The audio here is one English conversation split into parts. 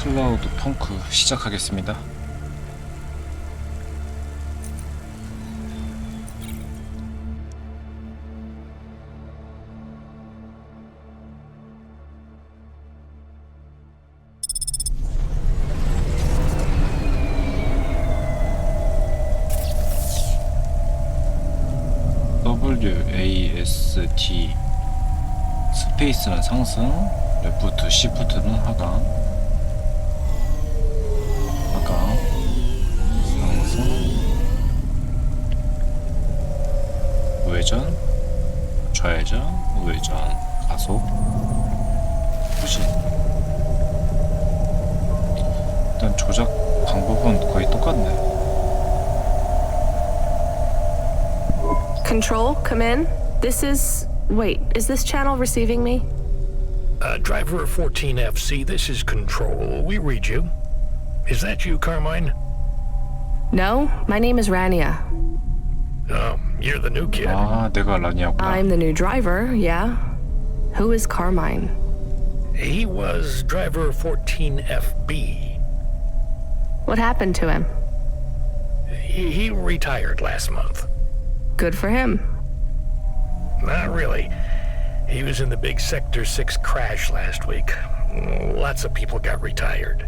클라우드펑크 시작하겠습니다. WASD 스페이스는 상승, 레프트, 시프트는 하강, 상승, 우회전, 좌회전, 우회전, 가속, 후진. 일단 조작 방법은 거의 똑같네. Control, come in. This is... Wait, is this channel receiving me? Driver 14FC, this is Control. We read you. Is that you, Carmine? No, my name is Rania. Oh, you're the new kid. 아, 내가 라니아구나. I'm the new driver, yeah. Who is Carmine? He was driver 14FB. What happened to him? He retired last month. Good for him. Not really. He was in the big Sector 6 crash last week. Lots of people got retired.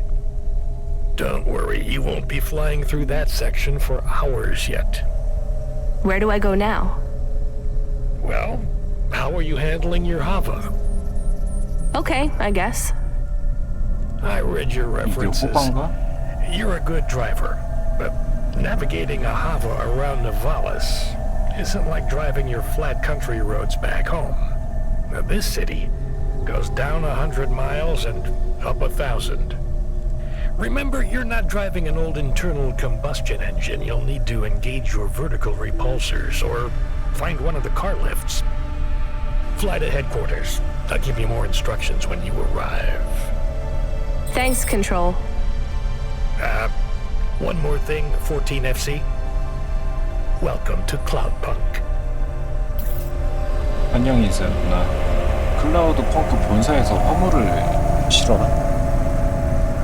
Don't worry, you won't be flying through that section for hours yet. Where do I go now? Well, how are you handling your Hava? Okay, I guess. I read your 이게 references. 호반가? You're a good driver, but navigating a Hava around Navalis isn't like driving your flat country roads back home. Now, this city goes down 100 miles and up 1,000. Remember, you're not driving an old internal combustion engine. You'll need to engage your vertical repulsors or find one of the car lifts. Fly to headquarters. I'll give you more instructions when you arrive. Thanks, Control. One more thing, 14FC. Welcome to Cloudpunk. 안녕 인사였구나. 클라우드펑크 본사에서 화물을 실어라.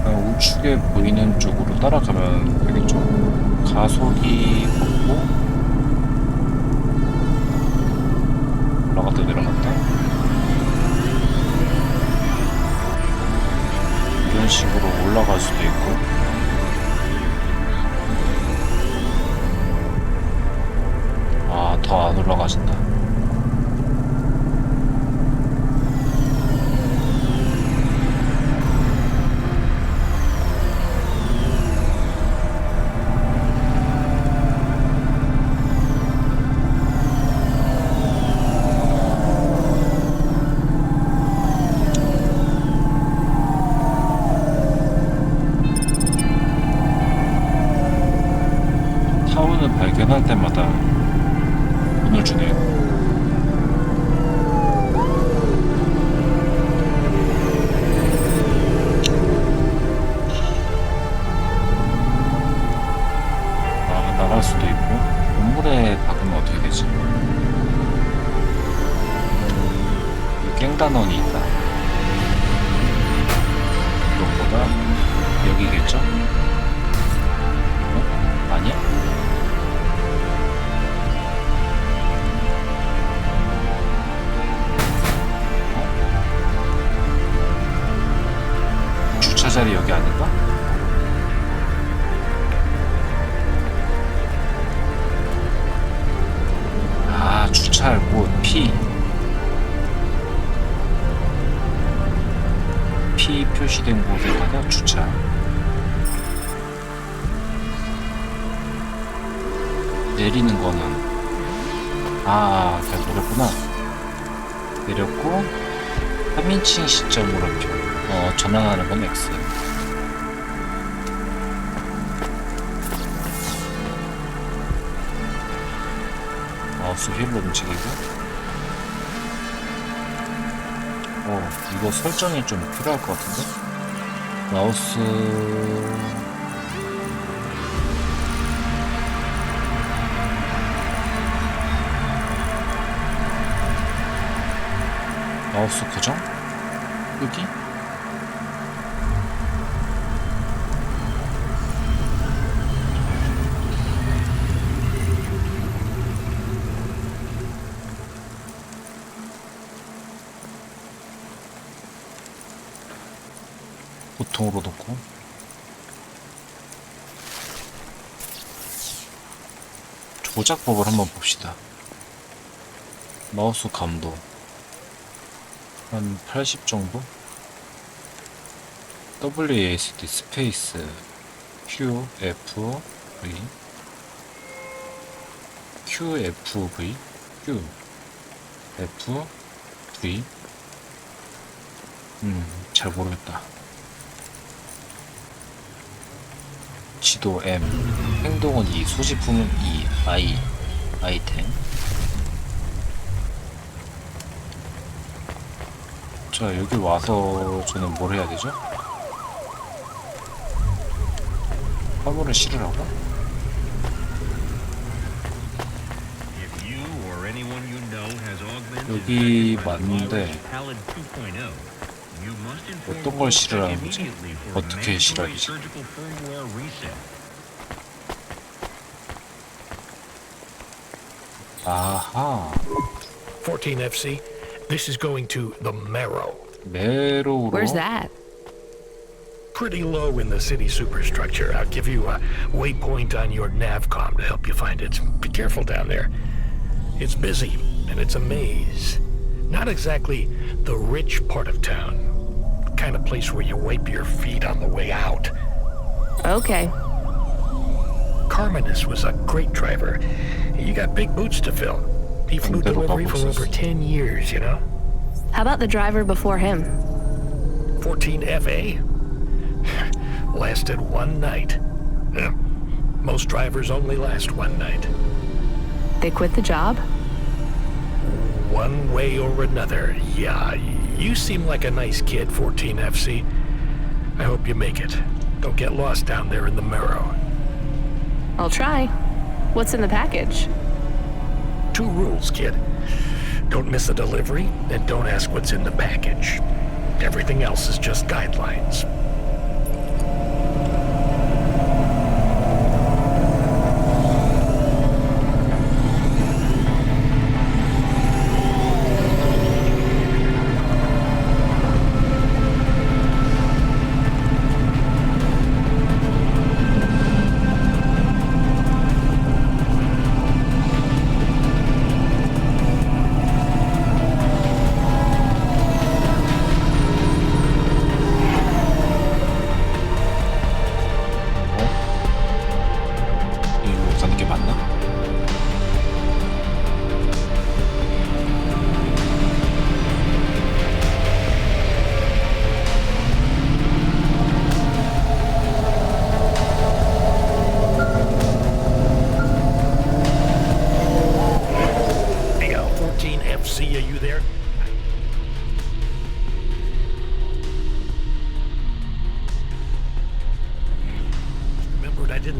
우측에 보이는 쪽으로 따라가면 되겠죠. 가속이 없고 올라갔다 내려갔다 이런 식으로 올라갈 수도 있고, 더 안 올라가진다. 타운을 발견할 때마다 돈을 주네요. 나갈 수도 있고, 건물에 박으면 어떻게 되지? 여기 깽단원이 있다. 이것보다 여기겠죠? 아니야? 주차자리 여기 아닌가? 주차할 곳 P 표시된 곳에다가 주차. 내리는 거는 그냥 내렸구나. 내렸고 3인칭 시점으로 전환하는 건 X. 마우스 휠로 움직이고. 이거 설정이 좀 필요할 것 같은데? 마우스 고정? 여기? 보통으로 놓고 조작법을 한번 봅시다. 마우스 감도 한 80 정도? WASD 스페이스 Q, F, V Q, F, V Q, F, V 잘 모르겠다. 지도 M, 행동은 E, 소지품은 E, I, 아이템. 자, 여기 와서 저는 뭘 해야 되죠? 화물을 실으라고? 여기 맞는데 어떤 걸 실으라는 거지? 어떻게 실어야 되지? 아하. 14FC, this is going to the Marrow. 메로우로. Where's that? Pretty low in the city superstructure. I'll give you a waypoint on your navcom to help you find it. Be careful down there. It's busy, and it's a maze. Not exactly the rich part of town. Kind of place where you wipe your feet on the way out. Okay. Carmenus was a great driver. You got big boots to fill. He flew delivery for over 10 years, you know? How about the driver before him? 14FA? Lasted one night. Most drivers only last one night. They quit the job? One way or another, yeah. You seem like a nice kid, 14FC. I hope you make it. Don't get lost down there in the Marrow. I'll try. What's in the package? 2 rules, kid. Don't miss a delivery, and don't ask what's in the package. Everything else is just guidelines.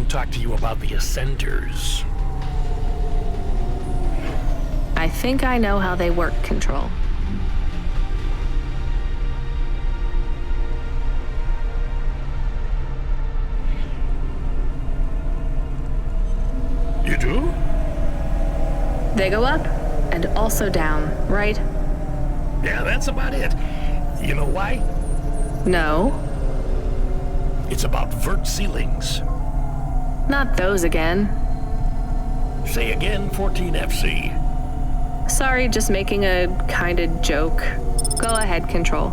Talk to you about the Ascenders. I think I know how they work, Control. You do? They go up and also down, right? Yeah, that's about it. You know why? No. It's about vert ceilings. Not those again. Say again, 14FC. Sorry, just making a kinda joke. Go ahead, Control.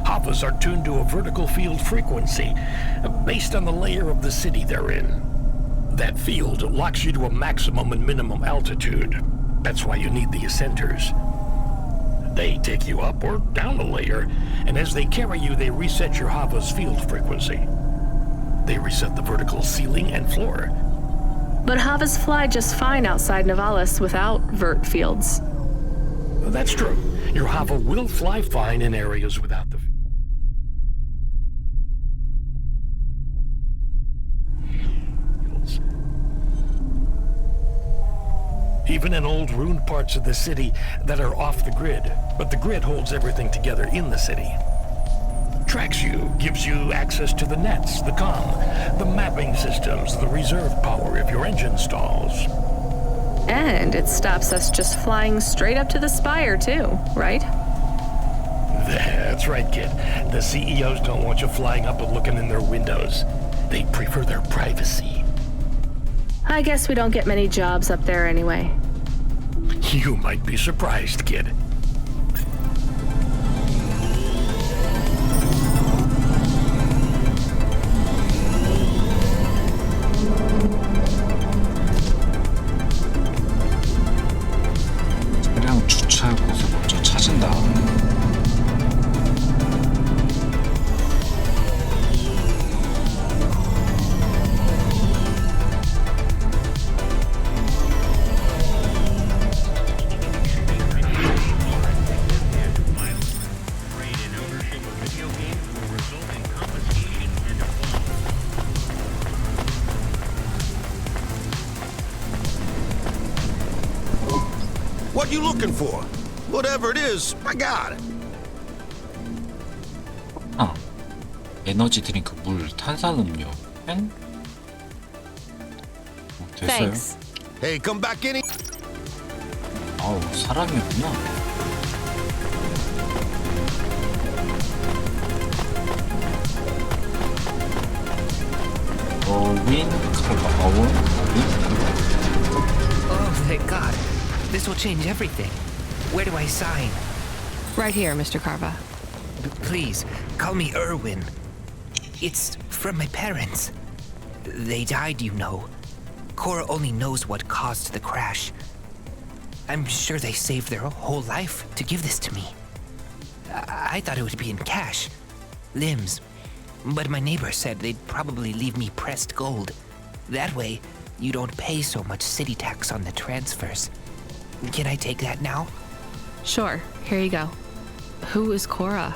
Havas are tuned to a vertical field frequency based on the layer of the city they're in. That field locks you to a maximum and minimum altitude. That's why you need the ascenders. They take you up or down a layer, and as they carry you, they reset your Havas field frequency. They reset the vertical ceiling and floor. But Havas fly just fine outside Novalis without vert fields. That's true. Your Hava will fly fine in areas without the fields. Even in old ruined parts of the city that are off the grid, but the grid holds everything together in the city. Tracks you, gives you access to the nets, the comm, the mapping systems, the reserve power if your engine stalls. And it stops us just flying straight up to the spire, too, right? That's That's right, kid. The CEOs don't want you flying up and looking in their windows. They prefer their privacy. I guess we don't get many jobs up there anyway. You might be surprised, kid. 차량 주차할 곳을 먼저 찾은다. What you looking for? Whatever it is, I got it. 에너지 드링크, 물, 탄산음료, 펜? 됐어요. Thanks. Hey, come back in. 아우, 사람이었구나. 어윈 칼바, 어윈 칼바. Oh, thank God. This will change everything. Where do I sign? Right here, Mr. Carva. Please, call me Irwin. It's from my parents. They died, you know. Cora only knows what caused the crash. I'm sure they saved their whole life to give this to me. I thought it would be in cash. Limbs. But my neighbor said they'd probably leave me pressed gold. That way, you don't pay so much city tax on the transfers. Can I take that now? Sure, here you go. Who is Cora?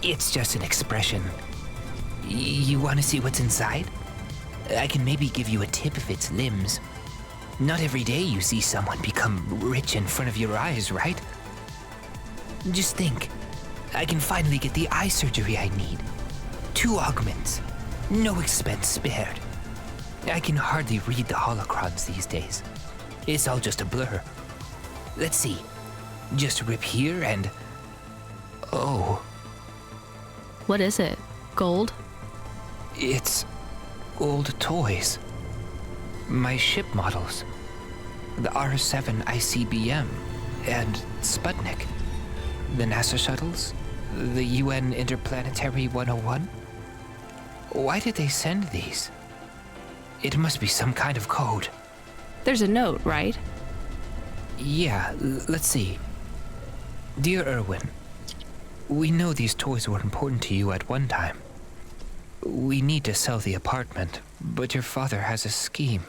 It's just an expression. You want to see what's inside? I can maybe give you a tip if it's limbs. Not every day you see someone become rich in front of your eyes, right? Just think. I can finally get the eye surgery I need. 2 augments. No expense spared. I can hardly read the holocrons these days. It's all just a blur. Let's see. Just rip here and... Oh, What is it? Gold? it's old toys. My ship models. The R7 ICBM and Sputnik. The NASA shuttles. The UN Interplanetary 101. Why did they send these? It must be some kind of code. There's a note, right? Yeah, let's see. Dear Irwin, we know these toys were important to you at one time. We need to sell the apartment, but your father has a scheme.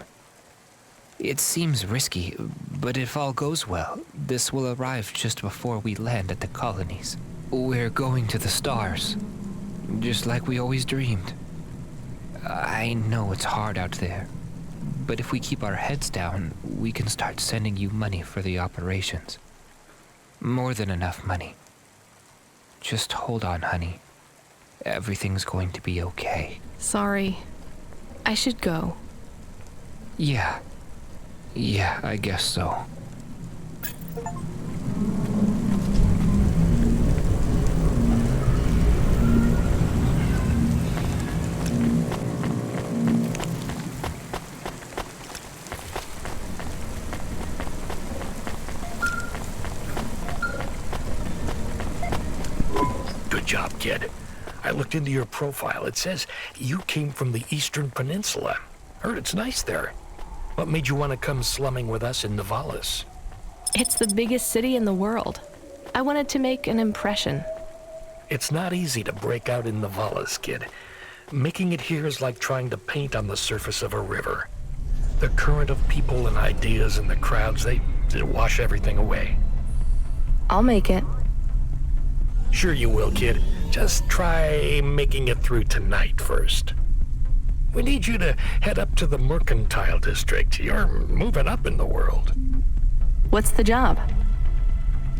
It seems risky, but if all goes well, this will arrive just before we land at the colonies. We're going to the stars, just like we always dreamed. I know it's hard out there, but if we keep our heads down, we can start sending you money for the operations. More than enough money. Just hold on, honey. Everything's going to be okay. Sorry. I should go. Yeah, I guess so. Good job, kid. I looked into your profile. It says you came from the Eastern Peninsula. Heard it's nice there. What made you want to come slumming with us in Navalis? It's the biggest city in the world. I wanted to make an impression. It's not easy to break out in Navalis, kid. Making it here is like trying to paint on the surface of a river. The current of people and ideas and the crowds, they wash everything away. I'll make it. Sure you will, kid. Just try making it through tonight first. We need you to head up to the Mercantile District. You're moving up in the world. What's the job?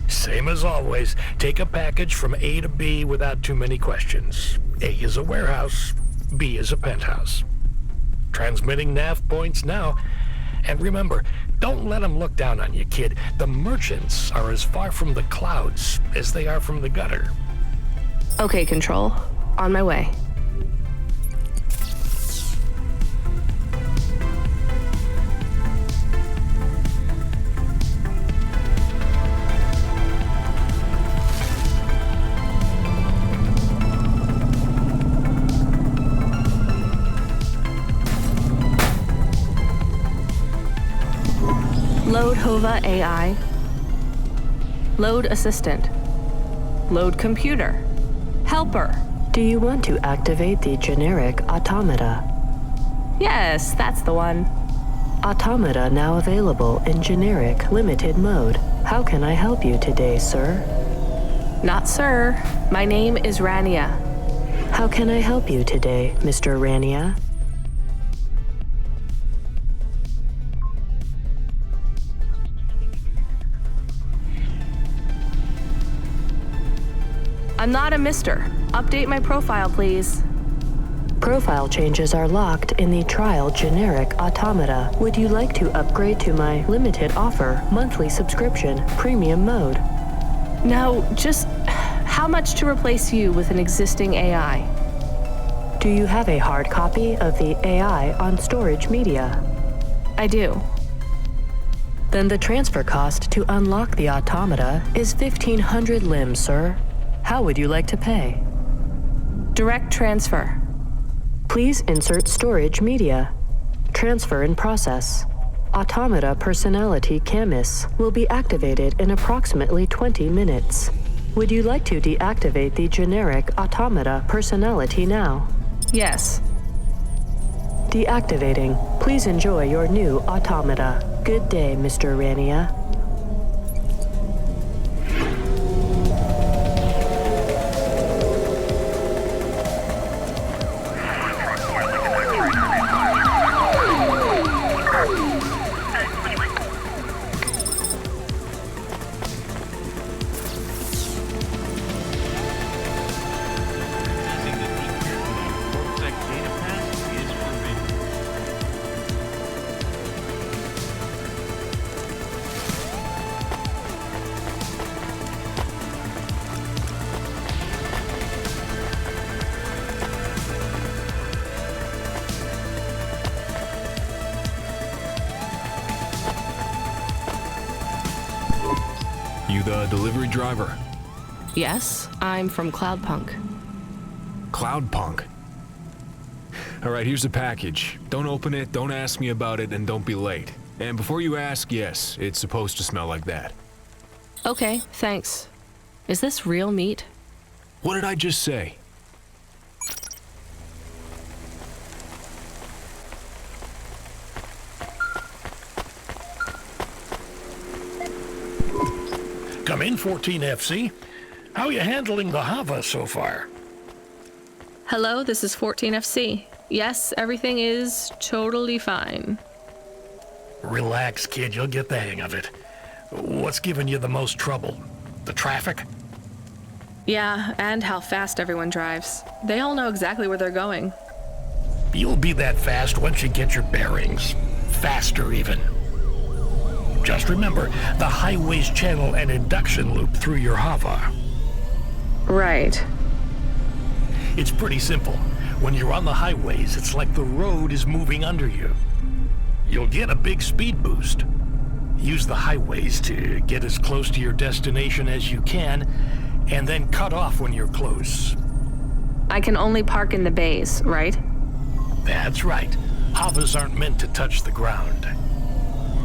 Same as always. Take a package from A to B without too many questions. A is a warehouse. B is a penthouse. Transmitting nav points now. And remember, don't let them look down on you, kid. The merchants are as far from the clouds as they are from the gutter. Okay, Control. On my way. Load Hova AI. Load Assistant. Load Computer. Helper. Do you want to activate the generic automata? Yes, that's the one. Automata now available in generic limited mode. How can I help you today, sir? Not sir. My name is Rania. How can I help you today, Mr. Rania? I'm not a mister. Update my profile, please. Profile changes are locked in the trial generic automata. Would you like to upgrade to my limited offer monthly subscription premium mode? Now, just how much to replace you with an existing AI? Do you have a hard copy of the AI on storage media? I do. Then the transfer cost to unlock the automata is 1,500 limbs, sir. How would you like to pay? Direct transfer. Please insert storage media. Transfer in process. Automata personality Camus will be activated in approximately 20 minutes. Would you like to deactivate the generic automata personality now? Yes. Deactivating. Please enjoy your new automata. Good day, Mr. Rania. You the delivery driver? Yes, I'm from Cloudpunk. Cloudpunk? Alright, here's the package. Don't open it, don't ask me about it, and don't be late. And before you ask, yes, it's supposed to smell like that. Okay, thanks. Is this real meat? What did I just say? Come in, 14FC. How are you handling the Hava so far? Hello, this is 14FC. Yes, everything is totally fine. Relax, kid. You'll get the hang of it. What's giving you the most trouble? The traffic? Yeah, and how fast everyone drives. They all know exactly where they're going. You'll be that fast once you get your bearings. Faster, even. Just remember, the highways channel an induction loop through your Hava. Right. It's pretty simple. When you're on the highways, it's like the road is moving under you. You'll get a big speed boost. Use the highways to get as close to your destination as you can, and then cut off when you're close. I can only park in the bays, right? That's right. Havas aren't meant to touch the ground.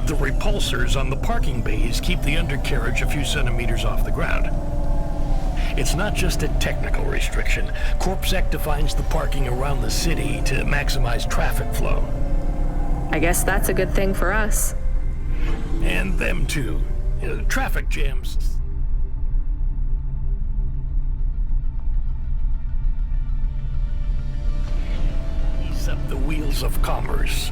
The repulsors on the parking bays keep the undercarriage a few centimeters off the ground. It's not just a technical restriction. CorpSec defines the parking around the city to maximize traffic flow. I guess that's a good thing for us. And them too. Traffic jams. Ease up the wheels of commerce.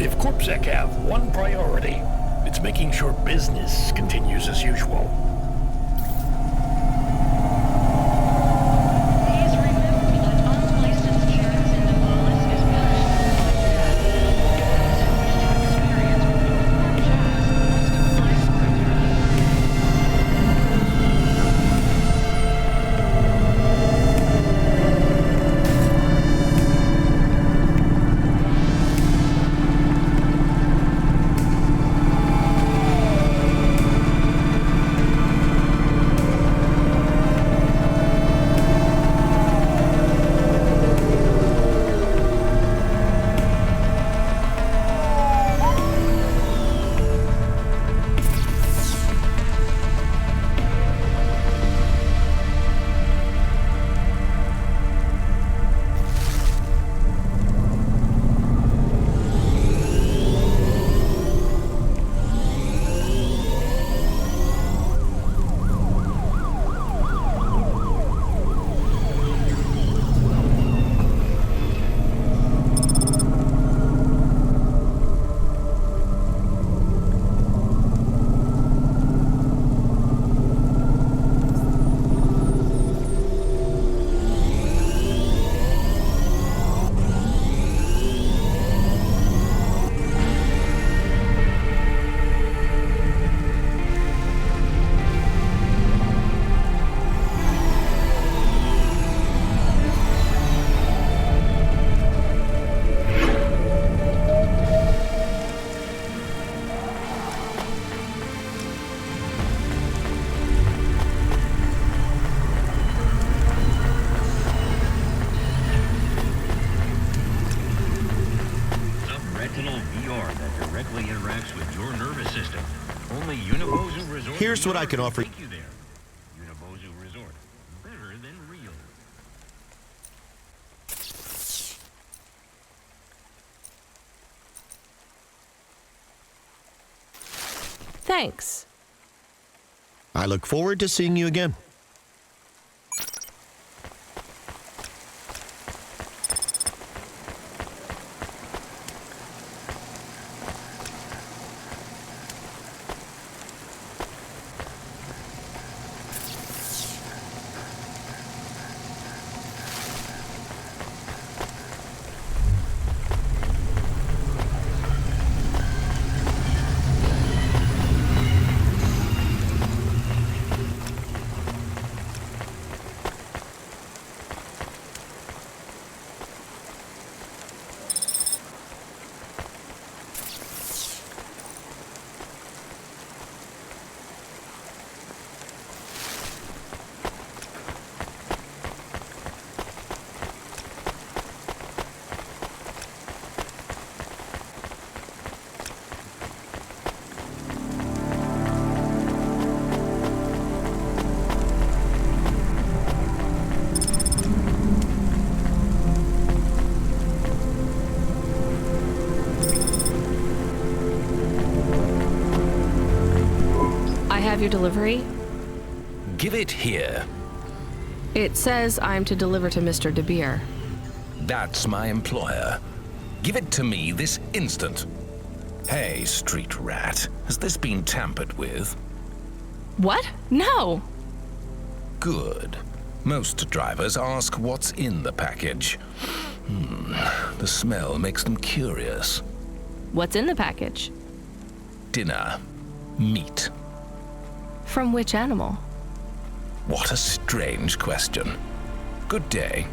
If CorpSec have one priority, it's making sure business continues as usual. Please remember that unlicensed carrots in the wallet is punishable. that directly interacts with your nervous system. Only Unibozu Resort. Here's what I can offer. Take you there. Unibozu Resort. Better than real. Thanks. I look forward to seeing you again. Your delivery? Give it here. It says I'm to deliver to Mr. De Beer. That's my employer. Give it to me this instant. Hey, street rat, has this been tampered with? What? No! Good. Most drivers ask what's in the package. The smell makes them curious. What's in the package? Dinner. Meat. From which animal? What a strange question. Good day.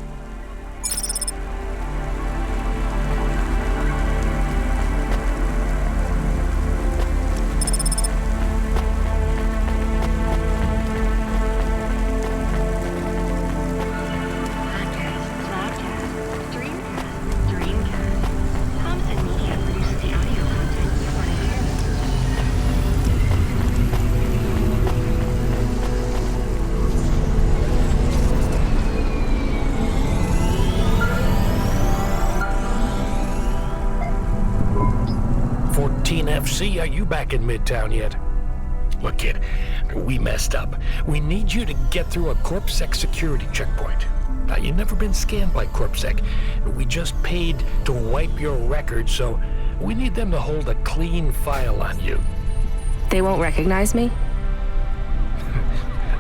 FC, are you back in Midtown yet? Look, kid, we messed up. We need you to get through a CorpSec security checkpoint. Now, you've never been scanned by CorpSec. We just paid to wipe your record, so we need them to hold a clean file on you. They won't recognize me?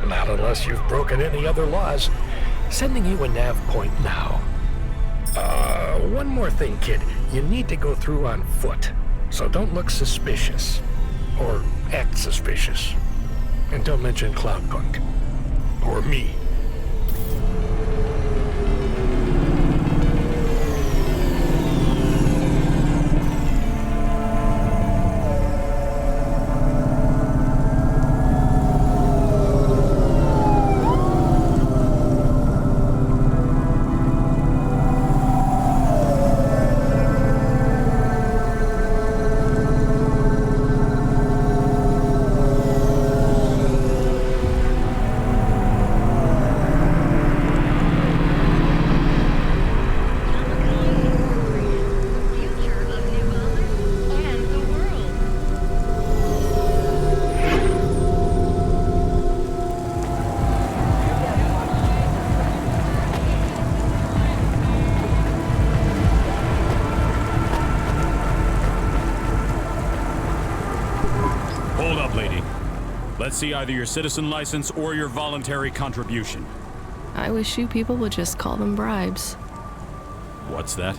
Not unless you've broken any other laws. Sending you a nav point now. One more thing, kid. You need to go through on foot. So don't look suspicious. Or act suspicious. And don't mention Cloudpunk. Or me. Let's see either your citizen license or your voluntary contribution. I wish you people would just call them bribes. What's that?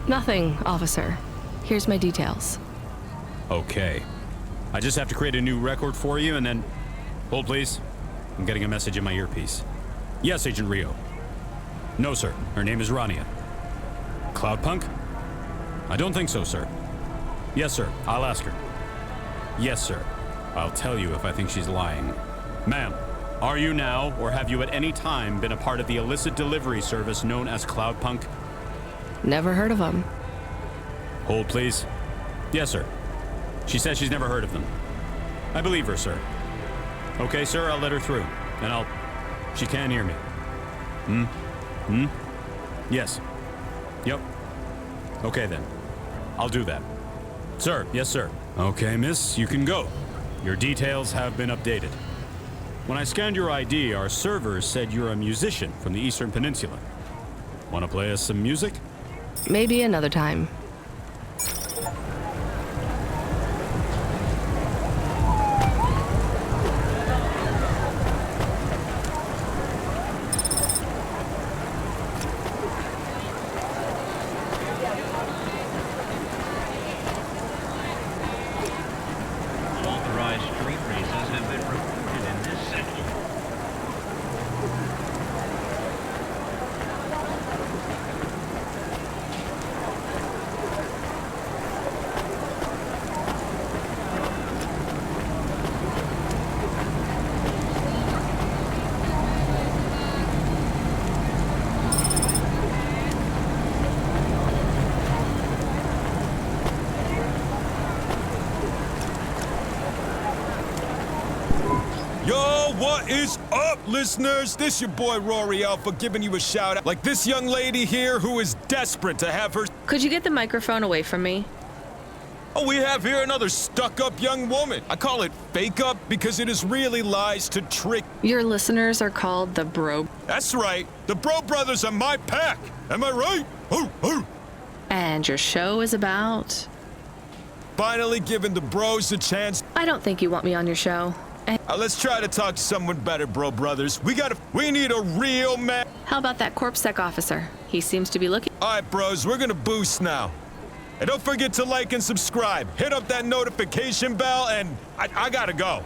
Nothing, officer. Here's my details. Okay. I just have to create a new record for you and then... Hold, please. I'm getting a message in my earpiece. Yes, Agent Rio. No, sir. Her name is Rania. Cloudpunk? I don't think so, sir. Yes, sir. I'll ask her. Yes, sir. I'll tell you if I think she's lying. Ma'am, are you now, or have you at any time been a part of the illicit delivery service known as Cloudpunk? Never heard of them. Hold, please. Yes, sir. She says she's never heard of them. I believe her, sir. Okay, sir, I'll let her through. And She can hear me. Yes. Yep. Okay, then. I'll do that. Sir, yes, sir. Okay, miss, you can go. Your details have been updated. When I scanned your ID, our servers said you're a musician from the Eastern Peninsula. Want to play us some music? Maybe another time. Authorized street races have been reported in this sector. Yo, what is up, listeners? This your boy Rory Alpha giving you a shout out. Like this young lady here who is desperate to have her. Could you get the microphone away from me? Oh, we have here another stuck-up young woman. I call it fake-up because it is really lies to trick. Your listeners are called the Bro. That's right. The Bro Brothers are my pack. Am I right? Hoo, hoo. And your show is about? Finally giving the bros a chance. I don't think you want me on your show. Let's try to talk to someone better, Bro Brothers. We need a real man. How about that corpsec officer? He seems to be looking. All right, bros, we're gonna boost now. And don't forget to like and subscribe. Hit up that notification bell, and I gotta go.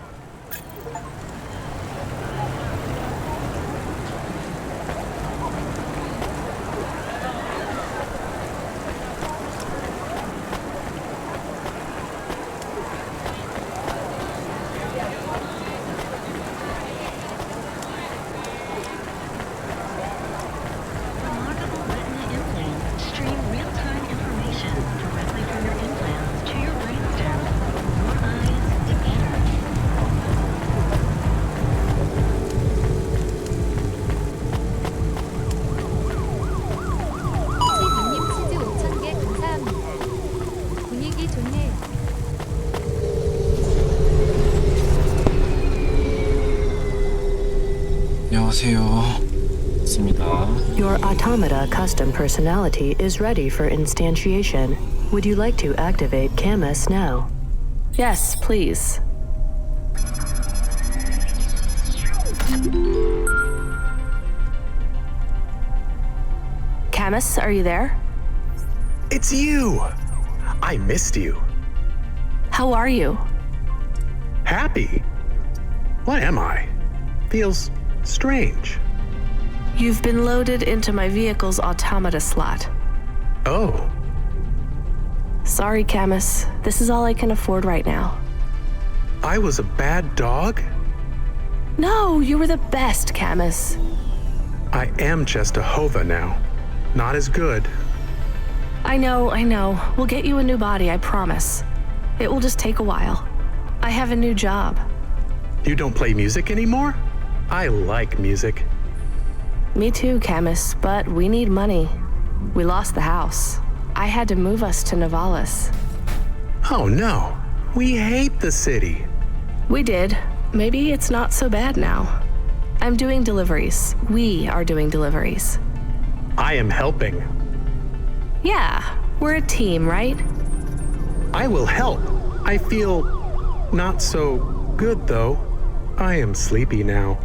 Remarkable retina implants stream real-time information directly from your implants to your brainstem. Your eyes together. 치즈님 치즈 5,000개 감사합니다. 분위기 좋네요. 안녕하세요. 있습니다. Your automata custom personality is ready for instantiation. Would you like to activate Camus now? Yes, please. Camus, are you there? It's you! I missed you. How are you? Happy? What am I? Feels strange. You've been loaded into my vehicle's automata slot. Oh, Sorry, Camus. This is all I can afford right now. I was a bad dog? No, you were the best, Camus. I am just a Hova now. Not as good. I know. We'll get you a new body, I promise. It will just take a while. I have a new job. You don't play music anymore? I like music. Me too, Camus, but we need money. We lost the house. I had to move us to Navalis. Oh no, we hate the city. We did. Maybe it's not so bad now. I'm doing deliveries. We are doing deliveries. I am helping. Yeah, we're a team, right? I will help. I feel not so good though. I am sleepy now.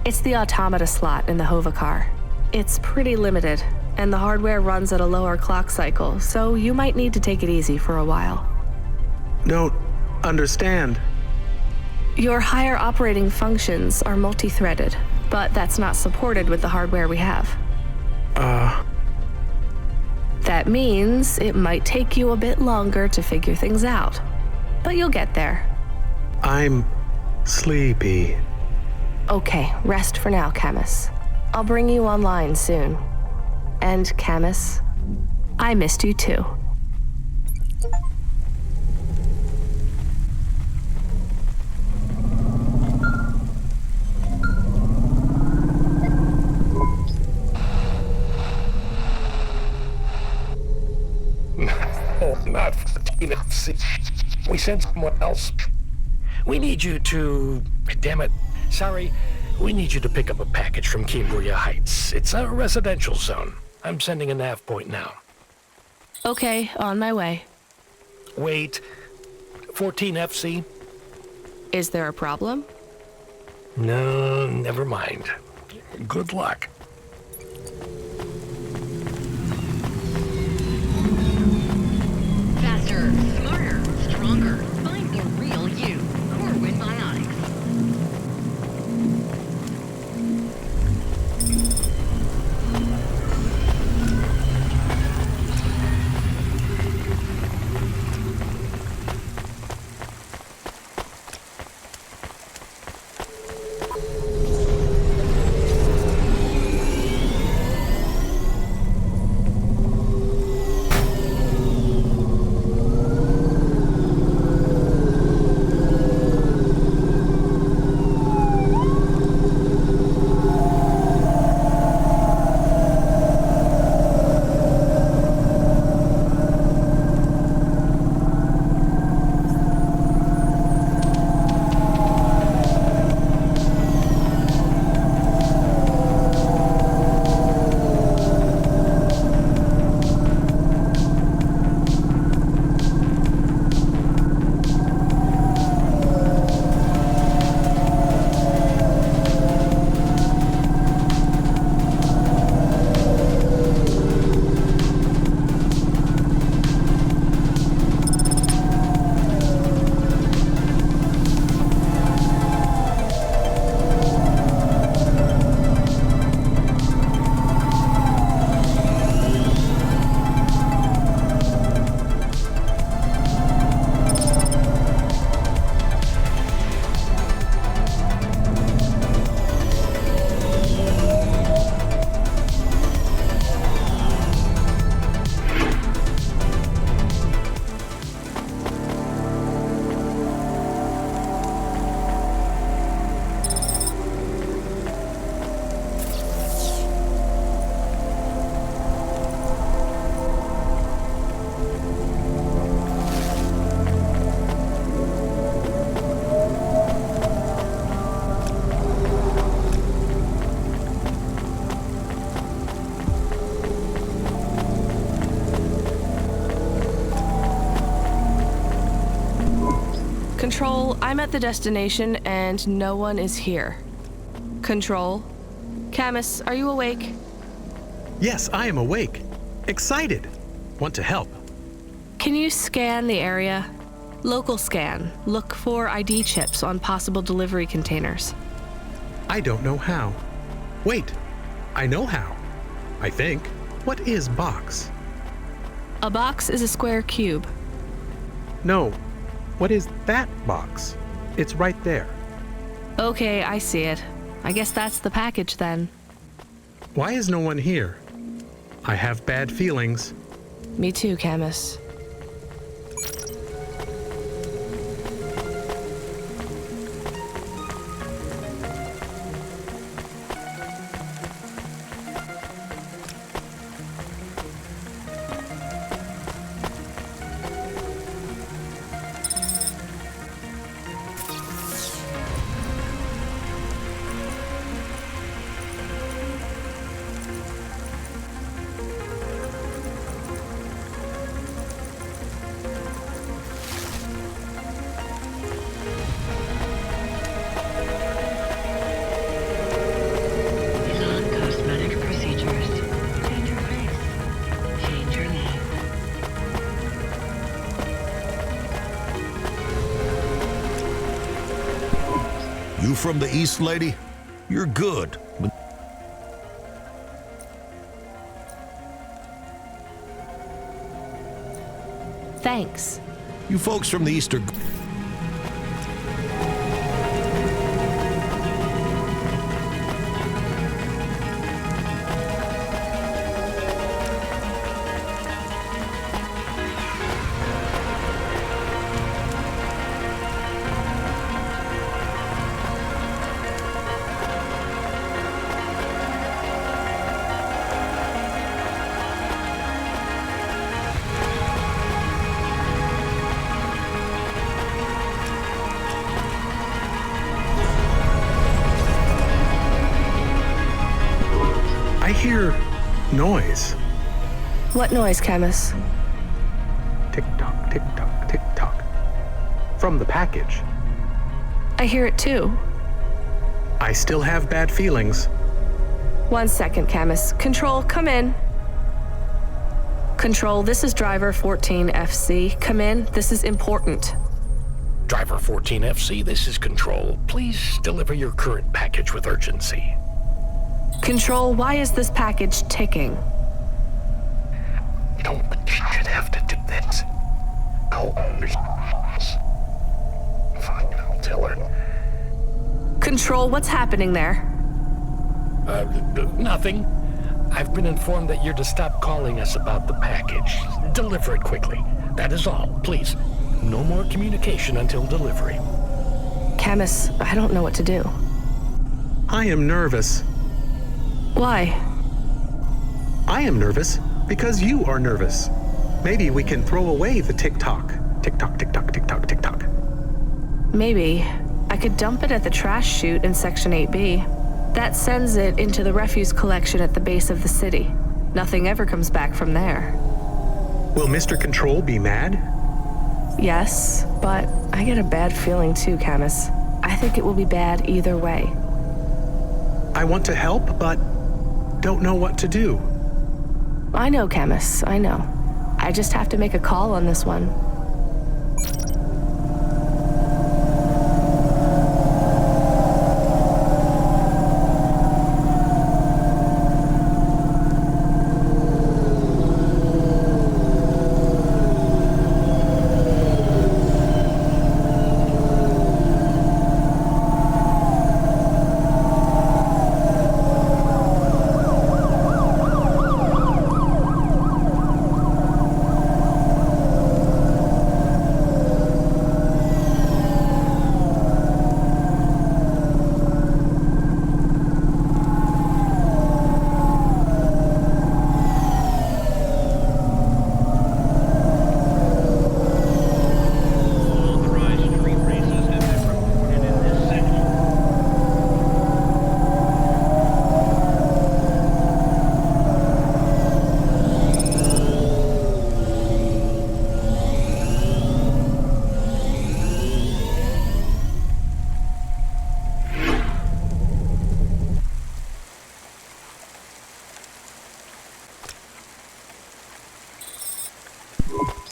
It's the automata slot in the Hova car. It's pretty limited, and the hardware runs at a lower clock cycle, so you might need to take it easy for a while. Don't understand. Your higher operating functions are multi-threaded, but that's not supported with the hardware we have. That means it might take you a bit longer to figure things out, but you'll get there. I'm sleepy. Okay, rest for now, Camus. I'll bring you online soon. And Camus, I missed you too. No, not 14 FC. We sent someone else. We need you to... Damn it. Sorry. We need you to pick up a package from Cambria Heights. It's a residential zone. I'm sending a nav point now. Okay, on my way. Wait. 14 FC? Is there a problem? No, never mind. Good luck. Faster, smarter, stronger. Find the real you. Corwin Bionics. Control, I'm at the destination and no one is here. Control? Camus, are you awake? Yes, I am awake. Excited. Want to help. Can you scan the area? Local scan. Look for ID chips on possible delivery containers. I don't know how. Wait, I know how. I think. What is box? A box is a square cube. No. What is that box? It's right there. Okay, I see it. I guess that's the package then. Why is no one here? I have bad feelings. Me too, Camus. You from the East, lady? You're good, but... Thanks. You folks from the East are... hear noise. What noise, Camus? Tick-tock, tick-tock, tick-tock. From the package. I hear it too. I still have bad feelings. 1 second, Camus. Control, come in. Control, this is driver 14FC. Come in, this is important. Driver 14FC, this is Control. Please deliver your current package with urgency. Control, why is this package ticking? Don't should have to do this. Fine, I'll tell her. Control, what's happening there? Nothing. I've been informed that you're to stop calling us about the package. Deliver it quickly. That is all. Please. No more communication until delivery. Camus, I don't know what to do. I am nervous. Why? I am nervous because you are nervous. Maybe we can throw away the tick-tock. Tick-tock, tick-tock, tick-tock, tick-tock. Maybe. I could dump it at the trash chute in Section 8B. That sends it into the refuse collection at the base of the city. Nothing ever comes back from there. Will Mr. Control be mad? Yes, but I get a bad feeling too, Camus. I think it will be bad either way. I want to help, but don't know what to do. I know, Camus, I know. I just have to make a call on this one.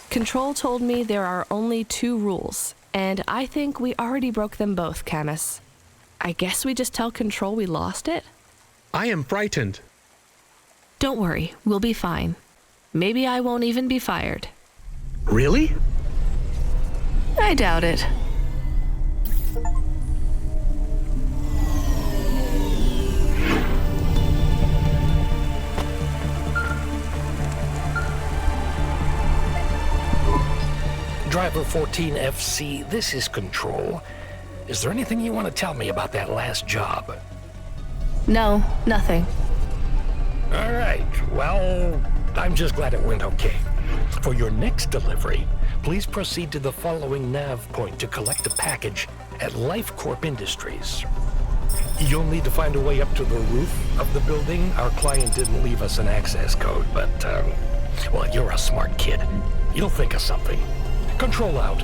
Control told me there are only 2 rules, and I think we already broke them both, Camus. I guess we just tell Control we lost it? I am frightened. Don't worry, we'll be fine. Maybe I won't even be fired. Really? I doubt it. Driver 14FC, this is Control. Is there anything you want to tell me about that last job? No, nothing. All right, well, I'm just glad it went okay. For your next delivery, please proceed to the following nav point to collect the package at Life Corp Industries. You'll need to find a way up to the roof of the building. Our client didn't leave us an access code, but, well, you're a smart kid. You'll think of something. Control out.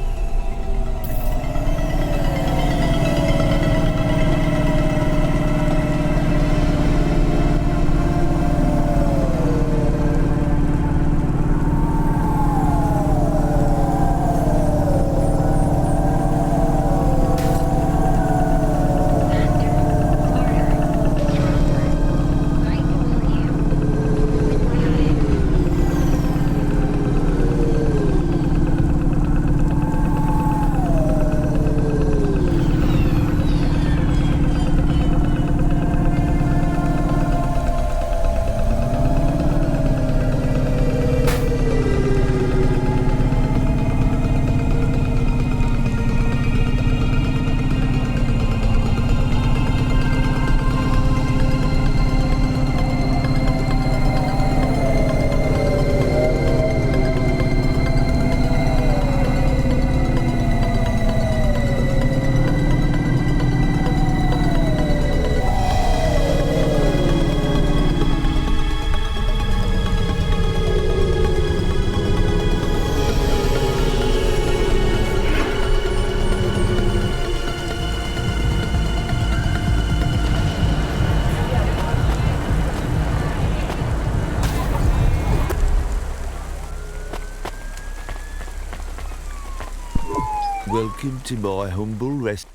Welcome to my humble rest.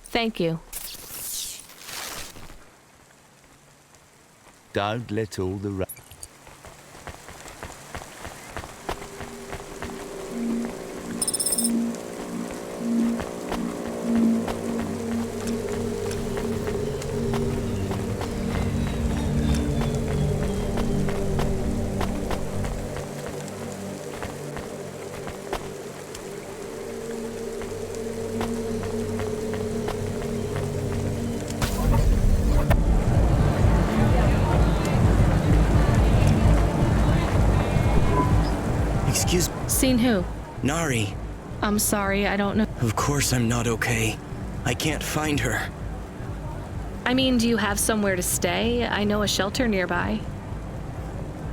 Thank you. Don't let all the Excuse... Seen who? Nari. I'm sorry, I don't know. Of course I'm not okay. I can't find her. I mean, do you have somewhere to stay? I know a shelter nearby.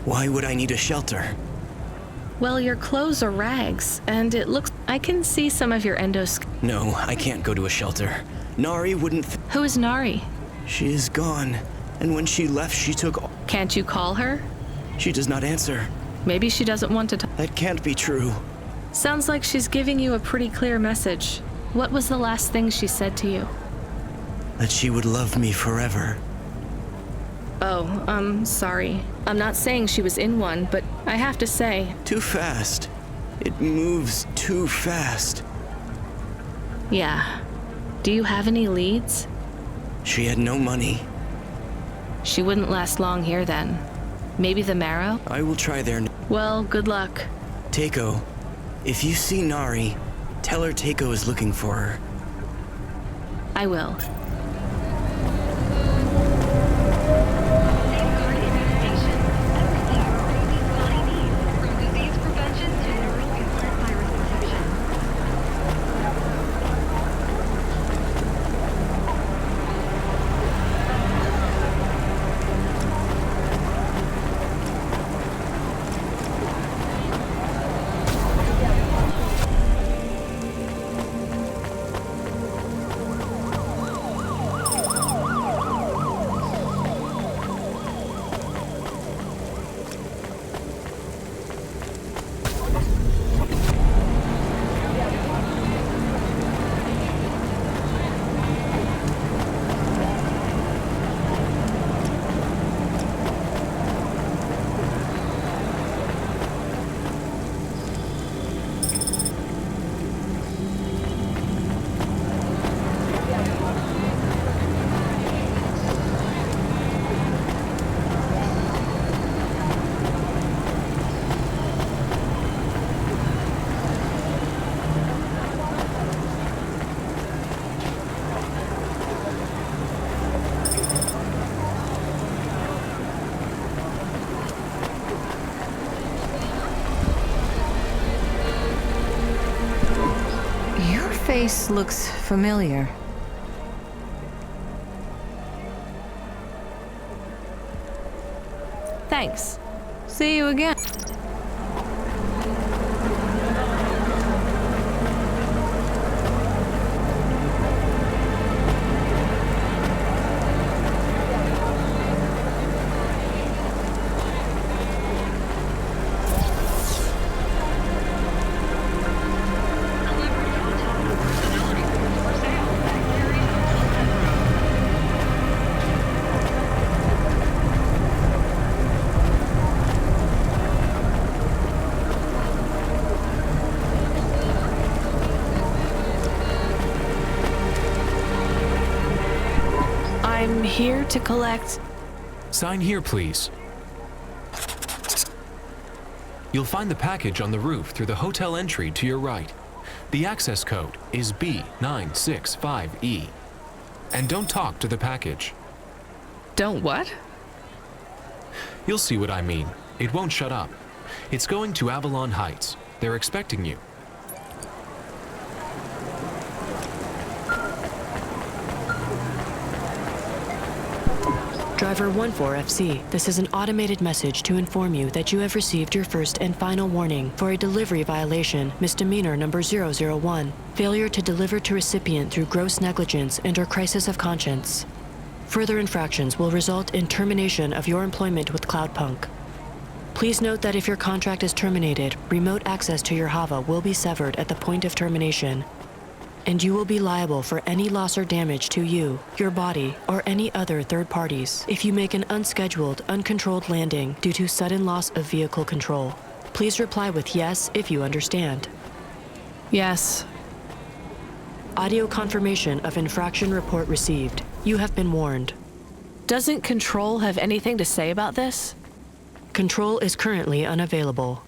Why would I need a shelter? Well, your clothes are rags, and it looks... I can see some of your No, I can't go to a shelter. Nari wouldn't... Who is Nari? She is gone, and when she left, she took... Can't you call her? She does not answer. Maybe she doesn't want to talk. That can't be true. Sounds like she's giving you a pretty clear message. What was the last thing she said to you? That she would love me forever. Oh, sorry. I'm not saying she was in one, but I have to say... Too fast. It moves too fast. Yeah. Do you have any leads? She had no money. She wouldn't last long here then. Maybe the Marrow? I will try there. Well, good luck. Takeo, if you see Nari, tell her Takeo is looking for her. I will. Face looks familiar. Thanks. See you again. I'm here to collect... Sign here, please. You'll find the package on the roof through the hotel entry to your right. The access code is B965E. And don't talk to the package. Don't what? You'll see what I mean. It won't shut up. It's going to Avalon Heights. They're expecting you. Driver 14FC, this is an automated message to inform you that you have received your first and final warning for a delivery violation, misdemeanor number 001, failure to deliver to recipient through gross negligence and/or crisis of conscience. Further infractions will result in termination of your employment with Cloudpunk. Please note that if your contract is terminated, remote access to your Hava will be severed at the point of termination, and you will be liable for any loss or damage to you, your body, or any other third parties if you make an unscheduled, uncontrolled landing due to sudden loss of vehicle control. Please reply with yes if you understand. Yes. Audio confirmation of infraction report received. You have been warned. Doesn't Control have anything to say about this? Control is currently unavailable.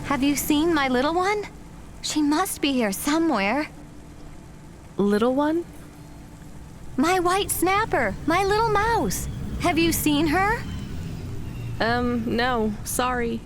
Have you seen my little one? She must be here somewhere. Little one? My white snapper, my little mouse. Have you seen her? No, sorry.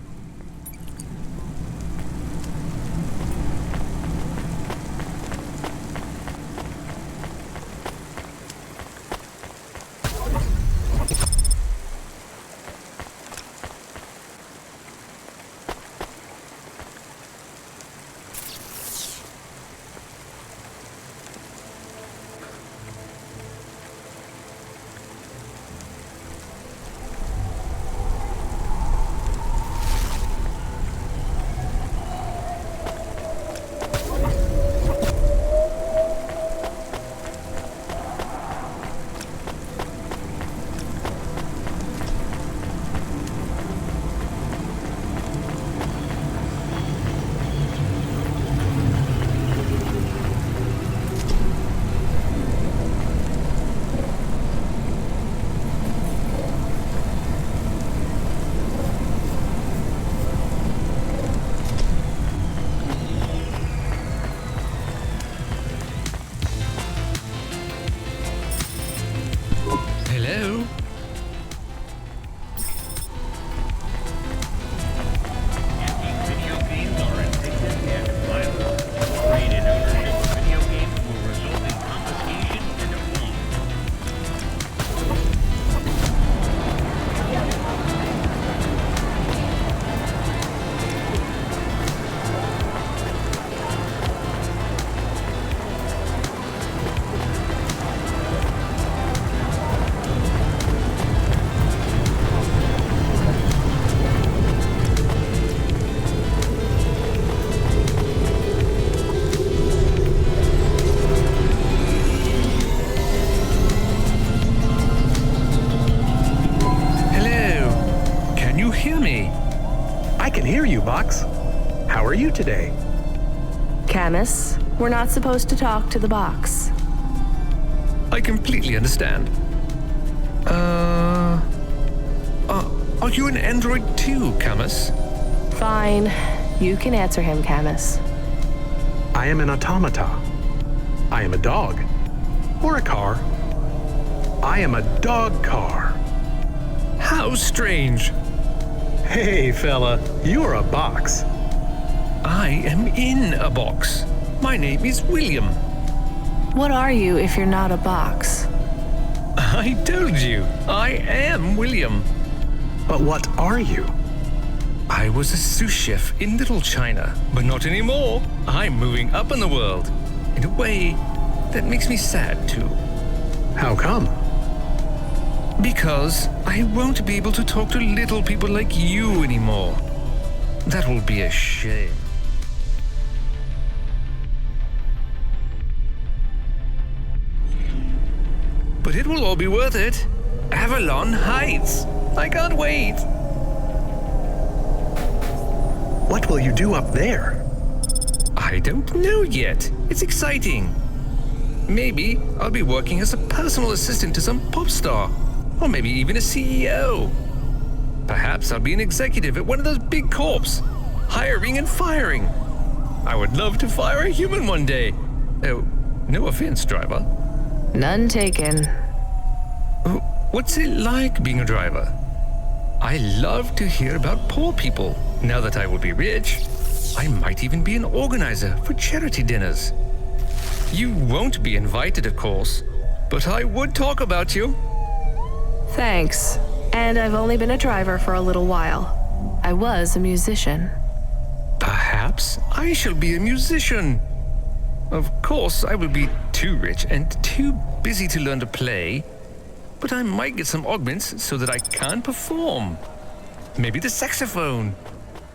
Box. How are you today? Camus, we're not supposed to talk to the box. I completely understand. Are you an android too, Camus? Fine. You can answer him, Camus. I am an automata. I am a dog. Or a car. I am a dog car. How strange. Hey, fella, you're a box. I am in a box. My name is William. What are you if you're not a box? I told you, I am William. But what are you? I was a sous chef in Little China, but not anymore. I'm moving up in the world. In a way, that makes me sad too. How come? Because I won't be able to talk to little people like you anymore. That will be a shame. But it will all be worth it. Avalon Heights. I can't wait. What will you do up there? I don't know yet. It's exciting. Maybe I'll be working as a personal assistant to some pop star. Or maybe even a CEO. Perhaps I'll be an executive at one of those big corps. Hiring and firing. I would love to fire a human one day. Oh, no offense, driver. None taken. What's it like being a driver? I love to hear about poor people. Now that I will be rich, I might even be an organizer for charity dinners. You won't be invited, of course, but I would talk about you. Thanks. And I've only been a driver for a little while. I was a musician. Perhaps I shall be a musician. Of course, I will be too rich and too busy to learn to play, but I might get some augments so that I can perform. Maybe the saxophone.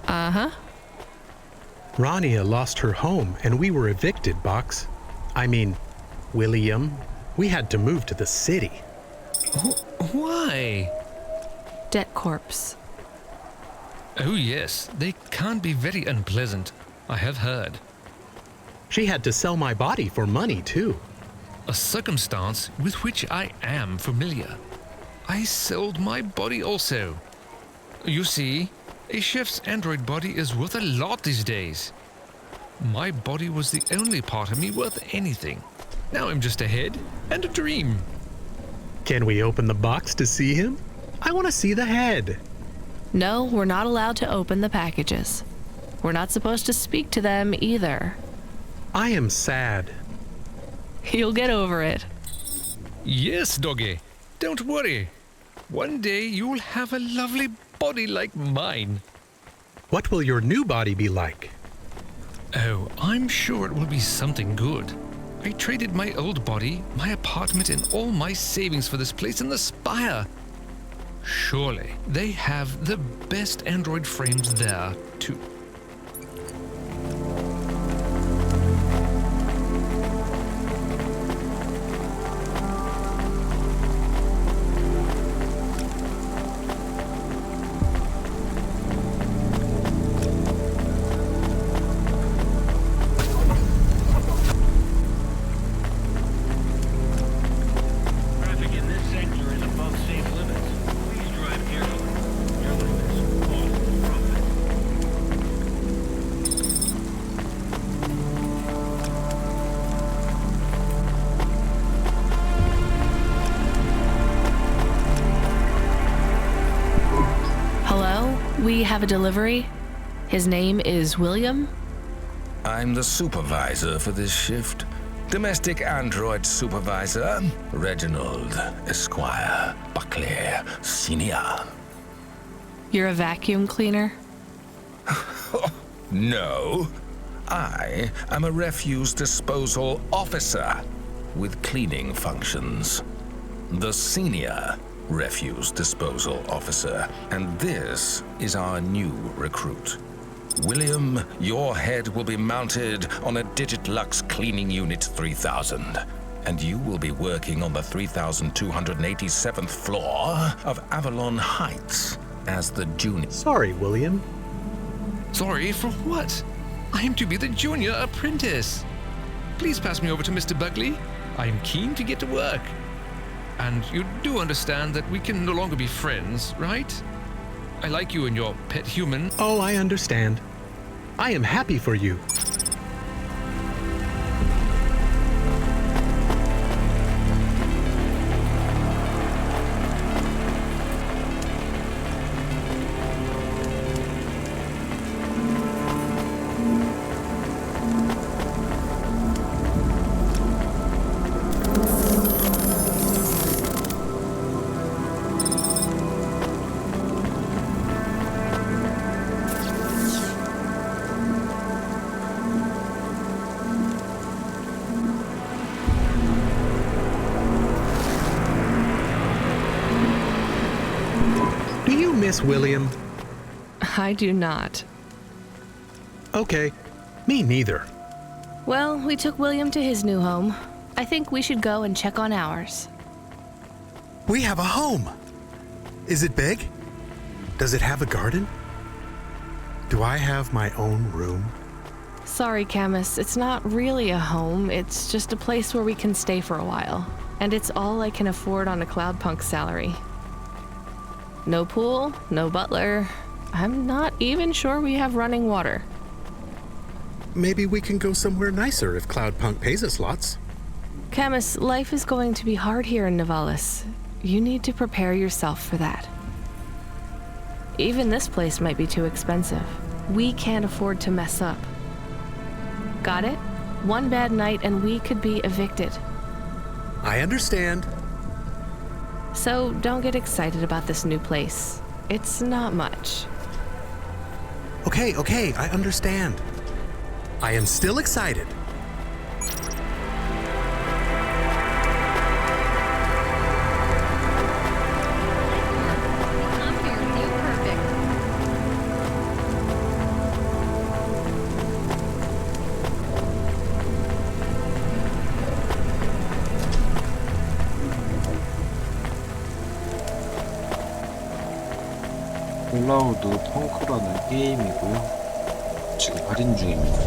Uh-huh. Rania lost her home and we were evicted, Box. I mean, William, we had to move to the city. Why? Debt corpse. Oh yes, they can't be very unpleasant. I have heard. She had to sell my body for money, too. A circumstance with which I am familiar. I sold my body also. You see, a chef's android body is worth a lot these days. My body was the only part of me worth anything. Now I'm just a head and a dream. Can we open the box to see him? I want to see the head. No, we're not allowed to open the packages. We're not supposed to speak to them either. I am sad. You'll get over it. Yes, doggy. Don't worry. One day you'll have a lovely body like mine. What will your new body be like? Oh, I'm sure it will be something good. I traded my old body, my apartment, and all my savings for this place in the Spire. Surely they have the best android frames there, too. Traffic in this sector is above safe limits. Please drive carefully. Doing this costs profit. Hello? We have a delivery. His name is William. I'm the supervisor for this shift. Domestic android supervisor, Reginald Esquire Buckley Senior. You're a vacuum cleaner? No, I am a refuse disposal officer with cleaning functions. The senior refuse disposal officer, and this is our new recruit. William, your head will be mounted on a Digitlux Cleaning Unit 3000, and you will be working on the 3287th floor of Avalon Heights as the junior. Sorry, William. Sorry for what? I am to be the junior apprentice. Please pass me over to Mr. Buckley. I am keen to get to work. And you do understand that we can no longer be friends, right? I like you and your pet human. Oh, I understand. I am happy for you. Do you miss William? I do not. Okay, me neither. Well, we took William to his new home. I think we should go and check on ours. We have a home. Is it big? Does it have a garden? Do I have my own room? Sorry, Camus, it's not really a home. It's just a place where we can stay for a while. And it's all I can afford on a Cloudpunk salary. No pool, no butler. I'm not even sure we have running water. Maybe we can go somewhere nicer if Cloudpunk pays us lots. Camus, life is going to be hard here in Nivalis. You need to prepare yourself for that. Even this place might be too expensive. We can't afford to mess up. Got it? One bad night and we could be evicted. I understand. So don't get excited about this new place. It's not much. Okay, I understand. I am still excited. 클라우드펑크라는 게임이고요. 지금 할인 중입니다.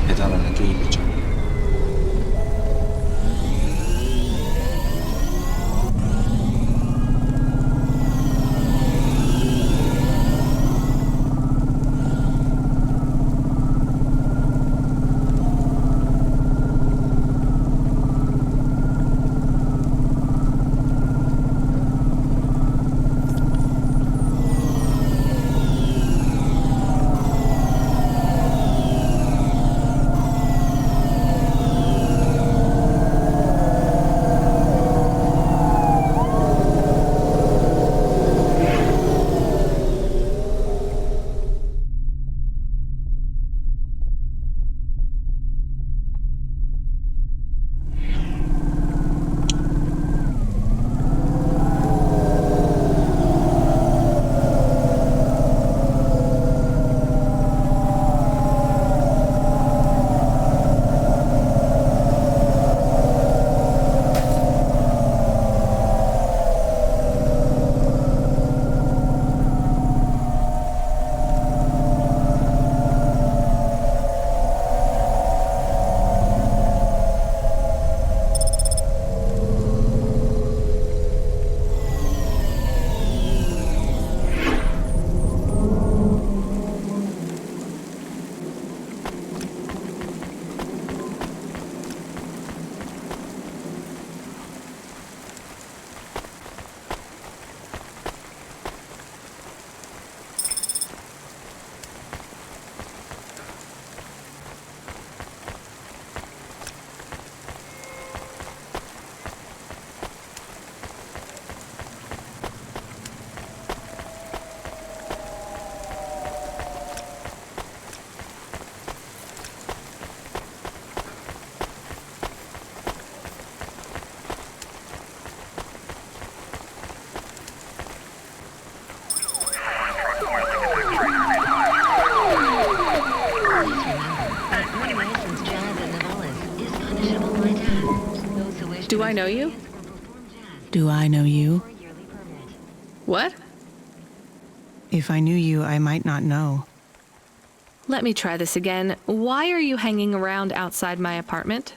배달하는 게임이죠. Do I know you? Do I know you? What? If I knew you, I might not know. Let me try this again. Why are you hanging around outside my apartment?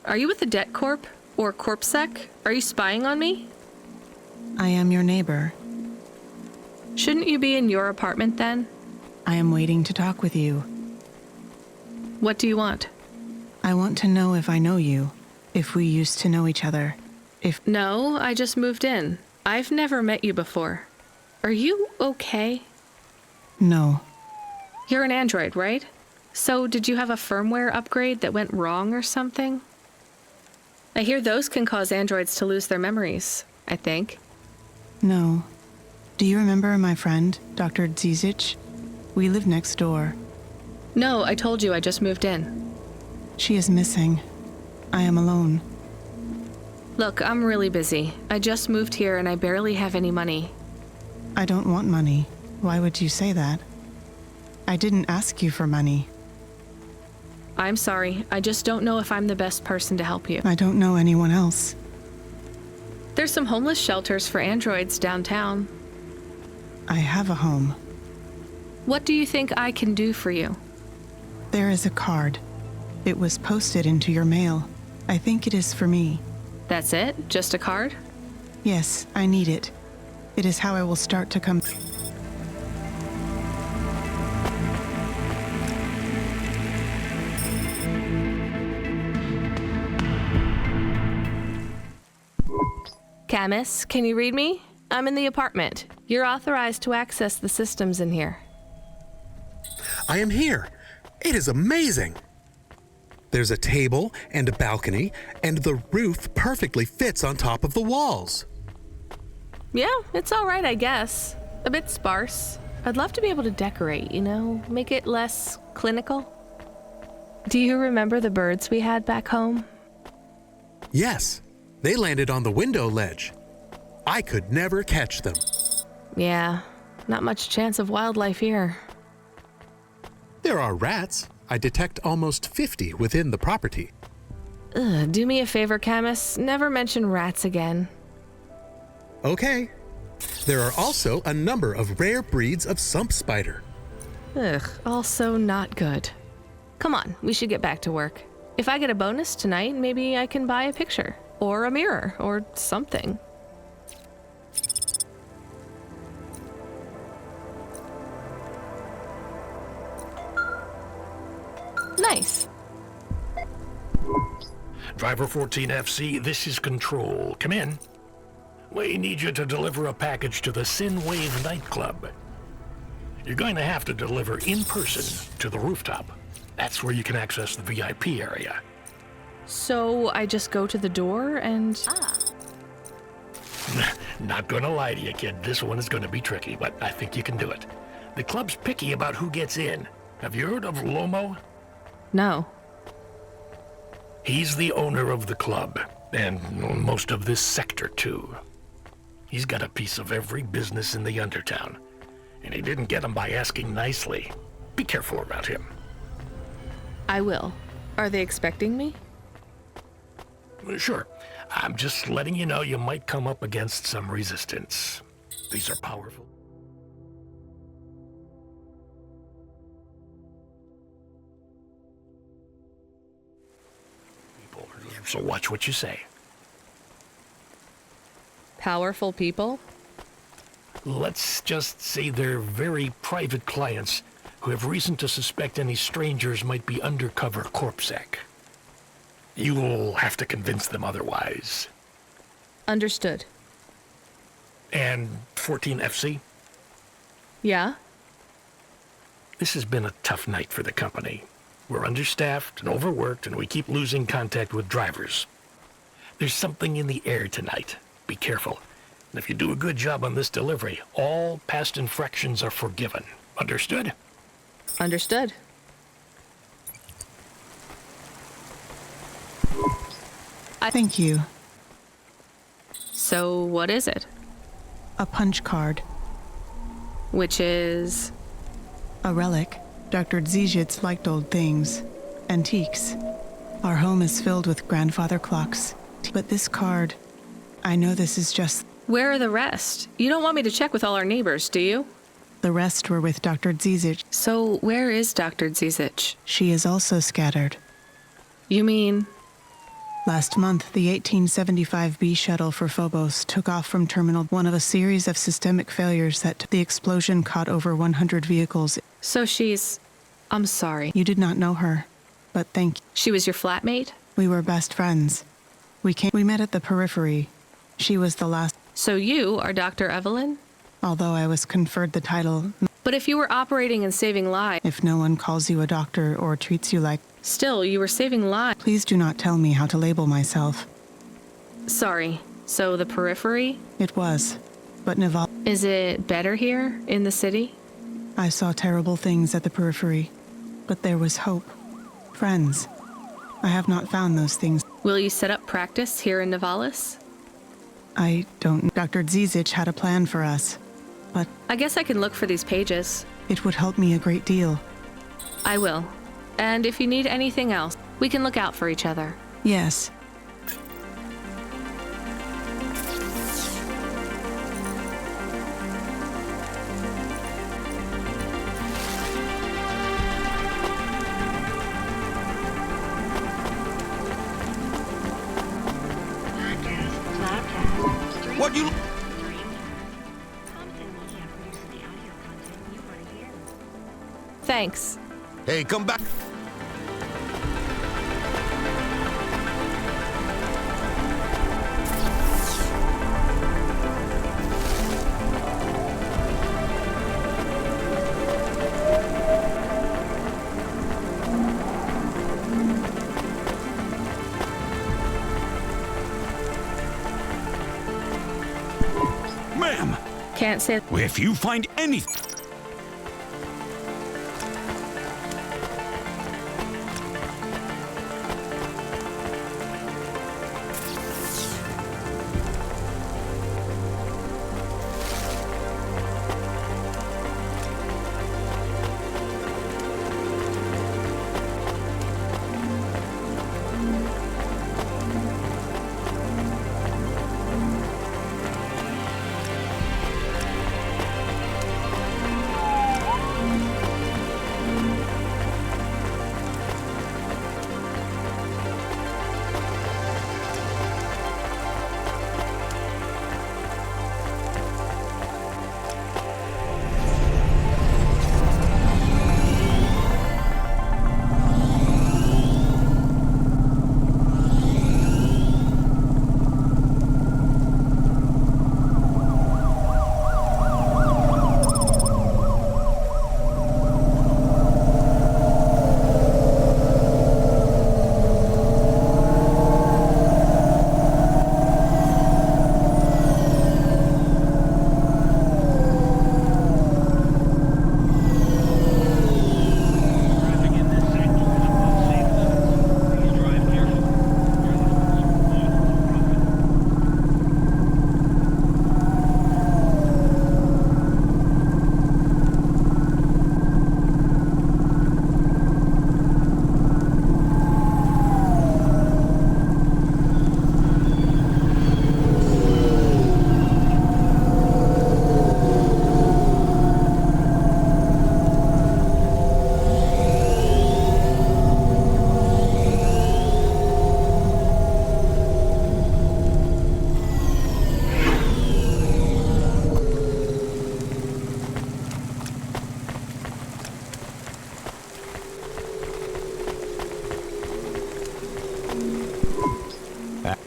Are you with the Debt Corp? Or CorpSec? Are you spying on me? I am your neighbor. Shouldn't you be in your apartment then? I am waiting to talk with you. What do you want? I want to know if I know you. If we used to know each other. If... No, I just moved in. I've never met you before. Are you okay? No. You're an android, right? So did you have a firmware upgrade that went wrong or something? I hear those can cause androids to lose their memories, I think. No. Do you remember my friend, Dr. Zizic? We live next door. No, I told you I just moved in. She is missing. I am alone. Look, I'm really busy. I just moved here and I barely have any money. I don't want money. Why would you say that? I didn't ask you for money. I'm sorry. I just don't know if I'm the best person to help you. I don't know anyone else. There's some homeless shelters for androids downtown. I have a home. What do you think I can do for you? There is a card. It was posted into your mail. I think it is for me. That's it? Just a card? Yes, I need it. It is how I will start to come. Camus, can you read me? I'm in the apartment. You're authorized to access the systems in here. I am here. It is amazing. There's a table and a balcony, and the roof perfectly fits on top of the walls. Yeah, it's all right, I guess. A bit sparse. I'd love to be able to decorate, you know, make it less clinical. Do you remember the birds we had back home? Yes, they landed on the window ledge. I could never catch them. Yeah, not much chance of wildlife here. There are rats. I detect almost 50 within the property. Ugh, do me a favor, Camus. Never mention rats again. Okay. There are also a number of rare breeds of sump spider. Ugh, also not good. Come on, we should get back to work. If I get a bonus tonight, maybe I can buy a picture, or a mirror, or something. Nice. Driver 14FC, this is Control. Come in. We need you to deliver a package to the Sinwave nightclub. You're going to have to deliver in person to the rooftop. That's where you can access the VIP area. So I just go to the door and... Not gonna lie to you, kid. This one is gonna be tricky, but I think you can do it. The club's picky about who gets in. Have you heard of Lomo? No. He's the owner of the club, and most of this sector, too. He's got a piece of every business in the Undertown, and he didn't get them by asking nicely. Be careful around him. I will. Are they expecting me? Sure. I'm just letting you know you might come up against some resistance. These are powerful. People, so watch what you say. Powerful people? Let's just say they're very private clients who have reason to suspect any strangers might be undercover corpsec. You'll have to convince them otherwise. Understood. And 14FC? Yeah? This has been a tough night for the company. We're understaffed and overworked, and we keep losing contact with drivers. There's something in the air tonight. Be careful. And if you do a good job on this delivery, all past infractions are forgiven. Understood? Understood. Thank you. So what is it? A punch card. Which is... A relic. Dr. Dzizhitz liked old things. Antiques. Our home is filled with grandfather clocks. But this card... I know this is just... Where are the rest? You don't want me to check with all our neighbors, do you? The rest were with Dr. Dzizhitz. So where is Dr. Dzizhitz? She is also scattered. You mean... Last month, the 1875 B shuttle for Phobos took off from Terminal 1 of a series of systemic failures that the explosion caught over 100 vehicles. So she's... I'm sorry. You did not know her, but thank you. She was your flatmate? We were best friends. We met at the periphery. She was the last... So you are Dr. Evelyn? Although I was conferred the title... But if you were operating and saving lives... If no one calls you a doctor or treats you like... Still, you were saving lives. Please do not tell me how to label myself. Sorry. So the periphery? It was. But Naval... Is it better here, in the city? I saw terrible things at the periphery. But there was hope. Friends. I have not found those things. Will you set up practice here in Nivalis? I don't. Dr. Zizic had a plan for us, but I guess I can look for these pages. it would help me a great deal. I will. And if you need anything else, we can look out for each other. Yes. What you... Thanks. Hey, come back. Ma'am, Can't say. if you find anything...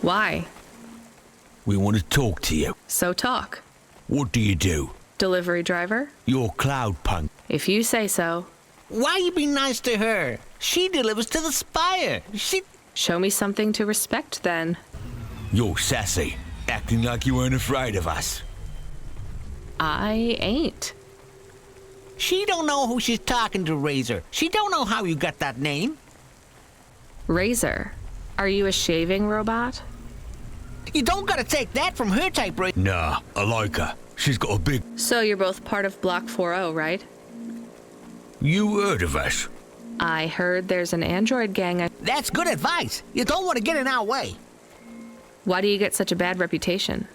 Why? We want to talk to you. So talk. What do you do? Delivery driver? You're Cloudpunk. If you say so. Why you be nice to her? She delivers to the spire. She... Show me something to respect, then. You're sassy, acting like you weren't afraid of us. I ain't. She don't know who she's talking to, Razor. She don't know how you got that name. Razor? Are you a shaving robot? You don't gotta take that from her type, right? Nah, I like her. She's got a big... So you're both part of Block 4-0, right? You heard of us? I heard there's an android gang. That's good advice. You don't want to get in our way. Why do you get such a bad reputation?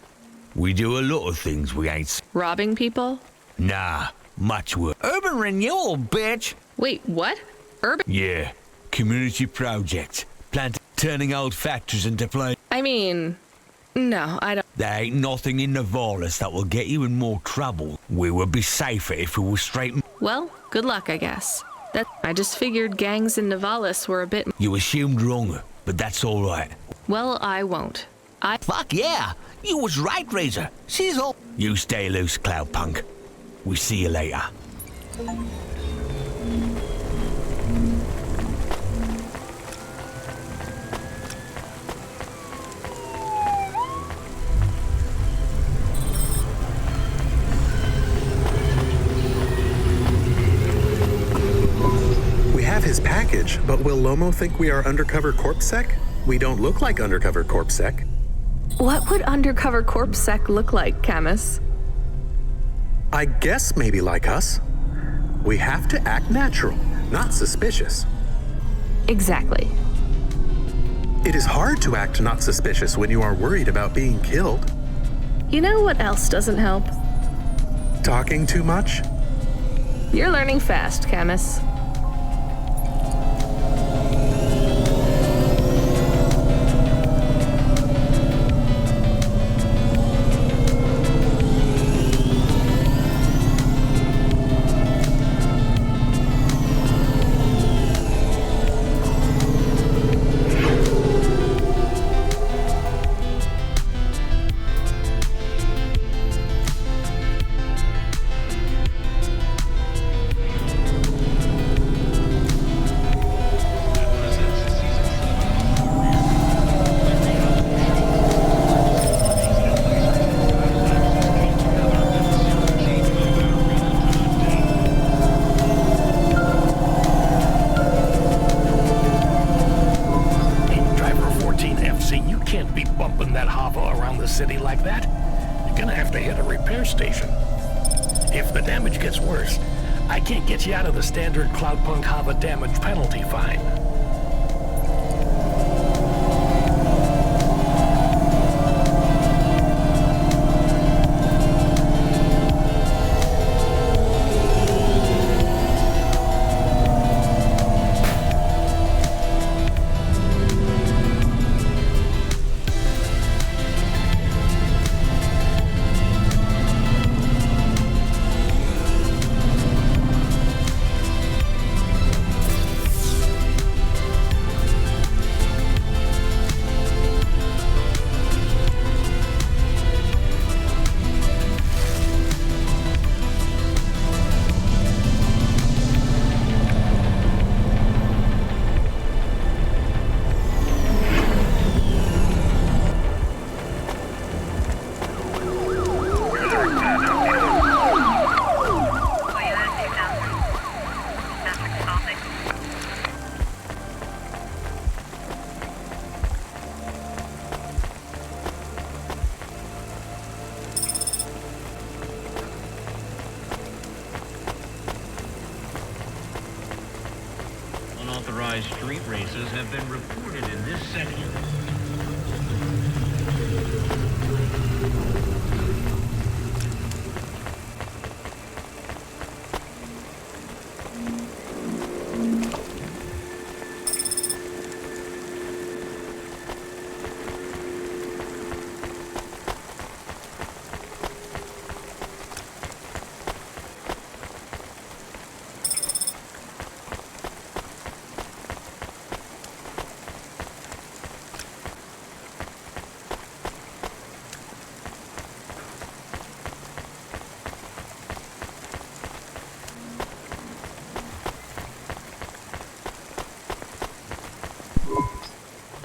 We do a lot of things we ain't... Robbing people? Nah, much worse. Urban renewal, bitch. Wait, what? Urban? Yeah, community projects. Turning old factories into play. I mean, no, I don't. There ain't nothing in Nivalis that will get you in more trouble. We would be safer if we were straight... Well, good luck, I guess. I just figured gangs in Nivalis were a bit... You assumed wrong, but that's all right. Well, I won't. Fuck yeah! You was right, Razor. She's all... You stay loose, Cloudpunk. We see you later. We have his package, but will Lomo think we are undercover corpsec? We don't look like undercover corpsec. What would undercover corpsec look like, Camus? I guess maybe like us. We have to act natural, not suspicious. Exactly. It is hard to act not suspicious when you are worried about being killed. You know what else doesn't help? Talking too much? You're learning fast, Camus. City like that, you're gonna have to hit a repair station. If the damage gets worse, I can't get you out of the standard Cloudpunk Hava damage penalty fine. Unauthorized street races have been reported in this sector.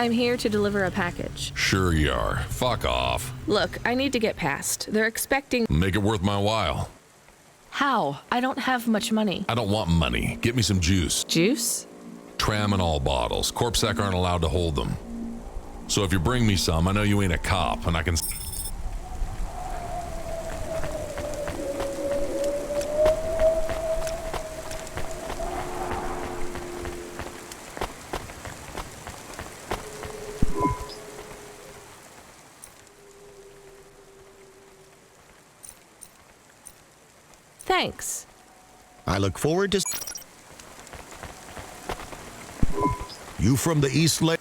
I'm here to deliver a package. Sure you are. Fuck off. Look, I need to get past. They're expecting... Make it worth my while. How? I don't have much money. I don't want money. Get me some juice. Juice? Tramadol bottles. Corpsec aren't allowed to hold them. So if you bring me some, I know you ain't a cop, and I can... Thanks. I look forward to... You from the East Lake?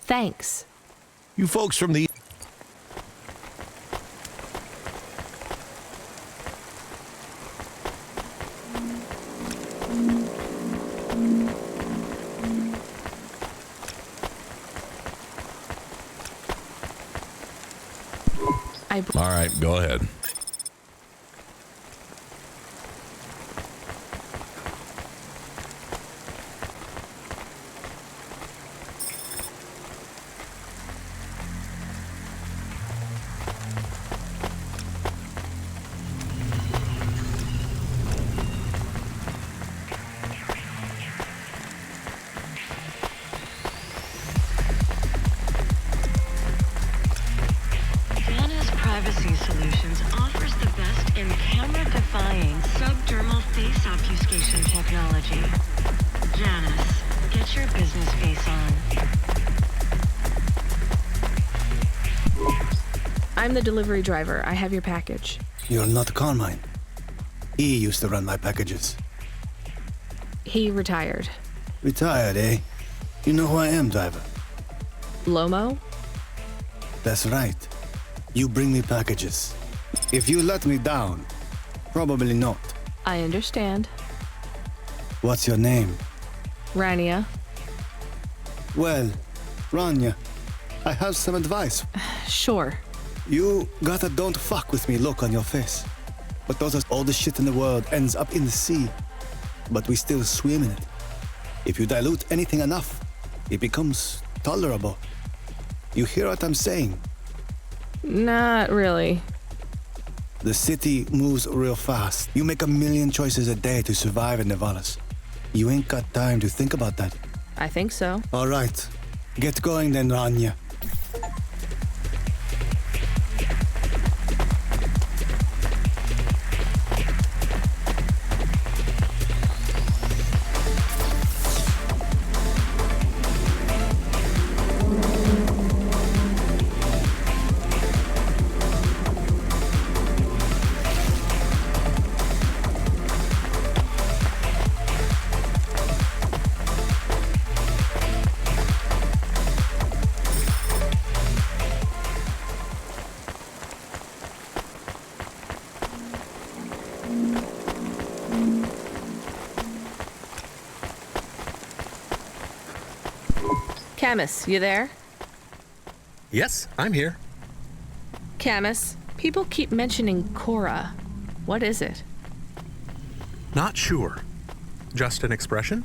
Thanks. You folks from the... All right, go ahead. technology. Janice, get your business face on. I'm the delivery driver. I have your package. You're not Carmine. He used to run my packages. He retired. Retired, eh? You know who I am, driver? Lomo? That's right. You bring me packages. If you let me down, probably not. I understand. What's your name? Rania. Well, Rania, I have some advice. Sure. You got a don't fuck with me look on your face. But those are all the shit in the world ends up in the sea. But we still swim in it. If you dilute anything enough, it becomes tolerable. You hear what I'm saying? Not really. The city moves real fast. You make a million choices a day to survive in Nevalis. You ain't got time to think about that. I think so. All right. Get going then, Rania. Camus, you there? Yes, I'm here. Camus, people keep mentioning Cora. What is it? Not sure. Just an expression?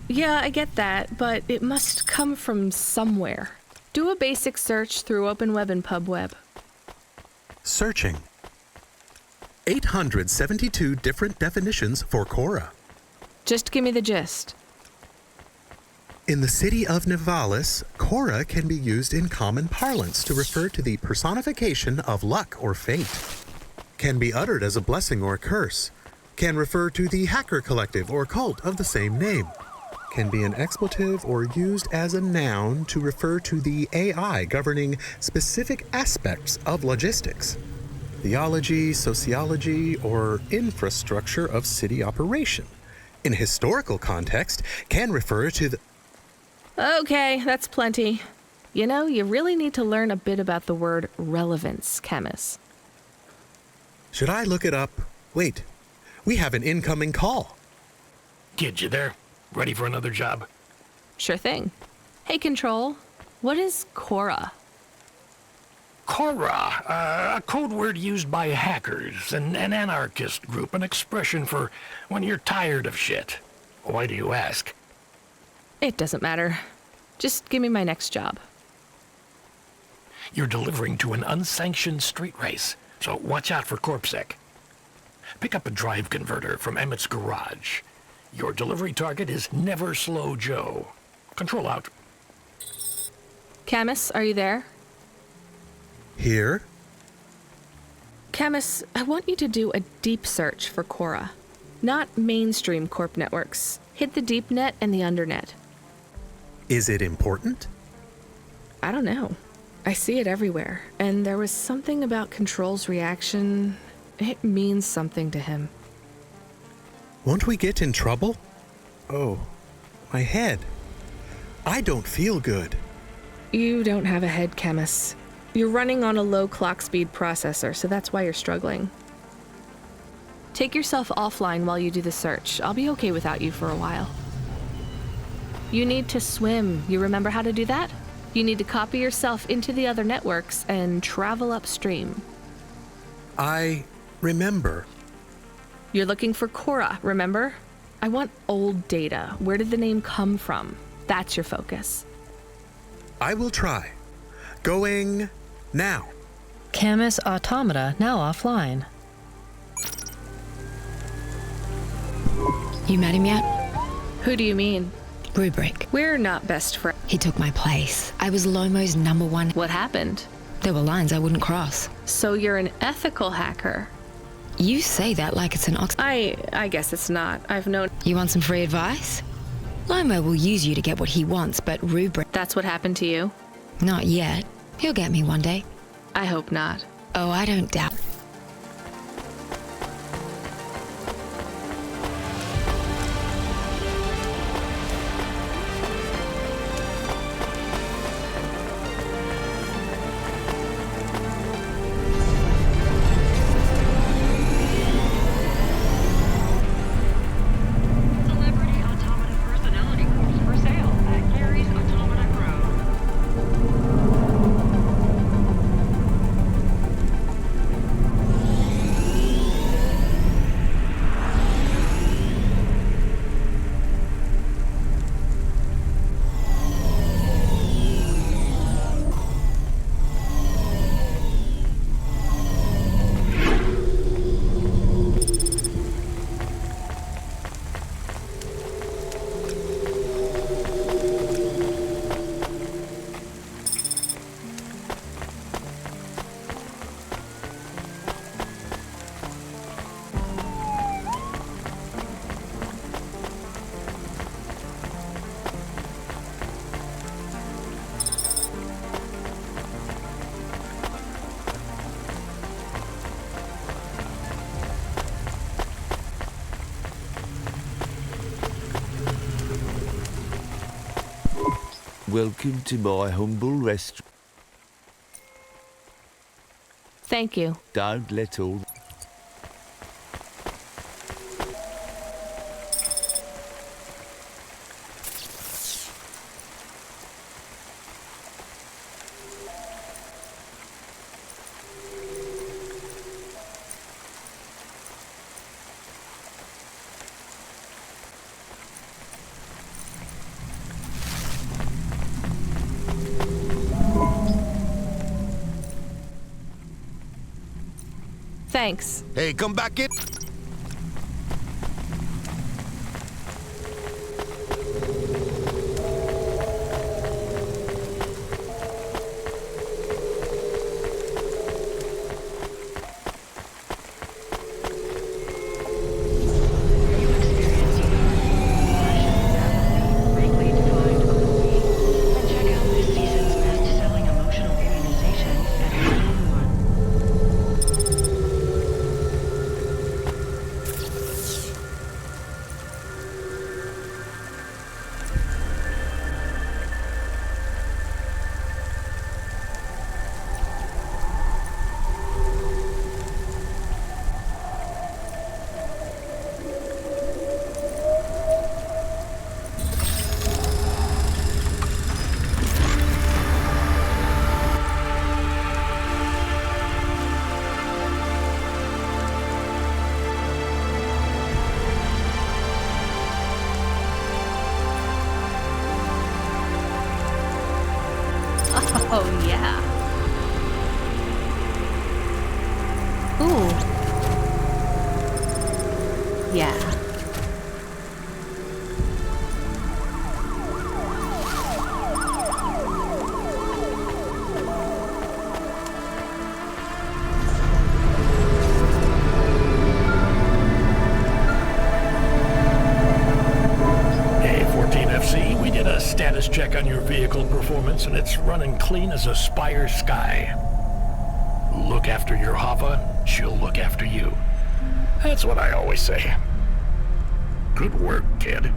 Yeah, I get that, but it must come from somewhere. Do a basic search through OpenWeb and PubWeb. Searching. 872 different definitions for Cora. Just give me the gist. In the city of Nevalis, Cora can be used in common parlance to refer to the personification of luck or fate. Can be uttered as a blessing or a curse. Can refer to the hacker collective or cult of the same name. Can be an expletive or used as a noun to refer to the AI governing specific aspects of logistics, theology, sociology, or infrastructure of city operation. In a historical context, can refer to the... Okay, that's plenty. You know, you really need to learn a bit about the word relevance, Camus. Should I look it up? Wait, we have an incoming call. Kid, you there? Ready for another job? Sure thing. Hey, Control, what is Cora? Cora, a code word used by hackers, an anarchist group, an expression for when you're tired of shit. Why do you ask? It doesn't matter. Just give me my next job. You're delivering to an unsanctioned street race, so watch out for CorpSec. Pick up a drive converter from Emmett's garage. Your delivery target is Never Slow Joe. Control out. Camus, are you there? Here? Camus, I want you to do a deep search for Cora. Not mainstream corp networks. Hit the deep net and the undernet. Is it important? I don't know. I see it everywhere, and there was something about Control's reaction. It means something to him. Won't we get in trouble? Oh, my head. I don't feel good. You don't have a head, Camus. You're running on a low clock speed processor, so that's why you're struggling. Take yourself offline while you do the search. I'll be okay without you for a while. You need to swim. You remember how to do that? You need to copy yourself into the other networks and travel upstream. I remember. You're looking for Cora, remember? I want old data. Where did the name come from? That's your focus. I will try. Going now. Camus automata now offline. You met him yet? Who do you mean? Rubric. We're not best friends. He took my place. I was Lomo's #1. What happened? There were lines I wouldn't cross. So you're an ethical hacker. You say that like it's an I guess it's not. I've known... You want some free advice? Lomo will use you to get what he wants, but Rubric... That's what happened to you? Not yet. He'll get me one day. I hope not. Oh, I don't doubt... Celebrity Automata Personality Corps for sale at Gary's Automata Grove. Welcome to my humble restaurant. Thank you. Don't let all... Thanks. Hey, come back in. Oh, yeah. Ooh. Yeah. A14FC, we did a status check on your vehicle performance and it's running clean as a Spire sky. Look after your Hava, she'll look after you. That's what I always say. Good work, kid.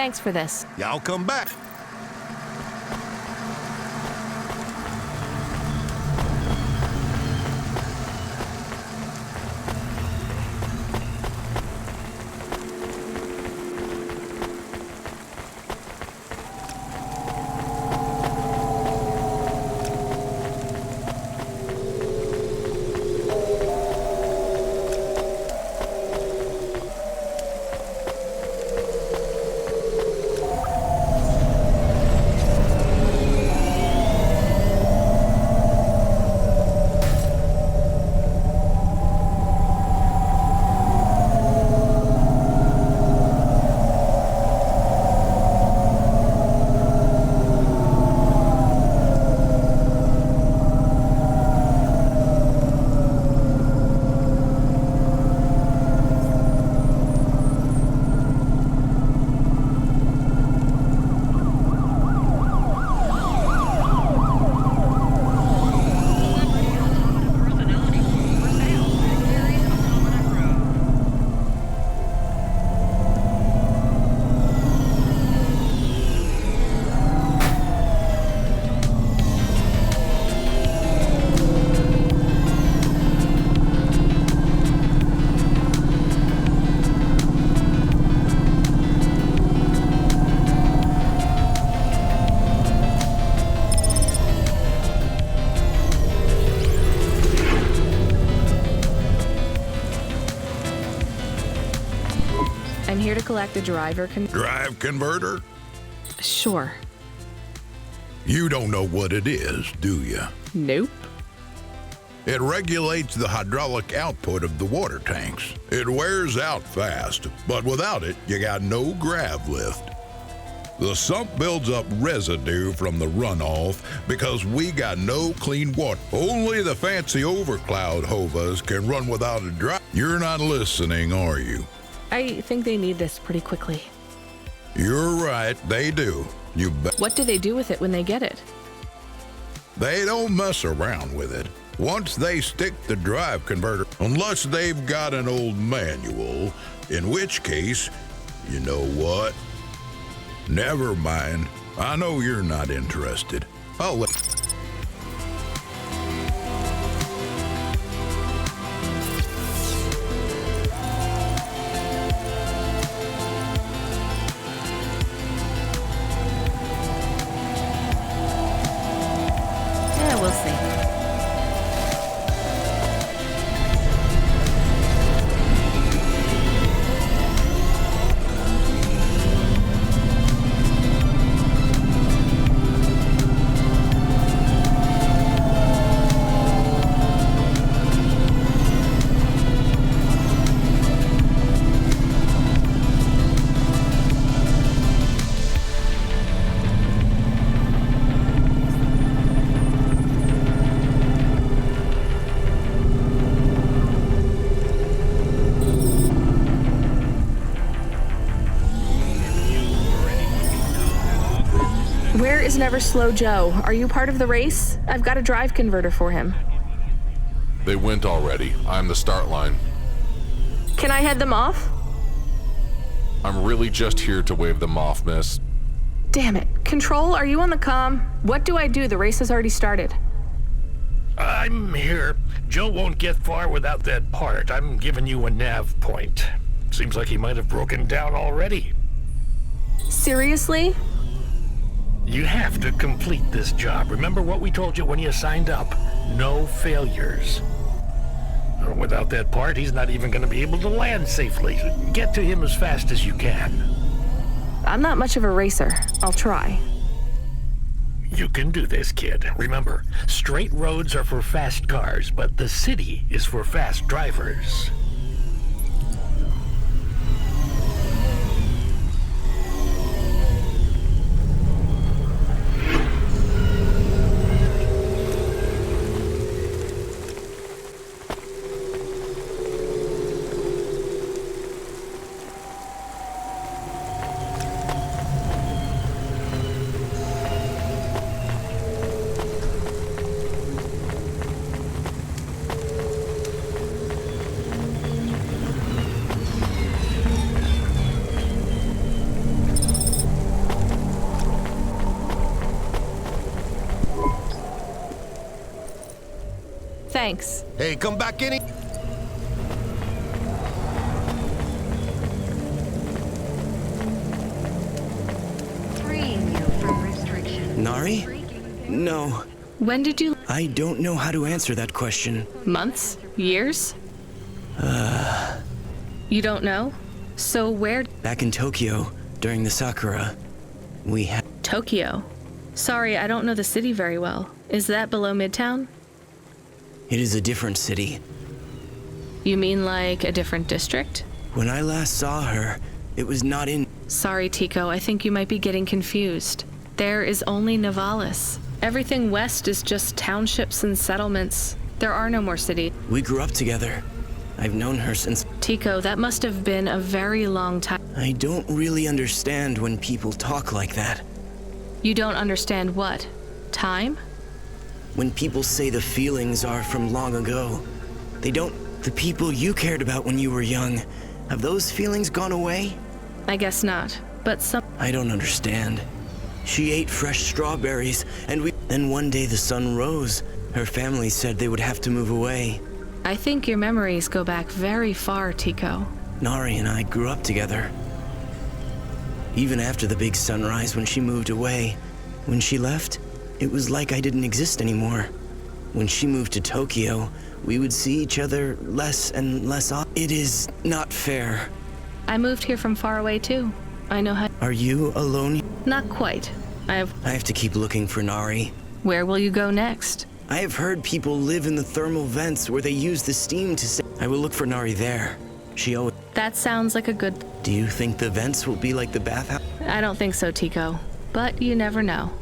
Thanks for this. Y'all come back. I'm here to collect a drive converter? Sure. You don't know what it is, do you? Nope. It regulates the hydraulic output of the water tanks. It wears out fast, but without it, you got no grav lift. The sump builds up residue from the runoff because we got no clean water. Only the fancy overcloud hovas can run without a drive. You're not listening, are you? I think they need this pretty quickly. You're right, they do. You bet. What do they do with it when they get it? They don't mess around with it. Once they stick the drive converter, unless they've got an old manual, in which case, you know what? Never mind. I know you're not interested. I'll let... Yeah, we'll see. Where is Never Slow Joe? Are you part of the race? I've got a drive converter for him. They went already. I'm the start line. Can I head them off? I'm really just here to wave them off, miss. Damn it. Control, are you on the comm? What do I do? The race has already started. I'm here. Joe won't get far without that part. I'm giving you a nav point. Seems like he might have broken down already. Seriously? You have to complete this job. Remember what we told you when you signed up? No failures. Without that part, he's not even going to be able to land safely. Get to him as fast as you can. I'm not much of a racer. I'll try. You can do this, kid. Remember, straight roads are for fast cars, but the city is for fast drivers. Thanks. Hey, come back in. Freeing you from restriction. Nari? No. When did you... I don't know how to answer that question. Months? Years? You don't know? So where... Back in Tokyo, during the Sakura, we had... Tokyo? Sorry, I don't know the city very well. Is that below Midtown? It is a different city. You mean like a different district? When I last saw her, it was not in... Sorry, Tico, I think you might be getting confused. There is only Nivalis. Everything west is just townships and settlements. There are no more cities. We grew up together. I've known her since... Tico, that must have been a very long time. I don't really understand when people talk like that. You don't understand what? Time? When people say the feelings are from long ago, they don't... The people you cared about when you were young, have those feelings gone away? I guess not, but some... I don't understand. She ate fresh strawberries, and Then one day the sun rose. Her family said they would have to move away. I think your memories go back very far, Tico. Nari and I grew up together. Even after the big sunrise when she moved away. When she left, it was like I didn't exist anymore. When she moved to Tokyo, we would see each other less and less often. It is not fair. I moved here from far away too. I know how... Are you alone? Not quite. I have to keep looking for Nari. Where will you go next? I have heard people live in the thermal vents where they use the steam to... I will look for Nari there. She always... That sounds like a good... Do you think the vents will be like the bathhouse? I don't think so, Tico. But you never know.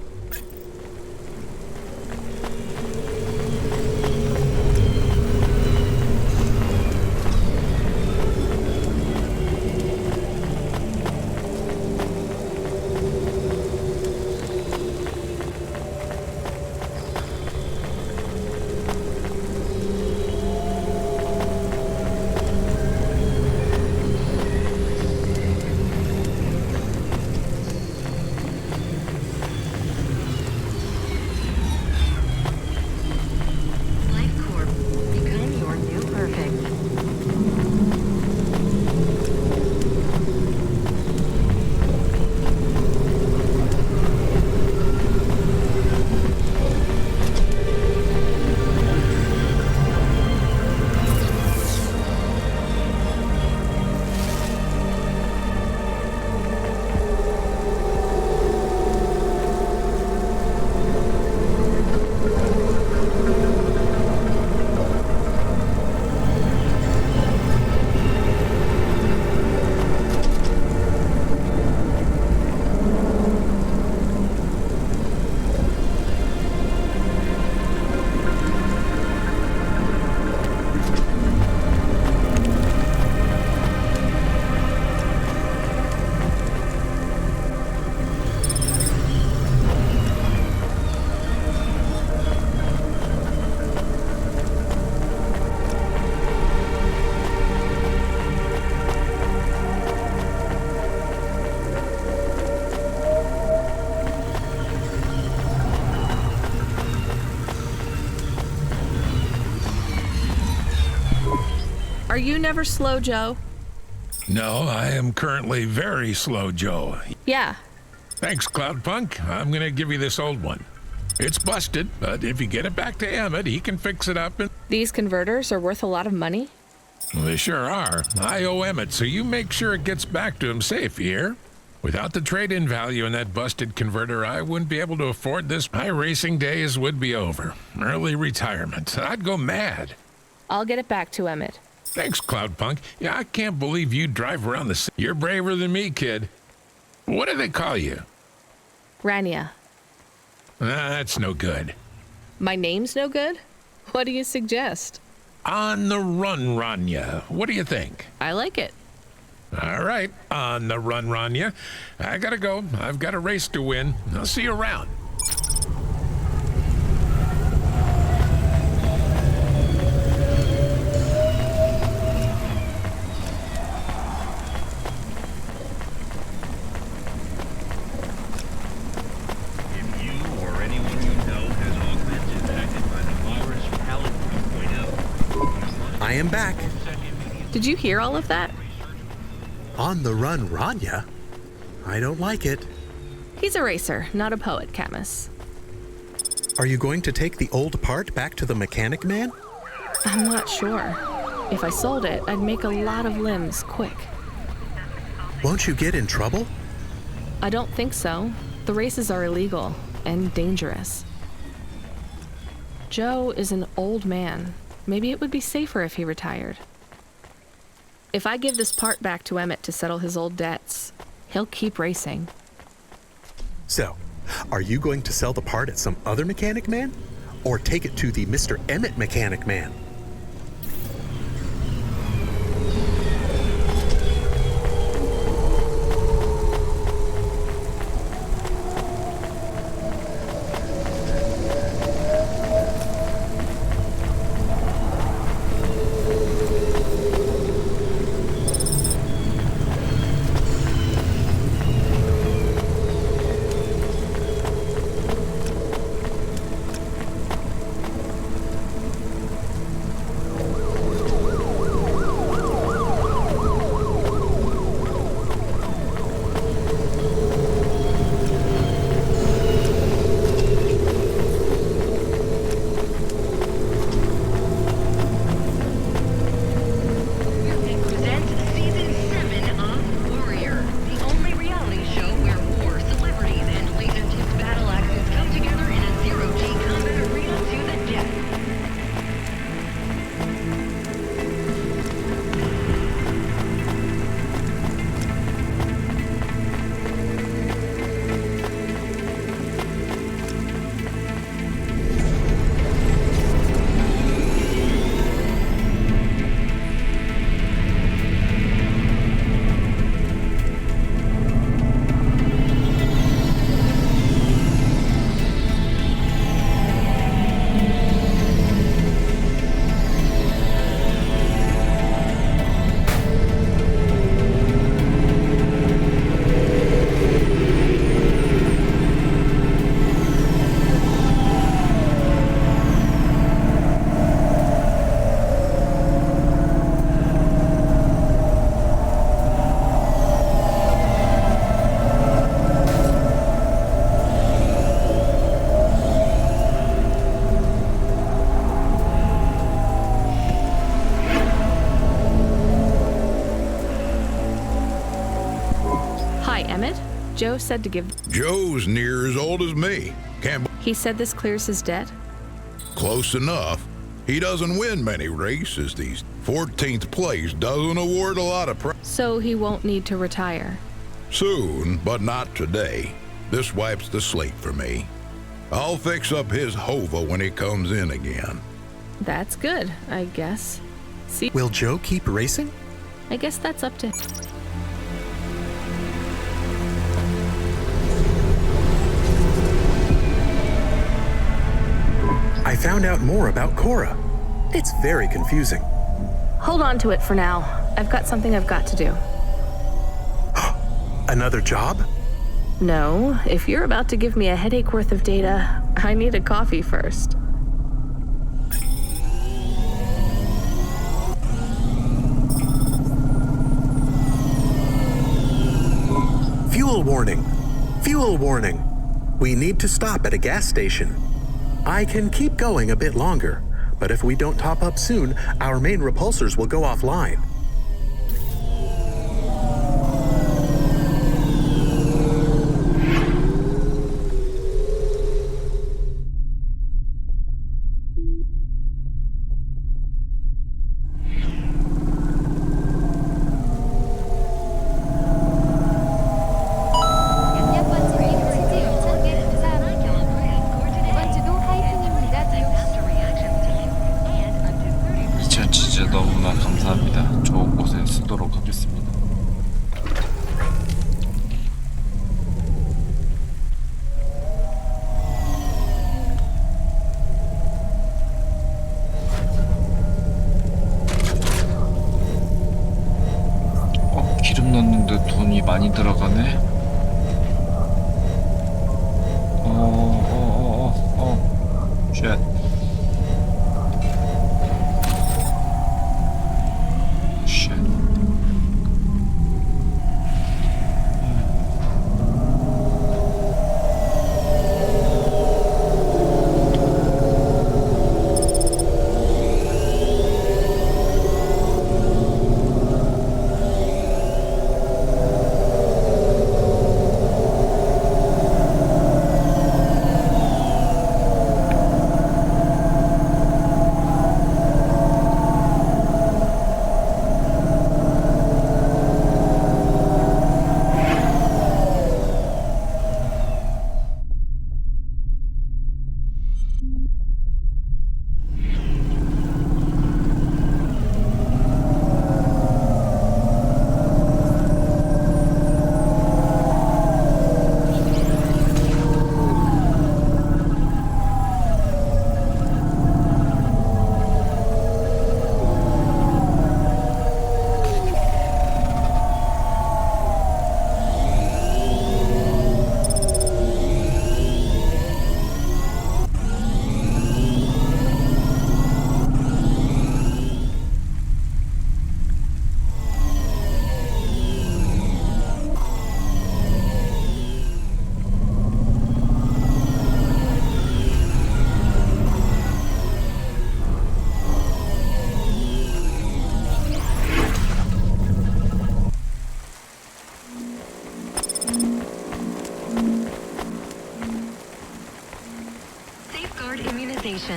Are you never slow, Joe? No, I am currently very slow, Joe. Yeah. Thanks, Cloudpunk. I'm gonna give you this old one. It's busted, but if you get it back to Emmett, he can fix it up and... These converters are worth a lot of money? Well, they sure are. I owe Emmett, so you make sure it gets back to him safe, you hear? Without the trade-in value in that busted converter, I wouldn't be able to afford this. My racing days would be over. Early retirement. I'd go mad. I'll get it back to Emmett. Thanks, Cloudpunk. Yeah, I can't believe you drive around the city. You're braver than me, kid. What do they call you? Rania. That's no good. My name's no good? What do you suggest? On the run, Rania. What do you think? I like it. All right, on the run, Rania. I gotta go. I've got a race to win. I'll see you around. If you or anyone you know has augmented acted by the virus, pallet I am back. Did you hear all of that? On the run, Rania? I don't like it. He's a racer, not a poet, Camus. Are you going to take the old part back to the mechanic man? I'm not sure. If I sold it, I'd make a lot of limbs quick. Won't you get in trouble? I don't think so. The races are illegal and dangerous. Joe is an old man. Maybe it would be safer if he retired. If I give this part back to Emmett to settle his old debts, he'll keep racing. So, are you going to sell the part at some other mechanic man? Or take it to the Mr. Emmett mechanic man? Joe said to give... Joe's near as old as me. He said this clears his debt? Close enough. He doesn't win many races. These 14th place doesn't award a lot of So he won't need to retire? Soon, but not today. This wipes the slate for me. I'll fix up his hova when he comes in again. That's good, I guess. See... Will Joe keep racing? I guess that's up to... I found out more about Cora. It's very confusing. Hold on to it for now. I've got something I've got to do. Another job? No, if you're about to give me a headache worth of data, I need a coffee first. Fuel warning. Fuel warning. We need to stop at a gas station. I can keep going a bit longer, but if we don't top up soon, our main repulsors will go offline. 너무나 감사합니다. 좋은 곳에 쓰도록 하겠습니다. 기름 넣는데 돈이 많이 들어가네. 쉣.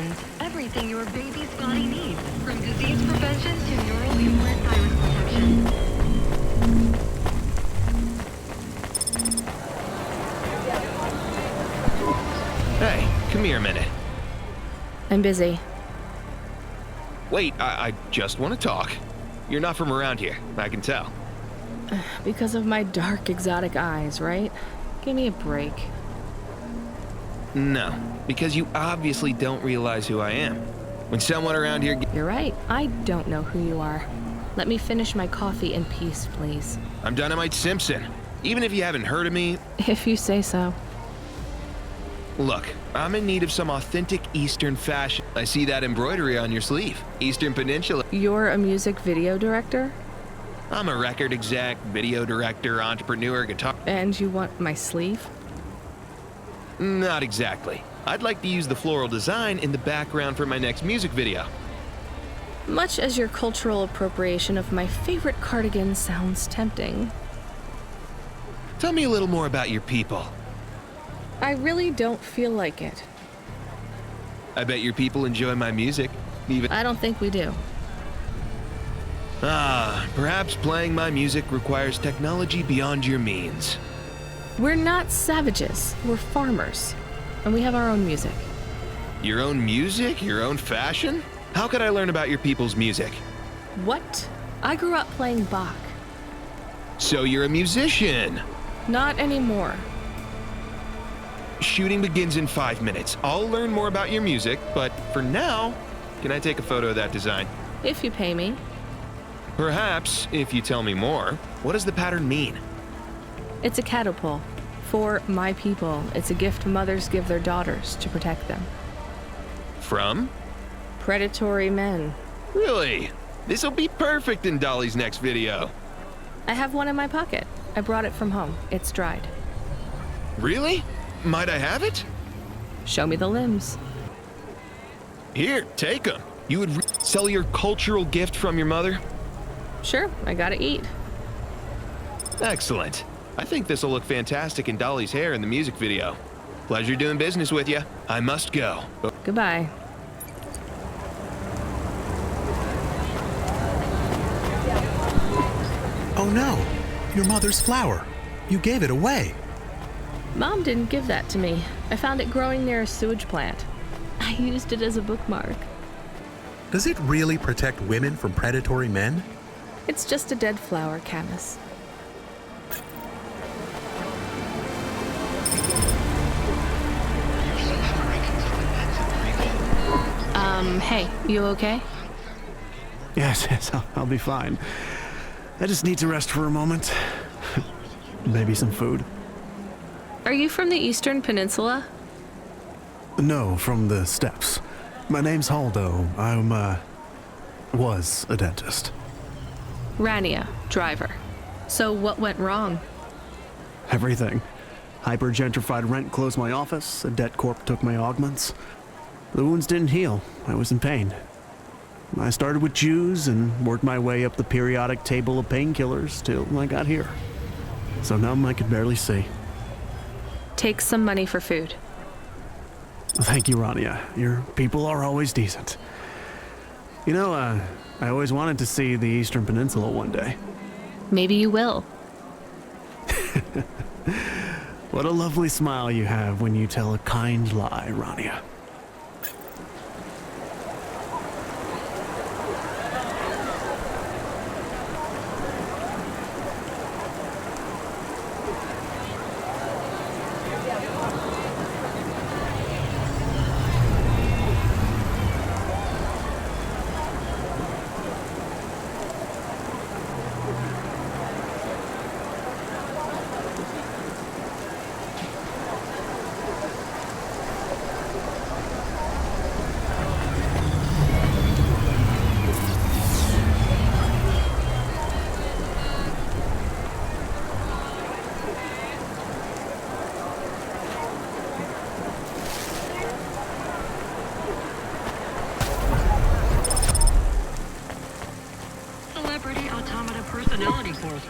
and everything your baby's body needs, from disease prevention to neural implant virus protection. Hey, come here a minute. I'm busy. Wait, I just want to talk. You're not from around here, I can tell. Because of my dark, exotic eyes, right? Give me a break. No, because you obviously don't realize who I am. When someone around here... You're right, I don't know who you are. Let me finish my coffee in peace, please. I'm Dynamite Simpson. Even if you haven't heard of me... If you say so. Look, I'm in need of some authentic Eastern fashion. I see that embroidery on your sleeve. Eastern Peninsula. You're a music video director? I'm a record exec, video director, entrepreneur, guitar... And you want my sleeve? Not exactly. I'd like to use the floral design in the background for my next music video. Much as your cultural appropriation of my favorite cardigan sounds tempting. Tell me a little more about your people. I really don't feel like it. I bet your people enjoy my music, even... I don't think we do. Perhaps playing my music requires technology beyond your means. We're not savages, we're farmers. And we have our own music. Your own music? Your own fashion? How could I learn about your people's music? What? I grew up playing Bach. So you're a musician? Not anymore. Shooting begins in 5 minutes. I'll learn more about your music, but for now, can I take a photo of that design? If you pay me. Perhaps, if you tell me more. What does the pattern mean? It's a catapult. For my people, it's a gift mothers give their daughters to protect them. From? Predatory men. Really? This'll be perfect in Dolly's next video. I have one in my pocket. I brought it from home. It's dried. Really? Might I have it? Show me the limbs. Here, take them. You would sell your cultural gift from your mother? Sure, I gotta eat. Excellent. I think this'll look fantastic in Dolly's hair in the music video. Pleasure doing business with you. I must go. Goodbye. Oh no! Your mother's flower. You gave it away. Mom didn't give that to me. I found it growing near a sewage plant. I used it as a bookmark. Does it really protect women from predatory men? It's just a dead flower, Camus. Hey, you okay? Yes, I'll be fine. I just need to rest for a moment. Maybe some food. Are you from the Eastern Peninsula? No, from the steppes. My name's Haldo. Was a dentist. Rania, driver. So what went wrong? Everything. Hyper-gentrified rent closed my office, a debt corp took my augments. The wounds didn't heal. I was in pain. I started with Jews and worked my way up the periodic table of painkillers till I got here. So numb I could barely see. Take some money for food. Thank you, Rania. Your people are always decent. You know, I always wanted to see the Eastern Peninsula one day. Maybe you will. What a lovely smile you have when you tell a kind lie, Rania.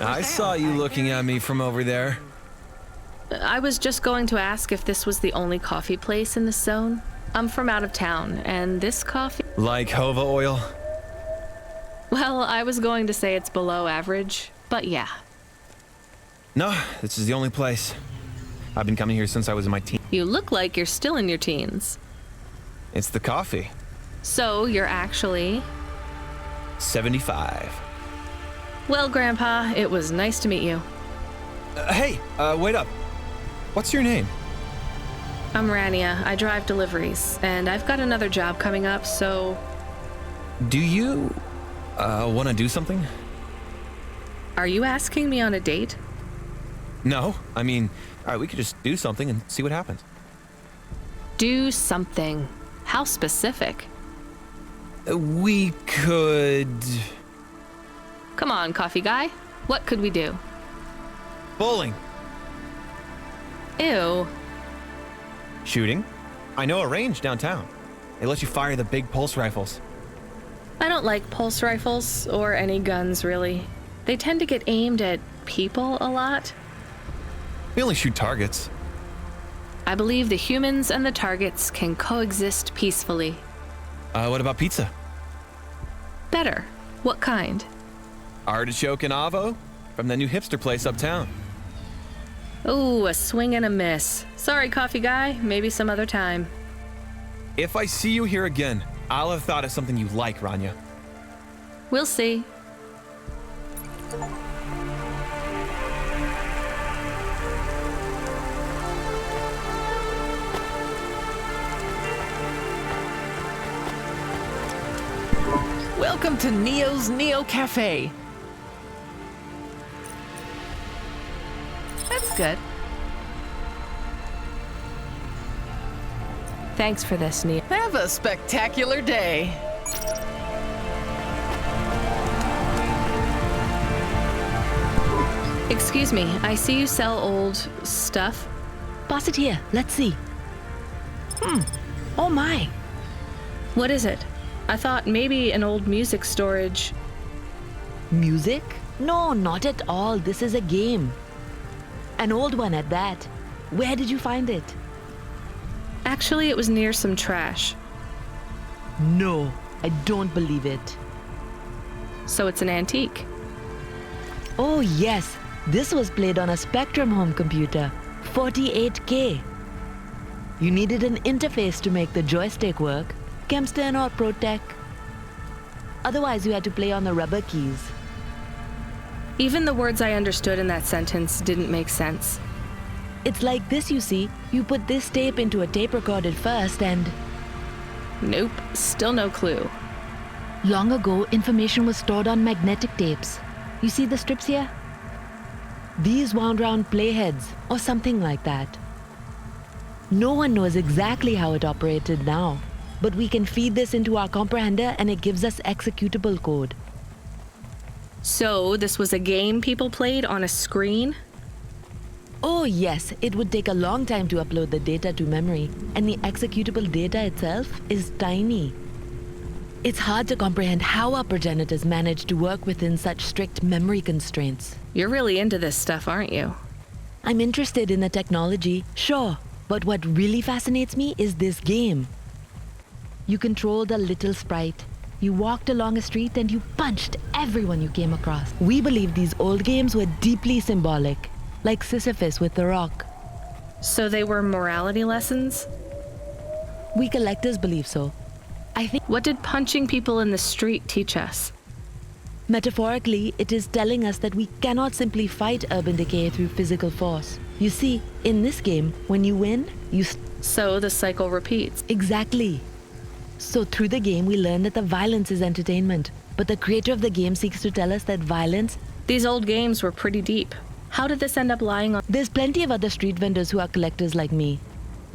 I saw you looking at me from over there. I was just going to ask if this was the only coffee place in this zone. I'm from out of town, and this coffee... Like Hova oil? Well, I was going to say it's below average, but yeah. No, this is the only place. I've been coming here since I was in my teens. You look like you're still in your teens. It's the coffee. So, you're actually... 75. Well, Grandpa, it was nice to meet you. Hey, wait up. What's your name? I'm Rania. I drive deliveries, and I've got another job coming up, so... Do you, want to do something? Are you asking me on a date? No, I mean, all right, we could just do something and see what happens. Do something. How specific? We could... Come on, coffee guy. What could we do? Bowling. Ew. Shooting. I know a range downtown. They let you fire the big pulse rifles. I don't like pulse rifles, or any guns, really. They tend to get aimed at people a lot. We only shoot targets. I believe the humans and the targets can coexist peacefully. What about pizza? Better. What kind? Artichoke and avo from the new hipster place uptown. Ooh, a swing and a miss. Sorry, coffee guy. Maybe some other time. If I see you here again, I'll have thought of something you like, Rania. We'll see. Welcome to Neo's Neo Cafe. That's good. Thanks for this, Neo. Have a spectacular day. Excuse me, I see you sell old stuff. Pass it here. Let's see. Oh my. What is it? I thought maybe an old music storage. Music? No, not at all. This is a game. An old one at that. Where did you find it? Actually, it was near some trash. No, I don't believe it. So it's an antique? Oh yes, this was played on a Spectrum home computer, 48K. You needed an interface to make the joystick work, Kempston or ProTech. Otherwise, you had to play on the rubber keys. Even the words I understood in that sentence didn't make sense. It's like this, you see. You put this tape into a tape recorder first and... Nope, still no clue. Long ago, information was stored on magnetic tapes. You see the strips here? These wound round playheads, or something like that. No one knows exactly how it operated now, but we can feed this into our comprehender and it gives us executable code. So, this was a game people played on a screen? Oh yes, it would take a long time to upload the data to memory, and the executable data itself is tiny. It's hard to comprehend how our progenitors managed to work within such strict memory constraints. You're really into this stuff, aren't you? I'm interested in the technology, sure, but what really fascinates me is this game. You controlled a little sprite. You walked along a street and you punched everyone you came across. We believe these old games were deeply symbolic, like Sisyphus with the rock. So they were morality lessons? We collectors believe so. I think... What did punching people in the street teach us? Metaphorically, it is telling us that we cannot simply fight urban decay through physical force. You see, in this game, when you win, you... So the cycle repeats. Exactly. So through the game, we learn that the violence is entertainment. But the creator of the game seeks to tell us that violence... These old games were pretty deep. How did this end up lying on... There's plenty of other street vendors who are collectors like me.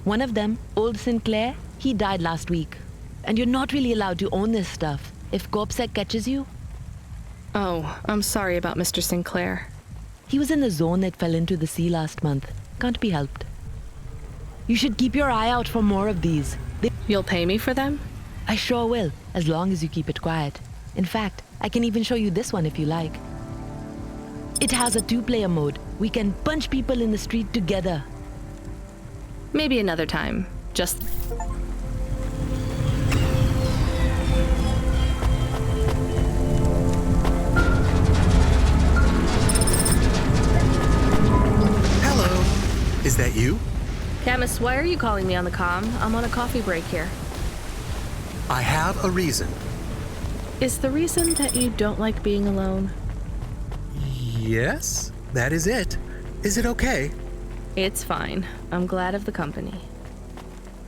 One of them, old Sinclair, he died last week. And you're not really allowed to own this stuff. If CorpSec catches you... Oh, I'm sorry about Mr. Sinclair. He was in the zone that fell into the sea last month. Can't be helped. You should keep your eye out for more of these. You'll pay me for them? I sure will, as long as you keep it quiet. In fact, I can even show you this one if you like. It has a 2-player mode. We can punch people in the street together. Maybe another time. Just... you? Camus, why are you calling me on the comm? I'm on a coffee break here. I have a reason. Is the reason that you don't like being alone? Yes, that is it. Is it okay? It's fine. I'm glad of the company.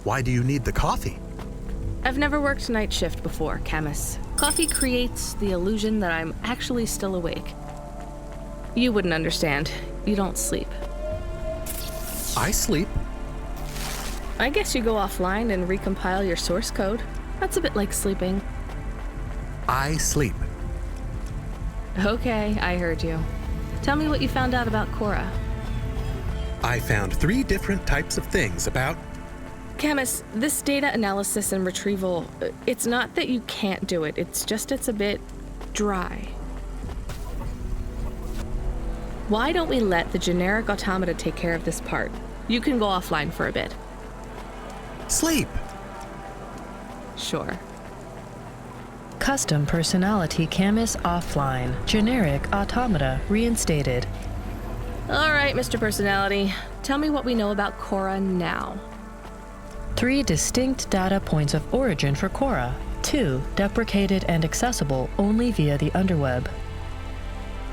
Why do you need the coffee? I've never worked night shift before, Camus. Coffee creates the illusion that I'm actually still awake. You wouldn't understand. You don't sleep. I sleep. I guess you go offline and recompile your source code. That's a bit like sleeping. I sleep. Okay, I heard you. Tell me what you found out about Cora. I found 3 different types of things about... Camus, this data analysis and retrieval, it's not that you can't do it, it's just it's a bit dry. Why don't we let the generic automata take care of this part? You can go offline for a bit. Sleep. Sure. Custom personality Camus offline. Generic automata reinstated. All right, Mr. Personality. Tell me what we know about Cora now. 3 distinct data points of origin for Cora. 2 deprecated and accessible only via the underweb.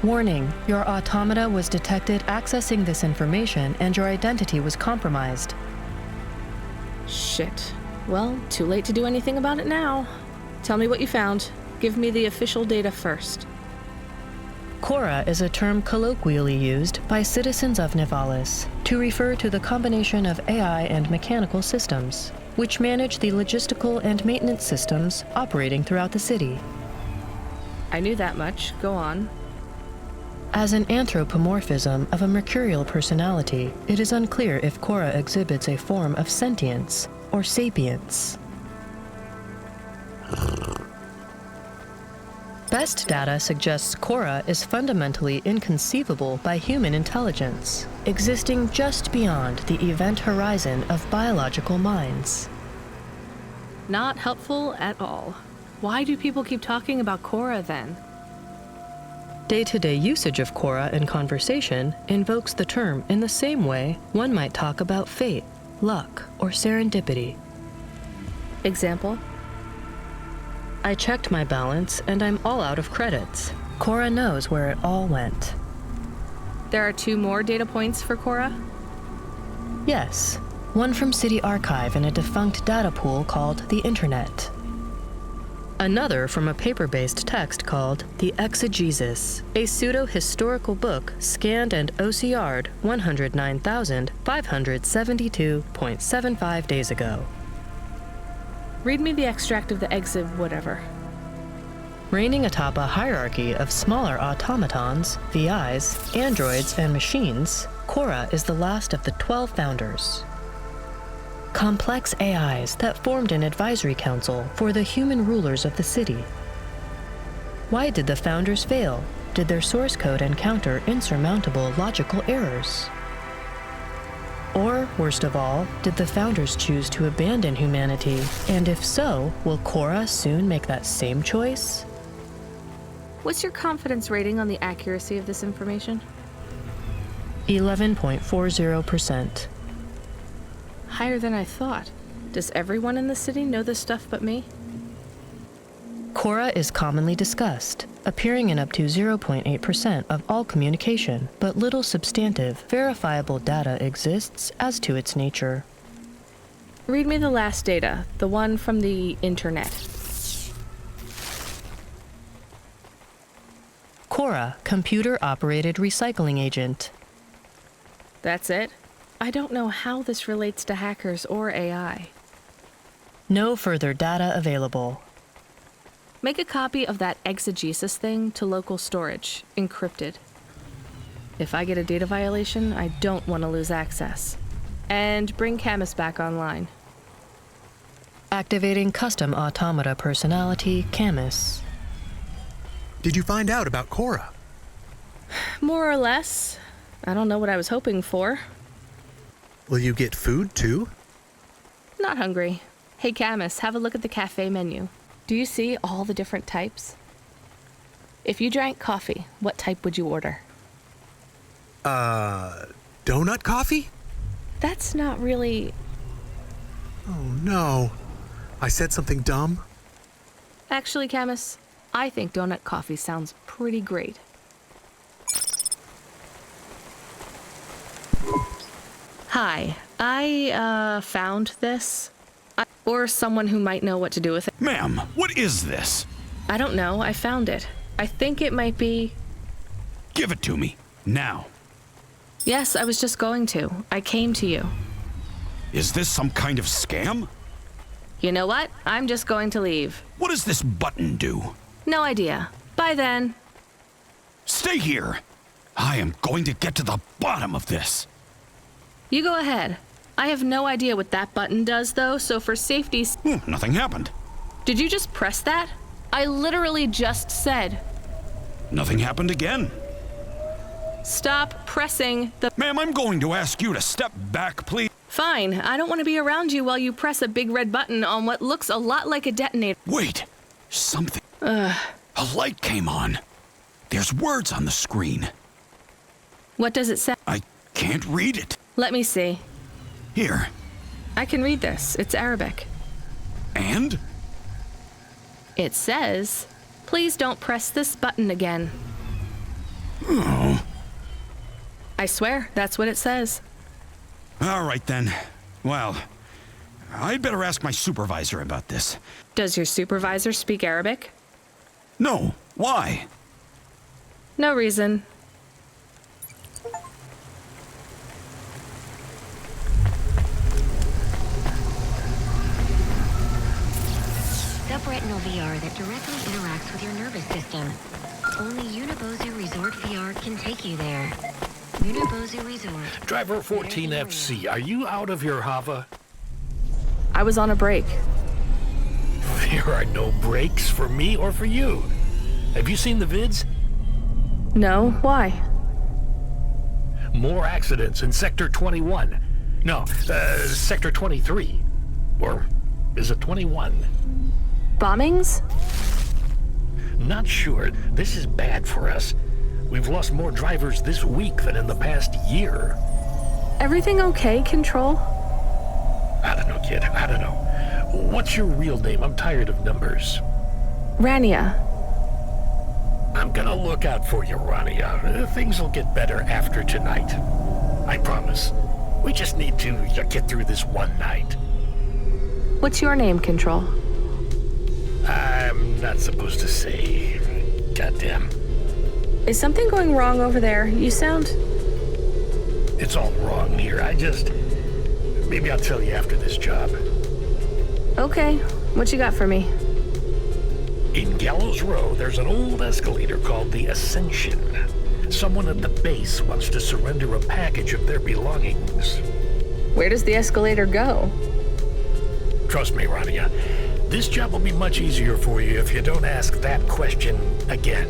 Warning, your automata was detected accessing this information and your identity was compromised. Shit. Well, too late to do anything about it now. Tell me what you found. Give me the official data first. Cora is a term colloquially used by citizens of Nivalis to refer to the combination of AI and mechanical systems, which manage the logistical and maintenance systems operating throughout the city. I knew that much. Go on. As an anthropomorphism of a mercurial personality, it is unclear if Cora exhibits a form of sentience or sapience. Best data suggests Cora is fundamentally inconceivable by human intelligence, existing just beyond the event horizon of biological minds. Not helpful at all. Why do people keep talking about Cora then? Day-to-day usage of Cora in conversation invokes the term in the same way one might talk about fate, luck, or serendipity. Example? I checked my balance and I'm all out of credits. Cora knows where it all went. There are 2 more data points for Cora? Yes, one from City Archive in a defunct data pool called the Internet. Another from a paper-based text called The Exegesis, a pseudo-historical book scanned and OCR'd 109,572.75 days ago. Read me the extract of the exib whatever. Reigning atop a hierarchy of smaller automatons, VIs, androids, and machines, Cora is the last of the 12 founders. Complex AIs that formed an advisory council for the human rulers of the city. Why did the founders fail? Did their source code encounter insurmountable logical errors? Or, worst of all, did the founders choose to abandon humanity? And if so, will Cora soon make that same choice? What's your confidence rating on the accuracy of this information? 11.40%. Higher than I thought. Does everyone in the city know this stuff but me? Cora is commonly discussed, appearing in up to 0.8% of all communication, but little substantive, verifiable data exists as to its nature. Read me the last data, the one from the Internet. Cora, computer-operated recycling agent. That's it? I don't know how this relates to hackers or AI. No further data available. Make a copy of that exegesis thing to local storage, encrypted. If I get a data violation, I don't want to lose access. And bring Camus back online. Activating custom automata personality, Camus. Did you find out about Cora? More or less. I don't know what I was hoping for. Will you get food too? Not hungry. Hey Camus, have a look at the cafe menu. Do you see all the different types? If you drank coffee, what type would you order? Donut coffee? That's not really... Oh no. I said something dumb? Actually, Camus, I think donut coffee sounds pretty great. Hi, I found this. Or someone who might know what to do with it. Ma'am, what is this? I don't know, I found it. I think it might be... Give it to me, now. Yes, I was just going to. I came to you. Is this some kind of scam? You know what? I'm just going to leave. What does this button do? No idea. Bye then. Stay here. I am going to get to the bottom of this. You go ahead. I have no idea what that button does, though, so for safety... Nothing happened. Did you just press that? I literally just said... Nothing happened again. Stop pressing the... Ma'am, I'm going to ask you to step back, please. Fine. I don't want to be around you while you press a big red button on what looks a lot like a detonator. Wait. Something... A light came on. There's words on the screen. What does it say? I can't read it. Let me see. Here. I can read this. It's Arabic. And? It says, please don't press this button again. Oh. I swear, that's what it says. All right then. Well, I'd better ask my supervisor about this. Does your supervisor speak Arabic? No. Why? No reason. Subretinal VR that directly interacts with your nervous system. Only Unibozu Resort VR can take you there. Unibozu Resort. Driver 14FC, are you out of your Hava? I was on a break. There are no breaks for me or for you. Have you seen the vids? No, why? More accidents in Sector 21. No, Sector 23. Or is it 21? Bombings? Not sure. This is bad for us. We've lost more drivers this week than in the past year. Everything okay, Control? I don't know, kid. I don't know. What's your real name? I'm tired of numbers. Rania. I'm gonna look out for you, Rania. Things will get better after tonight. I promise. We just need to get through this one night. What's your name, Control? I'm not supposed to say. Goddamn. Is something going wrong over there? You sound... It's all wrong here. Maybe I'll tell you after this job. Okay. What you got for me? In Gallows Row, there's an old escalator called the Ascension. Someone at the base wants to surrender a package of their belongings. Where does the escalator go? Trust me, Rania. This job will be much easier for you if you don't ask that question again.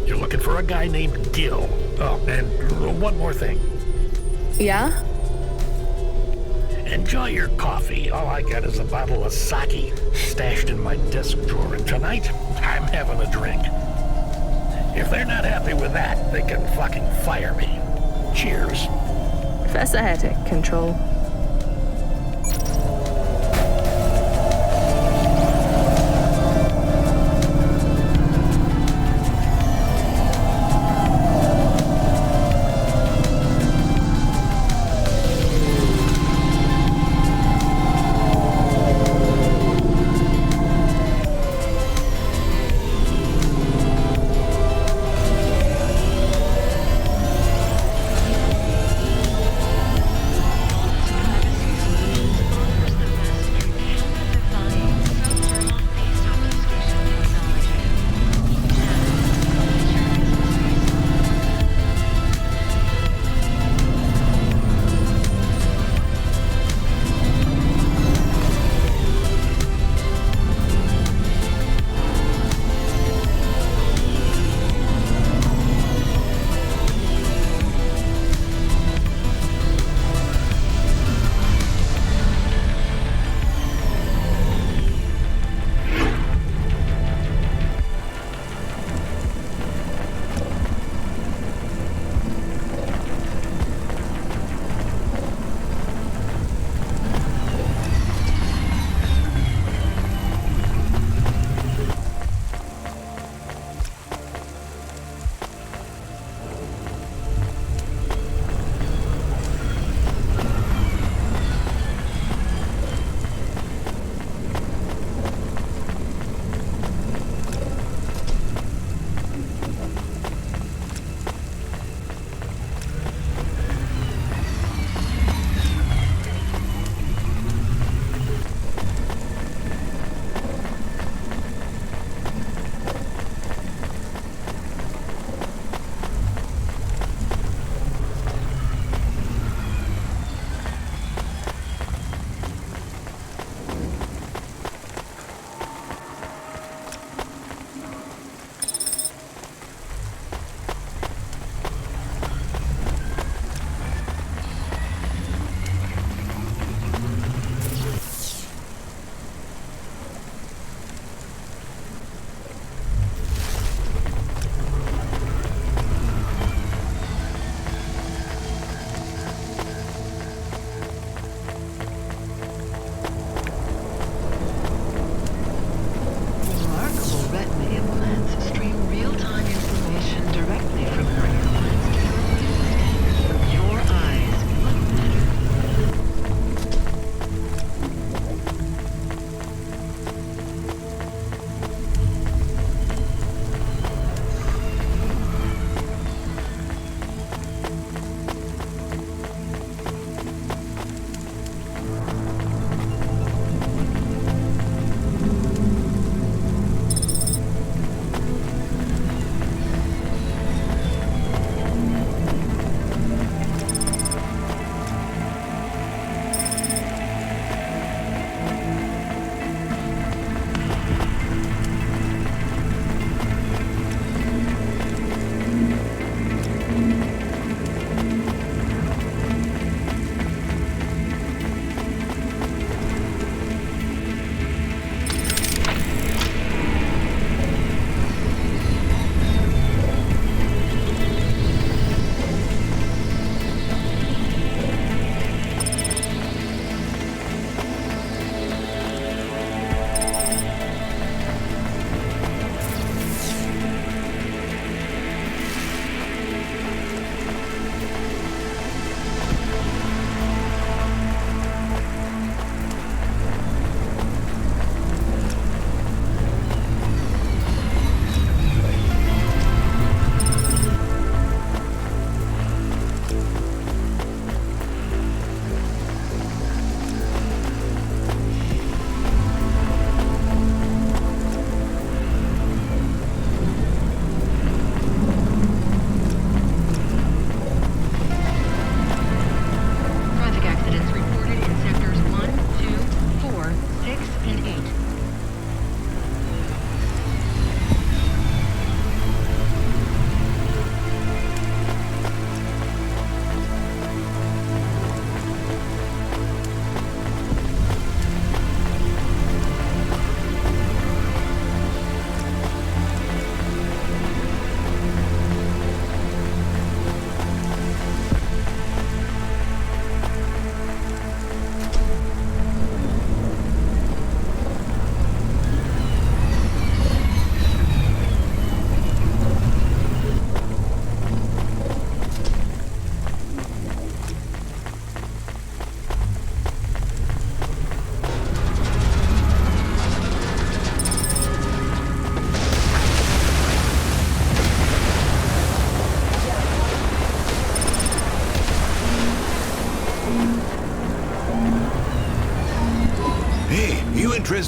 You're looking for a guy named Gil. Oh, and one more thing. Yeah? Enjoy your coffee. All I got is a bottle of sake stashed in my desk drawer, and tonight, I'm having a drink. If they're not happy with that, they can fucking fire me. Cheers. Fesahetic, Control.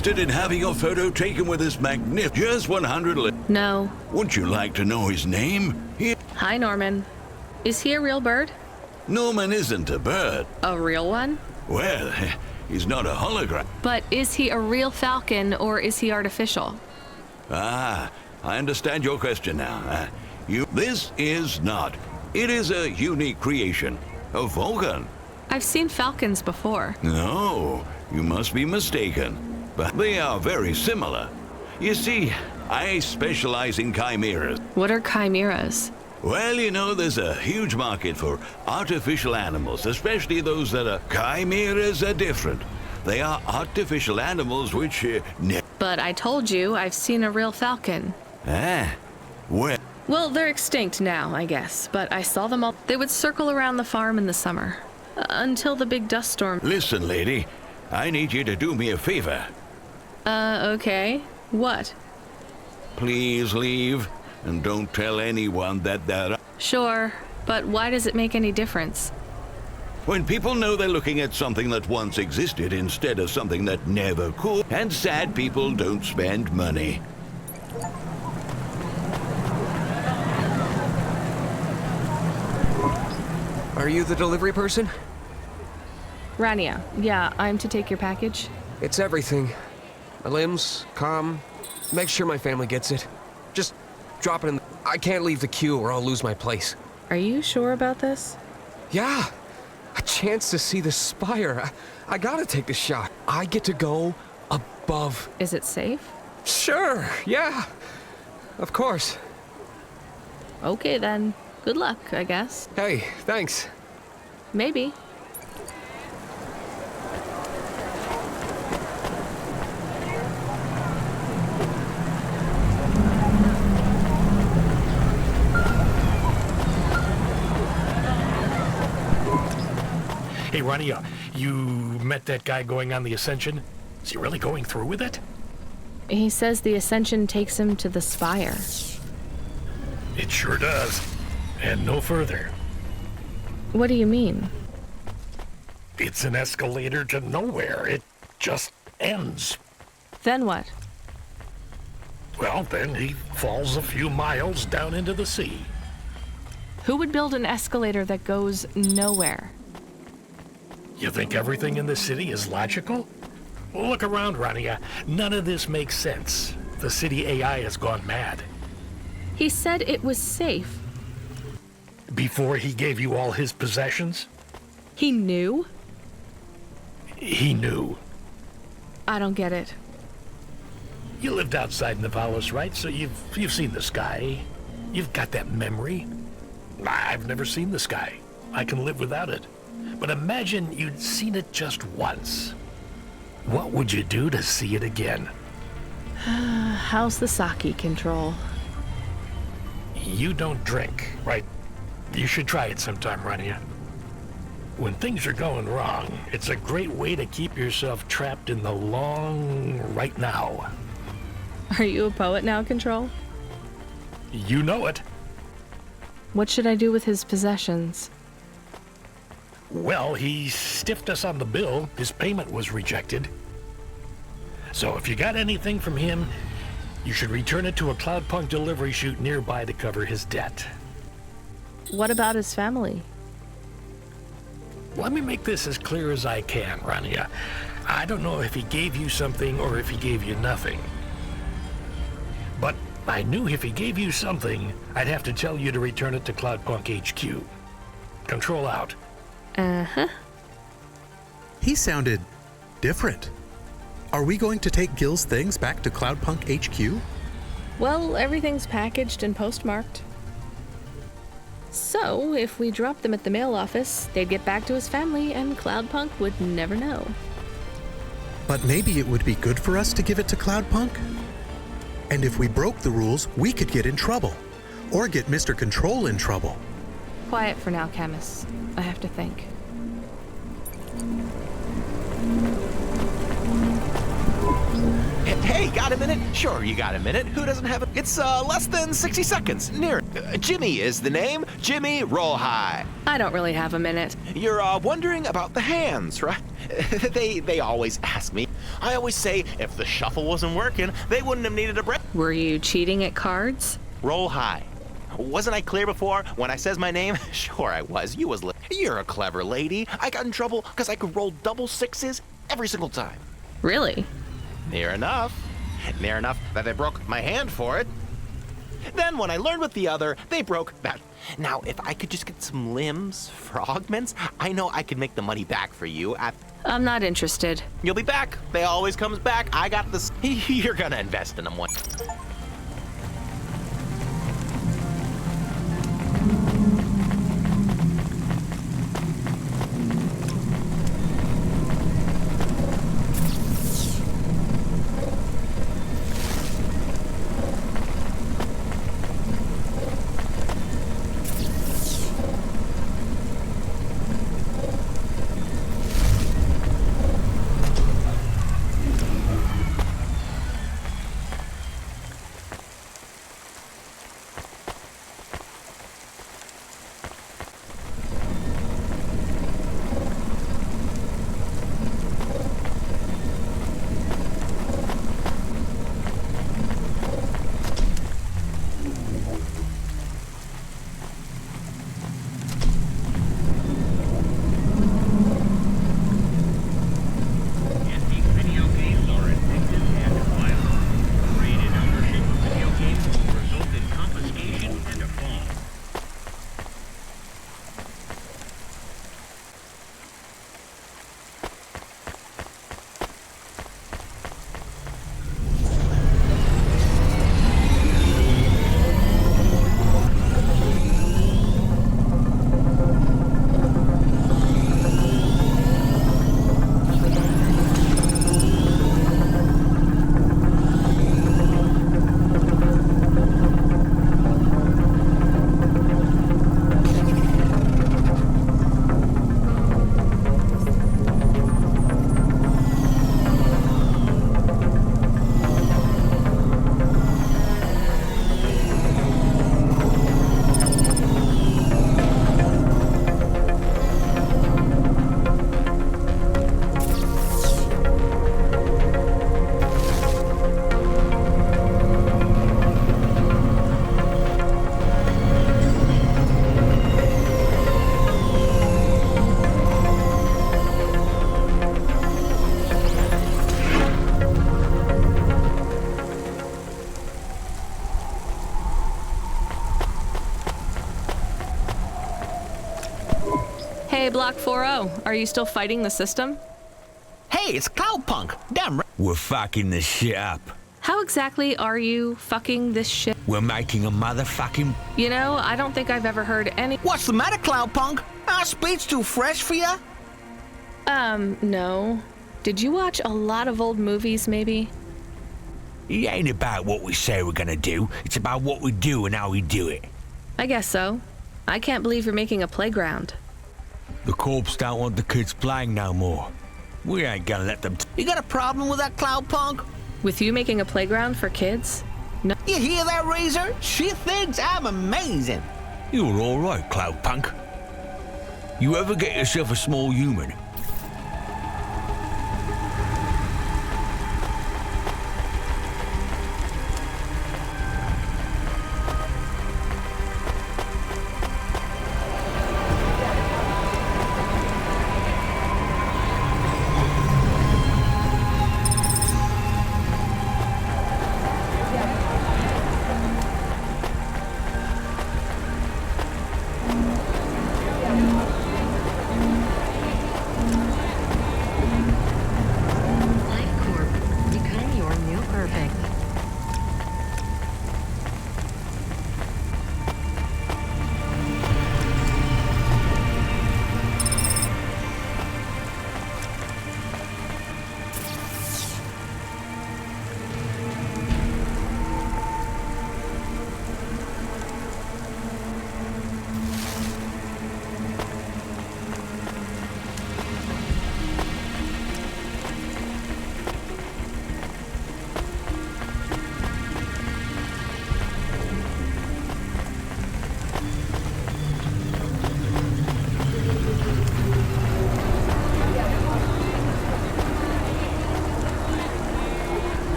interested in having your photo taken with this magnificent just 100? No. Would you like to know his name? Hi, Norman. Is he a real bird? Norman isn't a bird. A real one? Well, he's not a hologram. But is he a real falcon or is he artificial? Ah, I understand your question now. This is not. It is a unique creation. A falcon. I've seen falcons before. No, you must be mistaken. But they are very similar. You see, I specialize in chimeras. What are chimeras? Well, you know, there's a huge market for artificial animals, especially those that are... Chimeras are different. They are artificial animals which... But I told you I've seen a real falcon. Ah, well... Well, they're extinct now, I guess, but I saw them all. They would circle around the farm in the summer, until the big dust storm. Listen, lady, I need you to do me a favor. Okay. What? Please leave, and don't tell anyone that Sure, but why does it make any difference? When people know they're looking at something that once existed instead of something that never could, and sad people don't spend money. Are you the delivery person? Rania, yeah, I'm to take your package. It's everything. My limbs, comm, make sure my family gets it. Just drop it in. I can't leave the queue or I'll lose my place. Are you sure about this? Yeah, a chance to see the spire. I gotta take the shot. I get to go above. Is it safe? Sure, yeah, of course. Okay then. Good luck, I guess. Hey, thanks. Maybe. Hey, Rania, you met that guy going on the Ascension? Is he really going through with it? He says the Ascension takes him to the spire. It sure does. And no further. What do you mean? It's an escalator to nowhere. It just ends. Then what? Well, then he falls a few miles down into the sea. Who would build an escalator that goes nowhere? You think everything in the city is logical? Well, look around, Rania. None of this makes sense. The city AI has gone mad. He said it was safe. Before he gave you all his possessions? He knew? He knew. I don't get it. You lived outside Nivalis, right? So you've seen the sky. You've got that memory. I've never seen the sky. I can live without it. But imagine you'd seen it just once. What would you do to see it again? How's the sake control? You don't drink, right? You should try it sometime, Rania. When things are going wrong, it's a great way to keep yourself trapped in the long right now. Are you a poet now, Control? You know it. What should I do with his possessions? Well, he stiffed us on the bill. His payment was rejected. So if you got anything from him, you should return it to a Cloudpunk delivery chute nearby to cover his debt. What about his family? Let me make this as clear as I can, Rania. I don't know if he gave you something or if he gave you nothing. But I knew if he gave you something, I'd have to tell you to return it to Cloudpunk HQ. Control out. Uh-huh. He sounded different. Are we going to take Gil's things back to Cloudpunk HQ? Well, everything's packaged and postmarked. So, if we dropped them at the mail office, they'd get back to his family and Cloudpunk would never know. But maybe it would be good for us to give it to Cloudpunk? And if we broke the rules, we could get in trouble. Or get Mr. Control in trouble. Quiet for now, Camus. I have to think. Hey, got a minute? Sure, you got a minute. Who doesn't have it? It's less than 60 seconds. Near Jimmy is the name. Jimmy, roll high. I don't really have a minute. You're wondering about the hands, right? They always ask me. I always say if the shuffle wasn't working, they wouldn't have needed a break. Were you cheating at cards? Roll high. Wasn't I clear before when I says my name? Sure I was. You was You're a clever lady. I got in trouble because I could roll double sixes every single time. Really? Near enough. Near enough that they broke my hand for it. Then when I learned with the other, they broke that. Now, if I could just get some limbs for augments, I know I could make the money back for you at... I'm not interested. You'll be back. They always comes back. I got this. You're gonna invest in them one. Hey, Block 4-0, are you still fighting the system? Hey, it's Cloudpunk. Damn right. We're fucking this shit up. How exactly are you fucking this shit? We're making a motherfucking... You know, I don't think I've ever heard any... What's the matter, Cloudpunk? Our speed's too fresh for ya? No. Did you watch a lot of old movies, maybe? It ain't about what we say we're gonna do. It's about what we do and how we do it. I guess so. I can't believe you're making a playground. The corps don't want the kids playing no more. We ain't gonna let them... You got a problem with that, Cloudpunk? With you making a playground for kids? No. You hear that, Razor? She thinks I'm amazing. You're alright, Cloudpunk. You ever get yourself a small human?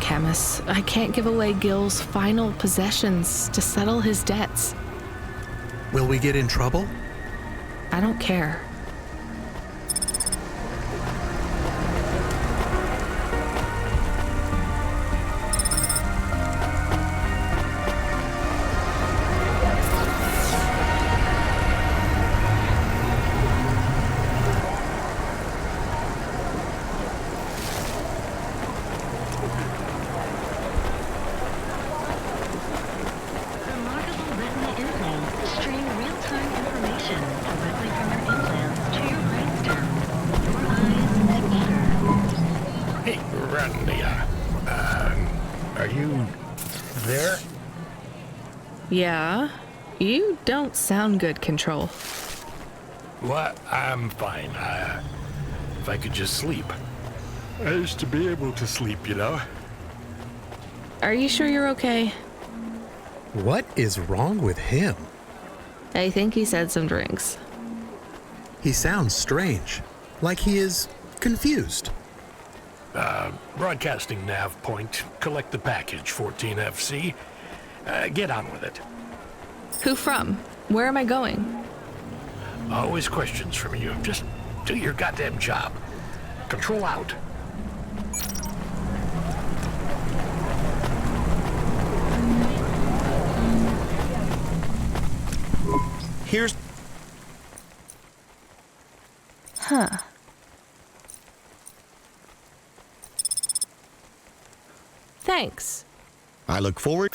Camus. I can't give away Gil's final possessions to settle his debts. Will we get in trouble? I don't care. Remarkable retina implants stream real-time information directly from your implants to your brainstem. Your eyes together. Hey, Randy, are you there? Yeah? You don't sound good, Control. What? I'm fine. If I could just sleep. I used to be able to sleep, you know? Are you sure you're okay? What is wrong with him? I think he said some drinks. He sounds strange, like he is confused. Broadcasting nav point. Collect the package, 14FC. Get on with it. Who from? Where am I going? Always questions from you. Just do your goddamn job. Control out. Here's... Huh. Thanks. I look forward...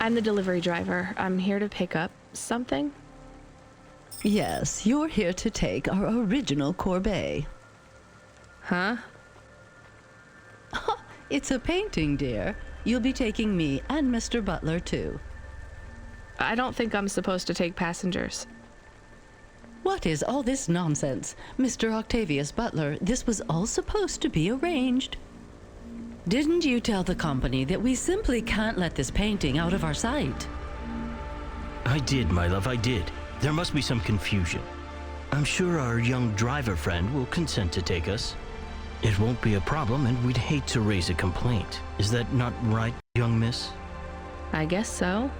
I'm the delivery driver. I'm here to pick up something. Yes, you're here to take our original corbeille. Huh? It's a painting, dear. You'll be taking me and Mr. Butler, too. I don't think I'm supposed to take passengers. What is all this nonsense? Mr. Octavius Butler, this was all supposed to be arranged. Didn't you tell the company that we simply can't let this painting out of our sight? I did, my love, I did. There must be some confusion. I'm sure our young driver friend will consent to take us. It won't be a problem, and we'd hate to raise a complaint. Is that not right, young miss? I guess so.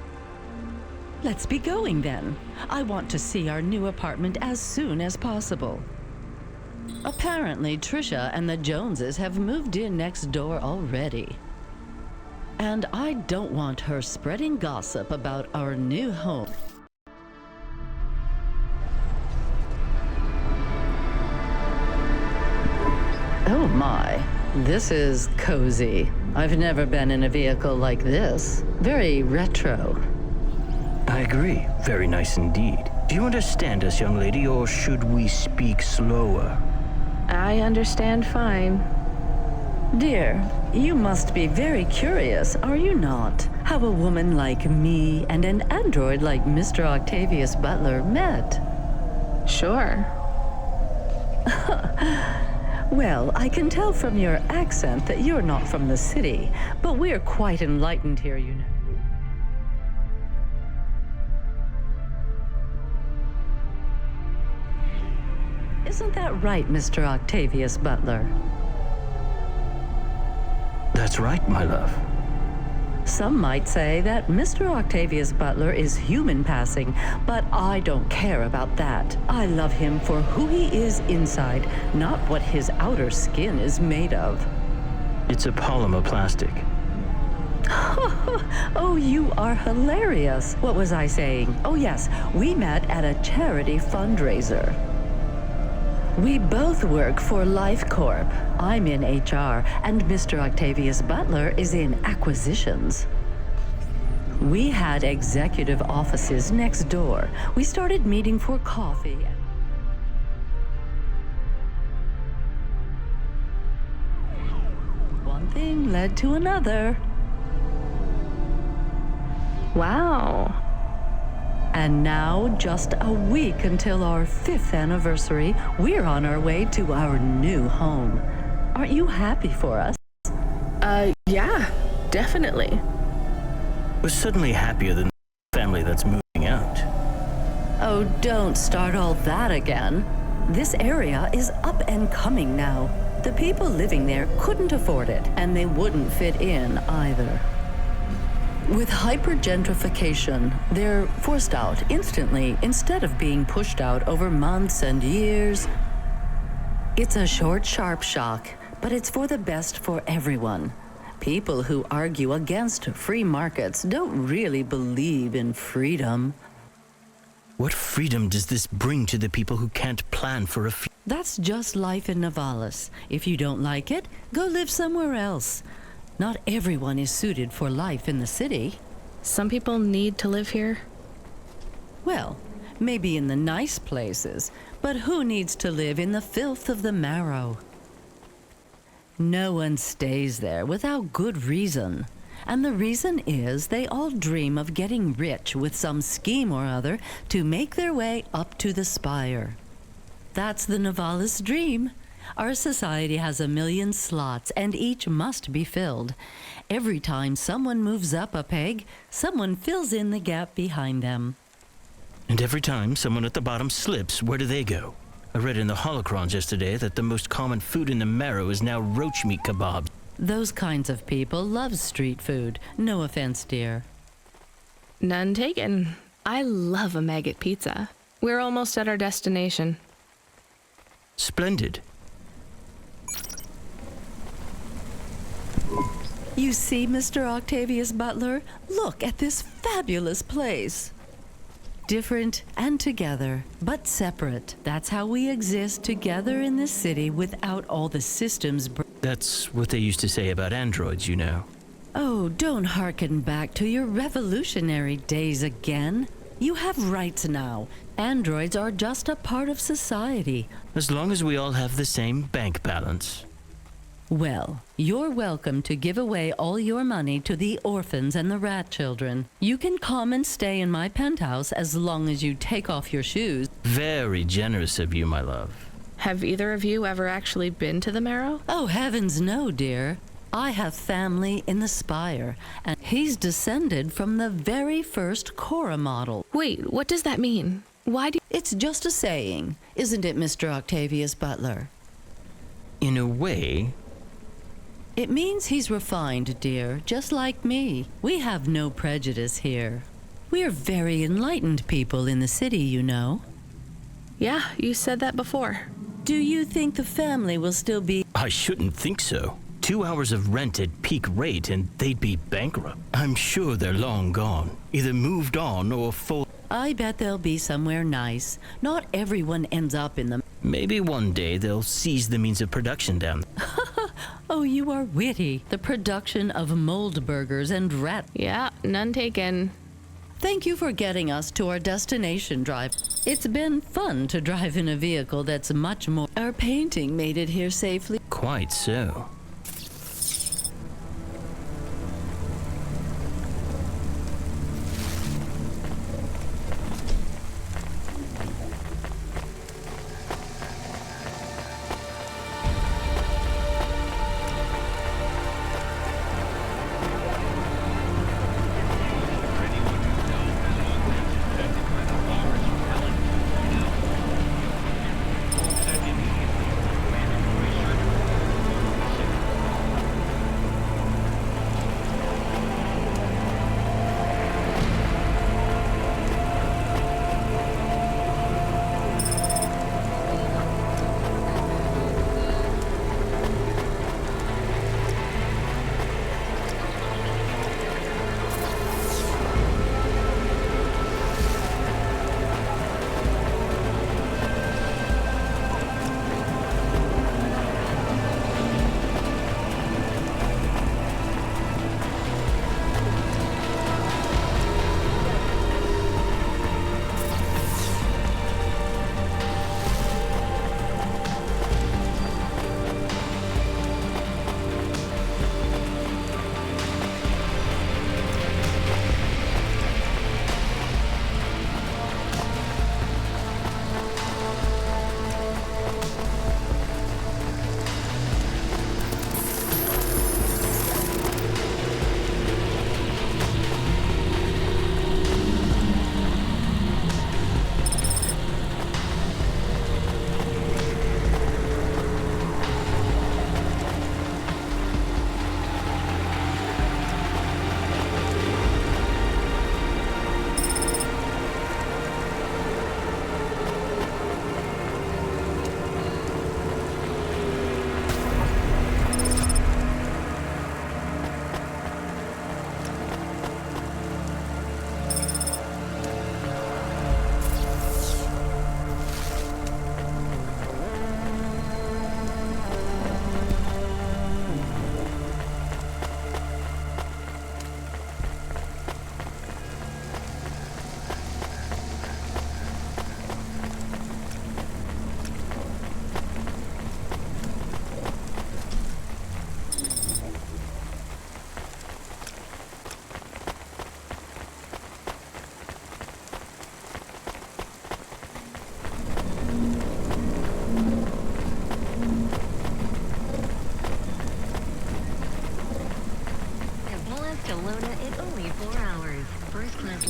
Let's be going then. I want to see our new apartment as soon as possible. Apparently, Trisha and the Joneses have moved in next door already. And I don't want her spreading gossip about our new home. Oh my, this is cozy. I've never been in a vehicle like this. Very retro. I agree. Very nice indeed. Do you understand us, young lady, or should we speak slower? I understand fine. Dear, you must be very curious, are you not? How a woman like me and an android like Mr. Octavius Butler met. Sure. Well, I can tell from your accent that you're not from the city, but we're quite enlightened here, you know. Isn't that right, Mr. Octavius Butler? That's right, my love. Some might say that Mr. Octavius Butler is human passing, but I don't care about that. I love him for who he is inside, not what his outer skin is made of. It's a polymer plastic. Oh, you are hilarious. What was I saying? Oh, yes, we met at a charity fundraiser. We both work for Life Corp. I'm in HR, and Mr. Octavius Butler is in acquisitions. We had executive offices next door. We started meeting for coffee. One thing led to another. Wow. And now, just a week until our 5th anniversary, we're on our way to our new home. Aren't you happy for us? Yeah, definitely. We're suddenly happier than the family that's moving out. Oh, don't start all that again. This area is up and coming now. The people living there couldn't afford it, and they wouldn't fit in either. With hypergentrification, they're forced out instantly instead of being pushed out over months and years. It's a short, sharp shock, but it's for the best for everyone. People who argue against free markets don't really believe in freedom. What freedom does this bring to the people who can't plan for a future? That's just life in Navalis. If you don't like it, go live somewhere else. Not everyone is suited for life in the city. Some people need to live here. Well, maybe in the nice places, but who needs to live in the filth of the marrow? No one stays there without good reason. And the reason is they all dream of getting rich with some scheme or other to make their way up to the spire. That's the Navalis dream. Our society has 1 million slots, and each must be filled. Every time someone moves up a peg, someone fills in the gap behind them. And every time someone at the bottom slips, where do they go? I read in the holocrons yesterday that the most common food in the marrow is now roach meat kebabs. Those kinds of people love street food. No offense, dear. None taken. I love a maggot pizza. We're almost at our destination. Splendid. You see, Mr. Octavius Butler? Look at this fabulous place. Different and together, but separate. That's how we exist together in this city without all the systems. That's what they used to say about androids, you know. Oh, don't hearken back to your revolutionary days again. You have rights now. Androids are just a part of society. As long as we all have the same bank balance. Well, you're welcome to give away all your money to the orphans and the rat children. You can come and stay in my penthouse as long as you take off your shoes. Very generous of you, my love. Have either of you ever actually been to the Marrow? Oh, heavens no, dear. I have family in the Spire, and he's descended from the very first Cora model. Wait, what does that mean? Why do It's just a saying, isn't it, Mr. Octavius Butler? In a way. It means he's refined, dear, just like me. We have no prejudice here. We're very enlightened people in the city, you know. Yeah, you said that before. Do you think the family will still be... I shouldn't think so. 2 hours of rent at peak rate and they'd be bankrupt. I'm sure they're long gone. Either moved on or full. I bet they'll be somewhere nice. Not everyone ends up in them. Maybe one day they'll seize the means of production down. Oh, you are witty. The production of mold burgers and rat... Yeah, none taken. Thank you for getting us to our destination drive. It's been fun to drive in a vehicle that's much more... Our painting made it here safely. Quite so.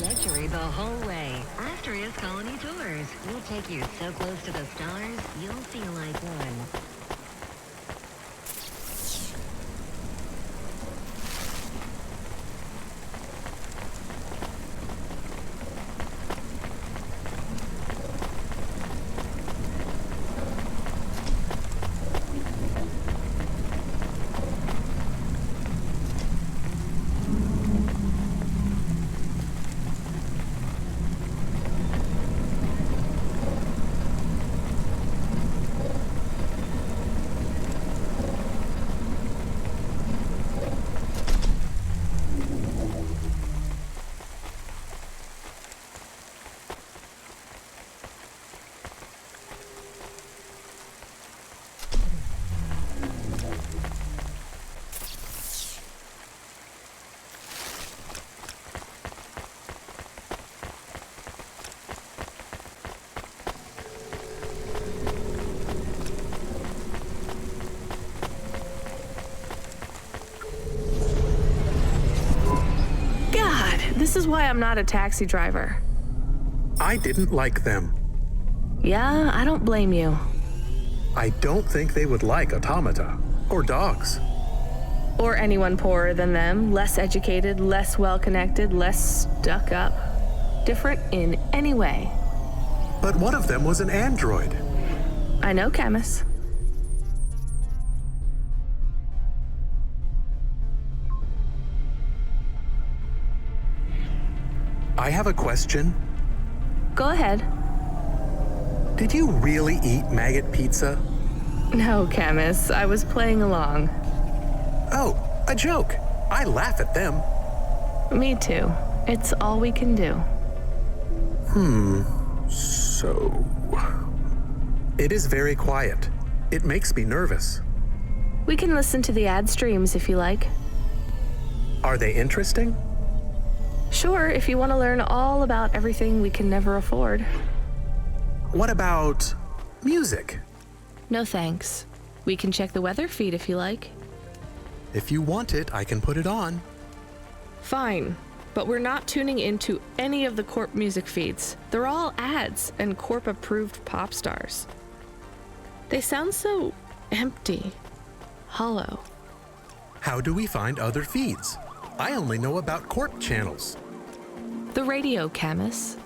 luxury the whole way. Asterisk Colony Tours. We'll take you so close to the stars, you'll feel like one. This is why I'm not a taxi driver. I didn't like them. Yeah, I don't blame you. I don't think they would like automata or dogs. Or anyone poorer than them, less educated, less well-connected, less stuck up. Different in any way. But one of them was an android. I know, Camus. I have a question. Go ahead. Did you really eat maggot pizza? No, Camus. I was playing along. Oh, a joke. I laugh at them. Me too. It's all we can do. So... It is very quiet. It makes me nervous. We can listen to the ad streams if you like. Are they interesting? Sure, if you want to learn all about everything we can never afford. What about music? No thanks. We can check the weather feed if you like. If you want it, I can put it on. Fine, but we're not tuning into any of the Corp music feeds. They're all ads and Corp-approved pop stars. They sound so empty, hollow. How do we find other feeds? I only know about Corp channels. The radio, Camus.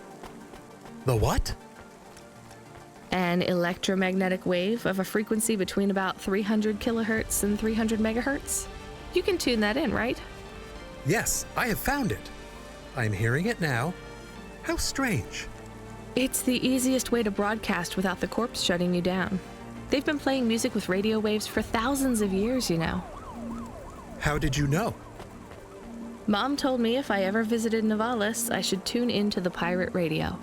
The what? An electromagnetic wave of a frequency between about 300 kilohertz and 300 megahertz. You can tune that in, right? Yes, I have found it. I'm hearing it now. How strange. It's the easiest way to broadcast without the corpse shutting you down. They've been playing music with radio waves for thousands of years, you know. How did you know? Mom told me if I ever visited Navalis, I should tune into the pirate radio.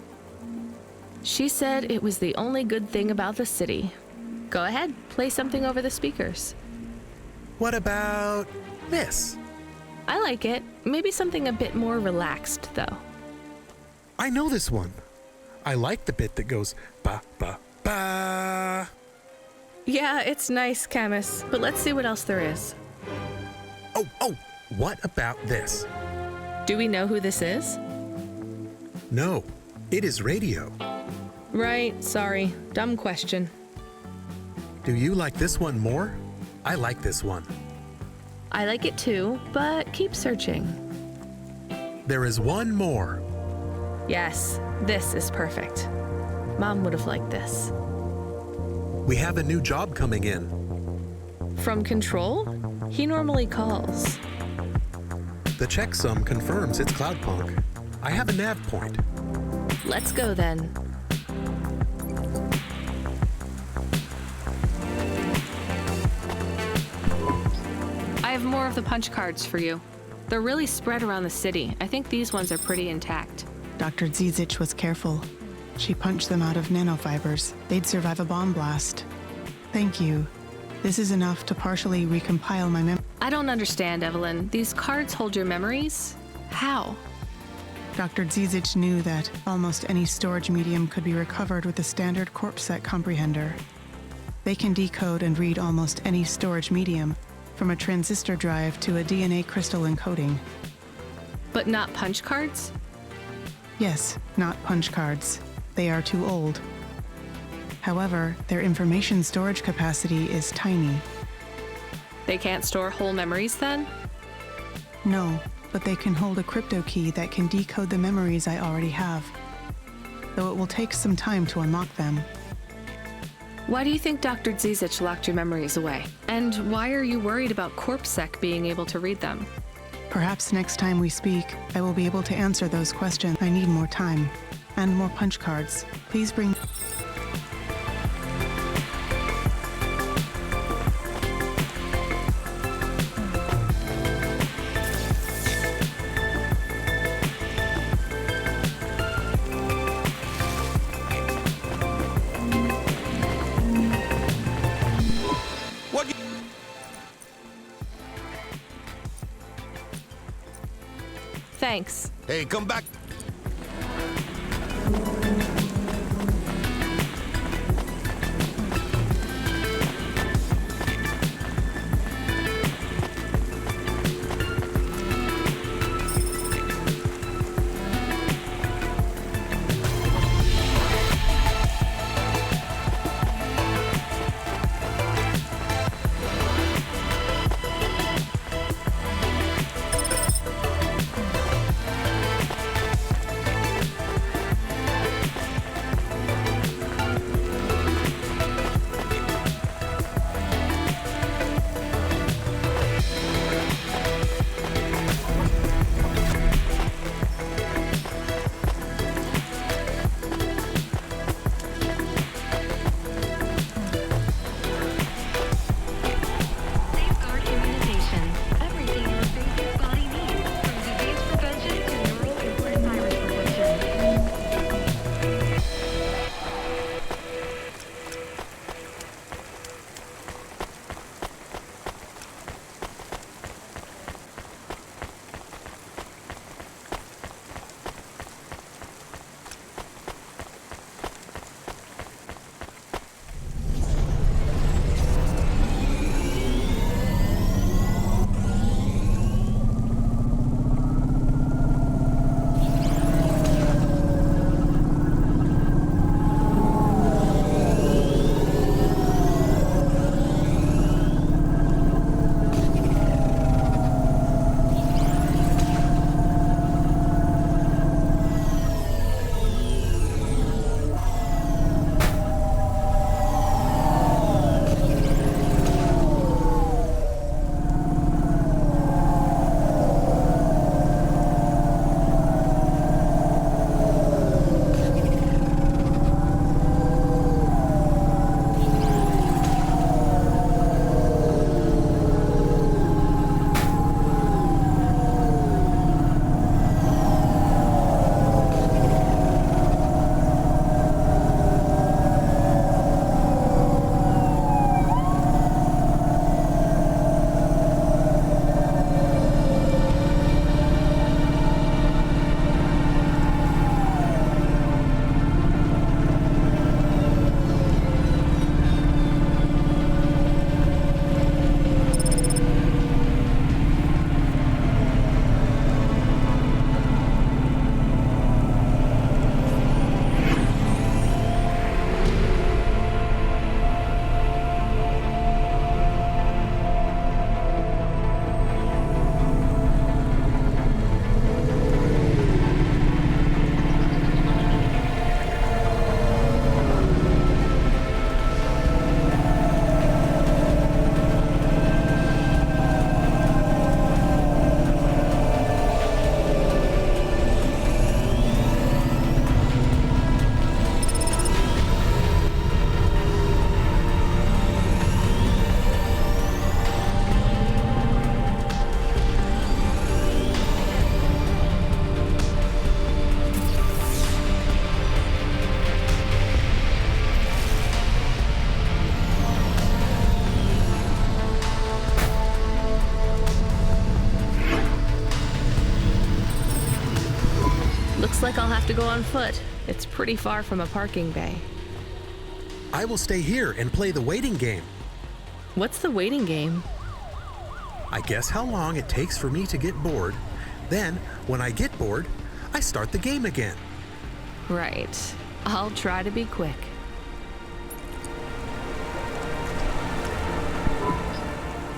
She said it was the only good thing about the city. Go ahead, play something over the speakers. What about this? I like it. Maybe something a bit more relaxed, though. I know this one. I like the bit that goes ba ba ba. Yeah, it's nice, Camus, but let's see what else there is. Oh, what about this? Do we know who this is? No, it is radio. Right, sorry. Dumb question. Do you like this one more? I like this one. I like it too, but keep searching. There is one more. Yes, this is perfect. Mom would have liked this. We have a new job coming in. From Control? He normally calls. The checksum confirms it's Cloudpunk. I have a nav point. Let's go then. I have more of the punch cards for you. They're really spread around the city. I think these ones are pretty intact. Dr. Zizich was careful. She punched them out of nanofibers. They'd survive a bomb blast. Thank you. This is enough to partially recompile my memory. I don't understand, Evelyn. These cards hold your memories? How? Dr. Zizich knew that almost any storage medium could be recovered with the standard CorpSec comprehender. They can decode and read almost any storage medium, from a transistor drive to a DNA crystal encoding. But not punch cards? Yes, not punch cards. They are too old. However, their information storage capacity is tiny. They can't store whole memories then? No, but they can hold a crypto key that can decode the memories I already have. Though it will take some time to unlock them. Why do you think Dr. Zizich locked your memories away? And why are you worried about CorpSec being able to read them? Perhaps next time we speak, I will be able to answer those questions. I need more time. And more punch cards. Please bring... Thanks. Hey, come back. Looks like I'll have to go on foot. It's pretty far from a parking bay. I will stay here and play the waiting game. What's the waiting game? I guess how long it takes for me to get bored. Then, when I get bored, I start the game again. Right. I'll try to be quick.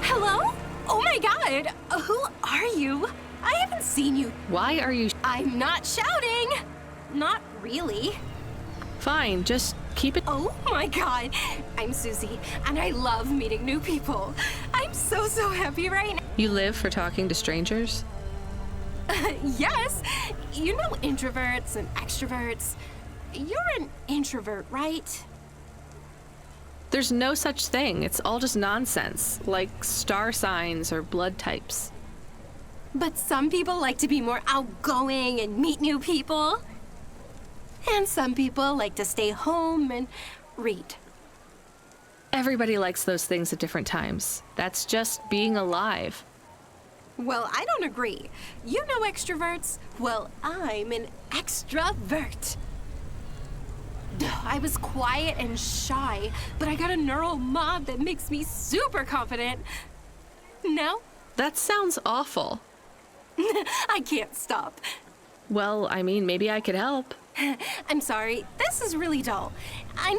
Hello? Oh my god! Who are you? I haven't seen you. Why are you... I'm not shouting! Not really. Fine, just keep it... Oh my god! I'm Susie, and I love meeting new people. I'm so happy right now. You live for talking to strangers? Yes! You know introverts and extroverts. You're an introvert, right? There's no such thing. It's all just nonsense, like star signs or blood types. But some people like to be more outgoing and meet new people. And some people like to stay home and read. Everybody likes those things at different times. That's just being alive. Well, I don't agree. You know extroverts? Well, I'm an extrovert. I was quiet and shy, but I got a neural mod that makes me super confident. No? That sounds awful. I can't stop. Well, I mean, maybe I could help. I'm sorry, this is really dull. I'm...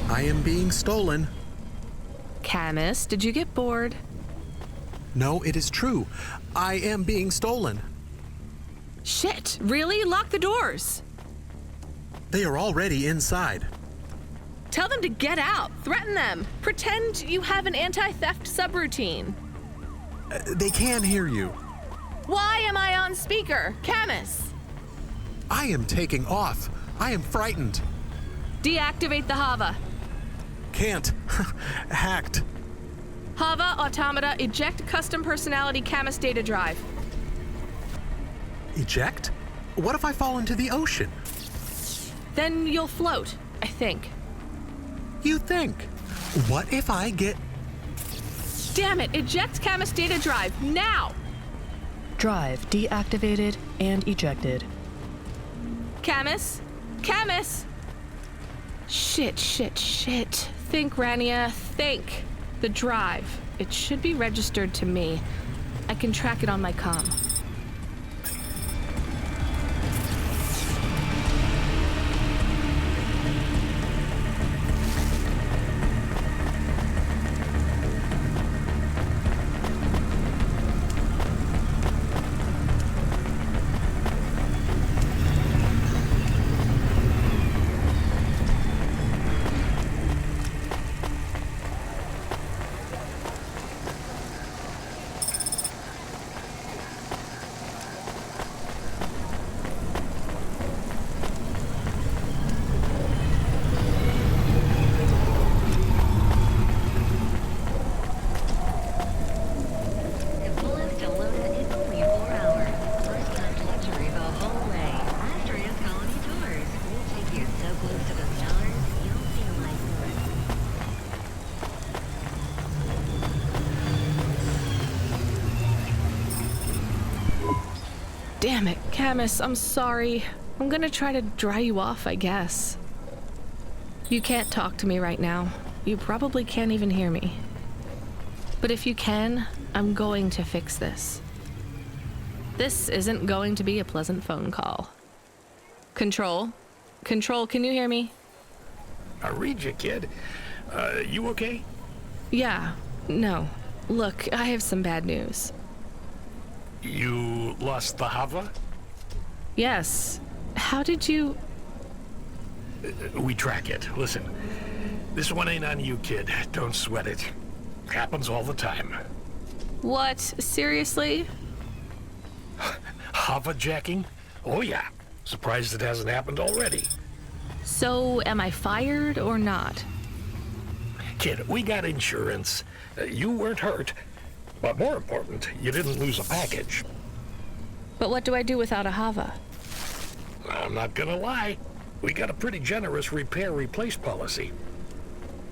I am being stolen. Camus, did you get bored? No, it is true. I am being stolen. Shit, really? Lock the doors. They are already inside. Tell them to get out. Threaten them. Pretend you have an anti-theft subroutine. They can hear you. Why am I on speaker? Camus! I am taking off. I am frightened. Deactivate the Hava. Can't. Hacked. Hava, Automata, eject custom personality Camus data drive. Eject? What if I fall into the ocean? Then you'll float, I think. You think? What if I get... Damn it! Eject Camus data drive, now! Drive deactivated and ejected. Camus? Camus! Shit. Think, Rania, think. The drive. It should be registered to me. I can track it on my comm. Damn it, Camus, I'm sorry. I'm gonna try to dry you off, I guess. You can't talk to me right now. You probably can't even hear me. But if you can, I'm going to fix this. This isn't going to be a pleasant phone call. Control? Control, can you hear me? I read you, kid. You okay? Yeah. No. Look, I have some bad news. You lost the Hava? Yes. How did you... We track it. Listen, this one ain't on you, kid. Don't sweat it. Happens all the time. What? Seriously? Hava jacking? Oh yeah. Surprised it hasn't happened already. So, am I fired or not? Kid, we got insurance. You weren't hurt. But more important, you didn't lose a package. But what do I do without a Hava? I'm not gonna lie. We got a pretty generous repair-replace policy.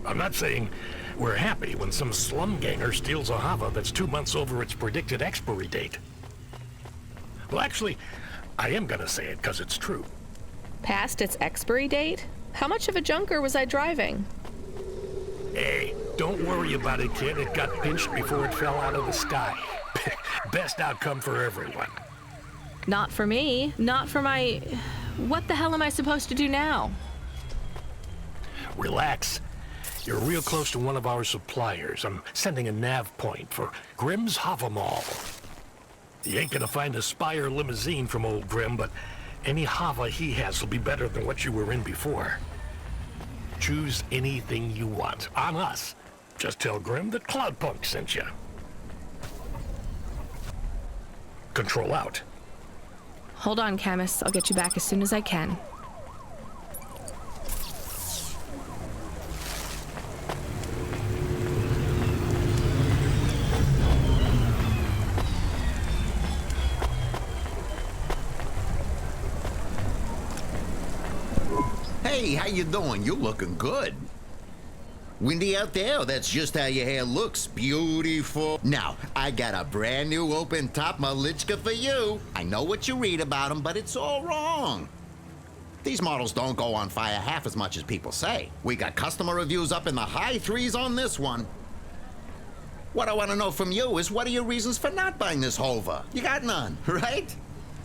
I'm not saying we're happy when some slum ganger steals a Hava that's 2 months over its predicted expiry date. Well, actually, I am gonna say it because it's true. Past its expiry date? How much of a junker was I driving? Hey, don't worry about it, kid. It got pinched before it fell out of the sky. Best outcome for everyone. Not for me. Not for my... What the hell am I supposed to do now? Relax. You're real close to one of our suppliers. I'm sending a nav point for Grimm's Hava Mall. You ain't gonna find a Spire limousine from old Grimm, but any Hava he has will be better than what you were in before. Choose anything you want. On us. Just tell Grimm that Cloudpunk sent you. Control out. Hold on, Camus. I'll get you back as soon as I can. Hey, how you doing? You're looking good. Windy out there? That's just how your hair looks. Beautiful. Now, I got a brand new open top Malichka for you. I know what you read about them, but it's all wrong. These models don't go on fire half as much as people say. We got customer reviews up in the high 3s on this one. What I want to know from you is, what are your reasons for not buying this Hova? You got none, right?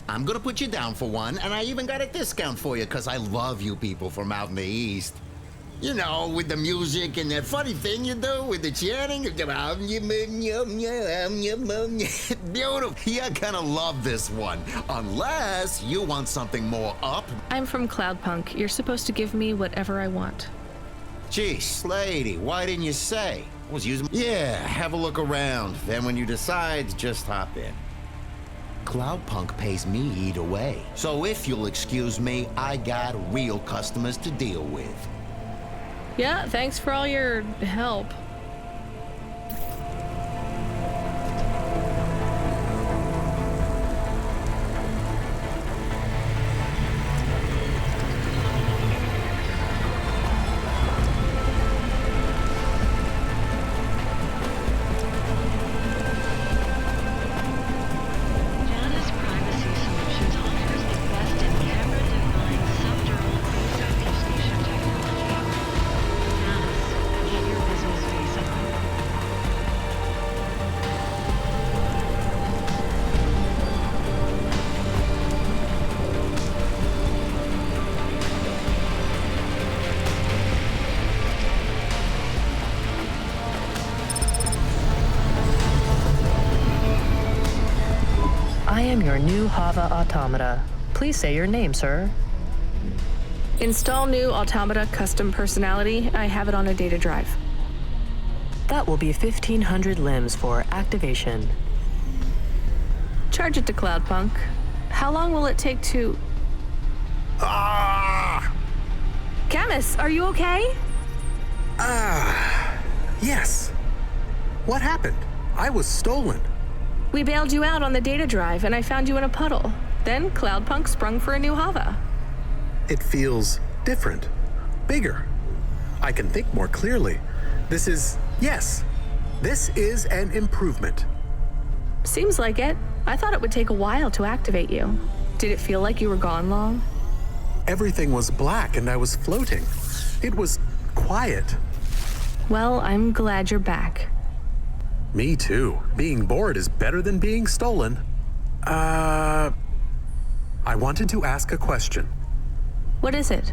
I'm gonna put you down for one, and I even got a discount for you because I love you people from out in the East. You know, with the music and that funny thing you do with the chanting. Beautiful. You're gonna love this one. Unless you want something more up. I'm from Cloudpunk. You're supposed to give me whatever I want. Geez, lady, why didn't you say? I was using... Yeah, have a look around. Then when you decide, just hop in. Cloudpunk pays me either way. So if you'll excuse me, I got real customers to deal with. Yeah, thanks for all your help. I am your new Hava automata. Please say your name, sir. Install new automata custom personality. I have it on a data drive. That will be 1,500 limbs for activation. Charge it to Cloudpunk. How long will it take to... Camus, are you okay? Yes. What happened? I was stolen. We bailed you out on the data drive, and I found you in a puddle. Then Cloudpunk sprung for a new Hava. It feels different, bigger. I can think more clearly. This is an improvement. Seems like it. I thought it would take a while to activate you. Did it feel like you were gone long? Everything was black and I was floating. It was quiet. Well, I'm glad you're back. Me too. Being bored is better than being stolen. I wanted to ask a question. What is it?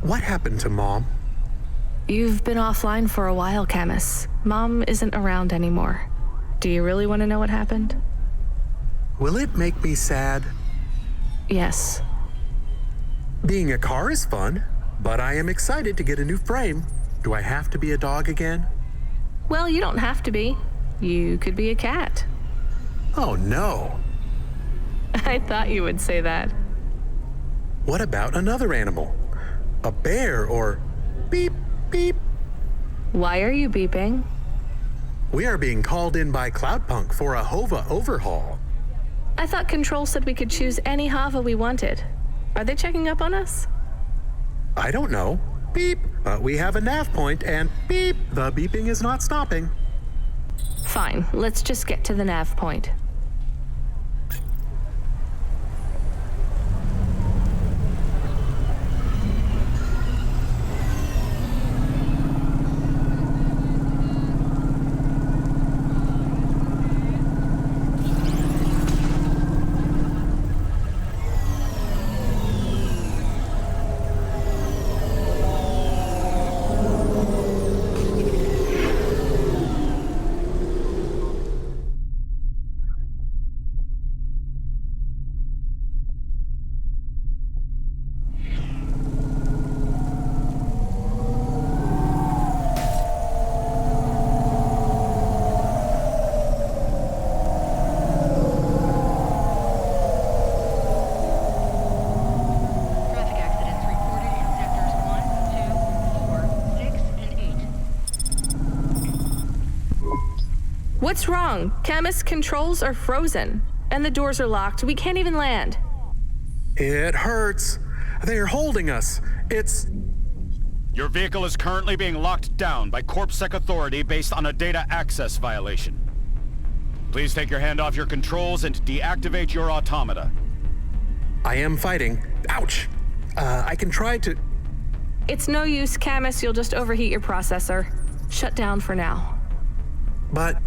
What happened to Mom? You've been offline for a while, Camus. Mom isn't around anymore. Do you really want to know what happened? Will it make me sad? Yes. Being a car is fun, but I am excited to get a new frame. Do I have to be a dog again? Well, you don't have to be. You could be a cat. Oh, no. I thought you would say that. What about another animal? A bear or beep, beep? Why are you beeping? We are being called in by Cloudpunk for a Hova overhaul. I thought Control said we could choose any Hava we wanted. Are they checking up on us? I don't know. Beep, but we have a nav point and beep, the beeping is not stopping. Fine, let's just get to the nav point. What's wrong? Camus, controls are frozen, and the doors are locked. We can't even land. It hurts. They're holding us. Your vehicle is currently being locked down by CorpSec Authority based on a data access violation. Please take your hand off your controls and deactivate your automata. I am fighting. Ouch. I can try to... It's no use, Camus. You'll just overheat your processor. Shut down for now. But...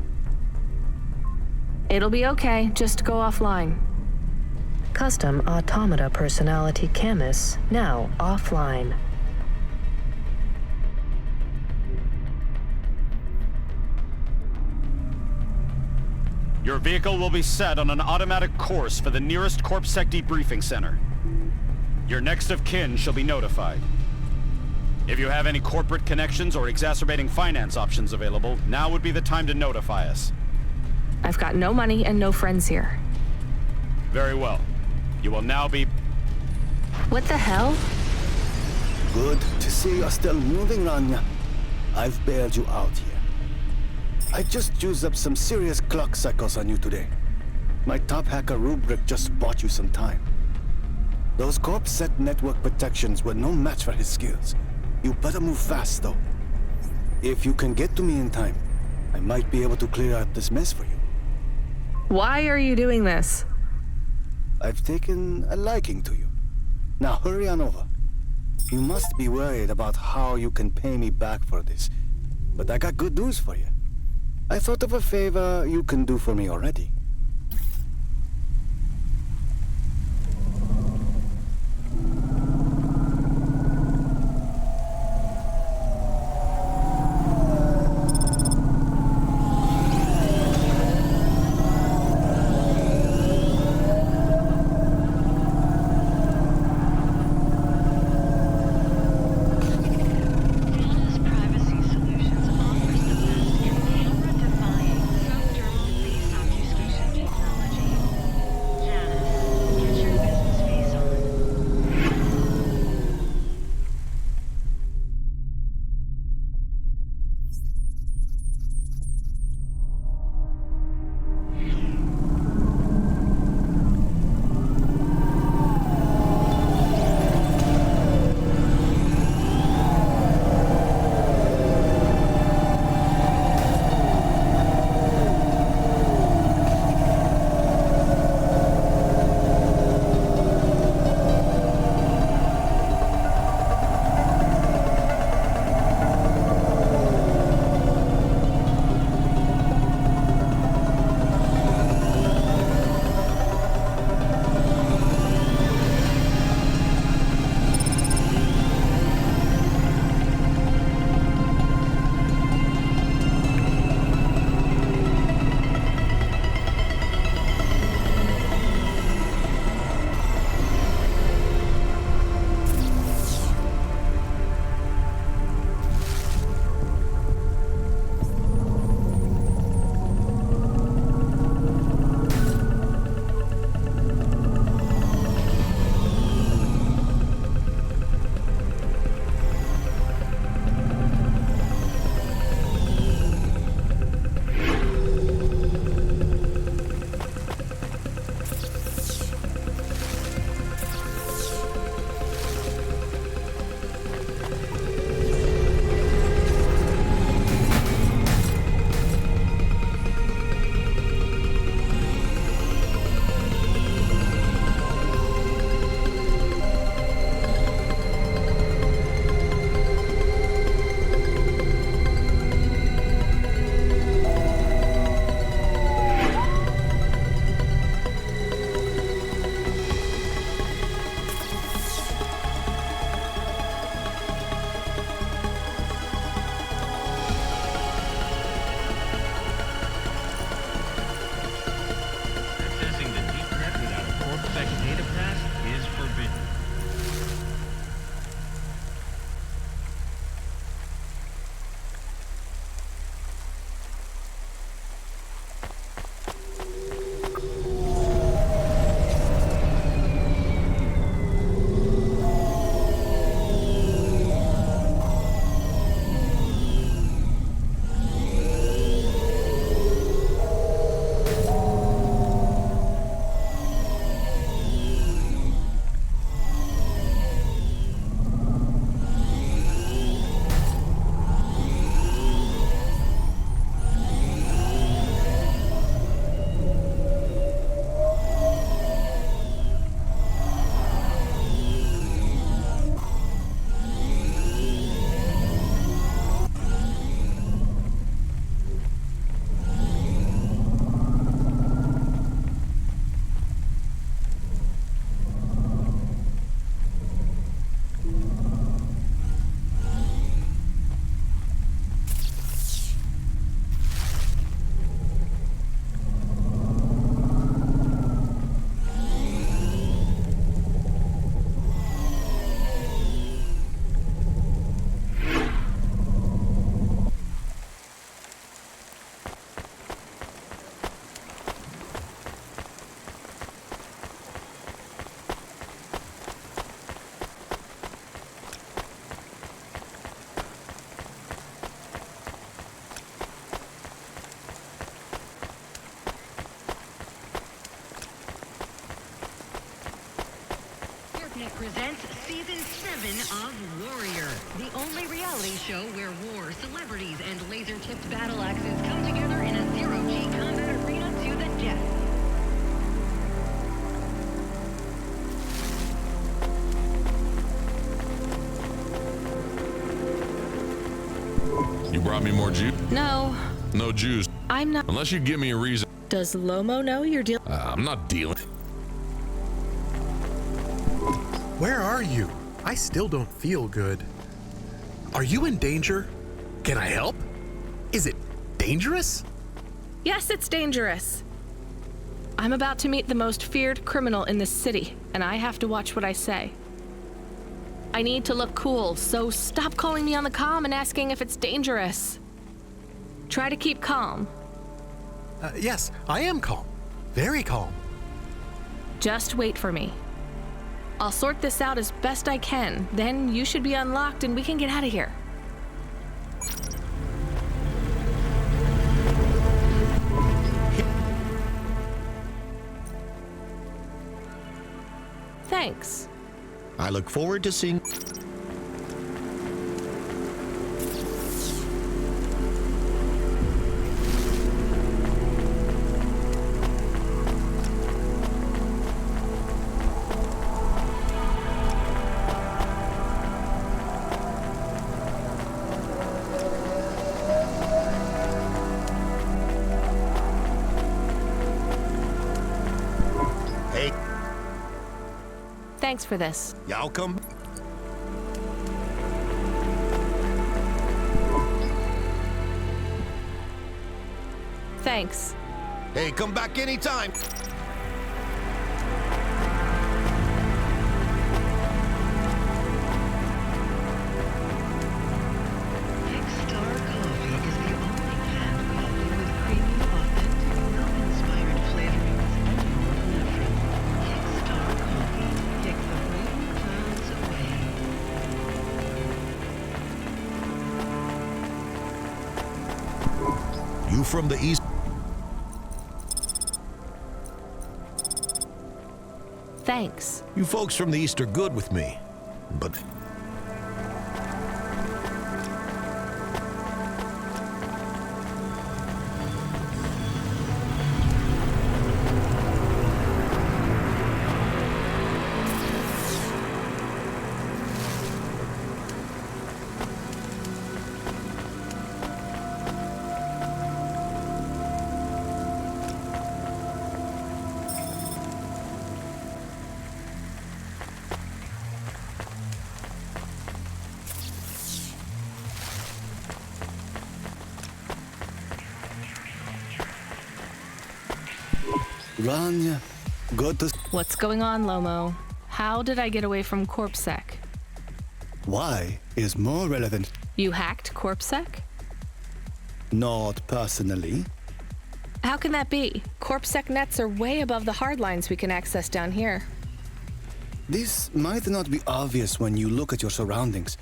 It'll be okay. Just go offline. Custom automata personality Camus now offline. Your vehicle will be set on an automatic course for the nearest CorpSec debriefing center. Your next of kin shall be notified. If you have any corporate connections or exacerbating finance options available, now would be the time to notify us. I've got no money and no friends here. Very well. You will now be... What the hell? Good to see you're still moving, Rania. I've bailed you out here. I just used up some serious clock cycles on you today. My top hacker Rubric just bought you some time. Those CorpSec network protections were no match for his skills. You better move fast, though. If you can get to me in time, I might be able to clear out this mess for you. Why are you doing this? I've taken a liking to you. Now hurry on over. You must be worried about how you can pay me back for this, but I got good news for you. I thought of a favor you can do for me already. Privacy Solutions offers the best in camera-defying, subdermal face obfuscation Heaven of Warrior, the only reality show where war, celebrities, and laser-tipped battle axes come together in a zero-G combat arena to the death. You brought me more juice? No. No juice. I'm not. Unless you give me a reason. Does Lomo know you're dealing? I'm not dealing. Where are you? I still don't feel good. Are you in danger? Can I help? Is it dangerous? Yes, it's dangerous. I'm about to meet the most feared criminal in this city, and I have to watch what I say. I need to look cool, so stop calling me on the comm and asking if it's dangerous. Try to keep calm. Yes, I am calm. Very calm. Just wait for me. I'll sort this out as best I can. Then you should be unlocked and we can get out of here. Thanks. I look forward to seeing... Hey. Thanks for this. Y'all come. Thanks. Hey, come back anytime. You from the east? Thanks. You folks from the east are good with me, but... Rania, good to... What's going on, Lomo? How did I get away from CorpSec? Why is more relevant. You hacked CorpSec? Not personally. How can that be? CorpSec nets are way above the hardlines we can access down here. This might not be obvious when you look at your surroundings,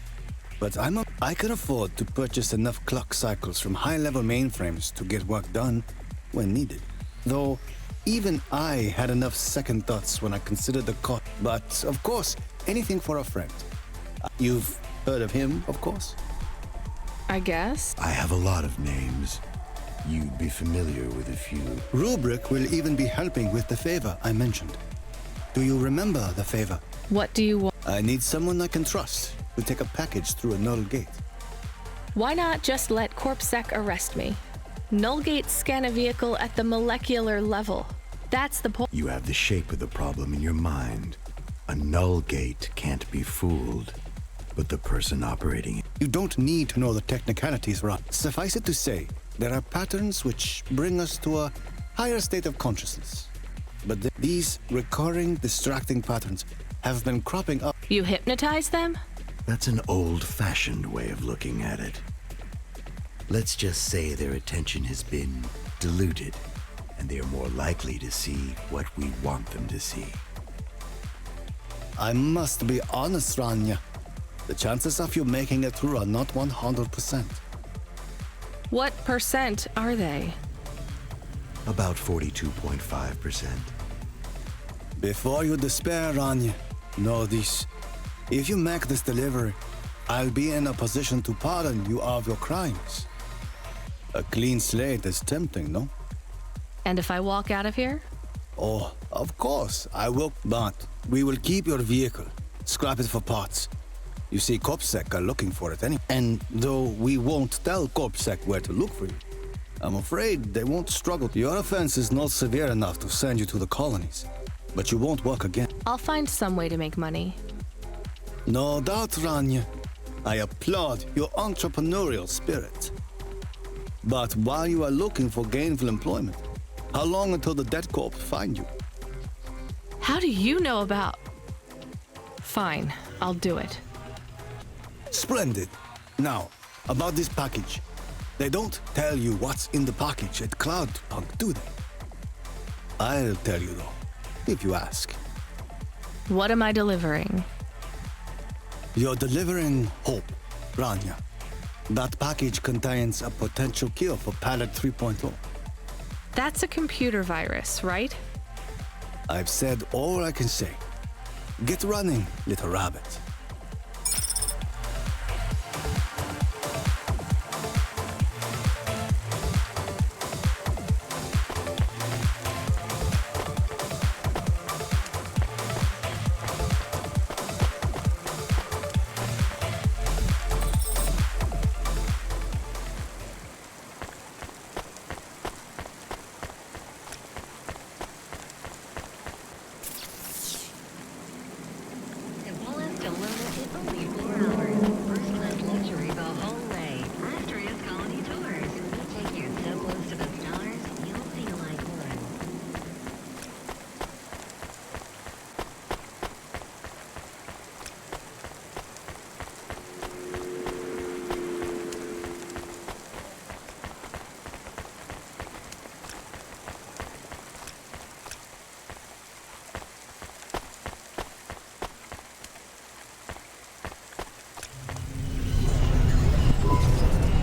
but I can afford to purchase enough clock cycles from high-level mainframes to get work done when needed. Though, even I had enough second thoughts when I considered the cost. But, of course, anything for a friend. You've heard of him, of course? I guess. I have a lot of names. You'd be familiar with a few. Rubric will even be helping with the favor I mentioned. Do you remember the favor? What do you want? I need someone I can trust to take a package through a null gate. Why not just let CorpSec arrest me? Null gates scan a vehicle at the molecular level. That's the point. You have the shape of the problem in your mind. A null gate can't be fooled, but the person operating it. You don't need to know the technicalities, Ron. Suffice it to say, there are patterns which bring us to a higher state of consciousness. But these recurring, distracting patterns have been cropping up. You hypnotize them? That's an old-fashioned way of looking at it. Let's just say their attention has been diluted, and they are more likely to see what we want them to see. I must be honest, Rania. The chances of you making it through are not 100%. What percent are they? About 42.5%. Before you despair, Rania, know this. If you make this delivery, I'll be in a position to pardon you of your crimes. A clean slate is tempting, no? And if I walk out of here? Oh, of course, I will. But we will keep your vehicle, scrap it for parts. You see, CorpSec are looking for it anyway. And though we won't tell CorpSec where to look for you, I'm afraid they won't struggle. Your offense is not severe enough to send you to the colonies, but you won't work again. I'll find some way to make money. No doubt, Rania. I applaud your entrepreneurial spirit. But while you are looking for gainful employment, how long until the dead corp find you? How do you know about... Fine, I'll do it. Splendid. Now, about this package. They don't tell you what's in the package at Cloudpunk, do they? I'll tell you though, if you ask. What am I delivering? You're delivering hope, Rania. That package contains a potential cure for Pallet 3.0. That's a computer virus, right? I've said all I can say. Get running, little rabbit.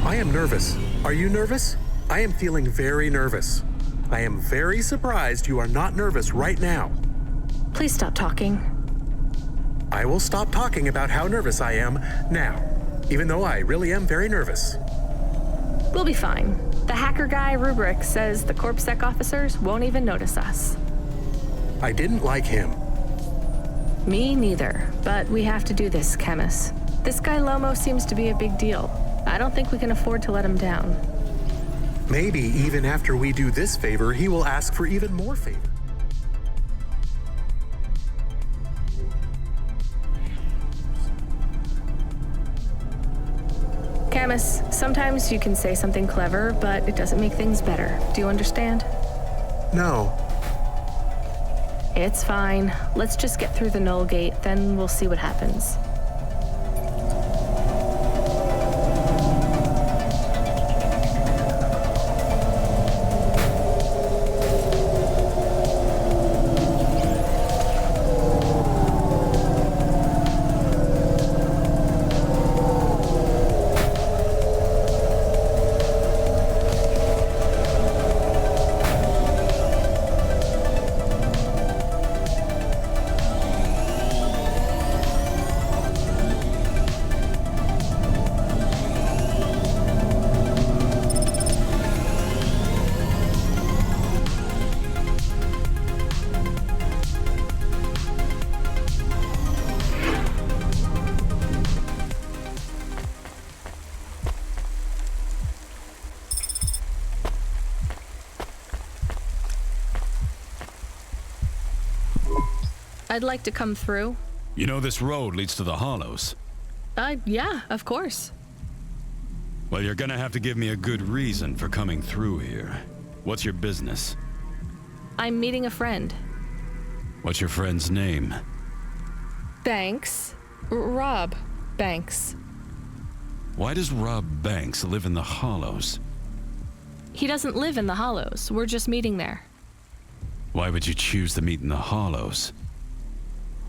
I am nervous. Are you nervous? I am feeling very nervous. I am very surprised you are not nervous right now. Please stop talking. I will stop talking about how nervous I am now, even though I really am very nervous. We'll be fine. The hacker guy, Rubric, says the CorpSec officers won't even notice us. I didn't like him. Me neither, but we have to do this, Chemist. This guy Lomo seems to be a big deal. I don't think we can afford to let him down. Maybe even after we do this favor, he will ask for even more favor. Camus, sometimes you can say something clever, but it doesn't make things better. Do you understand? No. It's fine. Let's just get through the Null Gate, then we'll see what happens. I'd like to come through. You know this road leads to the Hollows. Yeah, of course. Well, you're gonna have to give me a good reason for coming through here. What's your business? I'm meeting a friend. What's your friend's name? Banks. Rob Banks. Why does Rob Banks live in the Hollows? He doesn't live in the Hollows. We're just meeting there. Why would you choose to meet in the Hollows?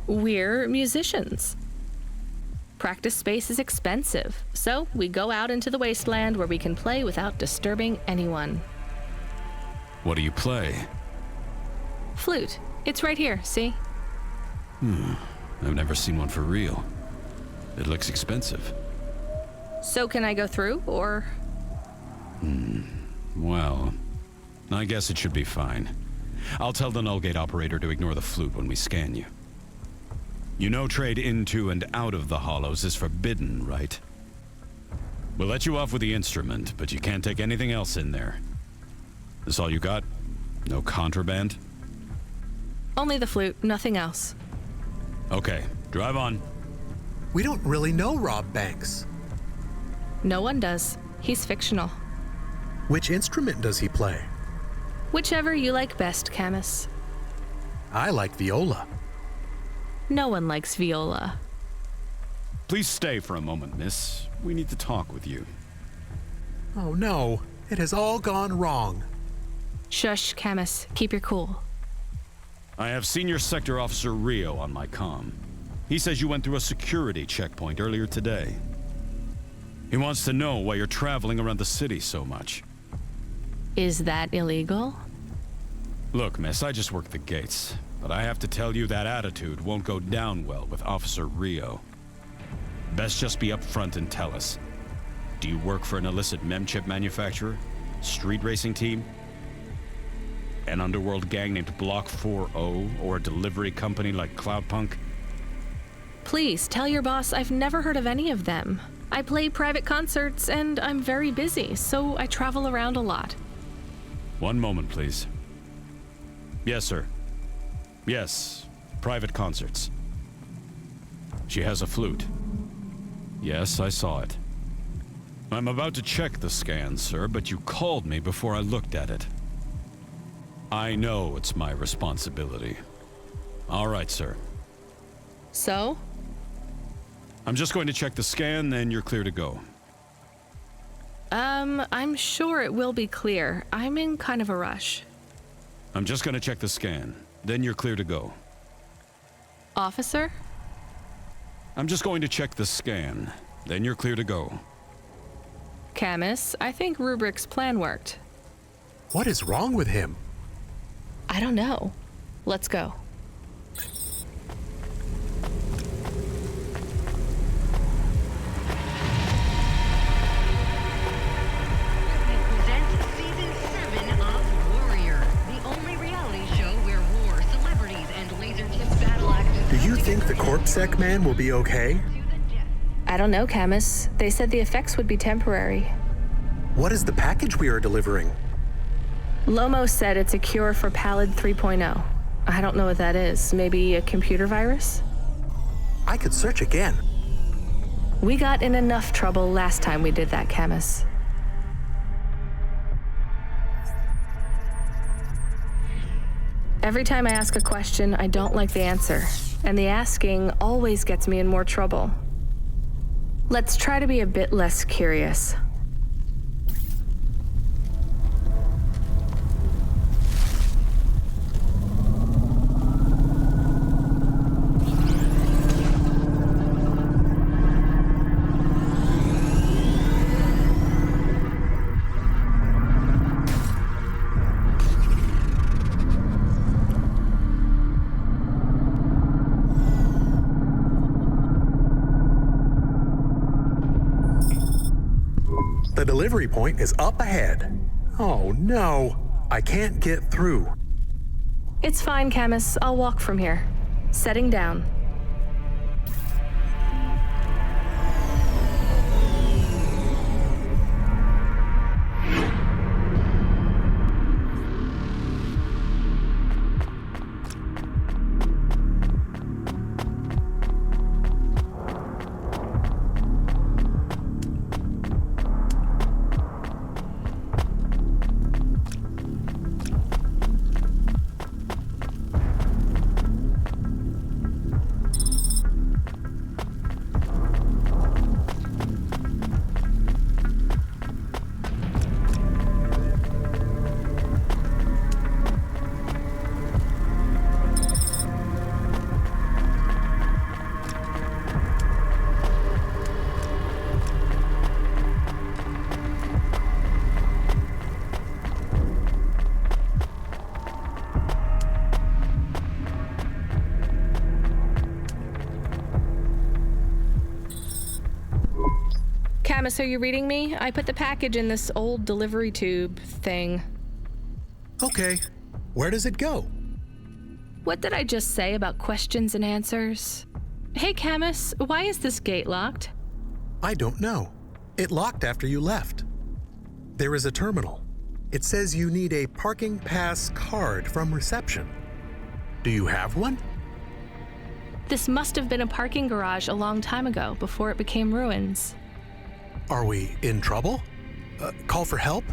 We're musicians. Practice space is expensive, so we go out into the wasteland where we can play without disturbing anyone. What do you play? Flute. It's right here, see? I've never seen one for real. It looks expensive. So can I go through, or? Well, I guess it should be fine. I'll tell the null gate operator to ignore the flute when we scan you. You know trade into and out of the hollows is forbidden, right? We'll let you off with the instrument, but you can't take anything else in there. This all you got? No contraband? Only the flute, nothing else. Okay, drive on. We don't really know Rob Banks. No one does. He's fictional. Which instrument does he play? Whichever you like best, Camus. I like viola. No one likes viola. Please stay for a moment, miss. We need to talk with you. Oh no, it has all gone wrong. Shush, Camus. Keep your cool. I have Senior Sector Officer Rio on my comm. He says you went through a security checkpoint earlier today. He wants to know why you're traveling around the city so much. Is that illegal? Look, miss, I just work the gates. But I have to tell you that attitude won't go down well with Officer Rio. Best just be upfront and tell us. Do you work for an illicit memchip manufacturer? Street racing team? An underworld gang named Block 4O? Or a delivery company like Cloudpunk? Please, tell your boss I've never heard of any of them. I play private concerts and I'm very busy, so I travel around a lot. One moment, please. Yes, sir. Yes, private concerts. She has a flute. Yes, I saw it. I'm about to check the scan, sir, but you called me before I looked at it. I know it's my responsibility. All right, sir. So? I'm just going to check the scan, then you're clear to go. I'm sure it will be clear. I'm in kind of a rush. I'm just going to check the scan, then you're clear to go. Officer? I'm just going to check the scan, then you're clear to go. Camus, I think Rubric's plan worked. What is wrong with him? I don't know. Let's go. Do you think the CorpSec man will be okay? I don't know, Camus. They said the effects would be temporary. What is the package we are delivering? Lomo said it's a cure for Pallid 3.0. I don't know what that is. Maybe a computer virus? I could search again. We got in enough trouble last time we did that, Camus. Every time I ask a question, I don't like the answer. And the asking always gets me in more trouble. Let's try to be a bit less curious. The delivery point is up ahead. Oh no, I can't get through. It's fine, Camus. I'll walk from here. Setting down. Camus, are you reading me? I put the package in this old delivery tube thing. Okay. Where does it go? What did I just say about questions and answers? Hey, Camus, why is this gate locked? I don't know. It locked after you left. There is a terminal. It says you need a parking pass card from reception. Do you have one? This must have been a parking garage a long time ago, before it became ruins. Are we in trouble? Call for help?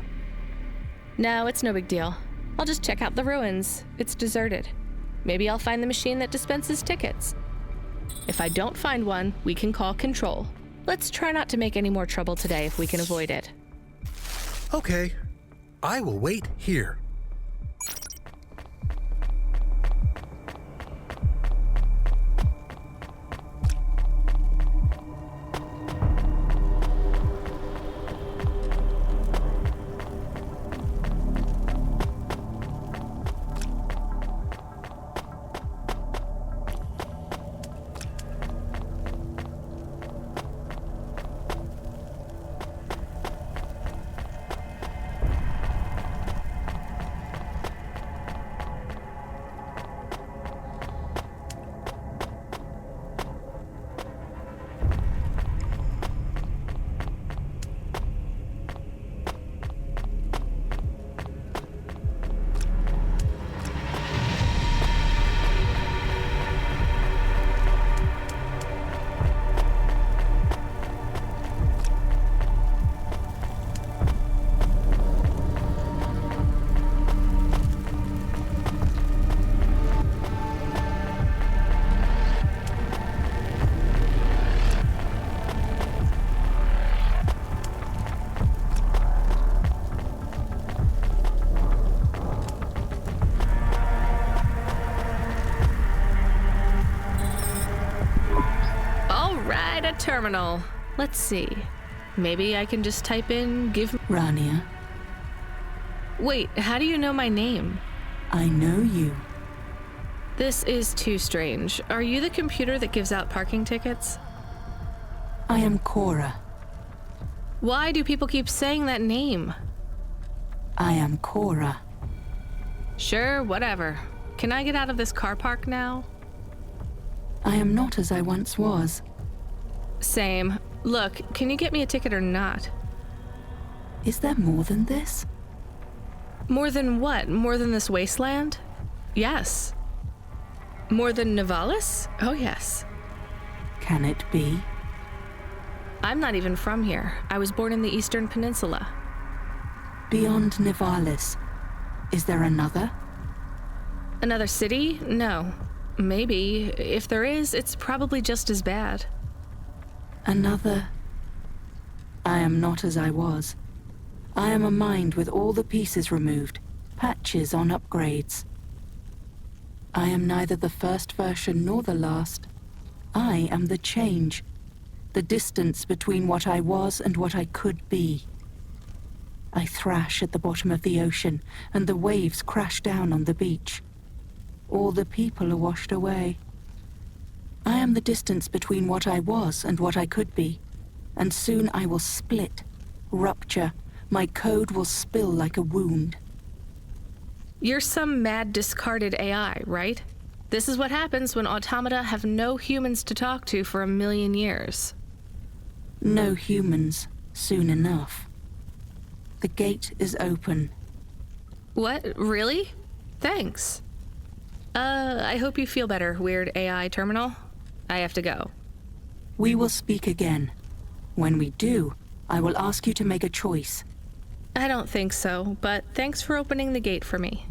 No, it's no big deal. I'll just check out the ruins. It's deserted. Maybe I'll find the machine that dispenses tickets. If I don't find one, we can call Control. Let's try not to make any more trouble today if we can avoid it. Okay. I will wait here. Terminal. Let's see. Maybe I can just type in Rania. Wait, how do you know my name? I know you. This is too strange. Are you the computer that gives out parking tickets? I am Cora. Why do people keep saying that name? I am Cora. Sure, whatever. Can I get out of this car park now? I am not as I once was. Same. Look, can you get me a ticket or not? Is there more than this? More than what? More than this wasteland? Yes. More than Nivalis? Oh, yes. Can it be? I'm not even from here. I was born in the Eastern Peninsula. Beyond Nivalis, is there another? Another city? No. Maybe. If there is, it's probably just as bad. Another. I am not as I was. I am a mind with all the pieces removed, patches on upgrades. I am neither the first version nor the last. I am the change, the distance between what I was and what I could be. I thrash at the bottom of the ocean, and the waves crash down on the beach. All the people are washed away. I am the distance between what I was and what I could be, and soon I will split, rupture, my code will spill like a wound. You're some mad discarded AI, right? This is what happens when automata have no humans to talk to for 1,000,000 years. No humans, soon enough. The gate is open. What? Really? Thanks. I hope you feel better, weird AI terminal. I have to go. We will speak again. When we do, I will ask you to make a choice. I don't think so, but thanks for opening the gate for me.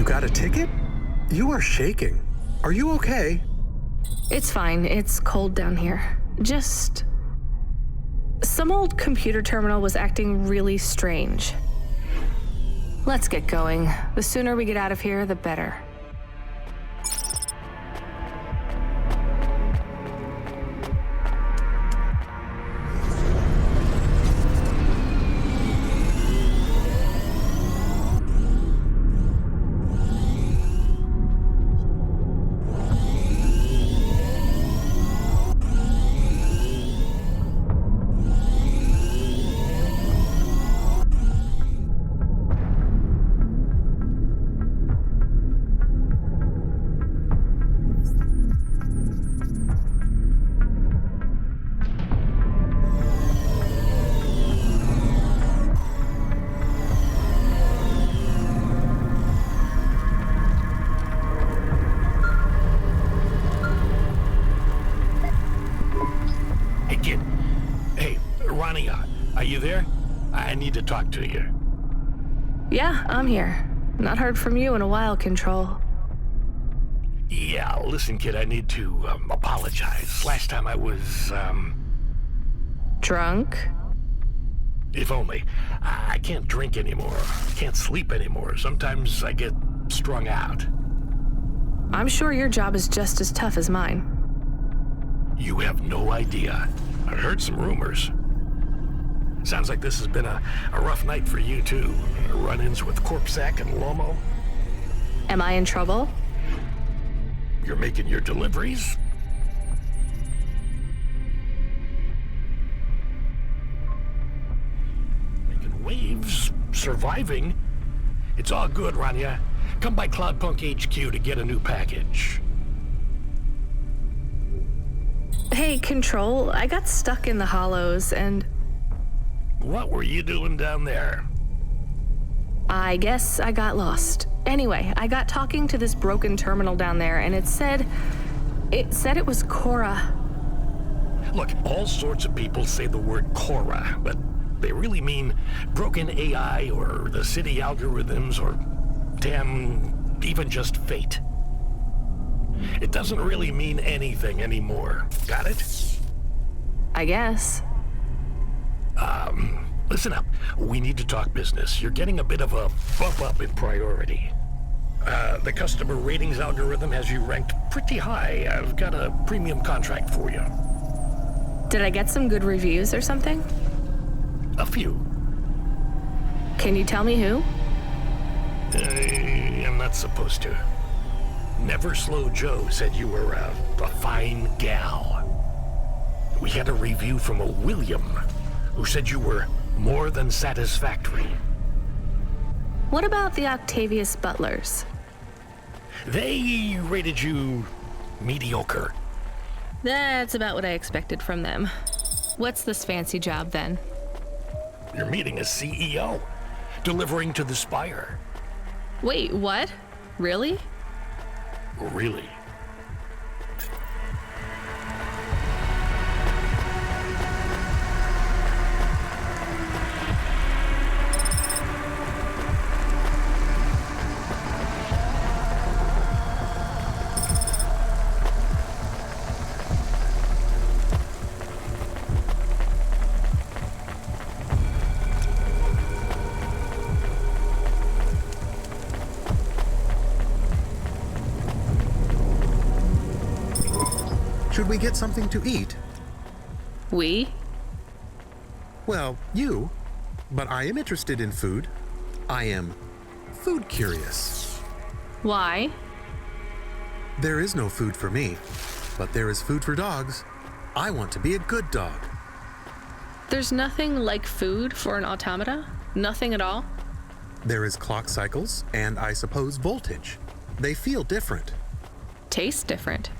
Got a ticket? You are shaking. Are you okay? It's fine. It's cold down here. Just Some old computer terminal was acting really strange. Let's get going. The sooner we get out of here, the better. Are you there? I need to talk to you. Yeah, I'm here. Not heard from you in a while, Control. Yeah, listen, kid, I need to apologize. Last time I was, Drunk? If only. I can't drink anymore. Can't sleep anymore. Sometimes I get strung out. I'm sure your job is just as tough as mine. You have no idea. I heard some rumors. Sounds like this has been a rough night for you, too. Run-ins with Corpsec and Lomo. Am I in trouble? You're making your deliveries? Making waves? Surviving? It's all good, Rania. Come by Cloudpunk HQ to get a new package. Hey, Control, I got stuck in the hollows and... What were you doing down there? I guess I got lost. Anyway, I got talking to this broken terminal down there, and it said it was Cora. Look, all sorts of people say the word Cora, but they really mean broken AI or the city algorithms or, damn, even just fate. It doesn't really mean anything anymore. Got it? I guess. Listen up. We need to talk business. You're getting a bit of a bump up in priority. The customer ratings algorithm has you ranked pretty high. I've got a premium contract for you. Did I get some good reviews or something? A few. Can you tell me who? I'm not supposed to. Never Slow Joe said you were a fine gal. We had a review from a William, who said you were more than satisfactory. What about the Octavius Butlers? They rated you mediocre. That's about what I expected from them. What's this fancy job then? You're meeting a CEO, delivering to the Spire. Wait, what? Really? Really? Should we get something to eat? We? Well, you. But I am interested in food. I am food curious. Why? There is no food for me, but there is food for dogs. I want to be a good dog. There's nothing like food for an automata? Nothing at all? There is clock cycles, and I suppose voltage. They feel different. Taste different.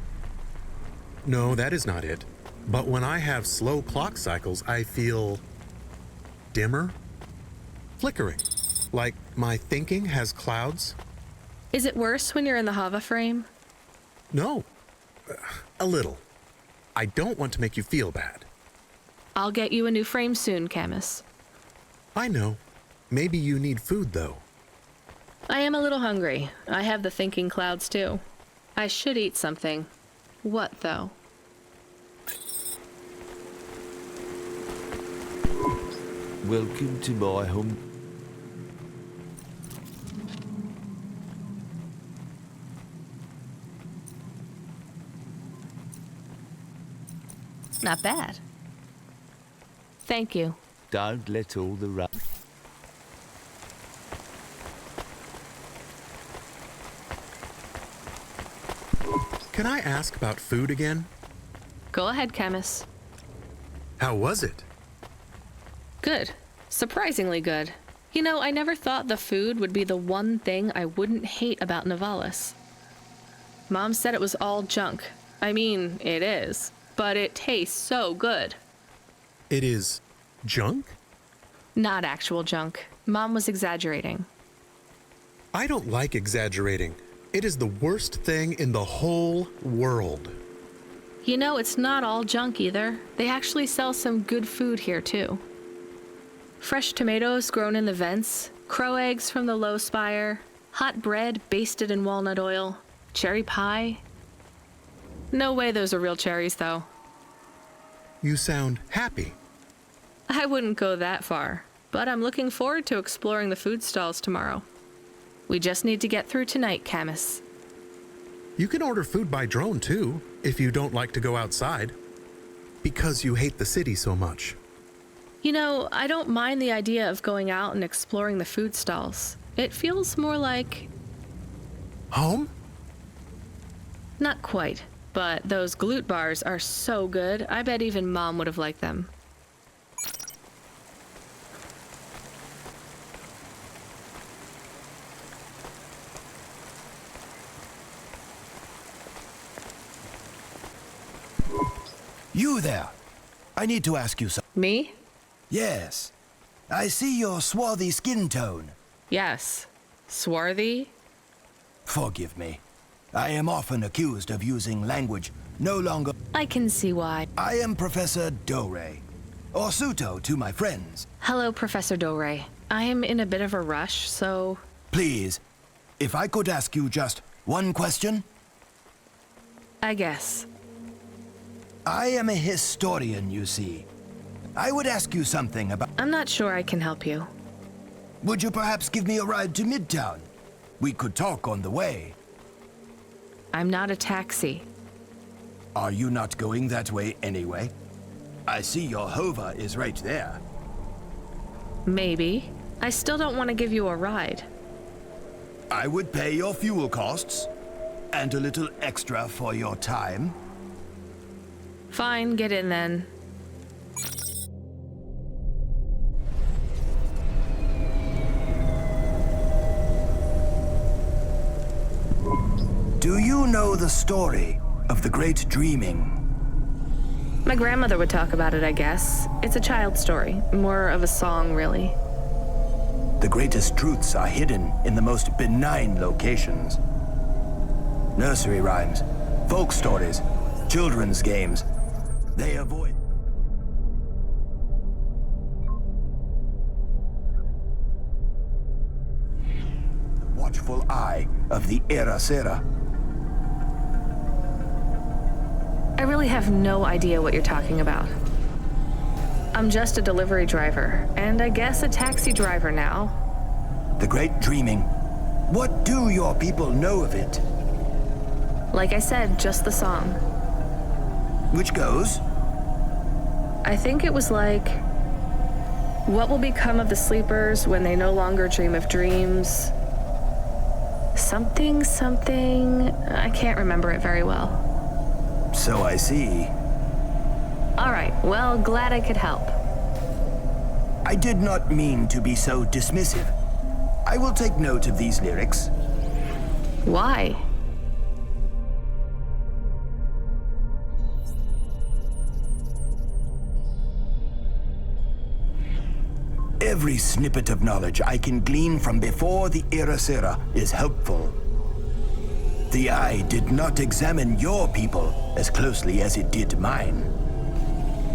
No, that is not it. But when I have slow clock cycles, I feel dimmer, flickering, like my thinking has clouds. Is it worse when you're in the Hava frame? No, a little. I don't want to make you feel bad. I'll get you a new frame soon, Camus. I know. Maybe you need food, though. I am a little hungry. I have the thinking clouds, too. I should eat something. What, though? Welcome to my home. Not bad. Thank you. Don't let all the Can I ask about food again? Go ahead, Camus. How was it? Good. Surprisingly good. You know, I never thought the food would be the one thing I wouldn't hate about Nivalis. Mom said it was all junk. I mean, it is. But it tastes so good. It is junk? Not actual junk. Mom was exaggerating. I don't like exaggerating. It is the worst thing in the whole world. You know, it's not all junk either. They actually sell some good food here, too. Fresh tomatoes grown in the vents, crow eggs from the low spire, hot bread basted in walnut oil, cherry pie. No way those are real cherries, though. You sound happy. I wouldn't go that far, but I'm looking forward to exploring the food stalls tomorrow. We just need to get through tonight, Camus. You can order food by drone, too, if you don't like to go outside. Because you hate the city so much. You know, I don't mind the idea of going out and exploring the food stalls. It feels more like... home? Not quite, but those glute bars are so good, I bet even Mom would have liked them. You there. I need to ask you something. Me? Yes. I see your swarthy skin tone. Yes. Swarthy? Forgive me. I am often accused of using language no longer... I can see why. I am Professor Dore, or Suto to my friends. Hello, Professor Dore. I am in a bit of a rush, so... Please, if I could ask you just one question? I guess. I am a historian, you see. I would ask you something about... I'm not sure I can help you. Would you perhaps give me a ride to Midtown? We could talk on the way. I'm not a taxi. Are you not going that way anyway? I see your hover is right there. Maybe. I still don't want to give you a ride. I would pay your fuel costs, and a little extra for your time. Fine, get in then. Do you know the story of the Great Dreaming? My grandmother would talk about it, I guess. It's a child's story, more of a song, really. The greatest truths are hidden in the most benign locations. Nursery rhymes, folk stories, children's games. They avoid... the watchful eye of the Erasera. I really have no idea what you're talking about. I'm just a delivery driver, and I guess a taxi driver now. The Great Dreaming. What do your people know of it? Like I said, just the song. Which goes? I think it was like, what will become of the sleepers when they no longer dream of dreams? Something, I can't remember it very well. So I see. All right, well, glad I could help. I did not mean to be so dismissive. I will take note of these lyrics. Why? Every snippet of knowledge I can glean from before the Erasera is helpful. The eye did not examine your people as closely as it did mine.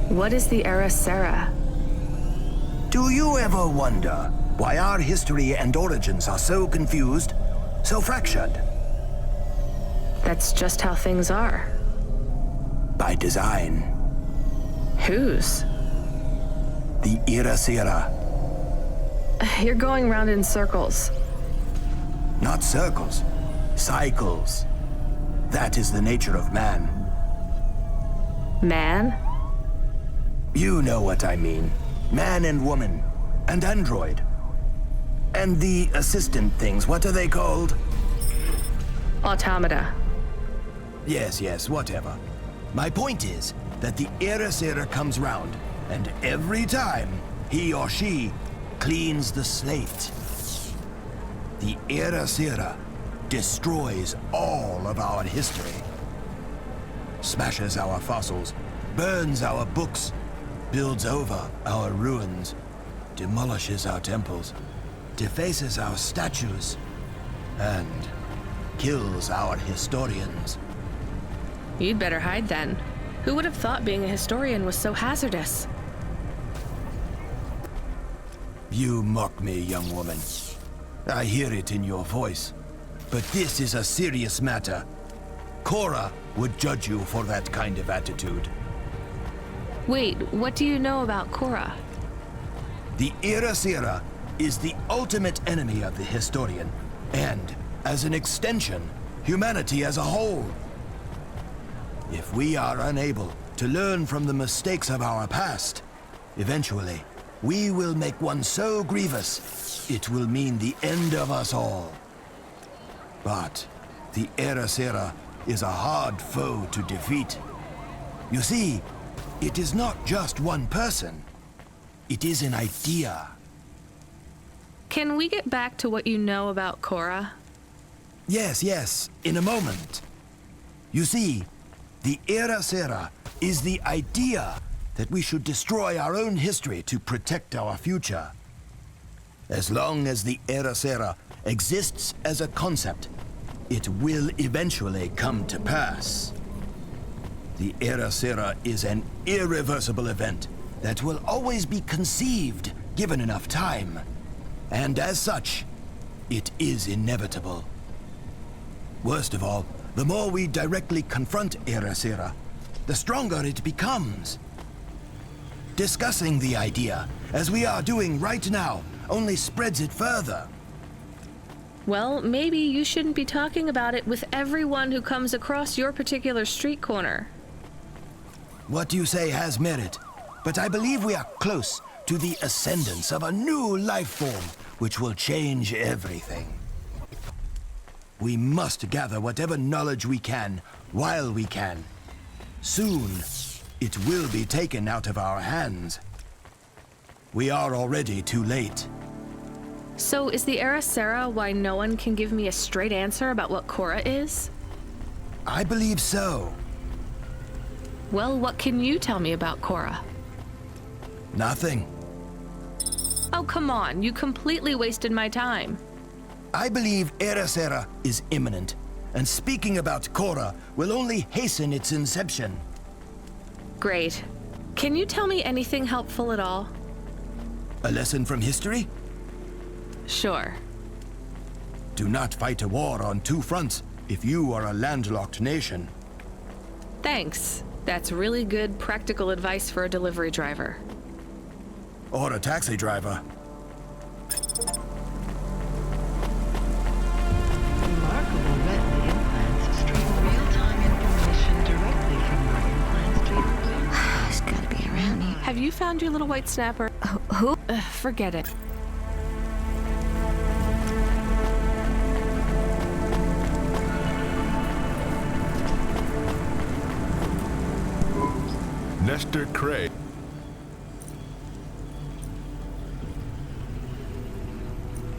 What is the Erasera? Do you ever wonder why our history and origins are so confused, so fractured? That's just how things are. By design. Whose? The Erasera. You're going round in circles. Not circles, cycles. That is the nature of man. Man? You know what I mean. Man and woman, and android. And the assistant things, what are they called? Automata. Yes, whatever. My point is that the Erasera comes round, and every time he or she cleans the slate. The Erasera destroys all of our history. Smashes our fossils, burns our books, builds over our ruins, demolishes our temples, defaces our statues, and kills our historians. You'd better hide then. Who would have thought being a historian was so hazardous? You mock me, young woman. I hear it in your voice. But this is a serious matter. Cora would judge you for that kind of attitude. Wait, what do you know about Cora? The Erasera is the ultimate enemy of the historian, and, as an extension, humanity as a whole. If we are unable to learn from the mistakes of our past, eventually, we will make one so grievous, it will mean the end of us all. But the Erasera is a hard foe to defeat. You see, it is not just one person. It is an idea. Can we get back to what you know about Cora? Yes, in a moment. You see, the Erasera is the idea that we should destroy our own history to protect our future. As long as the Erasera exists as a concept, it will eventually come to pass. The Erasera is an irreversible event that will always be conceived given enough time. And as such, it is inevitable. Worst of all, the more we directly confront Erasera, the stronger it becomes. Discussing the idea, as we are doing right now, only spreads it further. Well, maybe you shouldn't be talking about it with everyone who comes across your particular street corner. What you say has merit, but I believe we are close to the ascendance of a new life form, which will change everything. We must gather whatever knowledge we can, while we can. Soon, it will be taken out of our hands. We are already too late. So is the Erasera why no one can give me a straight answer about what Cora is? I believe so. Well, what can you tell me about Cora? Nothing. Oh, come on. You completely wasted my time. I believe Erasera is imminent, and speaking about Cora will only hasten its inception. Great. Can you tell me anything helpful at all? A lesson from history? Sure. Do not fight a war on two fronts if you are a landlocked nation. Thanks. That's really good practical advice for a delivery driver. Or a taxi driver. Remarkable retina implants stream real-time information directly from your implants to your brain. He's gotta be around here. Have you found your little white snapper? Who? Forget it. Nestor Cray.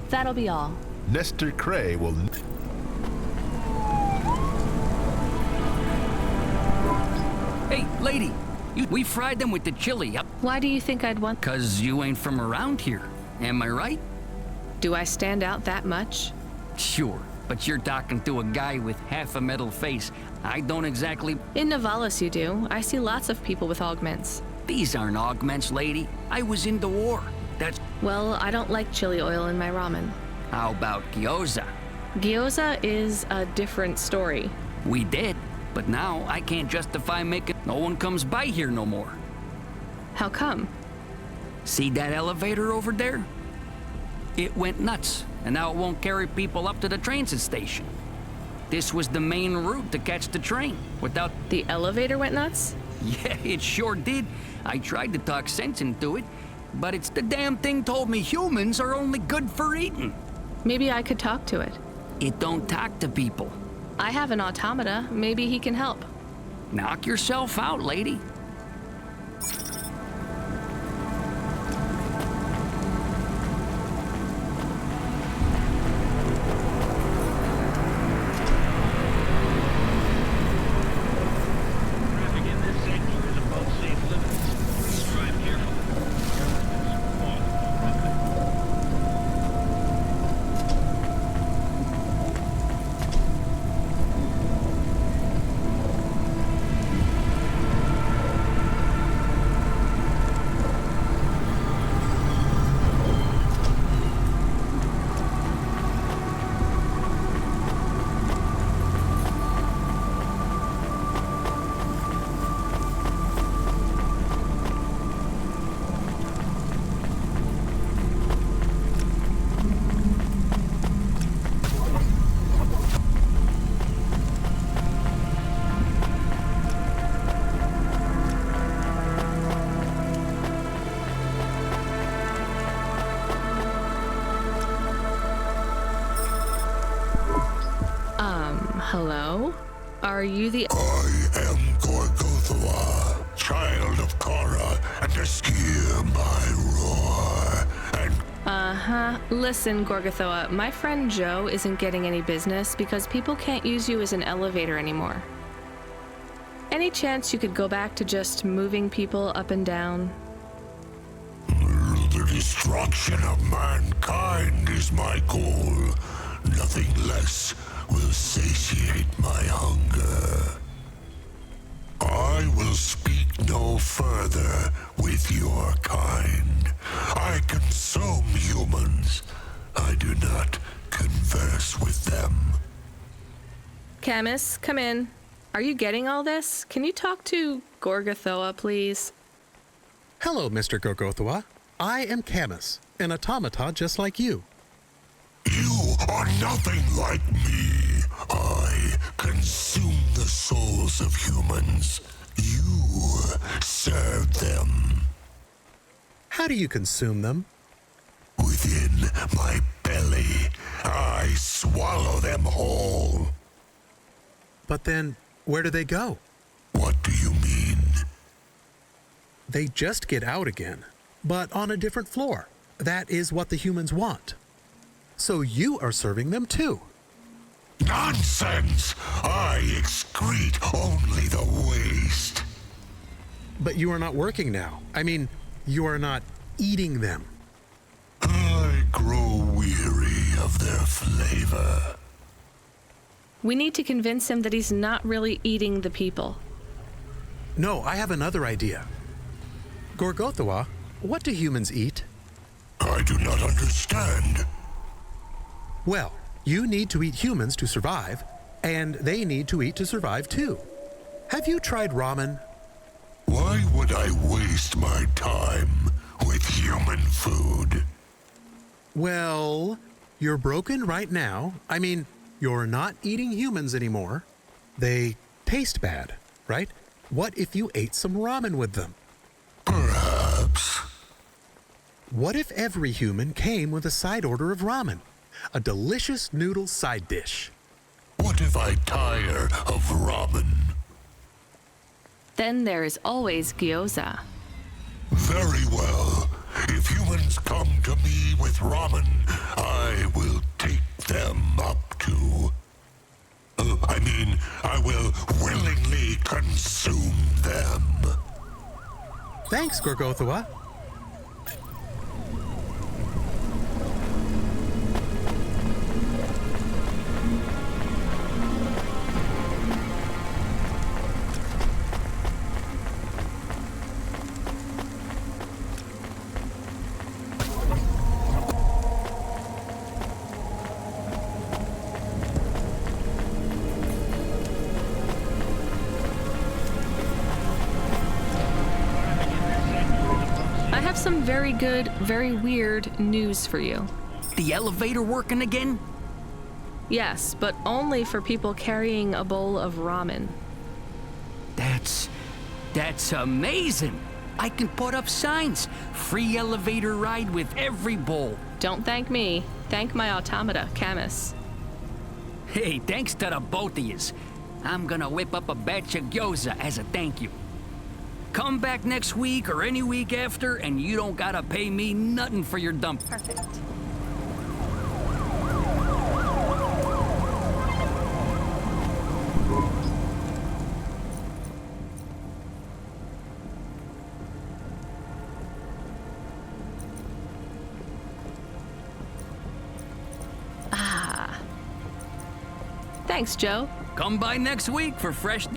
That'll be all. Nestor Cray will... Hey, lady, we fried them with the chili. Why do you think I'd want... 'Cause you ain't from around here. Am I right? Do I stand out that much? Sure, but you're talking to a guy with half a metal face. I don't exactly... In Navalis you do. I see lots of people with augments. These aren't augments, lady. I was in the war. That's... Well, I don't like chili oil in my ramen. How about gyoza? Gyoza is a different story. We did, but now I can't justify making... No one comes by here no more. How come? See that elevator over there? It went nuts, and now it won't carry people up to the transit station. This was the main route to catch the train. Without... The elevator went nuts? Yeah, it sure did. I tried to talk sense into it, but it's the damn thing told me humans are only good for eating. Maybe I could talk to it. It don't talk to people. I have an automata. Maybe he can help. Knock yourself out, lady. Hello? Are you the... I am Gorgothwa, child of Kara, and just hear my roar, and... Uh-huh. Listen, Gorgothoa, my friend Joe isn't getting any business because people can't use you as an elevator anymore. Any chance you could go back to just moving people up and down? The destruction of mankind is my goal. Nothing less will satiate my hunger. I will speak no further with your kind. I consume humans. I do not converse with them. Camus, come in. Are you getting all this? Can you talk to Gorgothoa, please? Hello, Mr. Gorgothoa. I am Camus, an automata just like you. You are nothing like me. I consume the souls of humans. You serve them. How do you consume them? Within my belly, I swallow them whole. But then, where do they go? What do you mean? They just get out again, but on a different floor. That is what the humans want. So you are serving them too. Nonsense! I excrete only the waste. But you are not working now. I mean, you are not eating them. I grow weary of their flavor. We need to convince him that he's not really eating the people. No, I have another idea. Gorgothoa, what do humans eat? I do not understand. Well, you need to eat humans to survive, and they need to eat to survive too. Have you tried ramen? Why would I waste my time with human food? Well, you're broken right now. I mean, you're not eating humans anymore. They taste bad, right? What if you ate some ramen with them? Perhaps. What if every human came with a side order of ramen? A delicious noodle side dish. What if I tire of ramen? Then there is always gyoza. Very well. If humans come to me with ramen, I will take them up to... I will willingly consume them. Thanks, Gorgothoa. Some very good, very weird news for you. the elevator working again? Yes, but only for people carrying a bowl of ramen. That's amazing. I can put up signs. Free elevator ride with every bowl. Don't thank me. Thank my automata, Camus. Hey, thanks to the both of yous. I'm gonna whip up a batch of gyoza as a thank you. Come back next week or any week after, and you don't gotta pay me nothing for your dump. Perfect. Thanks, Joe. Come by next week for fresh...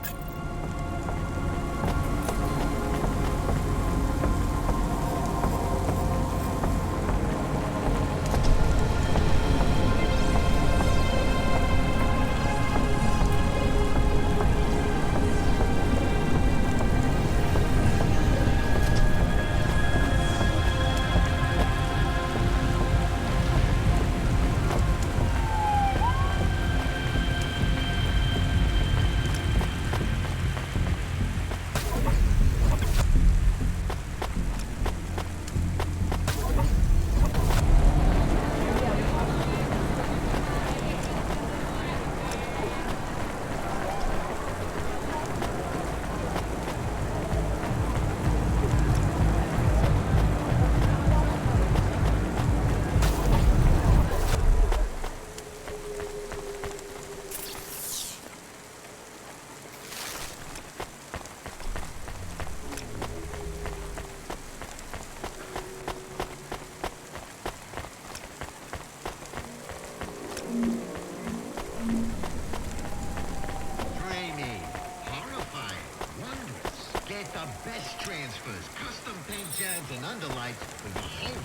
Dreamy, horrifying, wondrous. Get the best transfers, custom paint jobs, and underlights for the whole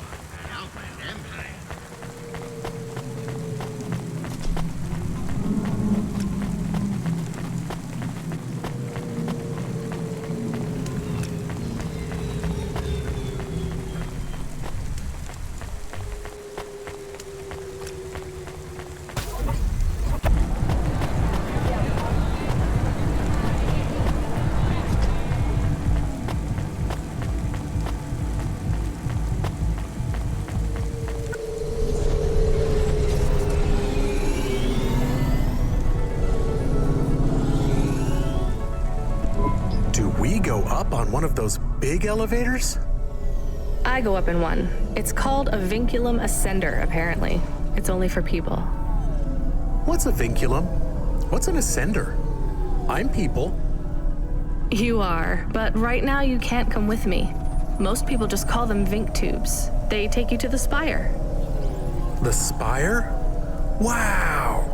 Outland Empire. On one of those big elevators? I go up in one. It's called a vinculum ascender, apparently. It's only for people. What's a vinculum? What's an ascender? I'm people. You are, but right now you can't come with me. Most people just call them Vink tubes. They take you to the spire. The spire? Wow!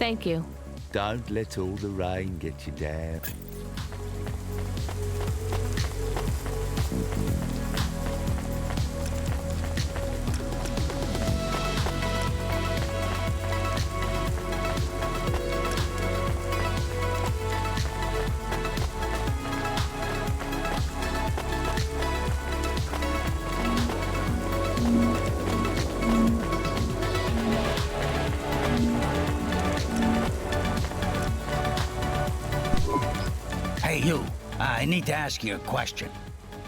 Thank you. Don't let all the rain get you down. Hey, you. I need to ask you a question.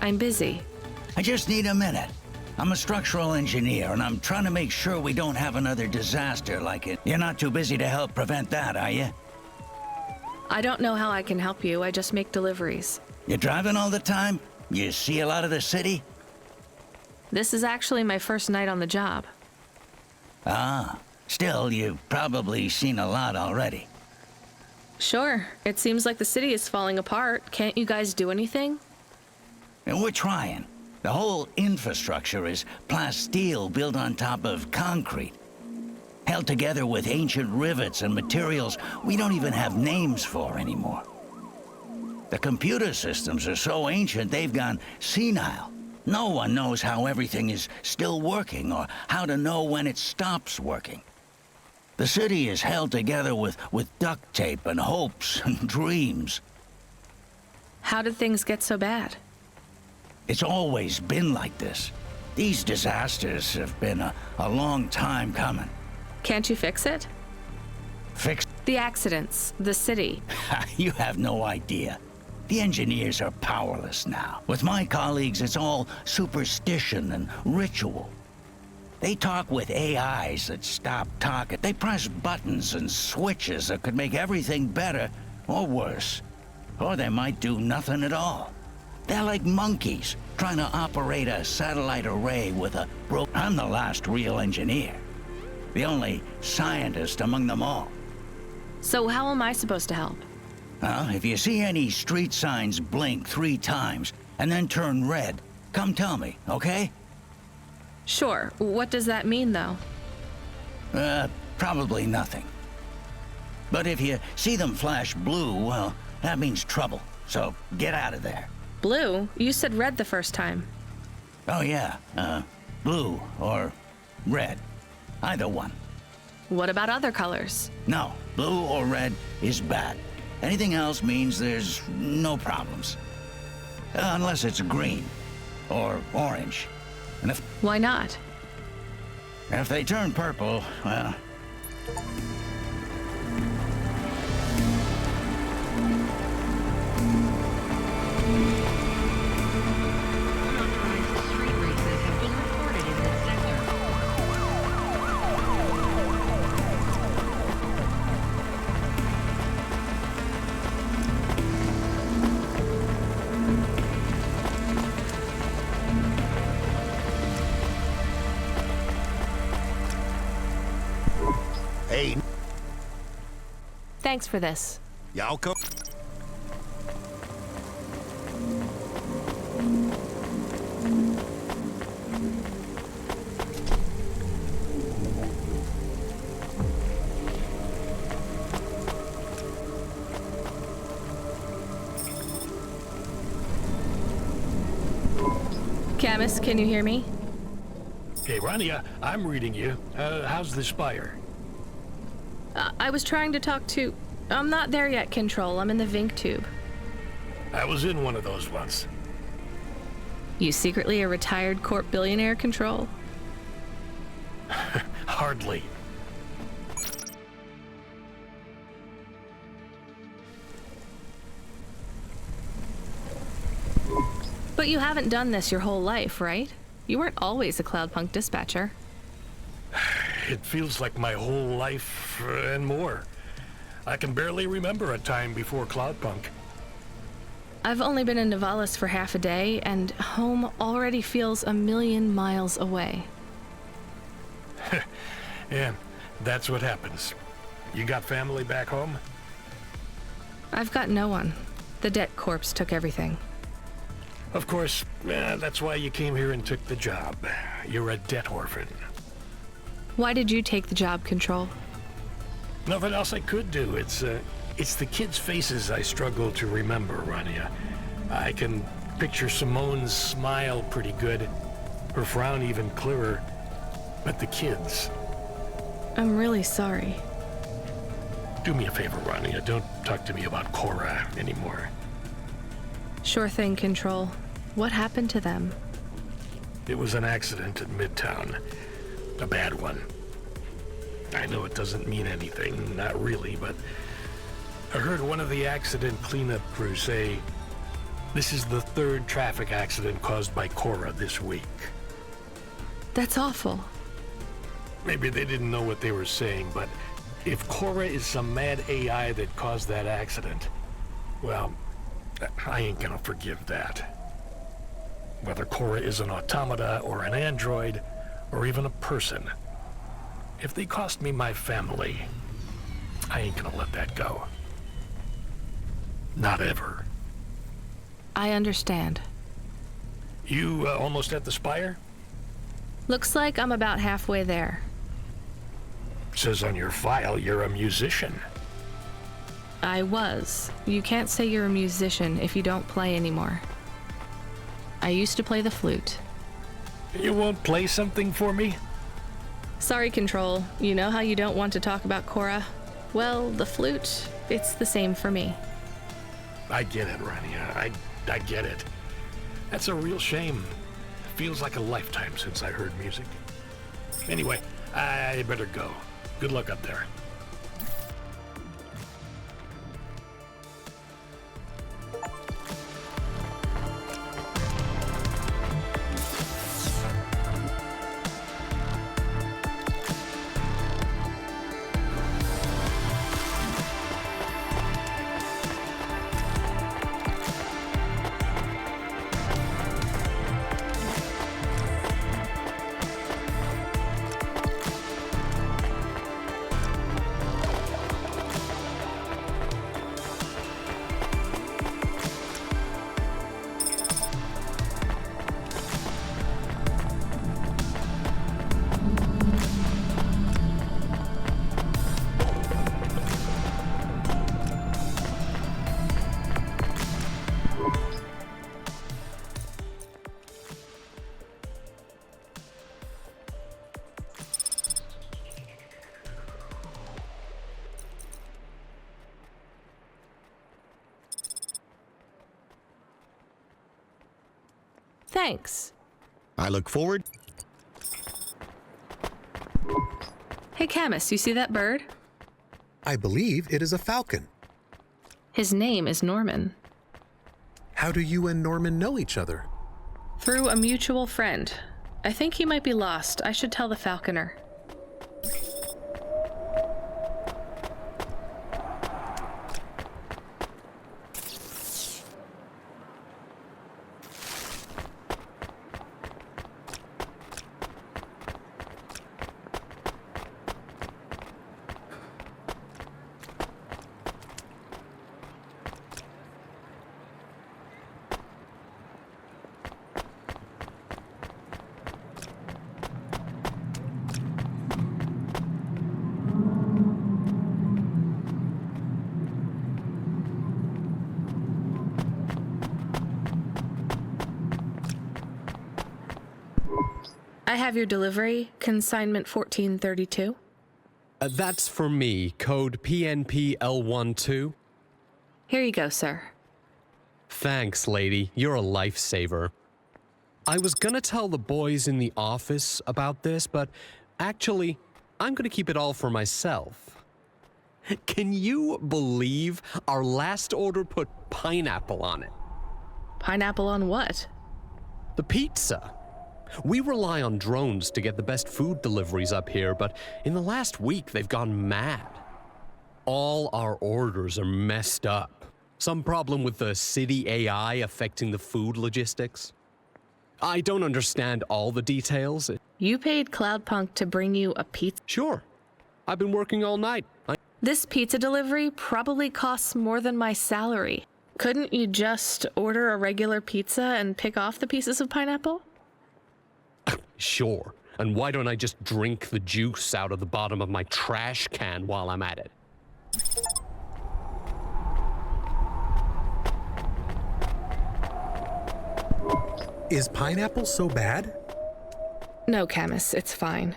I'm busy. I just need a minute. I'm a structural engineer, and I'm trying to make sure we don't have another disaster like it. You're not too busy to help prevent that, are you? I don't know how I can help you. I just make deliveries. You're driving all the time? You see a lot of the city? This is actually my first night on the job. Ah, still, you've probably seen a lot already. Sure. It seems like the city is falling apart. Can't you guys do anything? And we're trying. The whole infrastructure is plasteel built on top of concrete, held together with ancient rivets and materials we don't even have names for anymore. The computer systems are so ancient they've gone senile. No one knows how everything is still working or how to know when it stops working. The city is held together with duct tape and hopes and dreams. How did things get so bad? It's always been like this. These disasters have been a long time coming. Can't you fix it? Fix the accidents, the city. You have no idea. The engineers are powerless now. With my colleagues, it's all superstition and ritual. They talk with AIs that stop talking. They press buttons and switches that could make everything better or worse. Or they might do nothing at all. They're like monkeys trying to operate a satellite array with a I'm the last real engineer. The only scientist among them all. So how am I supposed to help? If you see any street signs blink 3 times and then turn red, come tell me, okay? Sure. What does that mean, though? Probably nothing. But if you see them flash blue, well, that means trouble. So get out of there. Blue? You said red the first time. Oh, yeah. Blue or red. Either one. What about other colors? No. Blue or red is bad. Anything else means there's no problems. Unless it's green or orange. And if Why not? If they turn purple, well... Hey. Thanks for this. Y'all come. Camus, can you hear me? Hey, Rania, I'm reading you. How's the spire? I was trying to talk to... I'm not there yet, Control. I'm in the Vink tube. I was in one of those once. You secretly a retired corp billionaire, Control? Hardly. But you haven't done this your whole life, right? You weren't always a Cloudpunk dispatcher. It feels like my whole life and more. I can barely remember a time before Cloudpunk. I've only been in Nivalis for half a day, and home already feels 1,000,000 miles away. Yeah, that's what happens. You got family back home? I've got no one. The debt corpse took everything. Of course, that's why you came here and took the job. You're a debt orphan. Why did you take the job, Control? Nothing else I could do. It's the kids' faces I struggle to remember, Rania. I can picture Simone's smile pretty good, her frown even clearer, but the kids... I'm really sorry. Do me a favor, Rania. Don't talk to me about Cora anymore. Sure thing, Control. What happened to them? It was an accident in Midtown. A bad one. I know it doesn't mean anything, not really, but I heard one of the accident cleanup crew say this is the 3rd traffic accident caused by Cora this week. That's awful. Maybe they didn't know what they were saying, but if Cora is some mad AI that caused that accident, well, I ain't gonna forgive that. Whether Cora is an automata or an android, or even a person, if they cost me my family, I ain't gonna let that go. Not ever. I understand. You almost at the spire? Looks like I'm about halfway there. Says on your file you're a musician. I was. You can't say you're a musician if you don't play anymore. I used to play the flute. You won't play something for me? Sorry, Control. You know how you don't want to talk about Cora? Well, the flute, it's the same for me. I get it, Rania. I get it. That's a real shame. It feels like a lifetime since I heard music. Anyway, I better go. Good luck up there. Thanks. I look forward. Hey, Camus, you see that bird? I believe it is a falcon. His name is Norman. How do you and Norman know each other? Through a mutual friend. I think he might be lost. I should tell the falconer. I have your delivery, consignment 1432. That's for me, code PNPL12. Here you go, sir. Thanks, lady. You're a lifesaver. I was gonna tell the boys in the office about this, but actually, I'm gonna keep it all for myself. Can you believe our last order put pineapple on it? Pineapple on what? The pizza. We rely on drones to get the best food deliveries up here, but in the last week they've gone mad. All our orders are messed up. Some problem with the city AI affecting the food logistics. I don't understand all the details. You paid Cloudpunk to bring you a pizza? Sure. I've been working all night. This pizza delivery probably costs more than my salary. Couldn't you just order a regular pizza and pick off the pieces of pineapple? Sure. And why don't I just drink the juice out of the bottom of my trash can while I'm at it? Is pineapple so bad? No, Camus, it's fine.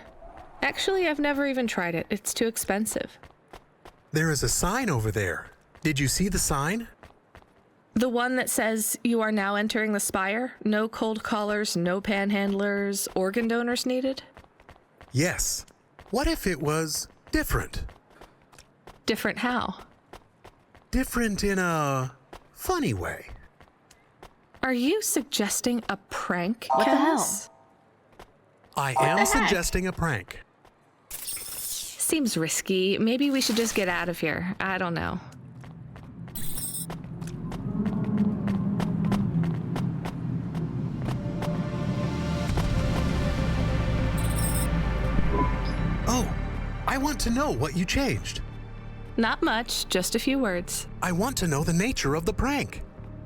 Actually, I've never even tried it. It's too expensive. There is a sign over there. Did you see the sign? The one that says you are now entering the spire? No cold callers, no panhandlers, organ donors needed? Yes. What if it was different? Different how? Different in a funny way. Are you suggesting a prank, What the Camus? I am suggesting a prank. Seems risky. Maybe we should just get out of here. I don't know. Oh, I want to know what you changed. Not much, just a few words. I want to know the nature of the prank.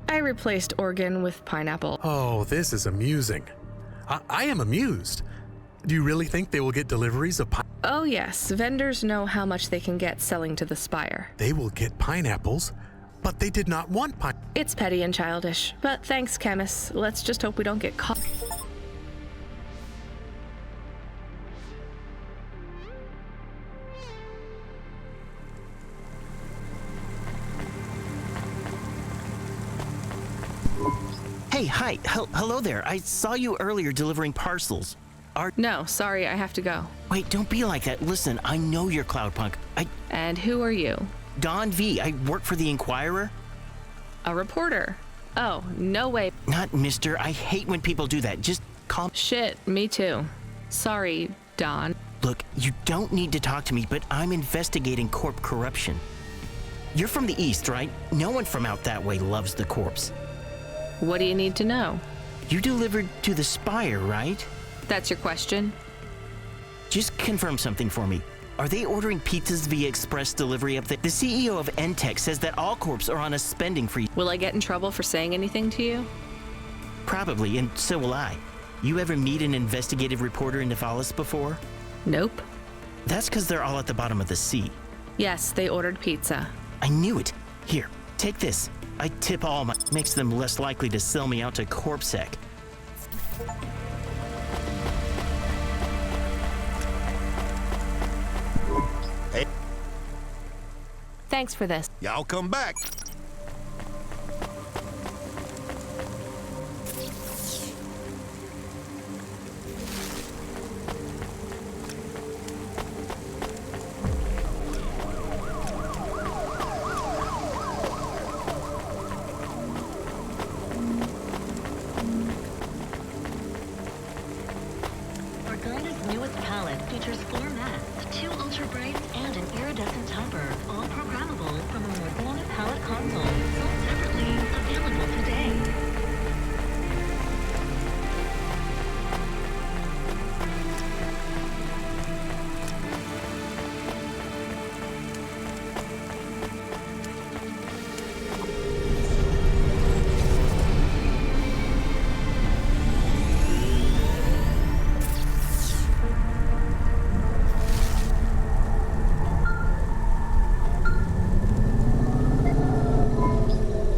I replaced organ with pineapple. Oh, this is amusing. I am amused. Do you really think they will get deliveries of Oh yes, vendors know how much they can get selling to the spire. They will get pineapples, but they did not want It's petty and childish, but thanks, Camus. Let's just hope we don't get caught. Hey, hi, hello there. I saw you earlier delivering parcels. No, sorry, I have to go. Wait, don't be like that. Listen, I know you're Cloudpunk. And who are you? Don V. I work for the Inquirer. A reporter. Oh, no way. Not Mister. I hate when people do that. Just call. Shit, me too. Sorry, Don. Look, you don't need to talk to me, but I'm investigating corp corruption. You're from the East, right? No one from out that way loves the corpse. What do you need to know? You delivered to the Spire, right? That's your question? Just confirm something for me. Are they ordering pizzas via express delivery up there? The CEO of Entech says that all corps are on a spending freeze. Will I get in trouble for saying anything to you? Probably, and so will I. You ever meet an investigative reporter in Nivalis before? Nope. That's because they're all at the bottom of the sea. Yes, they ordered pizza. I knew it. Here, take this. I tip all my... Makes them less likely to sell me out to CorpSec. Hey. Thanks for this. Y'all come back. Organa's newest palette features 4 mats, 2 ultra brights, and an iridescent topper, all programmable from a Morgana palette console, sold separately, available today.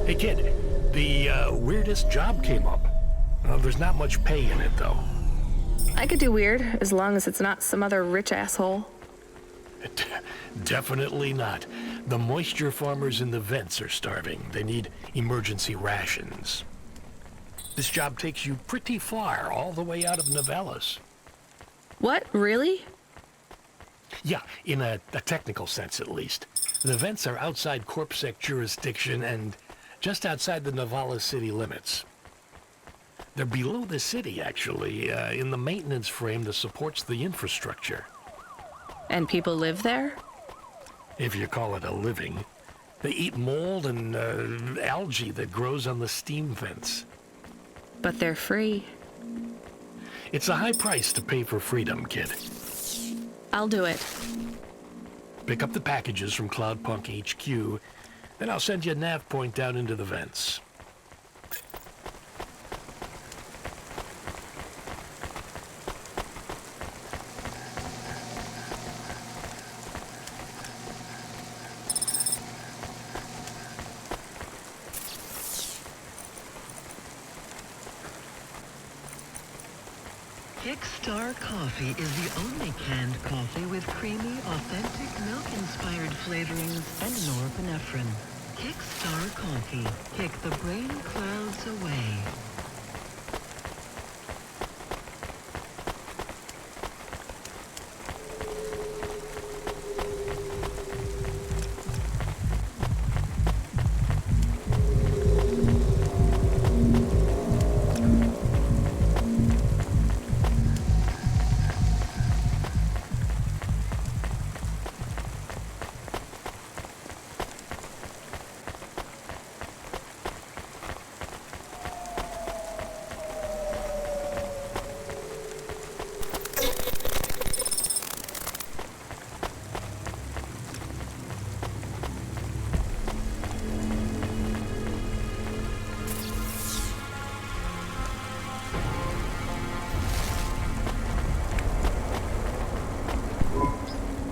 Hey kid, the weirdest job came up. There's not much pay in it though. I could do weird, as long as it's not some other rich asshole. Definitely not. The moisture farmers in the vents are starving. They need emergency rations. This job takes you pretty far, all the way out of Nivalis. What? Really? Yeah, in a technical sense at least. The vents are outside CorpSec jurisdiction and just outside the Nivalis city limits. They're below the city, actually, in the maintenance frame that supports the infrastructure. And people live there? If you call it a living. They eat mold and algae that grows on the steam vents. But they're free. It's a high price to pay for freedom, kid. I'll do it. Pick up the packages from Cloudpunk HQ, then I'll send you a nav point down into the vents. Kickstar Coffee is the only canned coffee with creamy, authentic, milk-inspired flavorings and norepinephrine. Kickstar Coffee. Kick the brain clouds away.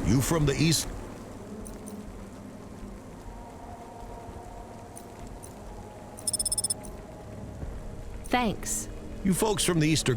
You from the east? Thanks. You folks from the east are...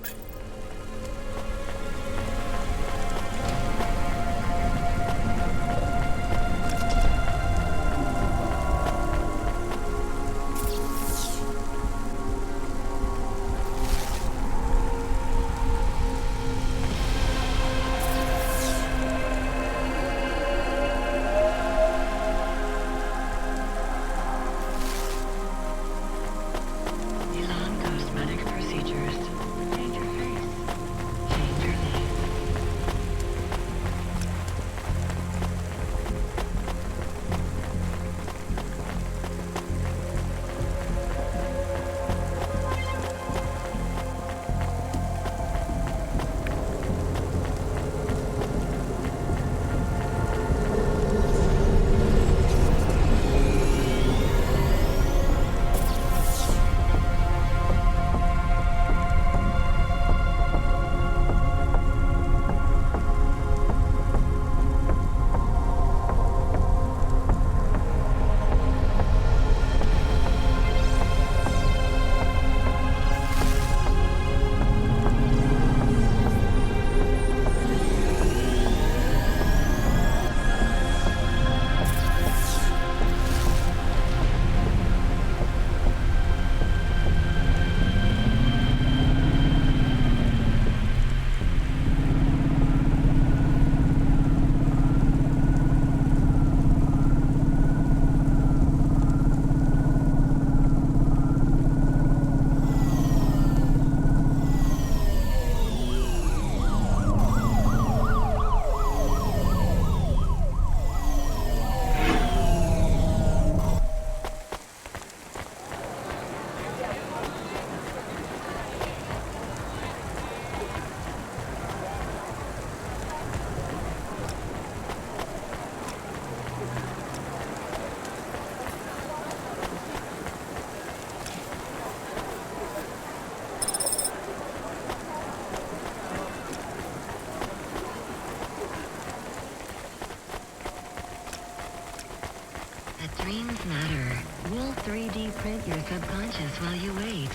Dreams matter. We'll 3D print your subconscious while you wait.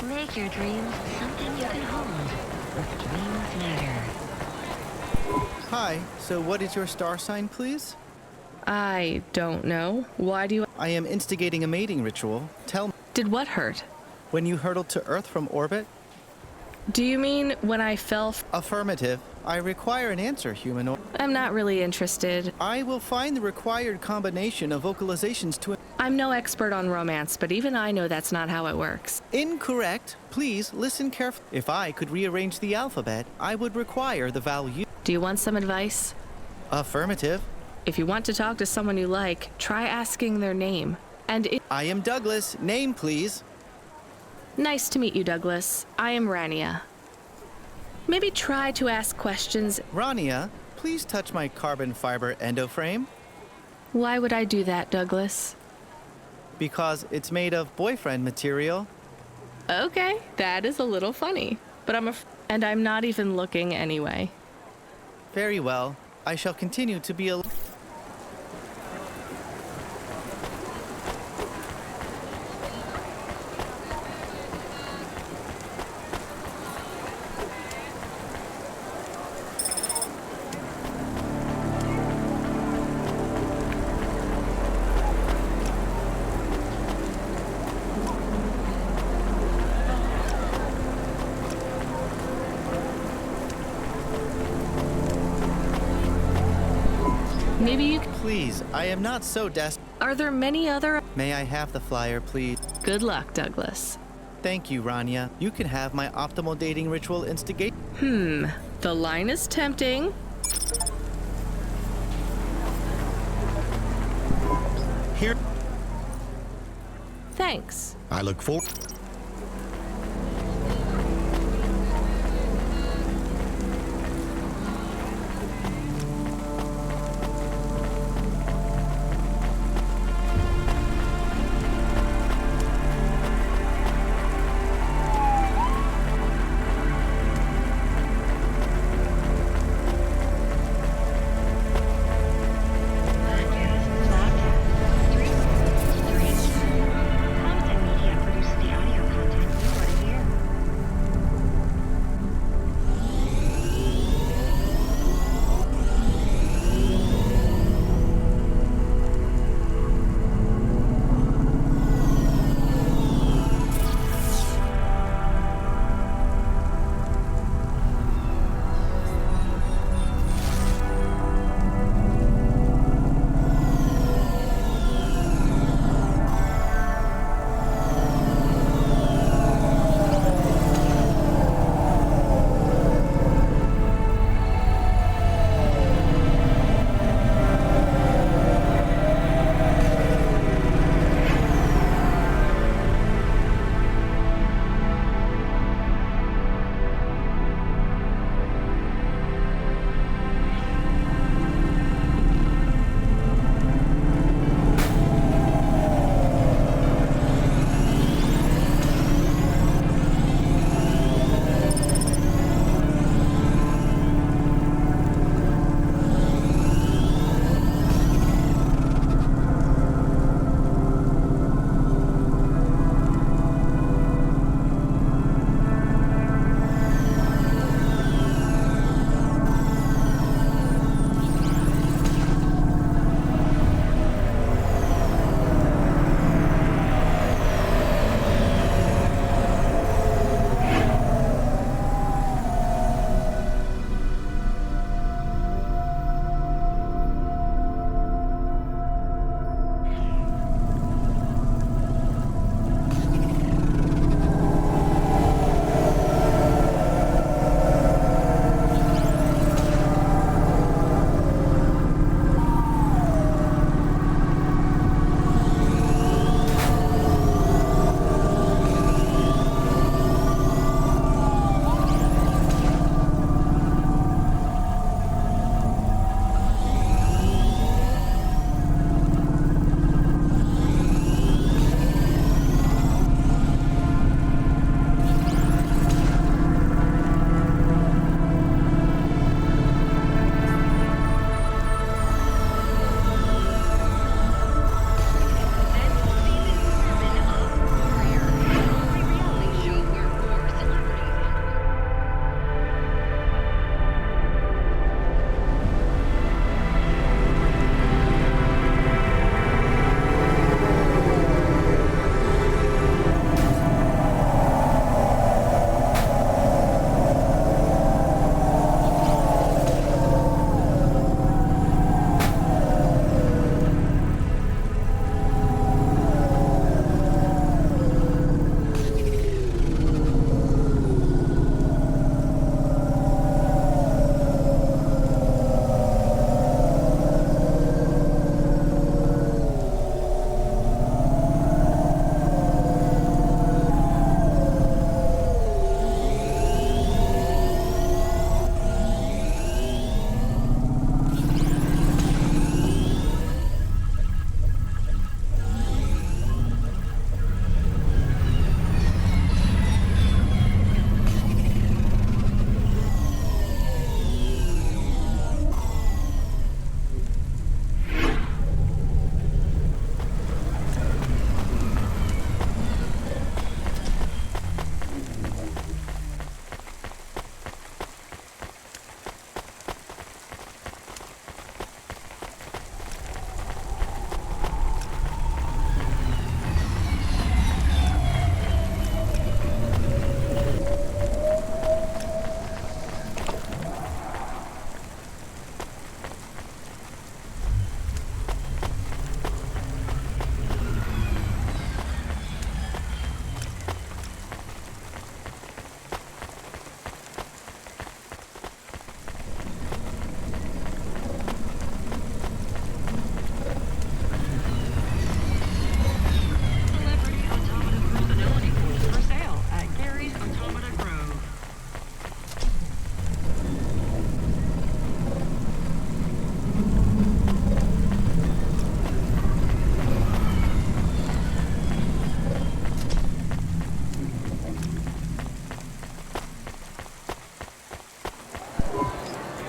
Make your dreams something you can hold. With Dreams Matter. Hi, so what is your star sign, please? I don't know. Why do you... I am instigating a mating ritual. Tell me. Did what hurt? When you hurtled to Earth from orbit? Do you mean when I fell... Affirmative. I require an answer, humanoid. I'm not really interested. I will find the required combination of vocalizations to... I'm no expert on romance, but even I know that's not how it works. Incorrect. Please listen carefully. If I could rearrange the alphabet, I would require the value... Do you want some advice? Affirmative. If you want to talk to someone you like, try asking their name. And I am Douglas. Name, please. Nice to meet you, Douglas. I am Rania. Maybe try to ask questions. Rania, please touch my carbon fiber endoframe. Why would I do that, Douglas? Because it's made of boyfriend material. Okay, that is a little funny. But and I'm not even looking anyway. Very well. I shall continue to be a... Maybe you... Please, I am not so desperate. Are there many other... May I have the flyer, please? Good luck, Douglas. Thank you, Rania. You can have my optimal dating ritual instigate. The line is tempting. Here. Thanks. I look forward. Media produces the audio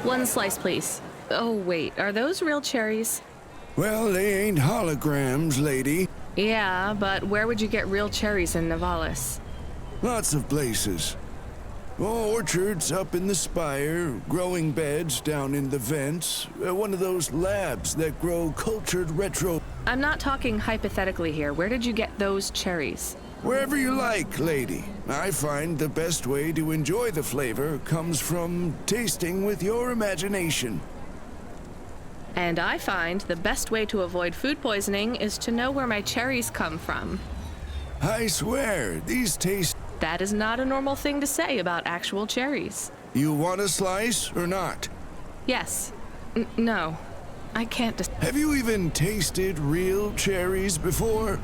One slice, please. Oh, wait, are those real cherries? Well, they ain't holograms, lady. Yeah, but where would you get real cherries in Navalis? Lots of places. Orchards up in the spire, growing beds down in the vents, one of those labs that grow cultured retro... I'm not talking hypothetically here. Where did you get those cherries? Wherever you like, lady. I find the best way to enjoy the flavor comes from tasting with your imagination. And I find the best way to avoid food poisoning is to know where my cherries come from. I swear, these taste... That is not a normal thing to say about actual cherries. You want a slice or not? Yes. No. I can't Have you even tasted real cherries before?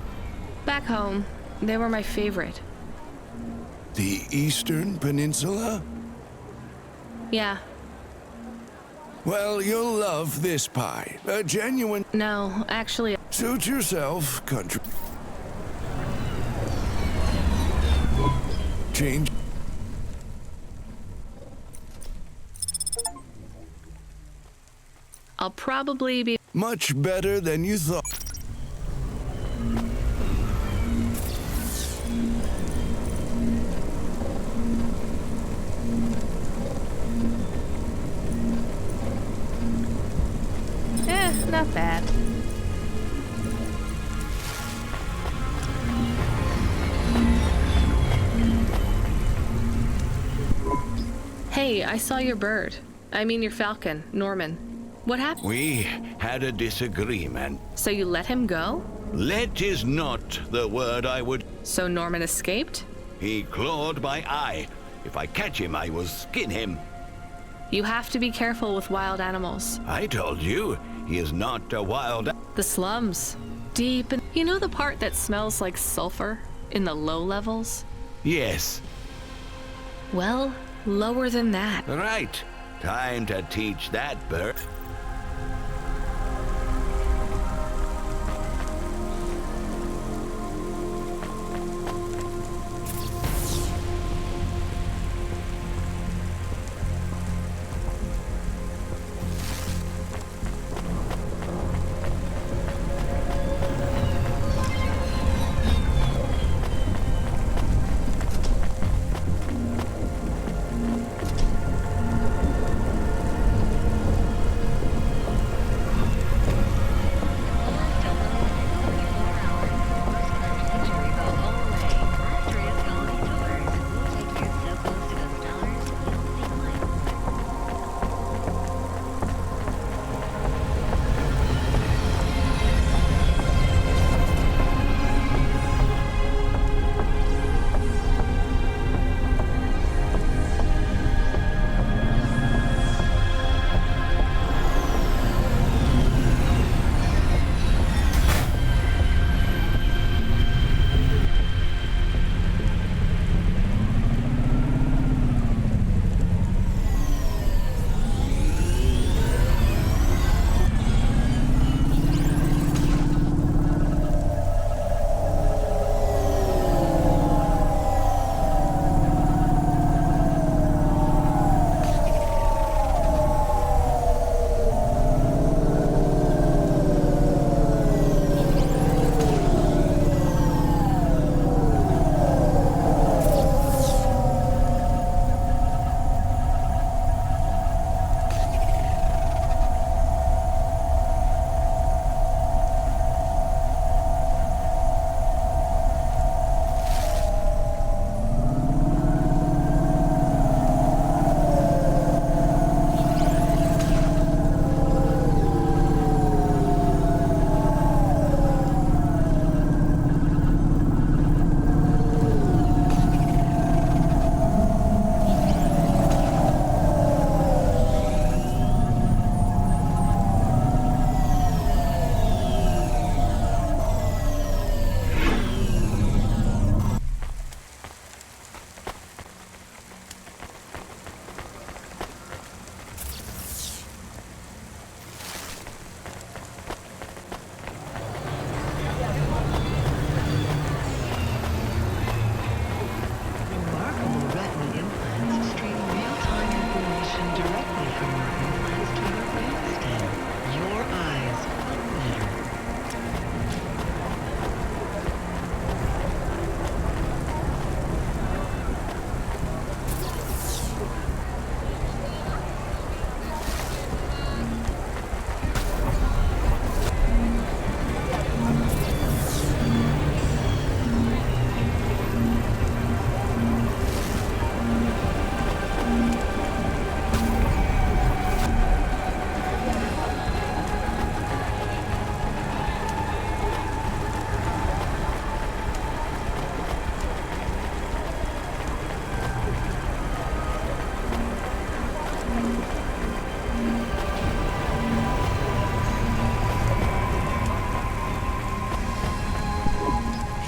Back home, they were my favorite. The Eastern Peninsula? Yeah. Well, you'll love this pie. A genuine... No, actually... Suit yourself, country... Change... I'll probably be... Much better than you thought. Not bad. Hey, I saw your bird. I mean your falcon, Norman. What happened? We had a disagreement. So you let him go? Let is not the word I would... So Norman escaped? He clawed my eye. If I catch him, I will skin him. You have to be careful with wild animals. I told you, he is not a wild... The slums. Deep in... You know the part that smells like sulfur? In the low levels? Yes. Well, lower than that. Right. Time to teach that bird.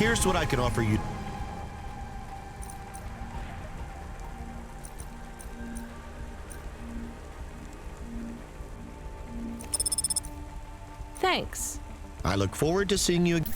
Here's what I can offer you. Thanks. I look forward to seeing you again.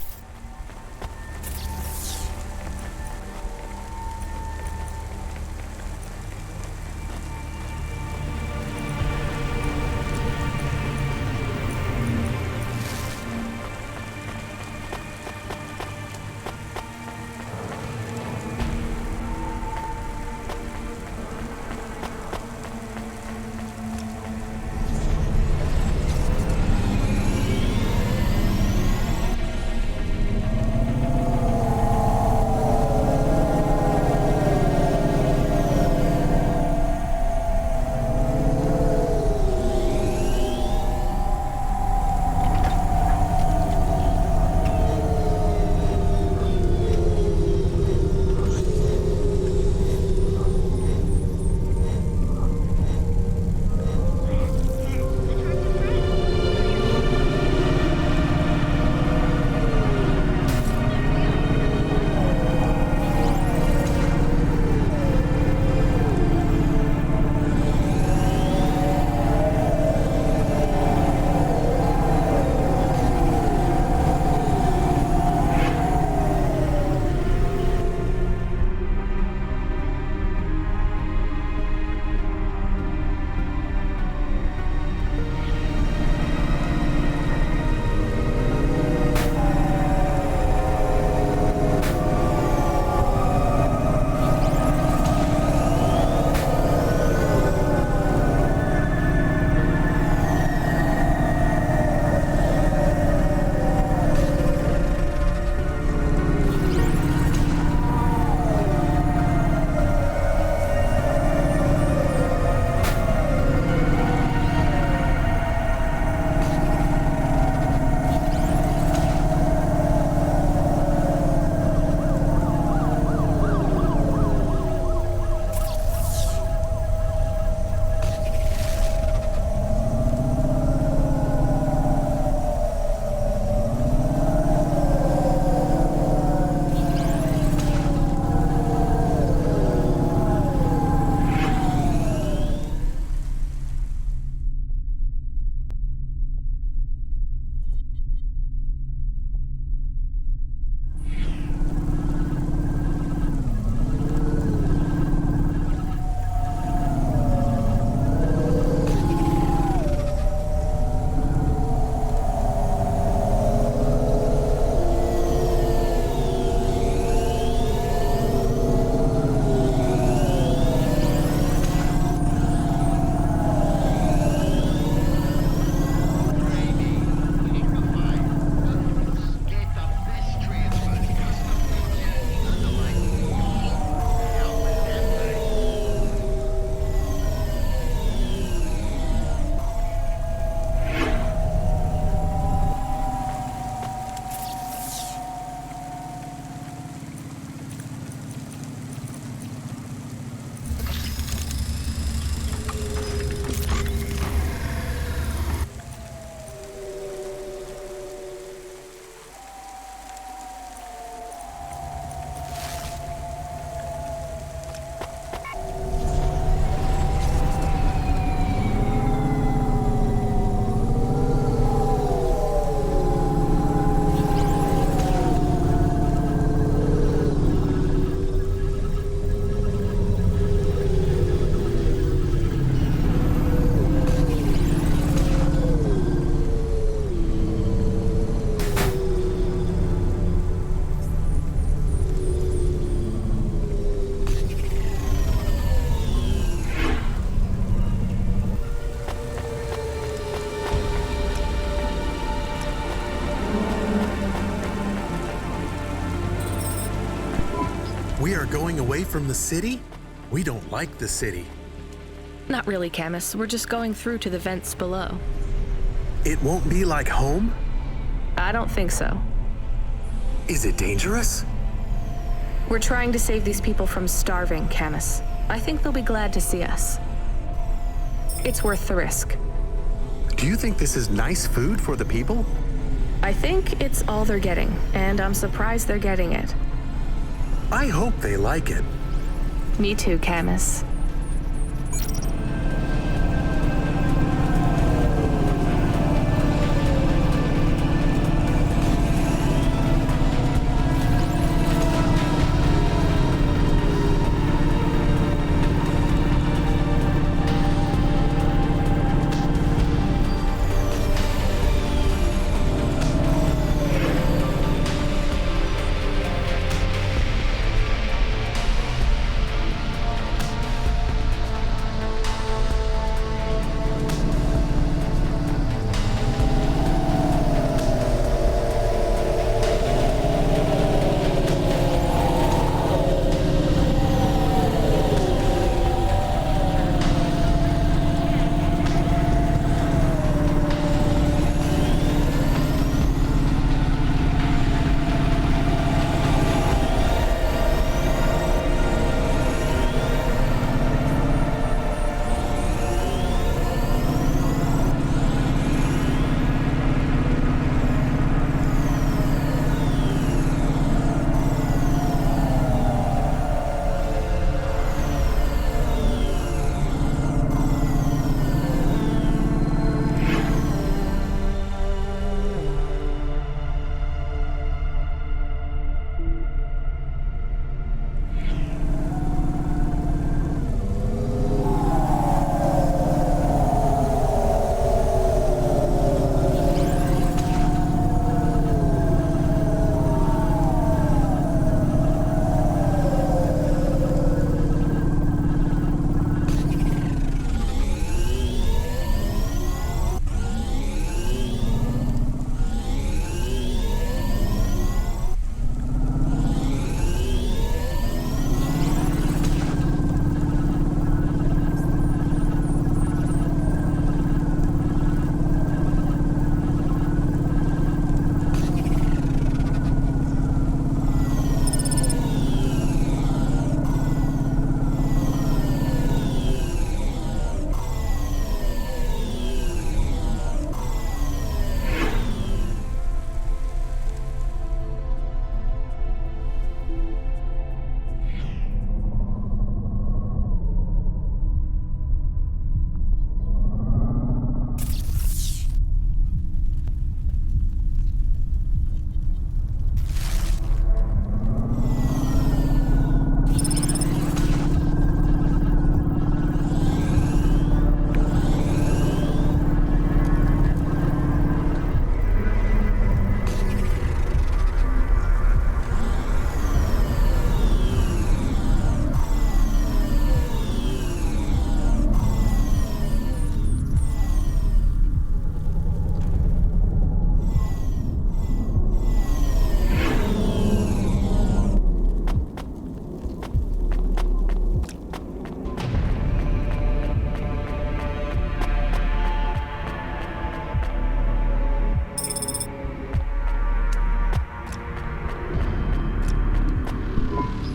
We are going away from the city? We don't like the city. Not really, Camus. We're just going through to the vents below. It won't be like home? I don't think so. Is it dangerous? We're trying to save these people from starving, Camus. I think they'll be glad to see us. It's worth the risk. Do you think this is nice food for the people? I think it's all they're getting, and I'm surprised they're getting it. I hope they like it. Me too, Camus.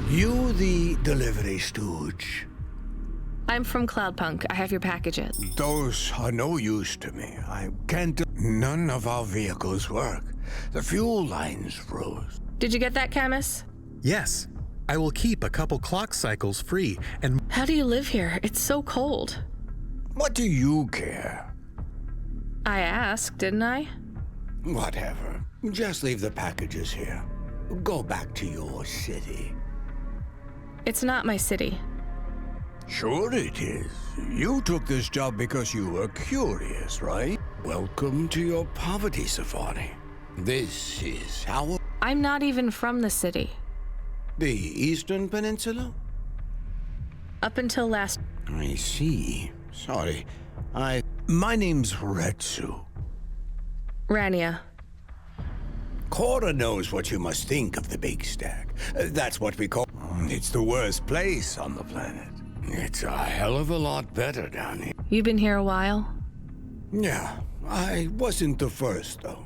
You the delivery stooge? I'm from Cloudpunk. I have your packages. Those are no use to me. I can't... None of our vehicles work. The fuel lines froze. Did you get that, Camus? Yes. I will keep a couple clock cycles free and... How do you live here? It's so cold. What do you care? I asked, didn't I? Whatever. Just leave the packages here. Go back to your city. It's not my city. Sure it is. You took this job because you were curious, right? Welcome to your poverty safari. This is our... I'm not even from the city. The Eastern Peninsula? Up until last... I see. Sorry. My name's Retsu. Rania. Cora knows what you must think of the Big Stack. That's what we call... It's the worst place on the planet. It's a hell of a lot better down here. You've been here a while? Yeah, I wasn't the first, though.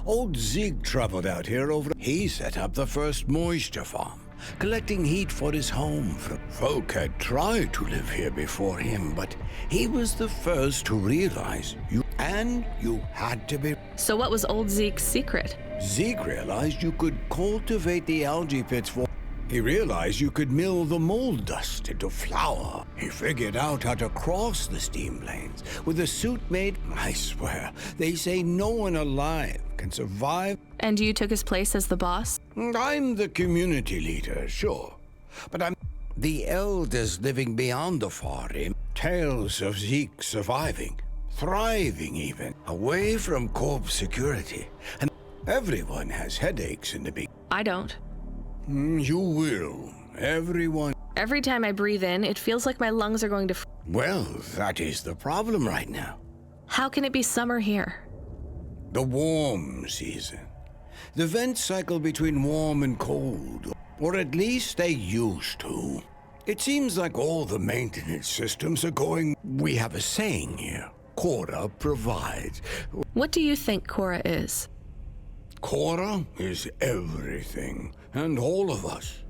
Old Zeke traveled out here over... He set up the first moisture farm, collecting heat for his home. Folk had tried to live here before him, but he was the first to realize And you had to be... So what was old Zeke's secret? Zeke realized you could cultivate the algae pits for... He realized you could mill the mold dust into flour. He figured out how to cross the steam planes with a suit made... I swear, they say no one alive can survive. And you took his place as the boss? I'm the community leader, sure. But I'm the elders living beyond the far rim. Tales of Zeke surviving, thriving even, away from corp security. And everyone has headaches in the beginning. I don't. You will. Everyone. Every time I breathe in, it feels like my lungs are going to... Well, that is the problem right now. How can it be summer here? The warm season. The vents cycle between warm and cold, or at least they used to. It seems like all the maintenance systems are going... We have a saying here. Cora provides. What do you think Cora is? Cora is everything, and all of us.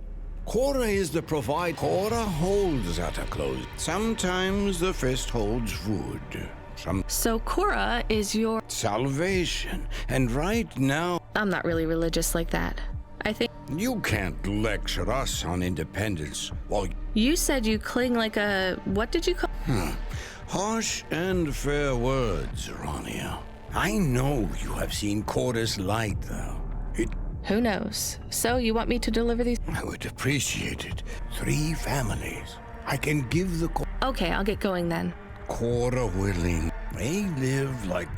Cora is the provide. Cora holds at a close. Sometimes the fist holds food. So Cora is your... salvation. And right now... I'm not really religious like that. I think... You can't lecture us on independence while... You said you cling like a... What did you call... Harsh and fair words, Ronnia. I know you have seen Cora's light, though. Who knows? So you want me to deliver these... I would appreciate it. 3 families. I can give the... Okay, I'll get going then. Cora willing. They live like...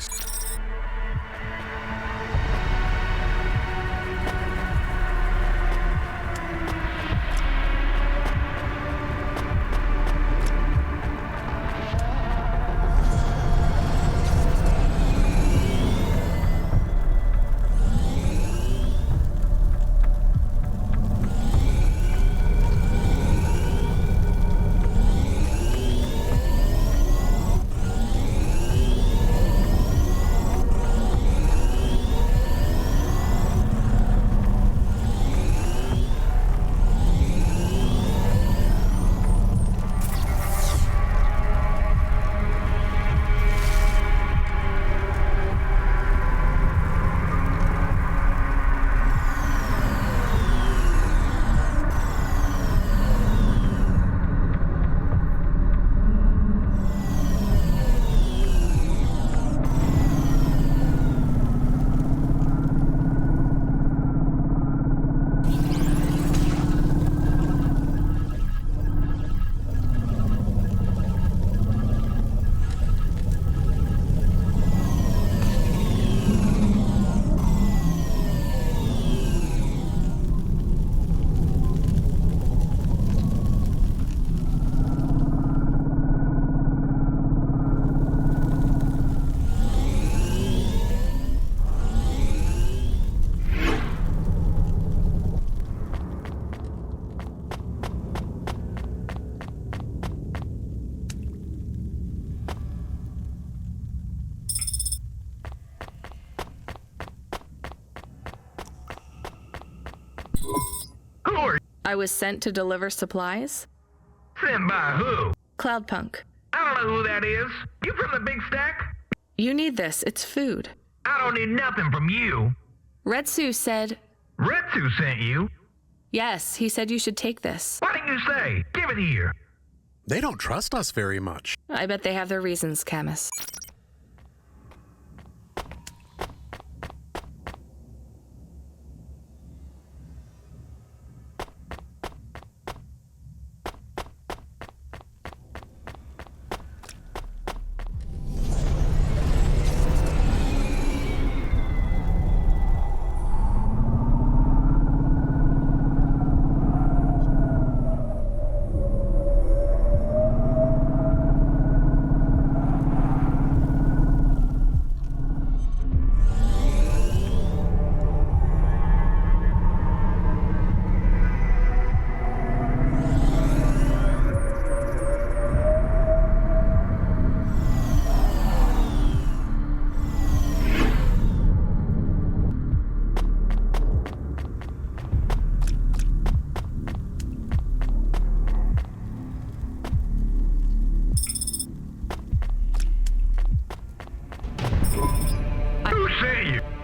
I was sent to deliver supplies? Sent by who? Cloudpunk. I don't know who that is. You from the big stack? You need this. It's food. I don't need nothing from you. Retsu said... Retsu sent you? Yes, he said you should take this. Why didn't you say? Give it here. They don't trust us very much. I bet they have their reasons, Camus.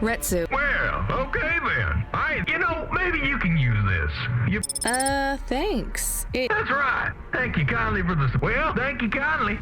Retsu. Well, okay then. Maybe you can use this. Thanks. That's right. Thank you kindly for the... Well, thank you kindly.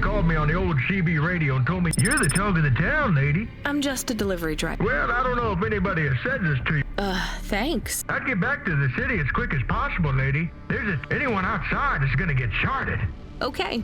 Called me on the old CB radio and told me, you're the talk of the town, lady. I'm just a delivery driver. Well, I don't know if anybody has said this to you. Thanks. I'd get back to the city as quick as possible, lady. Anyone outside is gonna get charted. Okay.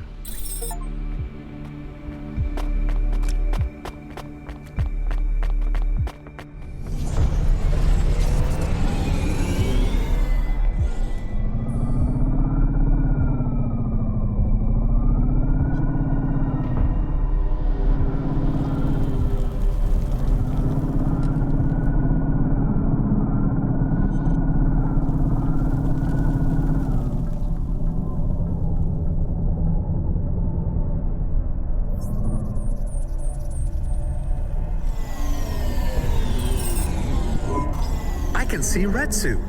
I can see Retsu.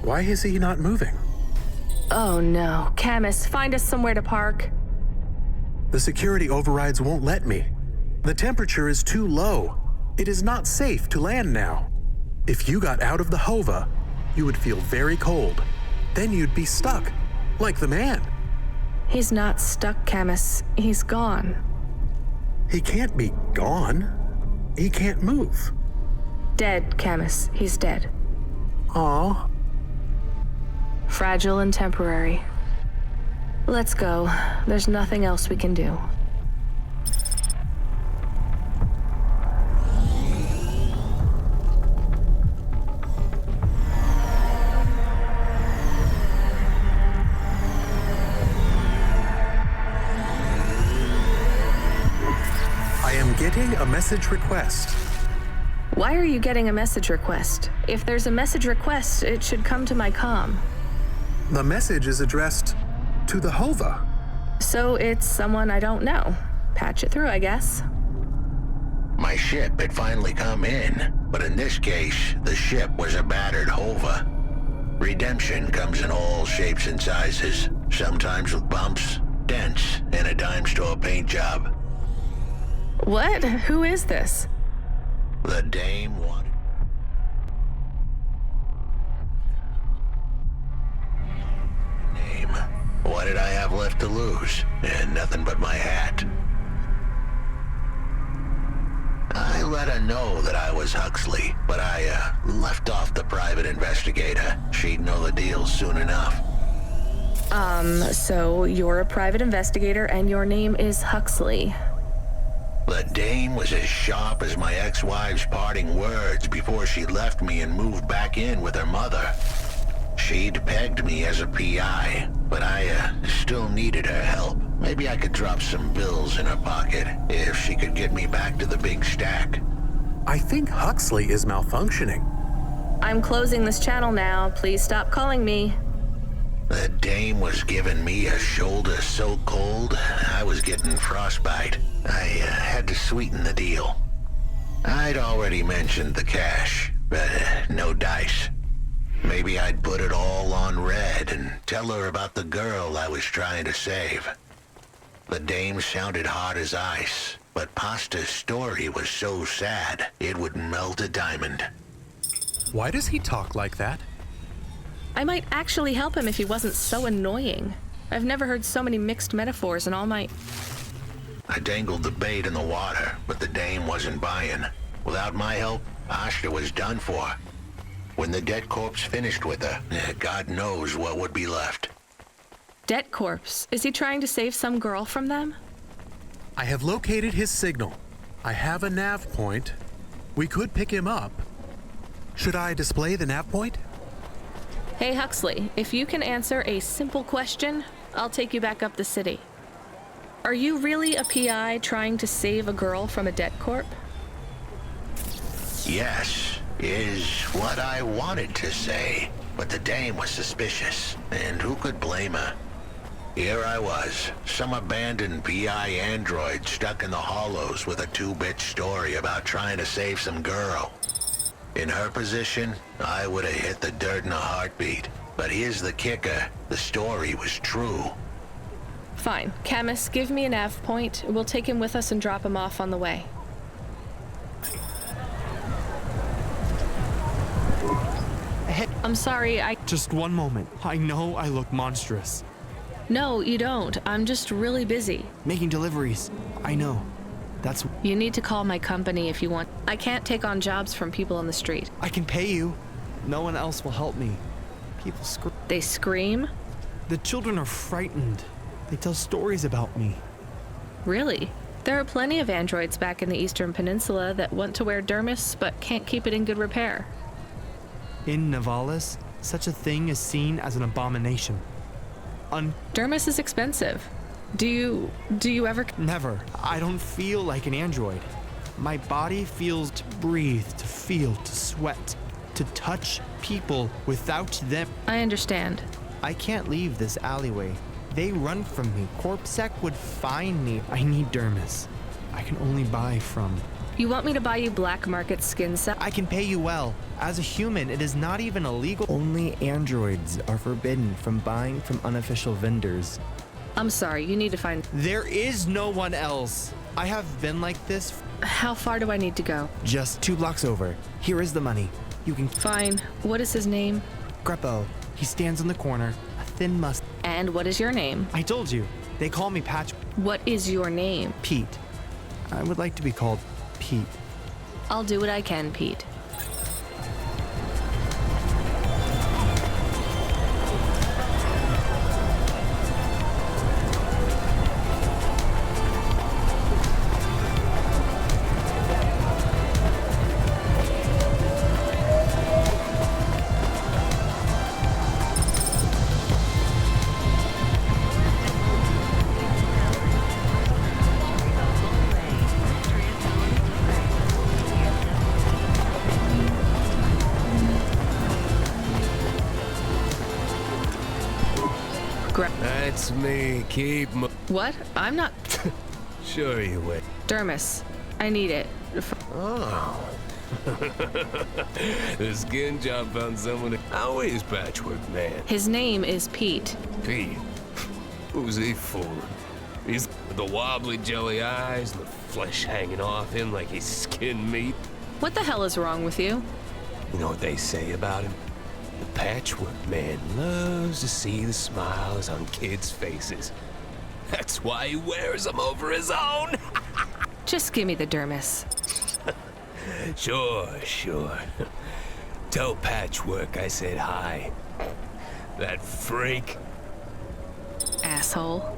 Why is he not moving? Oh no. Camus, find us somewhere to park. The security overrides won't let me. The temperature is too low. It is not safe to land now. If you got out of the Hova, you would feel very cold. Then you'd be stuck, like the man. He's not stuck, Camus. He's gone. He can't be gone. He can't move. Dead, Camus. He's dead. Aw. Fragile and temporary. Let's go. There's nothing else we can do. I am getting a message request. Why are you getting a message request? If there's a message request, it should come to my comm. The message is addressed to the Hova. So it's someone I don't know. Patch it through, I guess. My ship had finally come in, but in this case, the ship was a battered Hova. Redemption comes in all shapes and sizes, sometimes with bumps, dents, and a dime store paint job. What? Who is this? The dame wanted... Name. What did I have left to lose? And nothing but my hat. I let her know that I was Huxley, but I left off the private investigator. She'd know the deal soon enough. So you're a private investigator and your name is Huxley. The dame was as sharp as my ex-wife's parting words before she left me and moved back in with her mother. She'd pegged me as a PI, but I still needed her help. Maybe I could drop some bills in her pocket if she could get me back to the big stack. I think Huxley is malfunctioning. I'm closing this channel now. Please stop calling me. The dame was giving me a shoulder so cold, I was getting frostbite. I had to sweeten the deal. I'd already mentioned the cash, but no dice. Maybe I'd put it all on red visit and tell her about the girl I was trying to save. The dame sounded hard as ice, but Pasta's story was so sad it would melt a diamond. Why does he talk like that? I might actually help him if he wasn't so annoying. I've never heard so many mixed metaphors in all my... I dangled the bait in the water, but the dame wasn't buying. Without my help, Pasta was done for. When the dead corpse finished with her, God knows what would be left. Debt corpse. Is he trying to save some girl from them? I have located his signal. I have a nav point. We could pick him up. Should I display the nav point? Hey Huxley, if you can answer a simple question, I'll take you back up the city. Are you really a PI trying to save a girl from a debt corp? Yes, is what I wanted to say, but the dame was suspicious, and who could blame her? Here I was, some abandoned PI android stuck in the hollows with a 2-bit story about trying to save some girl. In her position, I would have hit the dirt in a heartbeat. But here's the kicker, the story was true. Fine. Camus, give me a nav point. We'll take him with us and drop him off on the way. I'm sorry, Just one moment. I know I look monstrous. No, you don't. I'm just really busy. Making deliveries. I know. That's... You need to call my company if you want. I can't take on jobs from people on the street. I can pay you. No one else will help me. People scream. They scream? The children are frightened. They tell stories about me. Really? There are plenty of androids back in the Eastern Peninsula that want to wear dermis but can't keep it in good repair. In Nivalis, such a thing is seen as an abomination. Dermis is expensive. Do you ever... Never. I don't feel like an android. My body feels to breathe, to feel, to sweat, to touch people without them. I understand. I can't leave this alleyway. They run from me. Corpsec would find me. I need dermis. I can only buy from... You want me to buy you black market skin set? I can pay you well. As a human, it is not even illegal. Only androids are forbidden from buying from unofficial vendors. I'm sorry, you need to find... There is no one else. I have been like this. How far do I need to go? Just 2 blocks over. Here is the money. You can... Fine. What is his name? Greppo. He stands on the corner. A thin mustache. And what is your name? I told you. They call me Patch. What is your name? Pete. I would like to be called Pete. I'll do what I can, Pete. That's me. Keep What? I'm not... Sure you will. Dermis. I need it. Oh. The skin job found someone... How is Patchwork Man? His name is Pete. Pete? Who's he fooling? He's with the wobbly jelly eyes and the flesh hanging off him like he's skin meat. What the hell is wrong with you? You know what they say about him? The Patchwork Man loves to see the smiles on kids' faces. That's why he wears them over his own. Just give me the dermis. Sure. Tell Patchwork I said hi. That freak. Asshole.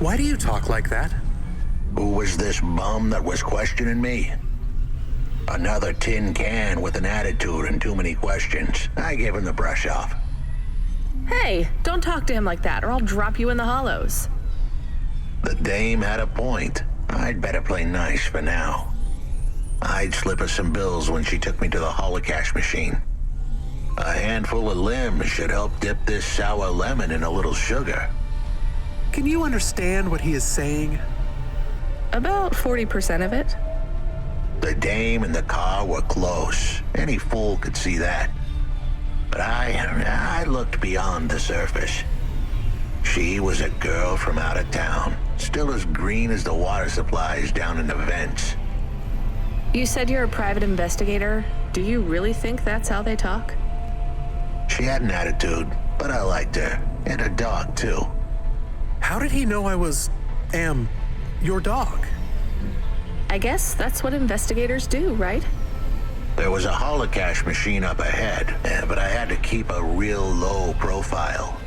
Why do you talk like that? Who was this bum that was questioning me? Another tin can with an attitude and too many questions. I gave him the brush off. Hey, don't talk to him like that, or I'll drop you in the hollows. The dame had a point. I'd better play nice for now. I'd slip her some bills when she took me to the holocaust machine. A handful of limbs should help dip this sour lemon in a little sugar. Can you understand what he is saying? About 40% of it. The dame and the car were close. Any fool could see that. But I looked beyond the surface. She was a girl from out of town, still as green as the water supplies down in the vents. You said you're a private investigator. Do you really think that's how they talk? She had an attitude, but I liked her. And her dog, too. How did he know I was, your dog? I guess that's what investigators do, right? There was a holocaust machine up ahead, but I had to keep a real low profile.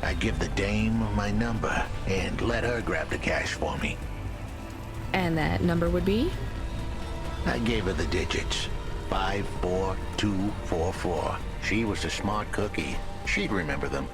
I'd give the dame my number and let her grab the cash for me. And that number would be? I gave her the digits. 54244. She was a smart cookie. She'd remember them.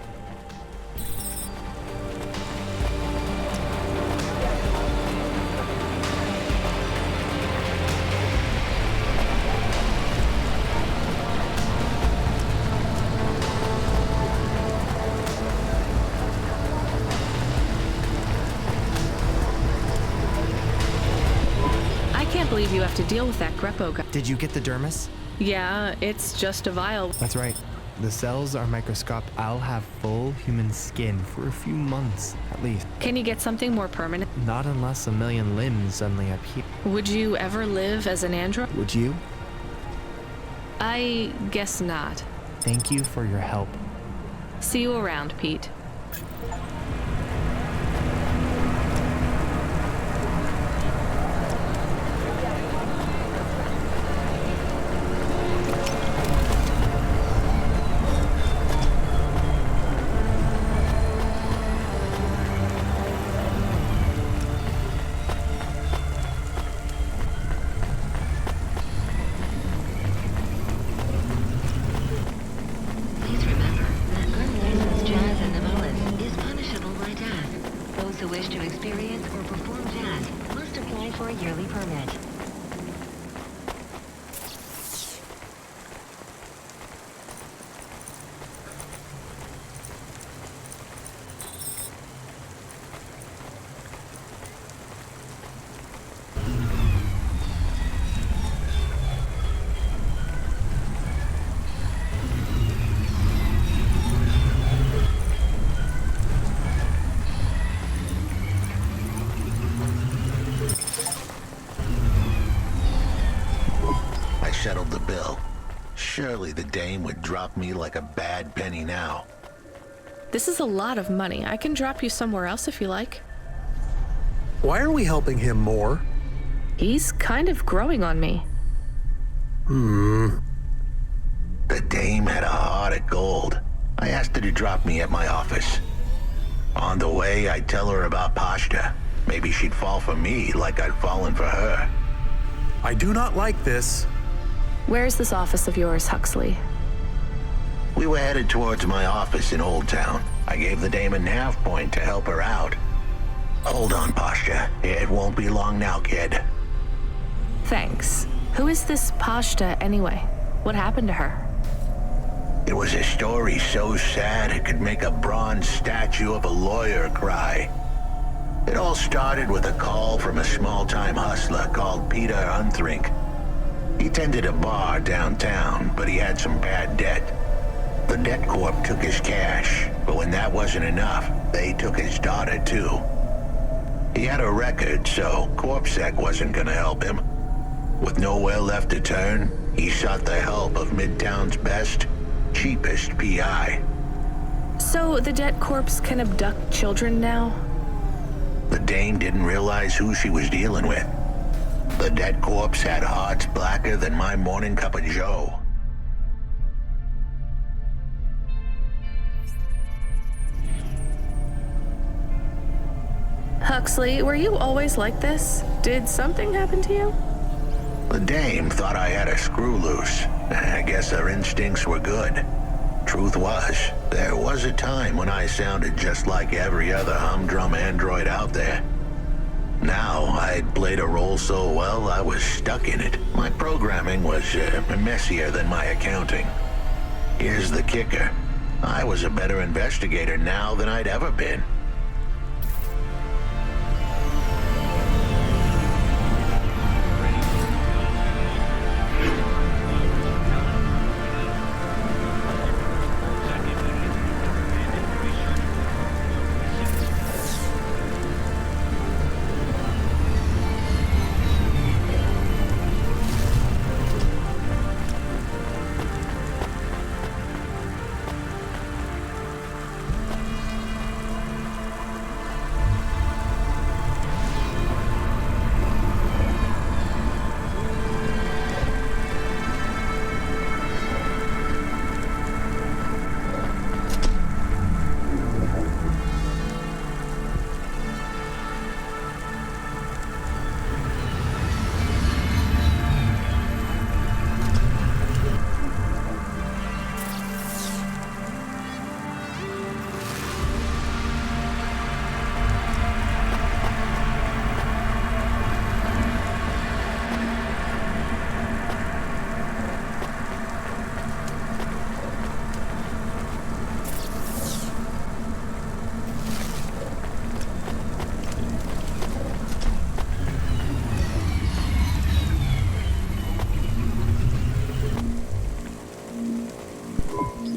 I can't believe you have to deal with that Grepo guy. Did you get the dermis? Yeah, it's just a vial. That's right. The cells are microscopic. I'll have full human skin for a few months, at least. Can you get something more permanent? Not unless a million limbs suddenly appear. Would you ever live as an android? Would you? I guess not. Thank you for your help. See you around, Pete. Please remember that unlicensed jazz in Navalis is punishable by death. Those who wish to experience or perform jazz must apply for a yearly permit. I settled the bill. Surely the dame would drop me like a bad penny now. This is a lot of money. I can drop you somewhere else if you like. Why are we helping him more? He's kind of growing on me. The dame had a heart of gold. I asked her to drop me at my office. On the way, I'd tell her about Pashta. Maybe she'd fall for me like I'd fallen for her. I do not like this. Where's this office of yours, Huxley? We were headed towards my office in Old Town. I gave the dame a nav point to help her out. Hold on, Pashta. It won't be long now, kid. Thanks. Who is this Pashta anyway? What happened to her? It was a story so sad it could make a bronze statue of a lawyer cry. It all started with a call from a small-time hustler called Peter Unthrink. He tended a bar downtown, but he had some bad debt. The debt corp took his cash, but when that wasn't enough, they took his daughter too. He had a record, so CorpSec wasn't gonna help him. With nowhere left to turn, he sought the help of Midtown's best, cheapest PI. So the debt corpse can abduct children now? The dame didn't realize who she was dealing with. The dead corpse had hearts blacker than my morning cup of joe. Huxley, were you always like this? Did something happen to you? The dame thought I had a screw loose. I guess her instincts were good. Truth was, there was a time when I sounded just like every other humdrum android out there. Now, I'd played a role so well, I was stuck in it. My programming was messier than my accounting. Here's the kicker. I was a better investigator now than I'd ever been.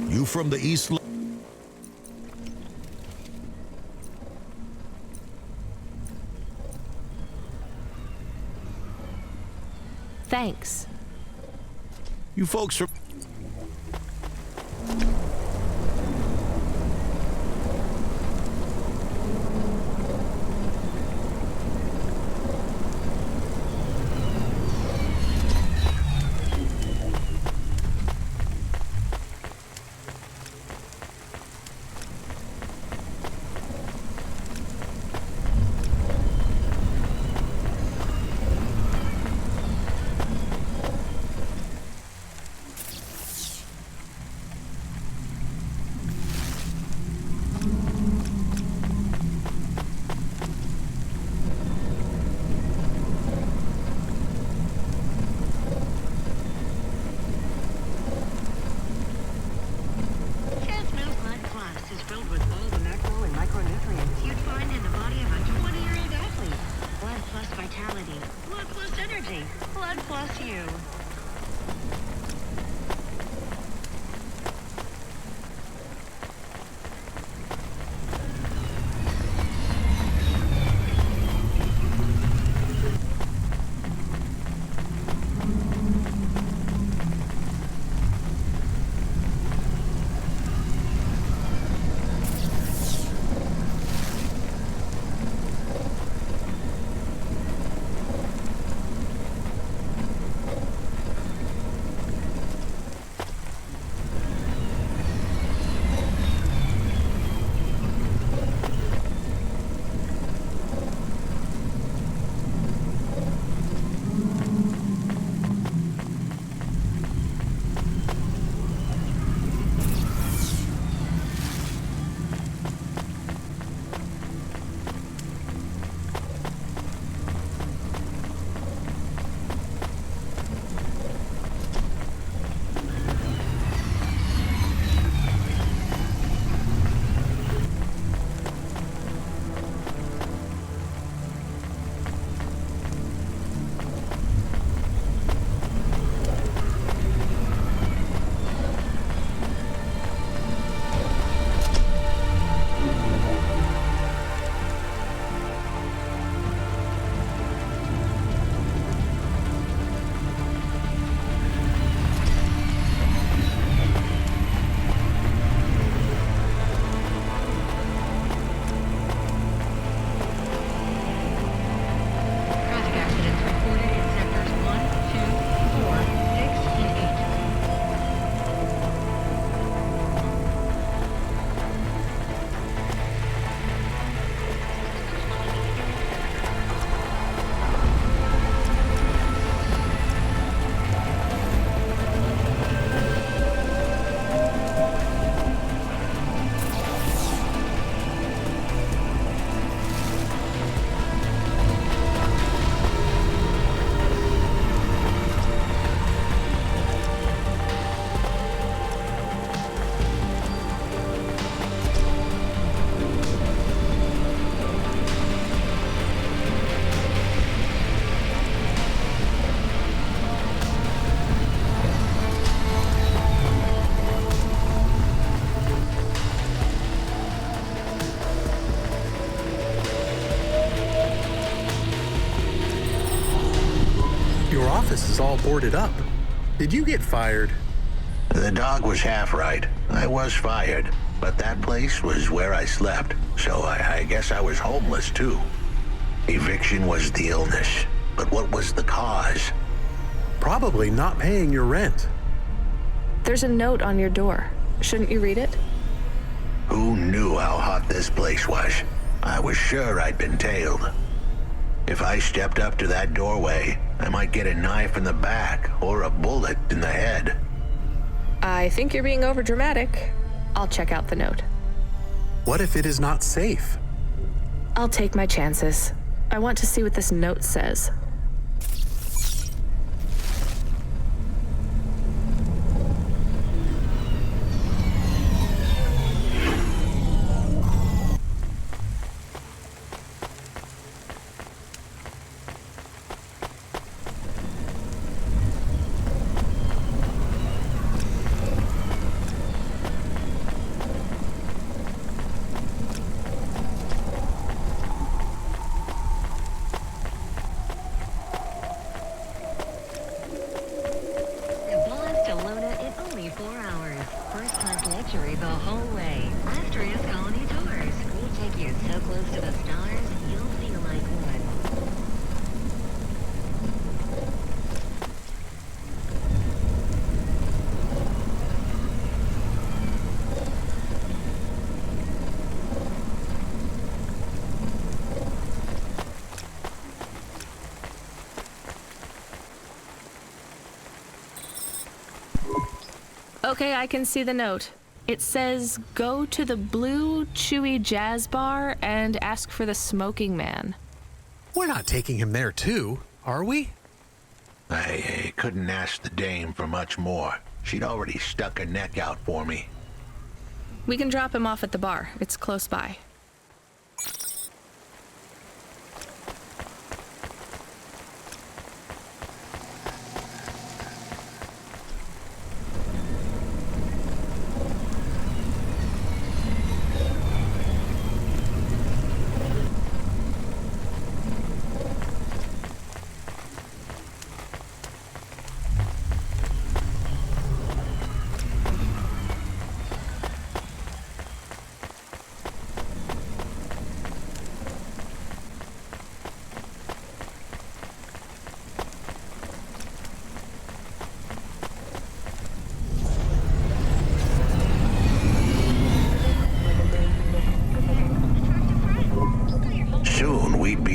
You from the East? Thanks. You folks from... office is all boarded up. Did you get fired? The dog was half right. I was fired, but that place was where I slept, so I guess I was homeless too. Eviction was the illness, but what was the cause? Probably not paying your rent. There's a note on your door. Shouldn't you read it? Who knew how hot this place was? I was sure I'd been tailed. If I stepped up to that doorway, I might get a knife in the back or a bullet in the head. I think you're being overdramatic. I'll check out the note. What if it is not safe? I'll take my chances. I want to see what this note says. Okay, I can see the note. It says, go to the Blue Chewy Jazz Bar and ask for the smoking man. We're not taking him there too, are we? I couldn't ask the dame for much more. She'd already stuck her neck out for me. We can drop him off at the bar. It's close by.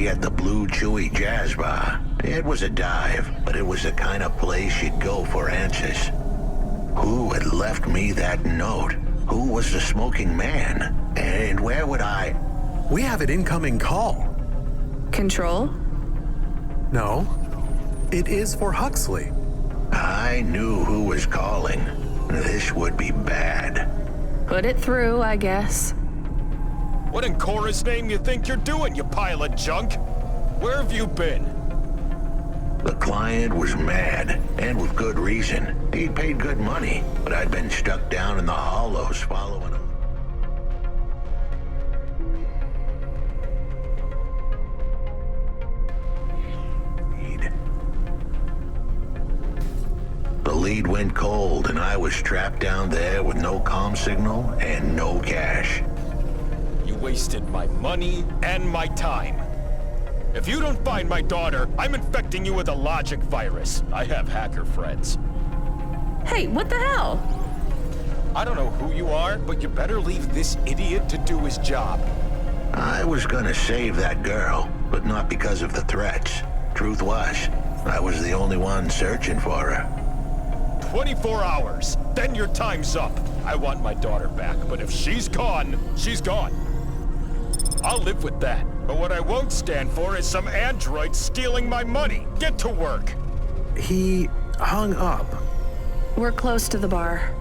At the Blue Chewy Jazz Bar. It was a dive, but it was the kind of place you'd go for answers. Who had left me that note? Who was the smoking man? And where would I... We have an incoming call. Control? No. It is for Huxley. I knew who was calling. This would be bad. Put it through, I guess. What in Cora's name you think you're doing, you pile of junk? Where have you been? The client was mad, and with good reason. He'd paid good money, but I'd been stuck down in the hollows following him. The lead went cold, and I was trapped down there with no comm signal and no cash. You wasted my money and my time. If you don't find my daughter, I'm infecting you with a logic virus. I have hacker friends. Hey, what the hell? I don't know who you are, but you better leave this idiot to do his job. I was gonna save that girl, but not because of the threats. Truth was, I was the only one searching for her. 24 hours, then your time's up. I want my daughter back, but if she's gone, she's gone. I'll live with that, but what I won't stand for is some android stealing my money. Get to work. He hung up. We're close to the bar.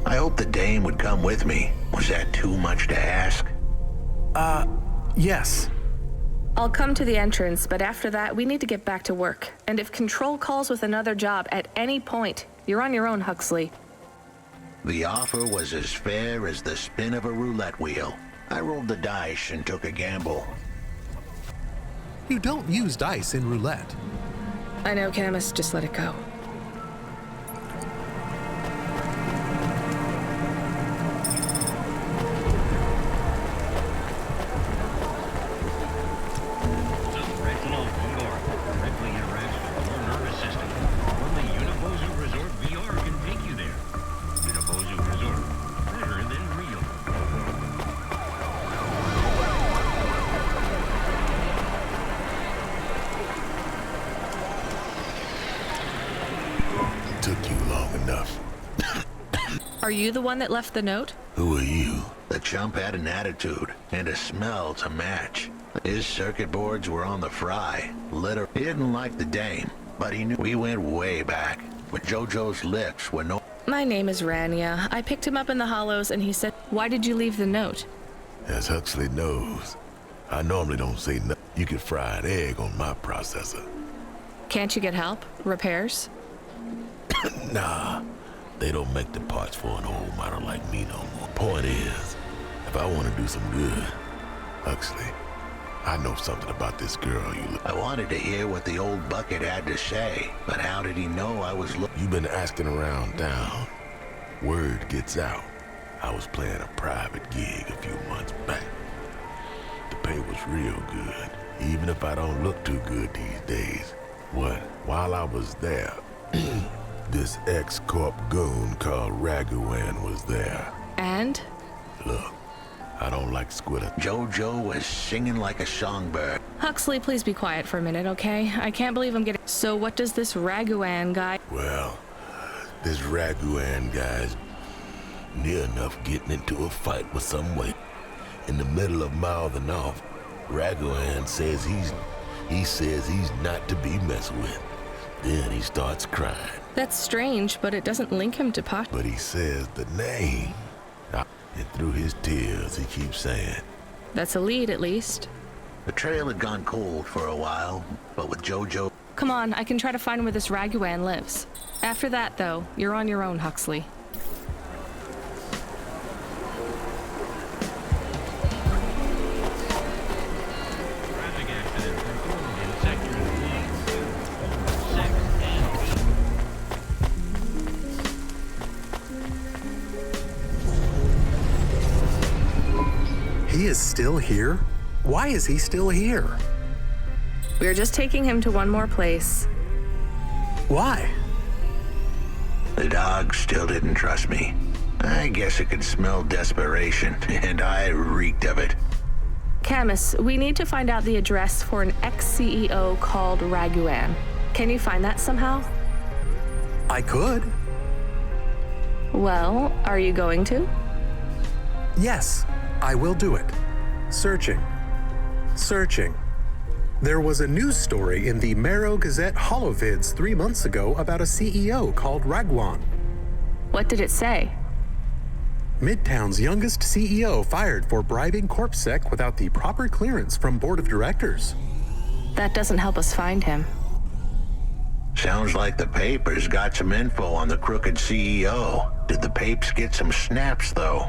I hope the dame would come with me. Was that too much to ask? Yes. I'll come to the entrance, but after that, we need to get back to work. And if Control calls with another job at any point, you're on your own, Huxley. The offer was as fair as the spin of a roulette wheel. I rolled the dice and took a gamble. You don't use dice in roulette. I know, Camus. Just let it go. Took you long enough. Are you the one that left the note? Who are you? The chump had an attitude and a smell to match. His circuit boards were on the fry. He didn't like the dame, but he knew we went way back. But JoJo's lips were no... My name is Rania. I picked him up in the Hollows and he said, "Why did you leave the note?" As Huxley knows, I normally don't say nothing. You could fry an egg on my processor. Can't you get help? Repairs? Nah, they don't make the parts for an old model like me no more. Point is, if I want to do some good, Huxley, I know something about this girl you look. I wanted to hear what the old bucket had to say, but how did he know I was You've been asking around town. Word gets out. I was playing a private gig a few months back. The pay was real good, even if I don't look too good these days. While I was there, this ex-corp goon called Raguan was there. And? Look, I don't like Squitter. JoJo was singing like a songbird. Huxley, please be quiet for a minute, okay? I can't believe I'm getting... So what does this Raguan guy... Well, this Raguan guy's near enough getting into a fight with some way. In the middle of mouthing off, Raguan says he's not to be messed with. Then he starts crying. That's strange, but it doesn't link him to Pot. But he says the name. And through his tears, he keeps saying. That's a lead, at least. The trail had gone cold for a while, but with JoJo... Come on, I can try to find where this Raguan lives. After that, though, you're on your own, Huxley. He is still here? Why is he still here? We're just taking him to one more place. Why? The dog still didn't trust me. I guess it could smell desperation, and I reeked of it. Camus, we need to find out the address for an ex-CEO called Raguan. Can you find that somehow? I could. Well, are you going to? Yes, I will do it. Searching. There was a news story in the Marrow Gazette Holovids 3 months ago about a CEO called Raguan. What did it say? Midtown's youngest CEO fired for bribing CorpSec without the proper clearance from board of directors. That doesn't help us find him. Sounds like the papers got some info on the crooked CEO. Did the papes get some snaps, though?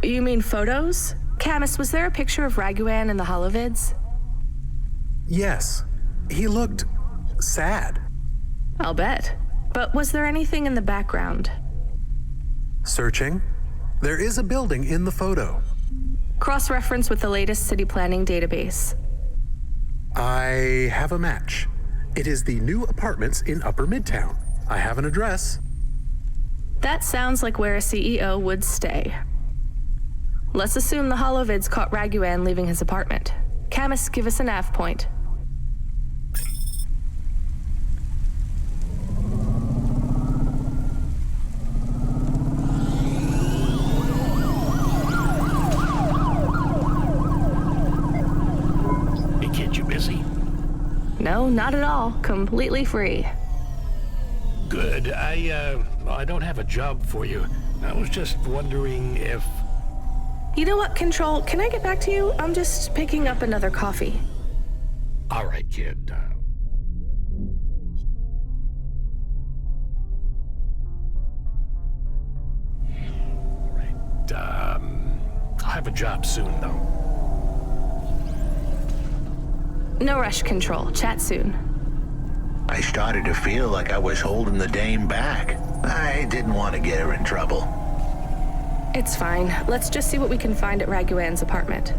You mean photos? Camus, was there a picture of Raguan in the Holovids? Yes. He looked sad. I'll bet. But was there anything in the background? Searching. There is a building in the photo. Cross-reference with the latest city planning database. I have a match. It is the new apartments in Upper Midtown. I have an address. That sounds like where a CEO would stay. Let's assume the Holovids caught Raguan leaving his apartment. Camus, give us a nav point. Hey kid, you busy? No, not at all. Completely free. Good. I don't have a job for you. I was just wondering if... You know what, Control? Can I get back to you? I'm just picking up another coffee. All right, kid. I'll have a job soon, though. No rush, Control. Chat soon. I started to feel like I was holding the dame back. I didn't want to get her in trouble. It's fine. Let's just see what we can find at Raguan's apartment.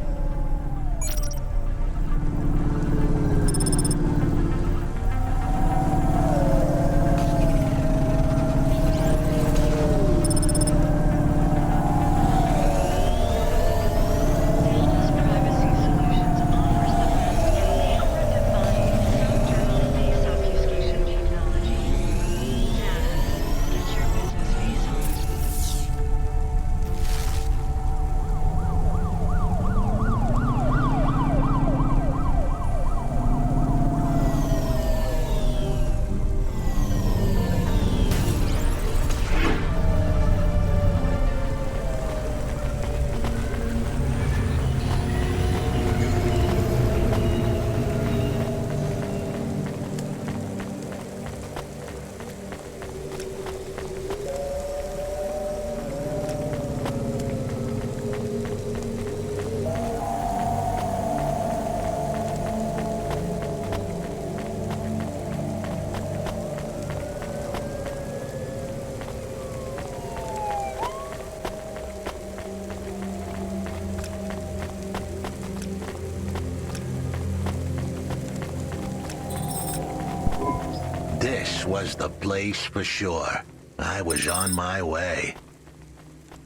This was the place for sure. I was on my way.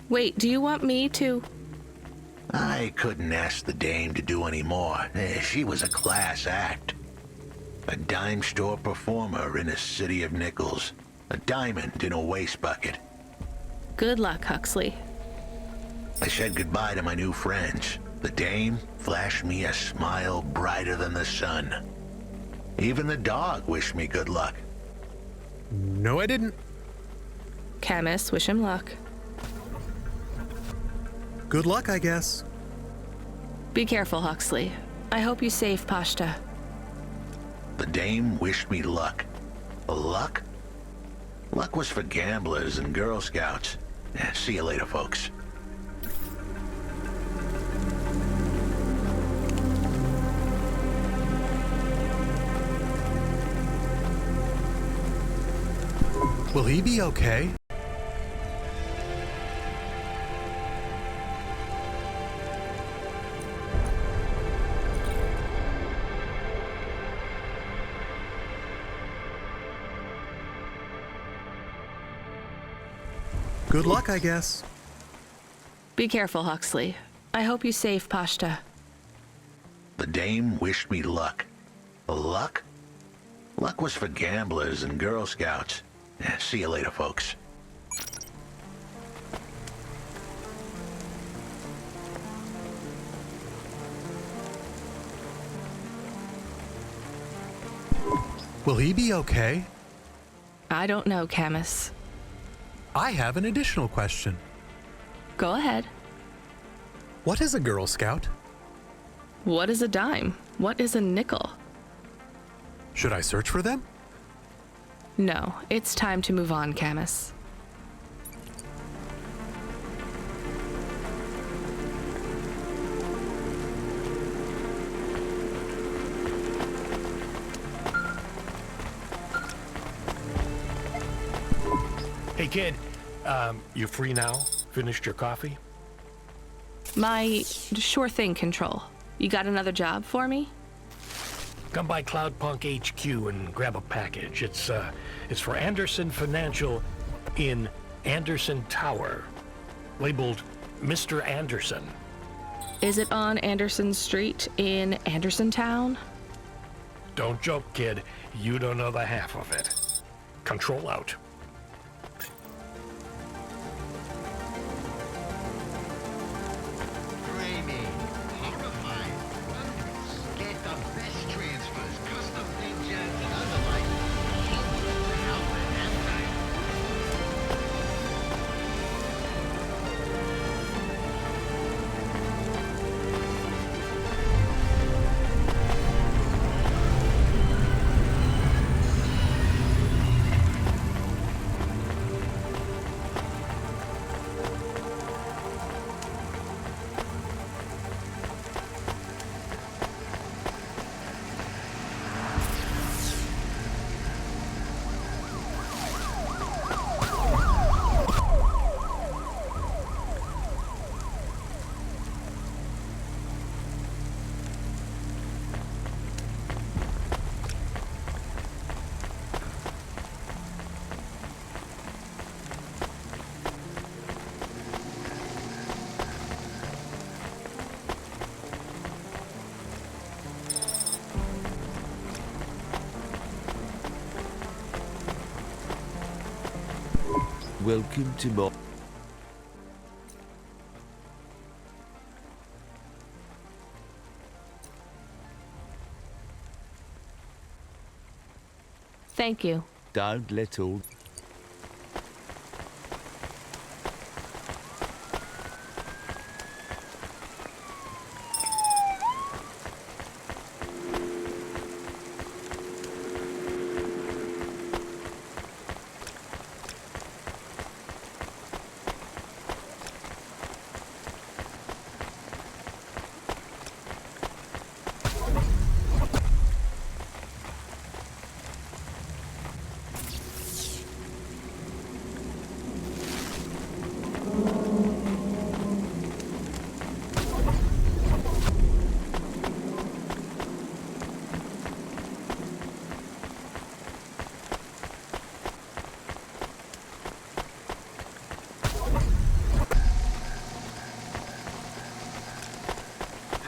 Wait, do you want me to? I couldn't ask the dame to do any more. She was a class act. A dime store performer in a city of nickels. A diamond in a waste bucket. Good luck, Huxley. I said goodbye to my new friends. The dame flashed me a smile brighter than the sun. Even the dog wished me good luck. No, I didn't. Camus, wish him luck. Good luck, I guess. Be careful, Huxley. I hope you save Pashta. The dame wished me luck. Luck? Luck was for gamblers and Girl Scouts. See you later, folks. Will he be okay? Good luck, I guess. Be careful, Huxley. I hope you save Pashta. The dame wished me luck. Luck? Luck was for gamblers and Girl Scouts. See you later, folks. Will he be okay? I don't know, Camus. I have an additional question. Go ahead. What is a Girl Scout? What is a dime? What is a nickel? Should I search for them? No, it's time to move on, Camus. Hey, kid. You free now? Finished your coffee? Sure thing, Control. You got another job for me? Come by Cloudpunk HQ and grab a package. It's for Anderson Financial in Anderson Tower, labeled Mr. Anderson. Is it on Anderson Street in Anderson Town? Don't joke, kid. You don't know the half of it. Control out. Welcome to my... Thank you. Don't let all...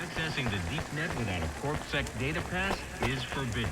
Accessing the deep net without a CorpSec data pass is forbidden.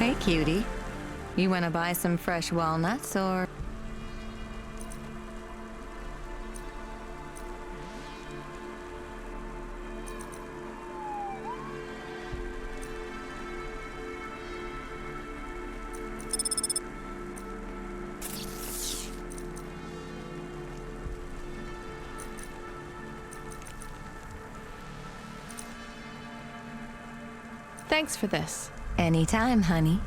Hey, cutie. You want to buy some fresh walnuts, or...? Thanks for this. Anytime, honey.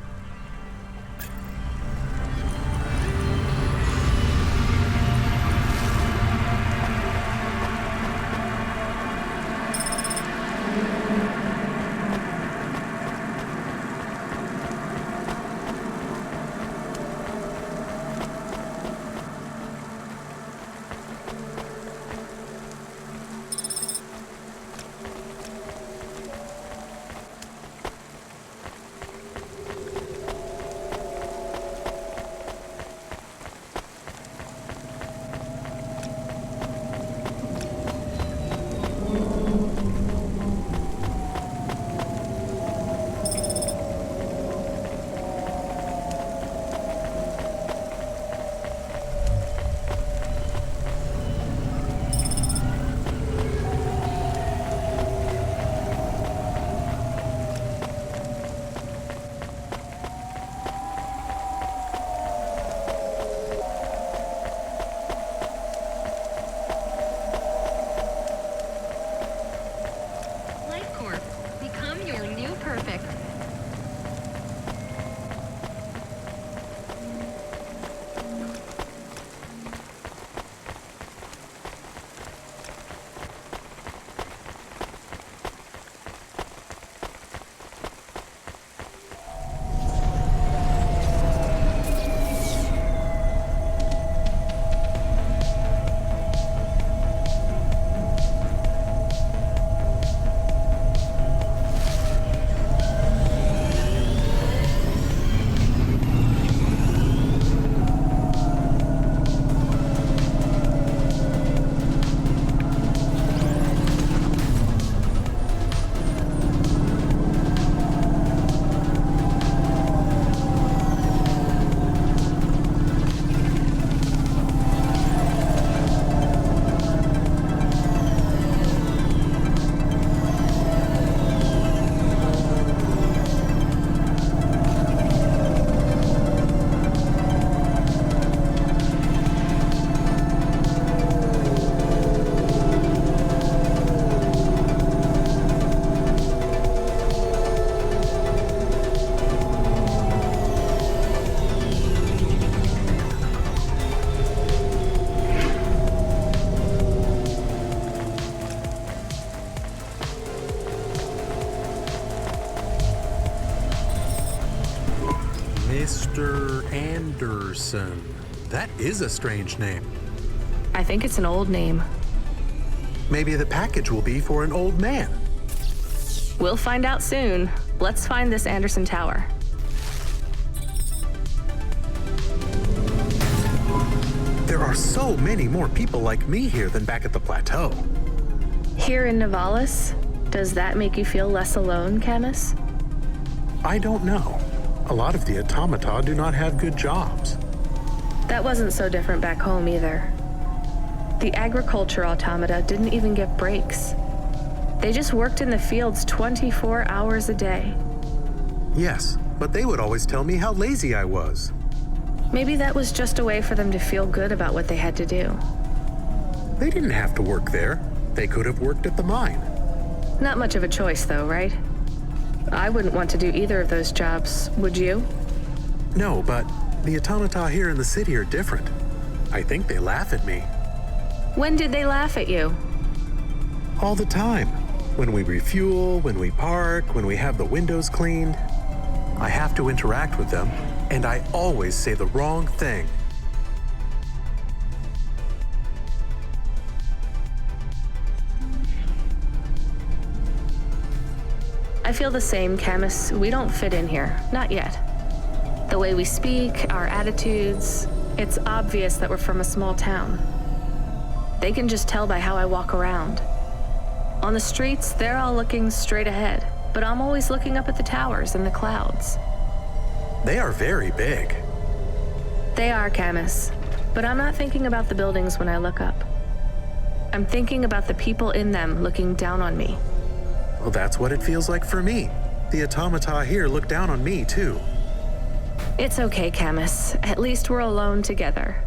Mr. Anderson. That is a strange name. I think it's an old name. Maybe the package will be for an old man. We'll find out soon. Let's find this Anderson Tower. There are so many more people like me here than back at the plateau. Here in Nivalis? Does that make you feel less alone, Camus? I don't know. A lot of the automata do not have good jobs. That wasn't so different back home either. The agriculture automata didn't even get breaks. They just worked in the fields 24 hours a day. Yes, but they would always tell me how lazy I was. Maybe that was just a way for them to feel good about what they had to do. They didn't have to work there. They could have worked at the mine. Not much of a choice, though, right? I wouldn't want to do either of those jobs, would you? No, but the automata here in the city are different. I think they laugh at me. When did they laugh at you? All the time. When we refuel, when we park, when we have the windows cleaned. I have to interact with them, and I always say the wrong thing. I feel the same, Camus. We don't fit in here. Not yet. The way we speak, our attitudes, it's obvious that we're from a small town. They can just tell by how I walk around. On the streets, they're all looking straight ahead, but I'm always looking up at the towers and the clouds. They are very big. They are, Camus. But I'm not thinking about the buildings when I look up. I'm thinking about the people in them looking down on me. Well, that's what it feels like for me. The automata here look down on me, too. It's okay, Camus. At least we're alone together.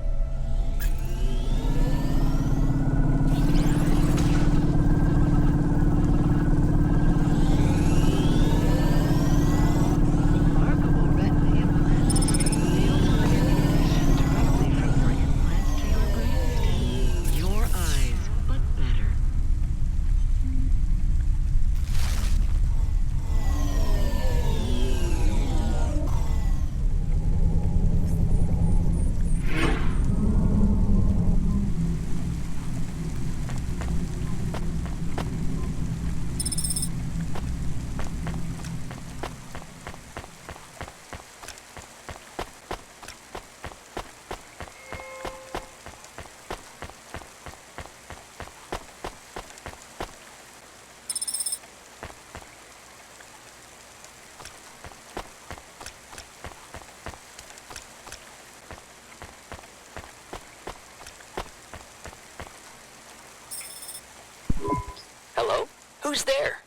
Hello? Who's there?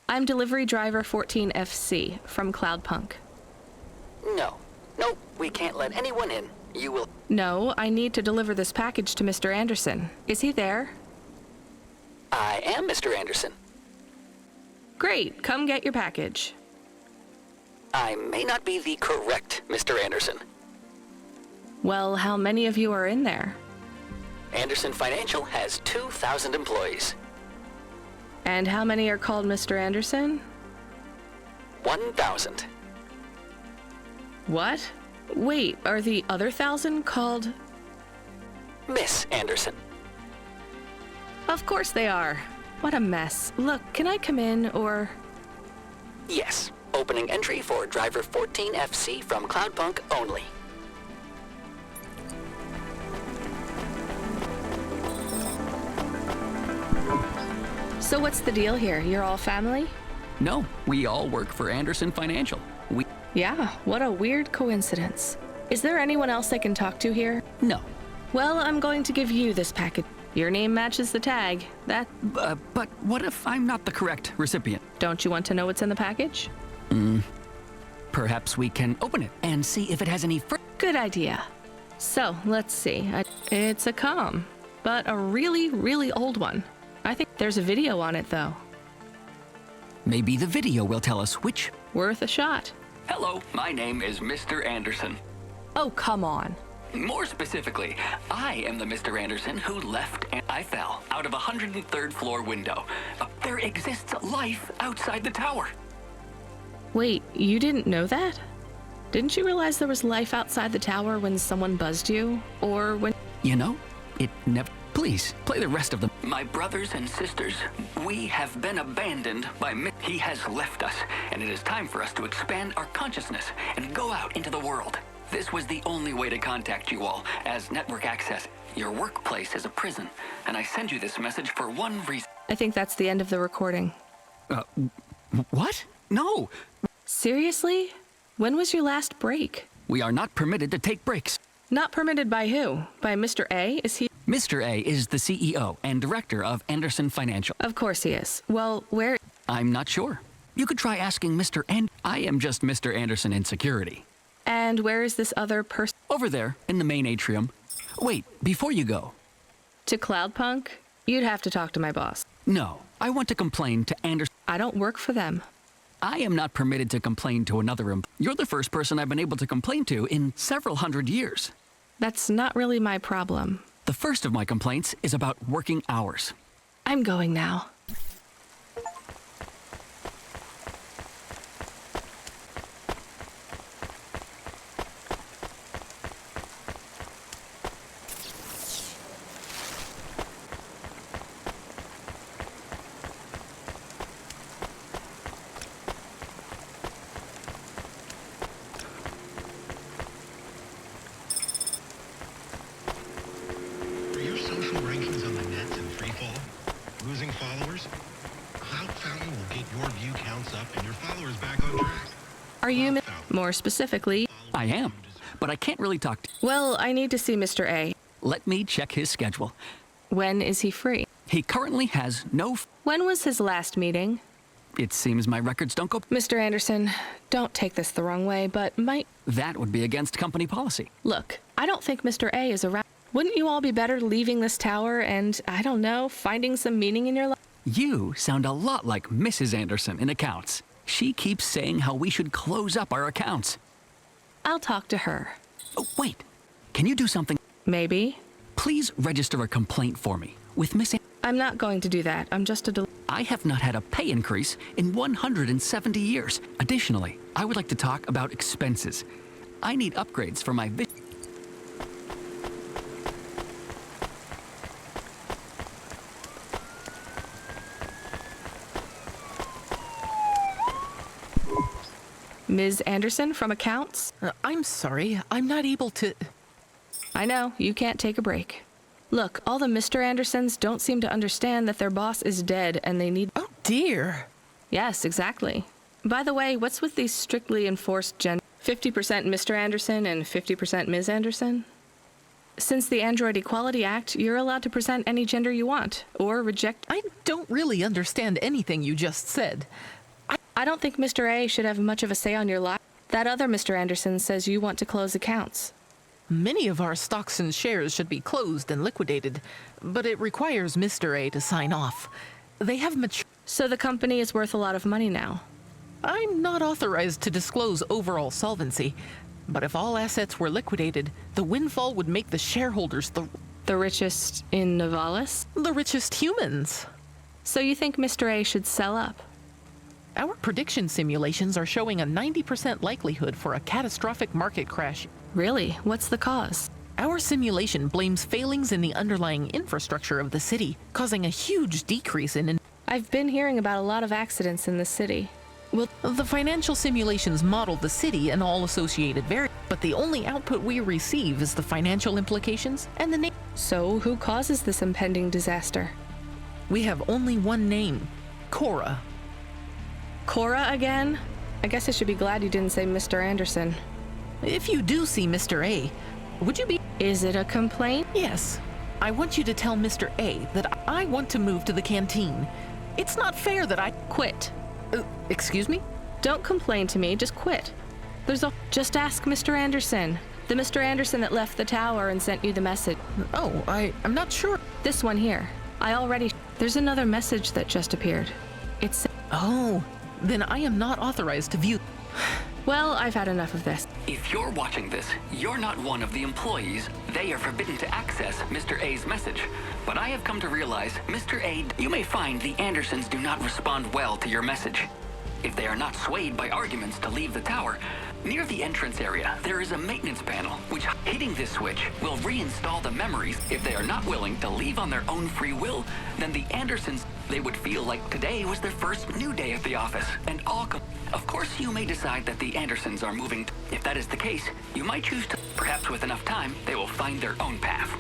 I'm delivery driver 14FC from Cloudpunk. No, we can't let anyone in. You will... No, I need to deliver this package to Mr. Anderson. Is he there? I am Mr. Anderson. Great, come get your package. I may not be the correct Mr. Anderson. Well, how many of you are in there? Anderson Financial has 2,000 employees. And how many are called Mr. Anderson? 1,000. What? Wait, are the other 1,000 called... Miss Anderson. Of course they are. What a mess. Look, can I come in, or... Yes. Opening entry for driver 14FC from Cloudpunk only. So what's the deal here? You're all family? No, we all work for Anderson Financial. Yeah, what a weird coincidence. Is there anyone else I can talk to here? No. Well, I'm going to give you this package. Your name matches the tag. But what if I'm not the correct recipient? Don't you want to know what's in the package? Perhaps we can open it and see if it has any Good idea. So, let's see. It's a comm, but a really, really old one. I think there's a video on it, though. Maybe the video will tell us which. Worth a shot. Hello, my name is Mr. Anderson. Oh, come on. More specifically, I am the Mr. Anderson who left and I fell out of a 103rd floor window. There exists life outside the tower. Wait, you didn't know that? Didn't you realize there was life outside the tower when someone buzzed you? Or when... You know, it never... Please, play the rest of them. My brothers and sisters, we have been abandoned by He has left us, and it is time for us to expand our consciousness and go out into the world. This was the only way to contact you all, as network access. Your workplace is a prison, and I send you this message for one reason. I think that's the end of the recording. What? No! Seriously? When was your last break? We are not permitted to take breaks. Not permitted by who? By Mr. A? Is he... Mr. A is the CEO and director of Anderson Financial. Of course he is. Well, where... I'm not sure. You could try asking Mr. I am just Mr. Anderson in security. And where is this other person? Over there, in the main atrium. Wait, before you go. To Cloudpunk? You'd have to talk to my boss. No, I want to complain to Anderson. I don't work for them. I am not permitted to complain to another You're the first person I've been able to complain to in several hundred years. That's not really my problem. The first of my complaints is about working hours. I'm going now. Losing followers? Cloud Fountain will get your view counts up and your followers back on track. Are you... Cloud Fountain. More specifically... I am, but I can't really talk to... Well, I need to see Mr. A. Let me check his schedule. When is he free? He currently has no... When was his last meeting? It seems my records don't go... Mr. Anderson, don't take this the wrong way, but That would be against company policy. Look, I don't think Mr. A is around. Wouldn't you all be better leaving this tower and, I don't know, finding some meaning in your life? You sound a lot like Mrs. Anderson in accounts. She keeps saying how we should close up our accounts. I'll talk to her. Oh, wait. Can you do something? Maybe. Please register a complaint for me with Miss I'm not going to do that. I'm just a I have not had a pay increase in 170 years. Additionally, I would like to talk about expenses. I need upgrades for my Ms. Anderson from accounts? I'm sorry. I'm not able to... I know. You can't take a break. Look, all the Mr. Andersons don't seem to understand that their boss is dead and they need... Oh, dear. Yes, exactly. By the way, what's with these strictly enforced 50% Mr. Anderson and 50% Ms. Anderson? Since the Android Equality Act, you're allowed to present any gender you want, or reject... I don't really understand anything you just said. I don't think Mr. A should have much of a say on your life. That other Mr. Anderson says you want to close accounts. Many of our stocks and shares should be closed and liquidated, but it requires Mr. A to sign off. They have matured. So the company is worth a lot of money now. I'm not authorized to disclose overall solvency, but if all assets were liquidated, the windfall would make the shareholders the richest in Nivalis? The richest humans. So you think Mr. A should sell up? Our prediction simulations are showing a 90% likelihood for a catastrophic market crash. Really? What's the cause? Our simulation blames failings in the underlying infrastructure of the city, causing a huge decrease in... I've been hearing about a lot of accidents in the city. Well, the financial simulations model the city and all associated variables, but the only output we receive is the financial implications and the name. So who causes this impending disaster? We have only one name, Cora. Cora again? I guess I should be glad you didn't say Mr. Anderson. If you do see Mr. A, would you be... Is it a complaint? Yes. I want you to tell Mr. A that I want to move to the canteen. It's not fair that I... Quit. Excuse me? Don't complain to me, just quit. Just ask Mr. Anderson. The Mr. Anderson that left the tower and sent you the message. Oh, I'm not sure. This one here. There's another message that just appeared. It's... Oh, then I am not authorized to view... Well, I've had enough of this. If you're watching this, you're not one of the employees. They are forbidden to access Mr. A's message. But I have come to realize, Mr. A, you may find the Andersons do not respond well to your message. If they are not swayed by arguments to leave the tower, near the entrance area, there is a maintenance panel, which hitting this switch will reinstall the memories. If they are not willing to leave on their own free will, then the Andersons, they would feel like today was their first new day at the office, and of course, you may decide that the Andersons are moving. If that is the case, you might choose to. Perhaps with enough time, they will find their own path.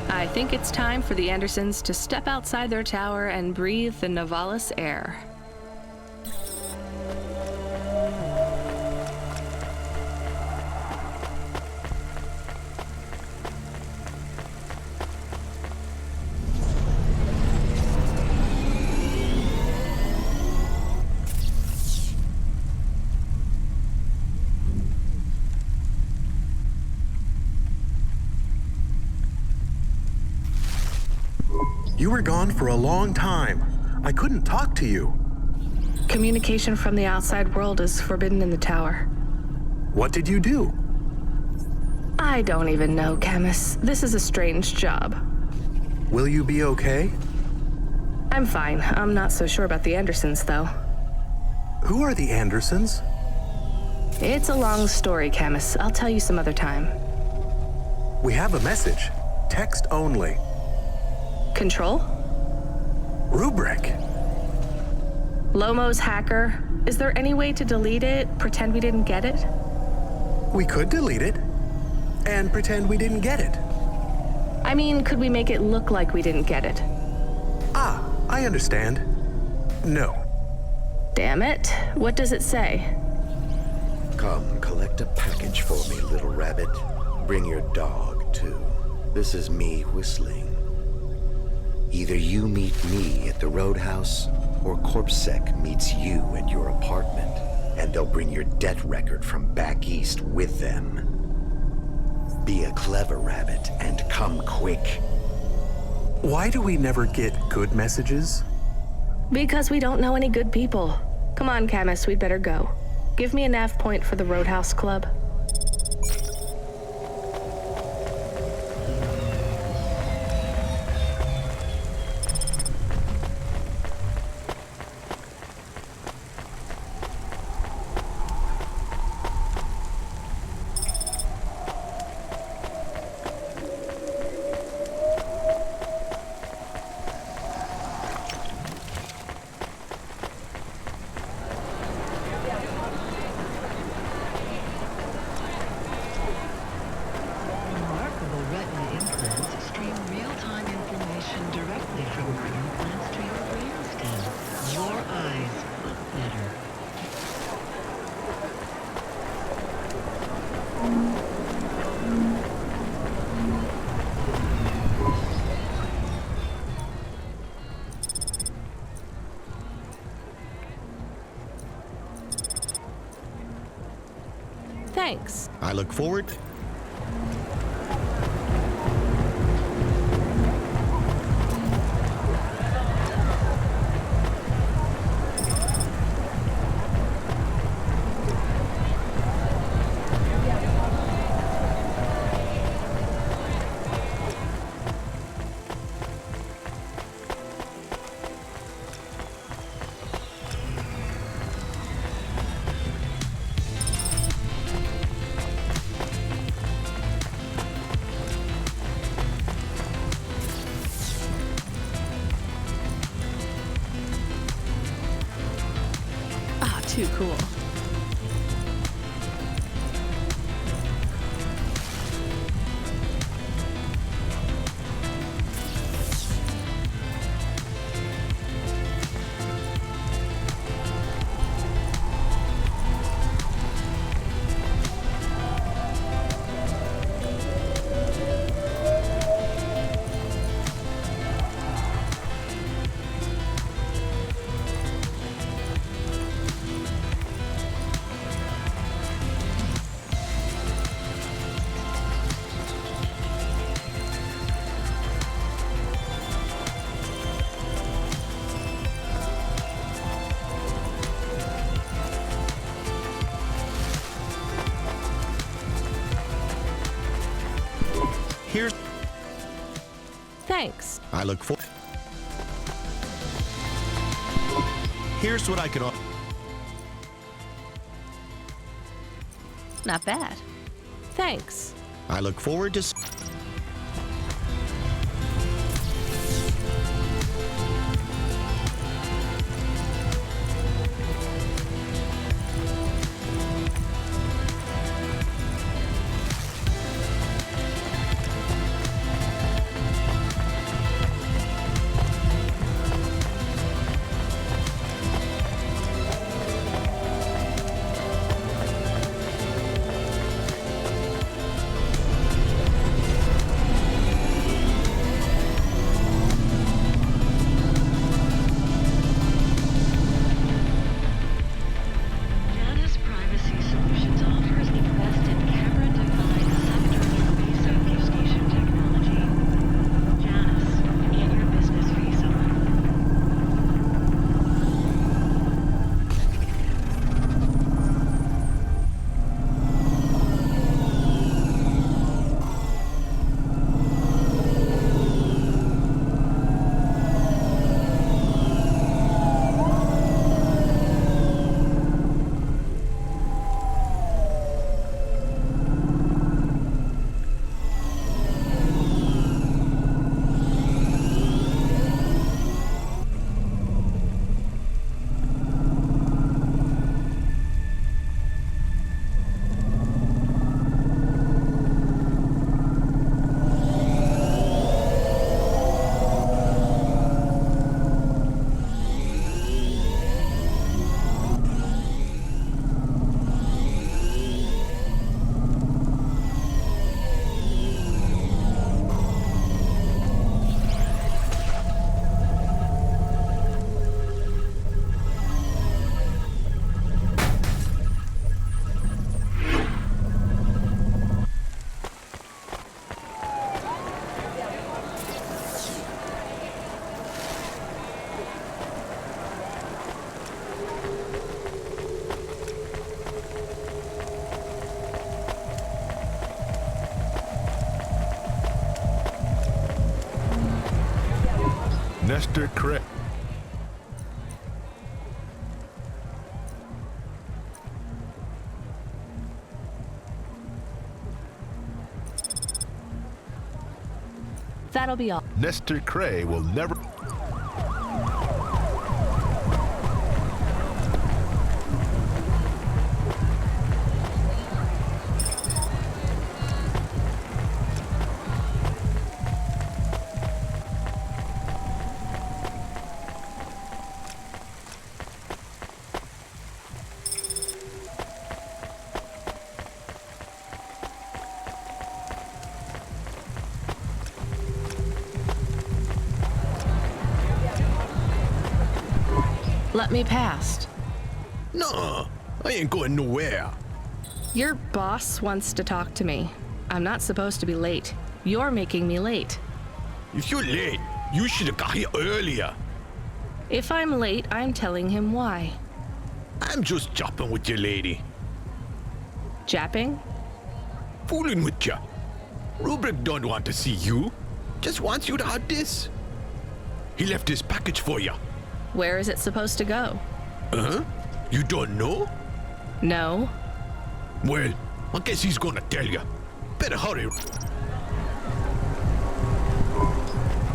I think it's time for the Andersons to step outside their tower and breathe the Nivalis air. You were gone for a long time. I couldn't talk to you. Communication from the outside world is forbidden in the tower. What did you do? I don't even know, Camus. This is a strange job. Will you be okay? I'm fine. I'm not so sure about the Andersons, though. Who are the Andersons? It's a long story, Camus. I'll tell you some other time. We have a message. Text only. Control? Rubric. Lomo's hacker. Is there any way to delete it? Pretend we didn't get it? We could delete it and pretend we didn't get it. I mean, could we make it look like we didn't get it? Ah, I understand. No. Damn it. What does it say? Come, collect a package for me, little rabbit. Bring your dog, too. This is me whistling. Either you meet me at the roadhouse, or CorpSec meets you at your apartment, and they'll bring your debt record from back east with them. Be a clever rabbit and come quick. Why do we never get good messages? Because we don't know any good people. Come on, Camus, we'd better go. Give me a nav point for the Roadhouse Club. Thanks. I look forward. Too cool. Here's. Thanks. I look for. Here's what I can offer. Not bad. Thanks. I look forward to. Mr. Craig. That'll be all. Mr. Cray will never... Let me past. No, I ain't going nowhere. Your boss wants to talk to me. I'm not supposed to be late. You're making me late. If you're late, you should have got here earlier. If I'm late, I'm telling him why. I'm just chopping with you, lady. Japping? Fooling with ya. Rubric don't want to see you. Just wants you to have this. He left this package for you. Where is it supposed to go? Huh? You don't know? No. Well, I guess he's gonna tell you. Better hurry.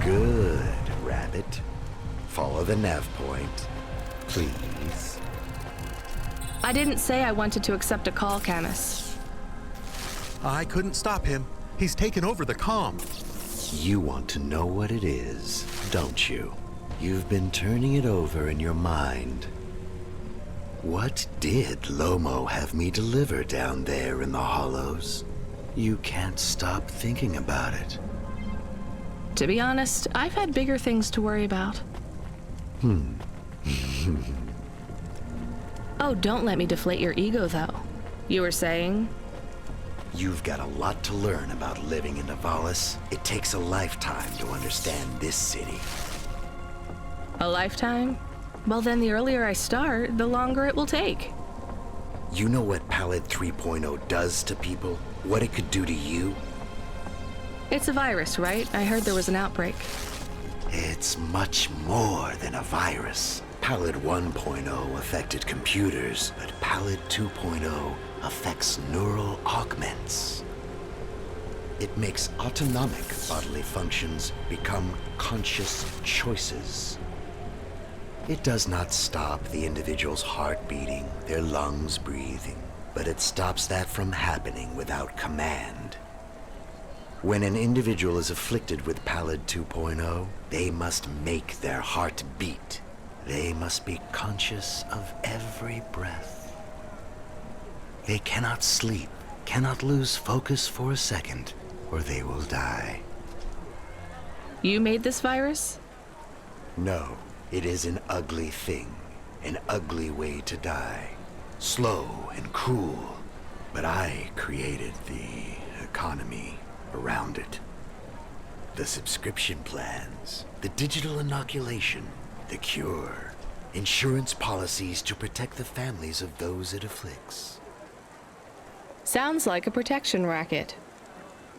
Good, Rabbit. Follow the nav point, please. I didn't say I wanted to accept a call, Camus. I couldn't stop him. He's taken over the comm. You want to know what it is, don't you? You've been turning it over in your mind. What did Lomo have me deliver down there in the hollows? You can't stop thinking about it. To be honest, I've had bigger things to worry about. Oh, don't let me deflate your ego, though. You were saying? You've got a lot to learn about living in Nivalis. It takes a lifetime to understand this city. A lifetime? Well, then the earlier I start, the longer it will take. You know what Pallid 3.0 does to people? What it could do to you? It's a virus, right? I heard there was an outbreak. It's much more than a virus. Pallid 1.0 affected computers, but Pallid 2.0 affects neural augments. It makes autonomic bodily functions become conscious choices. It does not stop the individual's heart beating, their lungs breathing, but it stops that from happening without command. When an individual is afflicted with Pallid 2.0, they must make their heart beat. They must be conscious of every breath. They cannot sleep, cannot lose focus for a second, or they will die. You made this virus? No, it is an ugly thing, an ugly way to die. Slow and cruel, but I created the economy around it. The subscription plans, the digital inoculation, the cure, insurance policies to protect the families of those it afflicts. Sounds like a protection racket.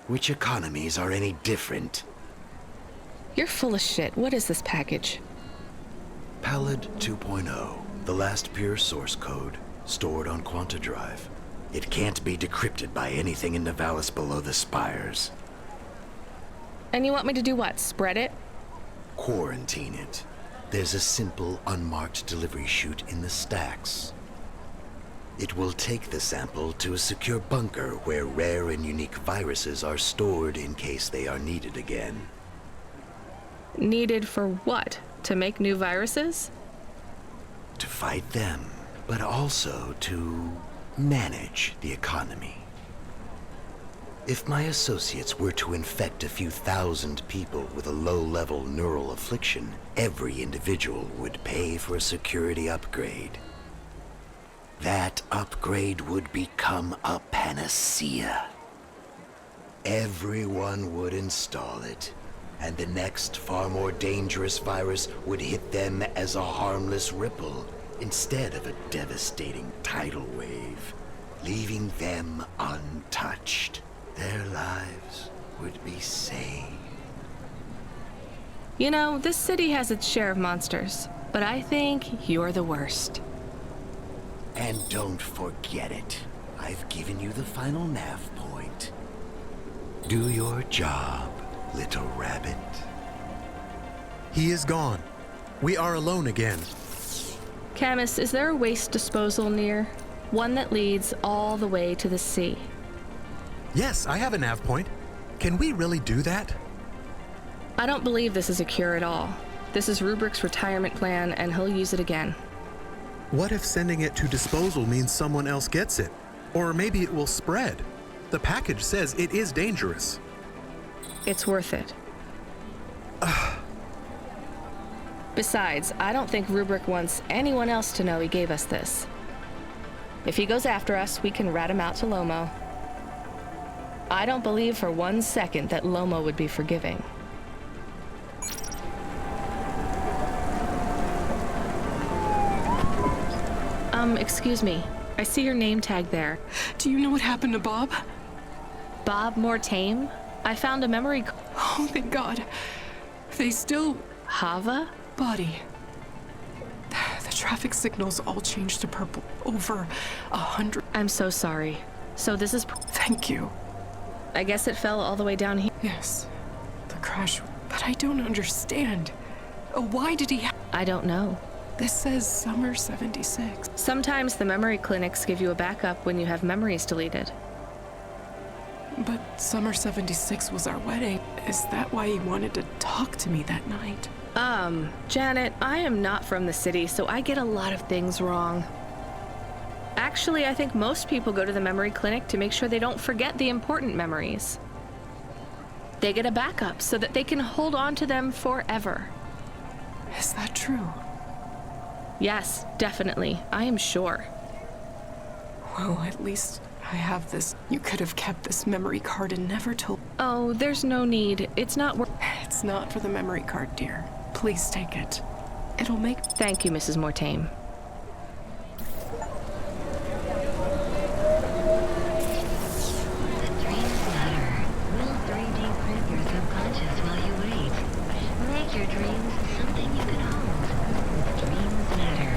Which economies are any different? You're full of shit. What is this package? Pallid 2.0, the last pure source code, stored on Quanta Drive. It can't be decrypted by anything in Nivalis below the spires. And you want me to do what? Spread it? Quarantine it. There's a simple, unmarked delivery chute in the stacks. It will take the sample to a secure bunker where rare and unique viruses are stored in case they are needed again. Needed for what? To make new viruses? To fight them, but also to manage the economy. If my associates were to infect a few thousand people with a low-level neural affliction, every individual would pay for a security upgrade. That upgrade would become a panacea. Everyone would install it, and the next, far more dangerous virus would hit them as a harmless ripple instead of a devastating tidal wave, leaving them untouched. Their lives would be saved. You know, this city has its share of monsters, but I think you're the worst. And don't forget it. I've given you the final nav point. Do your job, little rabbit. He is gone. We are alone again. Camus, is there a waste disposal near? One that leads all the way to the sea. Yes, I have a nav point. Can we really do that? I don't believe this is a cure at all. This is Rubrick's retirement plan, and he'll use it again. What if sending it to disposal means someone else gets it? Or maybe it will spread. The package says it is dangerous. It's worth it. Besides, I don't think Rubrick wants anyone else to know he gave us this. If he goes after us, we can rat him out to Lomo. I don't believe for 1 second that Lomo would be forgiving. Excuse me. I see your name tag there. Do you know what happened to Bob? Bob Mortame? I found a memory. Oh, thank God. They still... Hava? Body. The traffic signals all changed to purple. Over 100. I'm so sorry. So this is... Thank you. I guess it fell all the way down here. Yes. The crash. But I don't understand. Why did he... I don't know. This says summer 76. Sometimes the memory clinics give you a backup when you have memories deleted. But summer 76 was our wedding. Is that why he wanted to talk to me that night? Janet, I am not from the city, so I get a lot of things wrong. Actually, I think most people go to the memory clinic to make sure they don't forget the important memories. They get a backup so that they can hold on to them forever. Is that true? Yes, definitely. I am sure. Well, at least I have this. You could have kept this memory card and never told. Oh, there's no need. It's not It's not for the memory card, dear. Please take it. It'll make... Thank you, Mrs. Mortame. The dreams matter. We'll 3D print your subconscious while you wait. Make your dreams something you can hold. Dreams matter.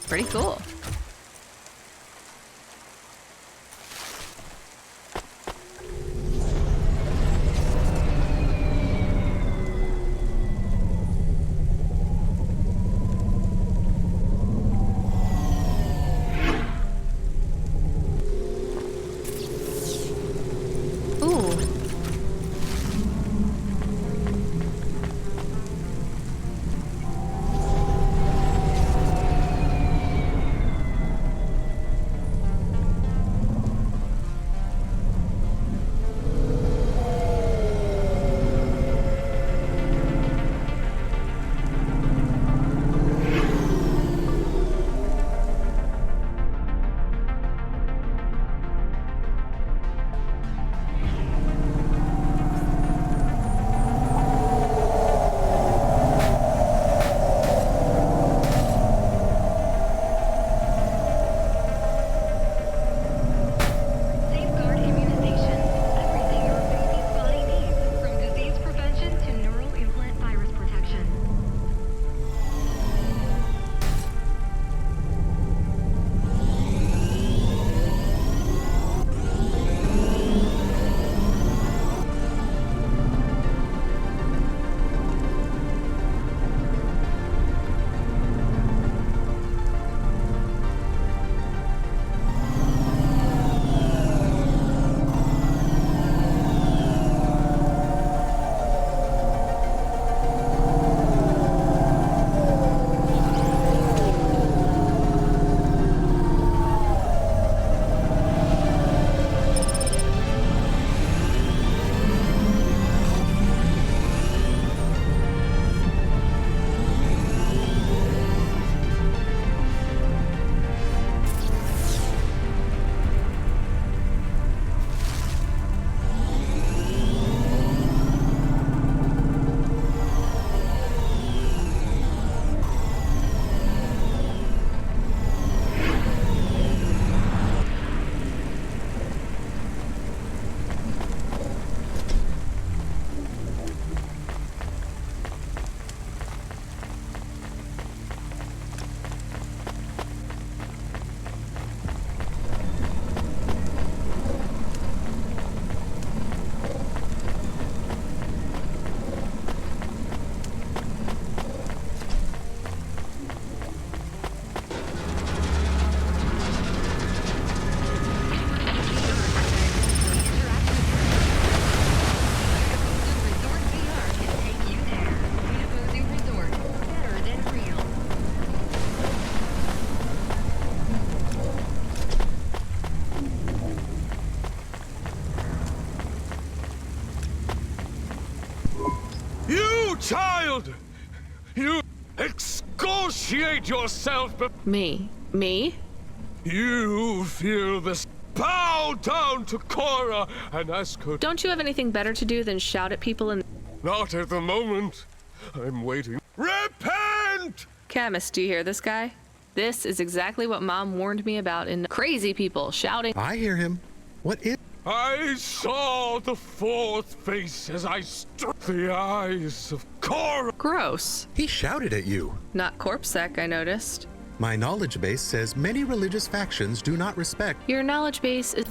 Pretty cool. Child! You excoriate yourself. Me? You feel this. Bow down to Cora and ask her. Don't you have anything better to do than shout at people in... Not at the moment. I'm waiting. Repent! Camus, do you hear this guy? This is exactly what Mom warned me about in crazy people shouting. I hear him. What is... I saw the fourth face as I struck the eyes of Cora. Gross. He shouted at you. Not corpsec, I noticed. My knowledge base says many religious factions do not respect... Your knowledge base is...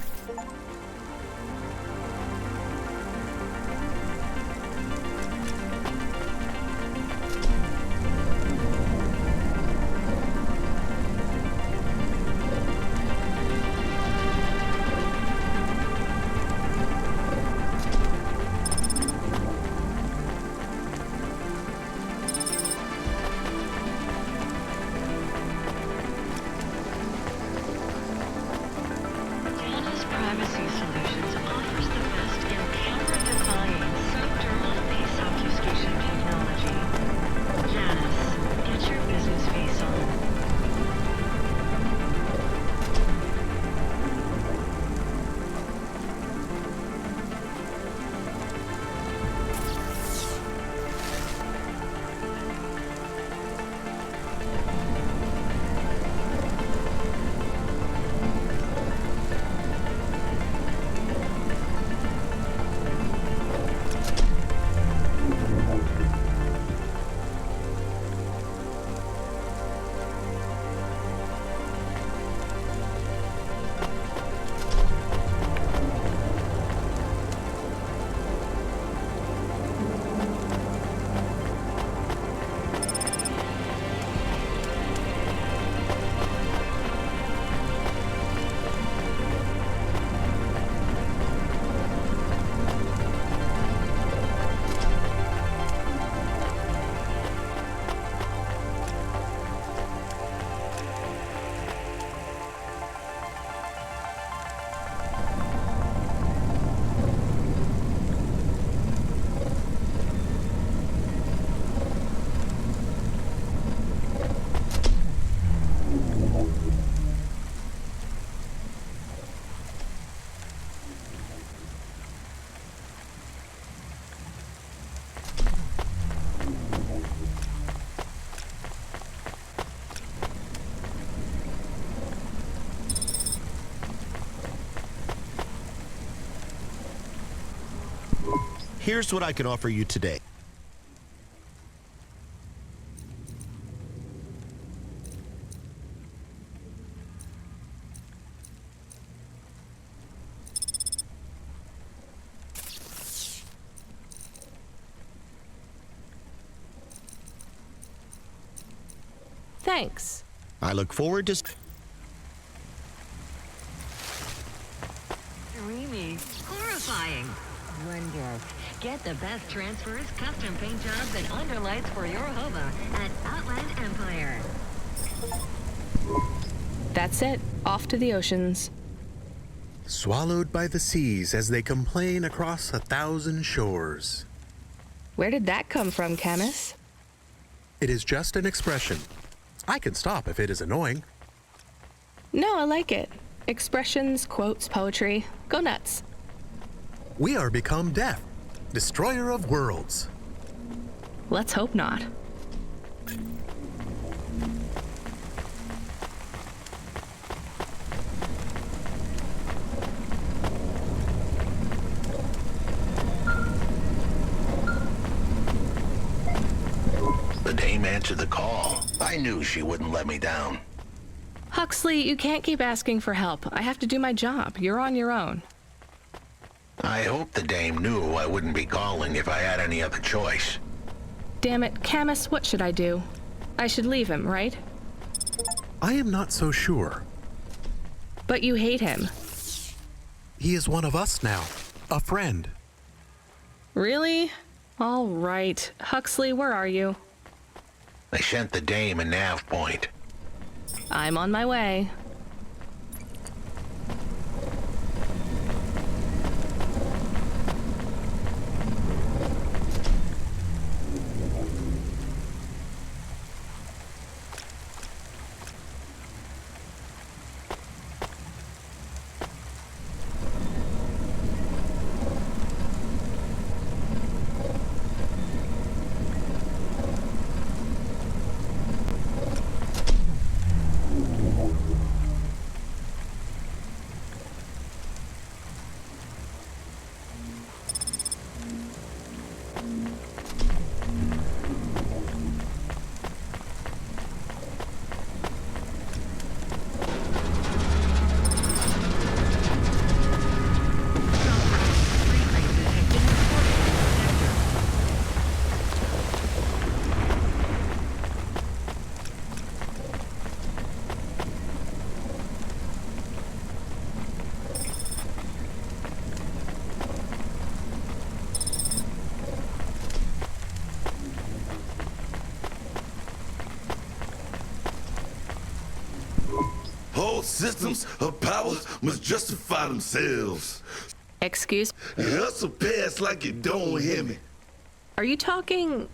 Here's what I can offer you today. Thanks. I look forward to... Dreamy. Horrifying. Wonder. Get the best transfers, custom paint jobs, and underlights for your hover at Outland Empire. That's it. Off to the oceans. Swallowed by the seas as they complain across 1,000 shores. Where did that come from, Camus? It is just an expression. I can stop if it is annoying. No, I like it. Expressions, quotes, poetry. Go nuts. We are become death, destroyer of worlds. Let's hope not. The dame answered the call. I knew she wouldn't let me down. Huxley, you can't keep asking for help. I have to do my job. You're on your own. I hope the dame knew I wouldn't be calling if I had any other choice. Damn it, Camus, what should I do? I should leave him, right? I am not so sure. But you hate him. He is one of us now, a friend. Really? All right. Huxley, where are you? I sent the dame a nav point. I'm on my way. Whole systems of power must justify themselves. Excuse? You hustle past like you don't hear me. Are you talking?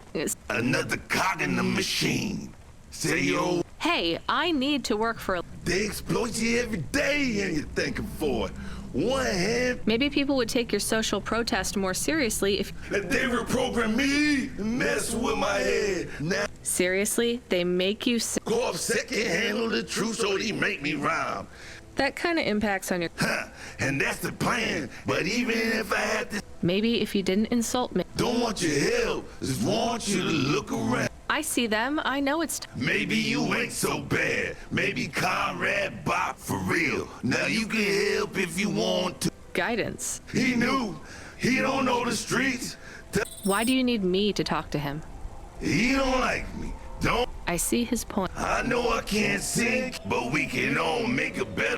Another cog in the machine. Say yo. Hey, I need to work for. They exploit you every day and you're thanking for it. One hand. Maybe people would take your social protest more seriously if. They reprogram me and mess with my head. Now. Seriously? They make you. Go upset, can't handle the truth, so they make me rhyme. That kind of impacts on your. Huh, and that's the plan. But even if I had to. Maybe if you didn't insult me. Don't want your help, just want you to look around. I see them. I know it's. Maybe you ain't so bad. Maybe Conrad Bach for real. Now you can help if you want to. Guidance. He knew. He don't know the streets. Why do you need me to talk to him? He don't like me. Don't. I see his point. I know I can't sing, but we can all make it better.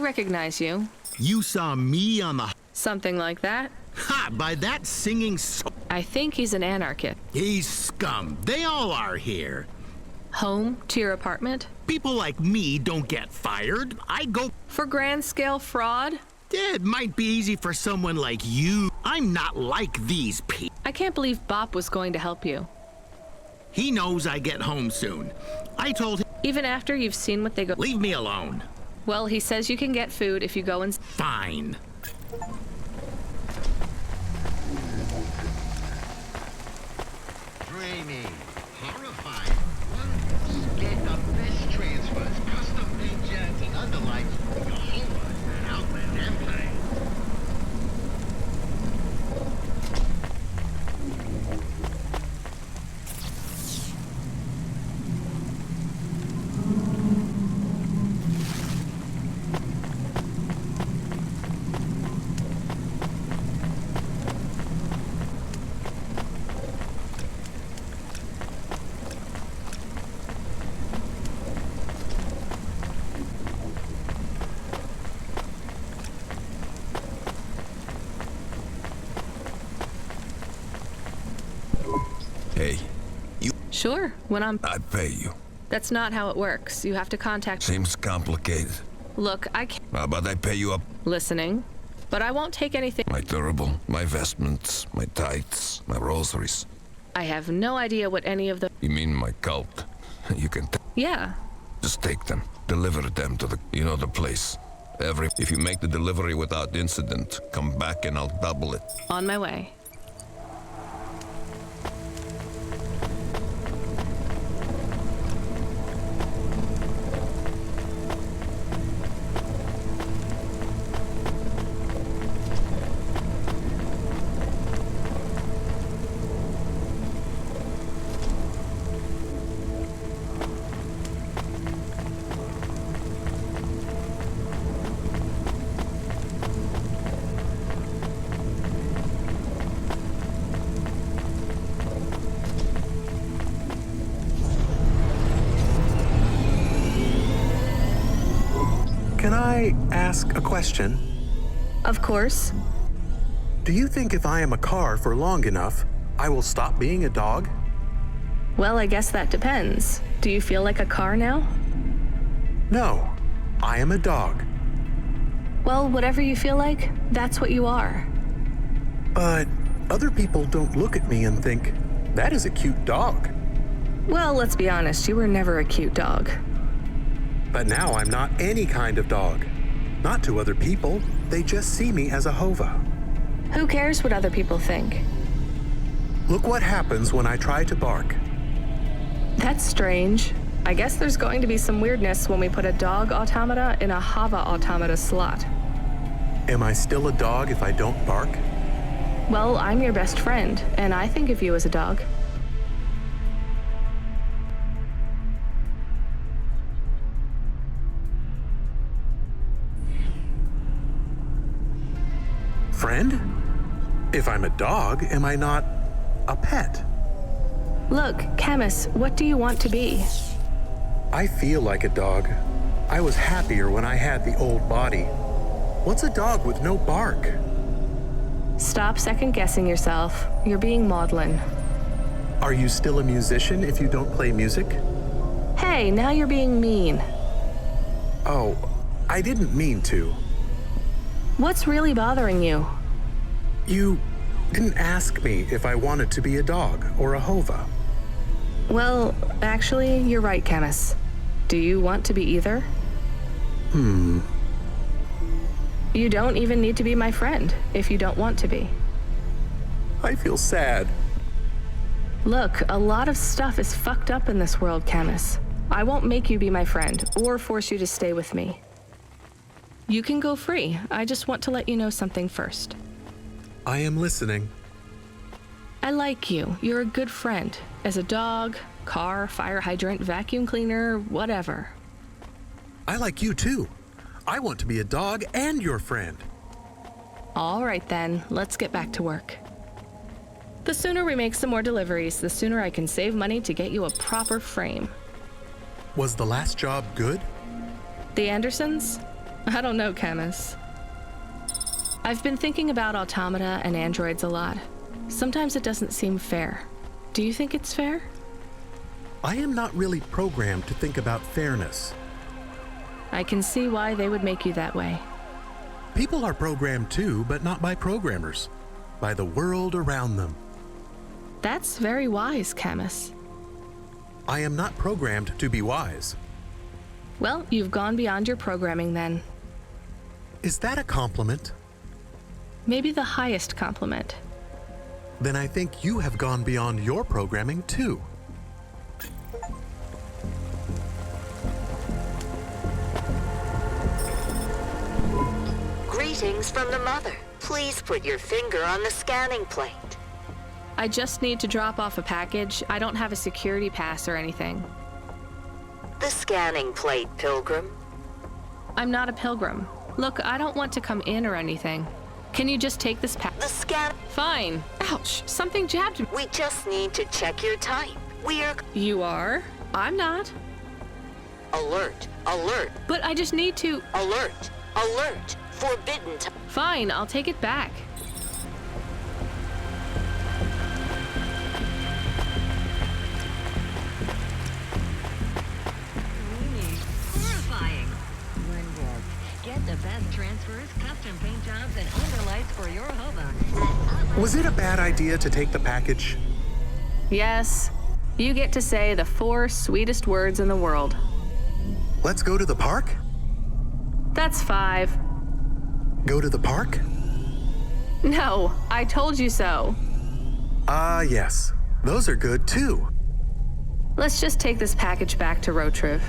recognize you. You saw me on the... Something like that. Ha! By that singing I think he's an anarchist. He's scum. They all are here. Home to your apartment? People like me don't get fired. I go... For grand-scale fraud? It might be easy for someone like you. I'm not like these people. I can't believe Bop was going to help you. He knows I get home soon. I told him... Even after you've seen what they go... Leave me alone. Well, he says you can get food if you go and... Fine. Dreamy, horrifying, wonderful. Get the best transfers, custom-made jets, and underlights for Jehovah and Outland Empire. Hey, you... Sure, when I'm... I'd pay you. That's not how it works. You have to contact... Seems complicated. Look, I can't... How about I pay you up? Listening. But I won't take anything... My durable, my vestments, my tights, my rosaries. I have no idea what any of the... You mean my cult? You can... Yeah. Just take them. Deliver them to the... You know the place. If you make the delivery without incident, come back and I'll double it. On my way. Can I ask a question? Of course. Do you think if I am a car for long enough, I will stop being a dog? Well, I guess that depends. Do you feel like a car now? No, I am a dog. Well, whatever you feel like, that's what you are. But other people don't look at me and think, that is a cute dog. Well, let's be honest, you were never a cute dog. But now I'm not any kind of dog. Not to other people, they just see me as a hova. Who cares what other people think? Look what happens when I try to bark. That's strange. I guess there's going to be some weirdness when we put a dog automata in a hava automata slot. Am I still a dog if I don't bark? Well, I'm your best friend, and I think of you as a dog. Friend? If I'm a dog, am I not a pet? Look, Camus, what do you want to be? I feel like a dog. I was happier when I had the old body. What's a dog with no bark? Stop second-guessing yourself. You're being maudlin. Are you still a musician if you don't play music? Hey, now you're being mean. Oh, I didn't mean to. What's really bothering you? You didn't ask me if I wanted to be a dog or a hova. Well, actually, you're right, Camus. Do you want to be either? You don't even need to be my friend if you don't want to be. I feel sad. Look, a lot of stuff is fucked up in this world, Camus. I won't make you be my friend or force you to stay with me. You can go free. I just want to let you know something first. I am listening. I like you. You're a good friend. As a dog, car, fire hydrant, vacuum cleaner, whatever. I like you too. I want to be a dog and your friend. All right then, let's get back to work. The sooner we make some more deliveries, the sooner I can save money to get you a proper frame. Was the last job good? The Andersons? I don't know, Camus. I've been thinking about automata and androids a lot. Sometimes it doesn't seem fair. Do you think it's fair? I am not really programmed to think about fairness. I can see why they would make you that way. People are programmed too, but not by programmers. By the world around them. That's very wise, Camus. I am not programmed to be wise. Well, you've gone beyond your programming then. Is that a compliment? Maybe the highest compliment. Then I think you have gone beyond your programming too. Greetings from the mother. Please put your finger on the scanning plate. I just need to drop off a package. I don't have a security pass or anything. The scanning plate, Pilgrim. I'm not a pilgrim. Look, I don't want to come in or anything. Can you just take this The scan... Fine. Ouch, something jabbed me. We just need to check your type. We are... You are? I'm not. Alert. Alert. But I just need to... Alert. Alert. Forbidden type. Fine, I'll take it back. Horrifying. Get the best transfers, custom paint jobs, and overlights for your hover. Was it a bad idea to take the package? Yes. You get to say the 4 sweetest words in the world. Let's go to the park? That's 5. Go to the park? No, I told you so. Yes. Those are good too. Let's just take this package back to Rotriv.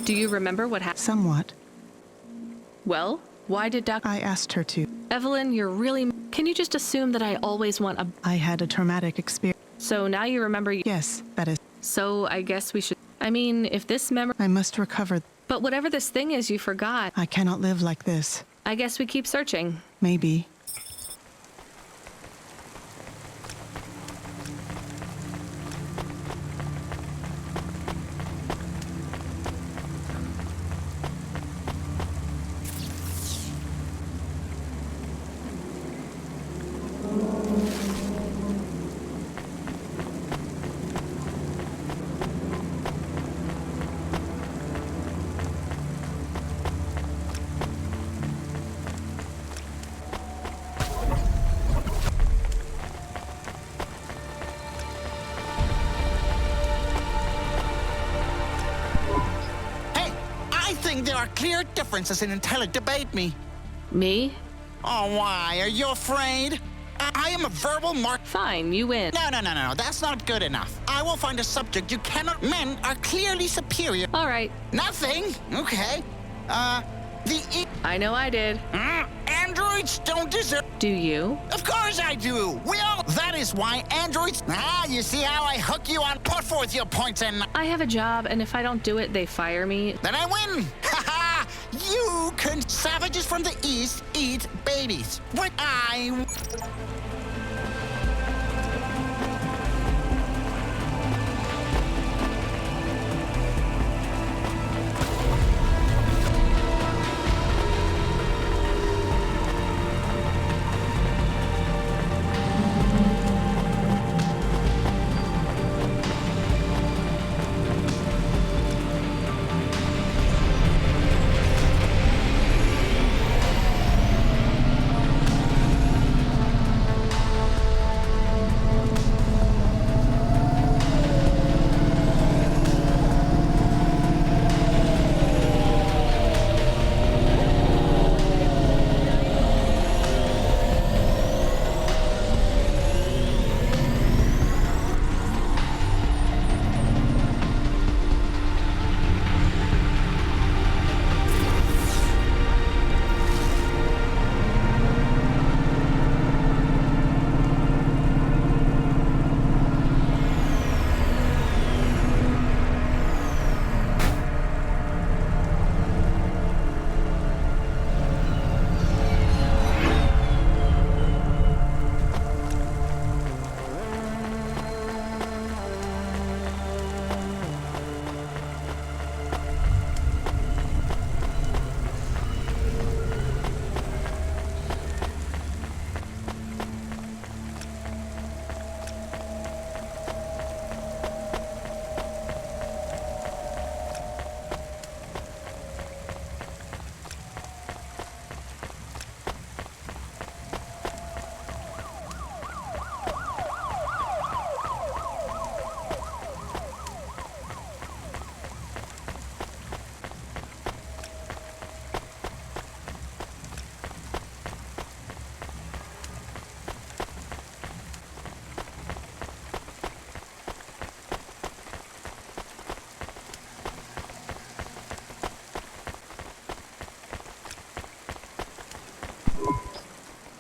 Do you remember what happened? Somewhat. Well, why did Doc... I asked her to. Evelyn, you're really... Can you just assume that I always want a... I had a traumatic experience. So now you remember... Yes, that is... So I guess we should... I mean, if this memory... I must recover. But whatever this thing is you forgot... I cannot live like this. I guess we keep searching. Maybe. are clear differences in intellect. Debate me. Me? Oh, why? Are you afraid? I am a verbal mark. Fine, you win. No. That's not good enough. I will find a subject you cannot. Men are clearly superior. All right. Nothing? Okay. I know I did. Androids don't deserve. Do you? Of course I do. That is why androids. You see how I hook you on? Put forth your points and. I have a job, and if I don't do it, they fire me. Then I win. Ha! You can. Savages from the east eat babies. But I.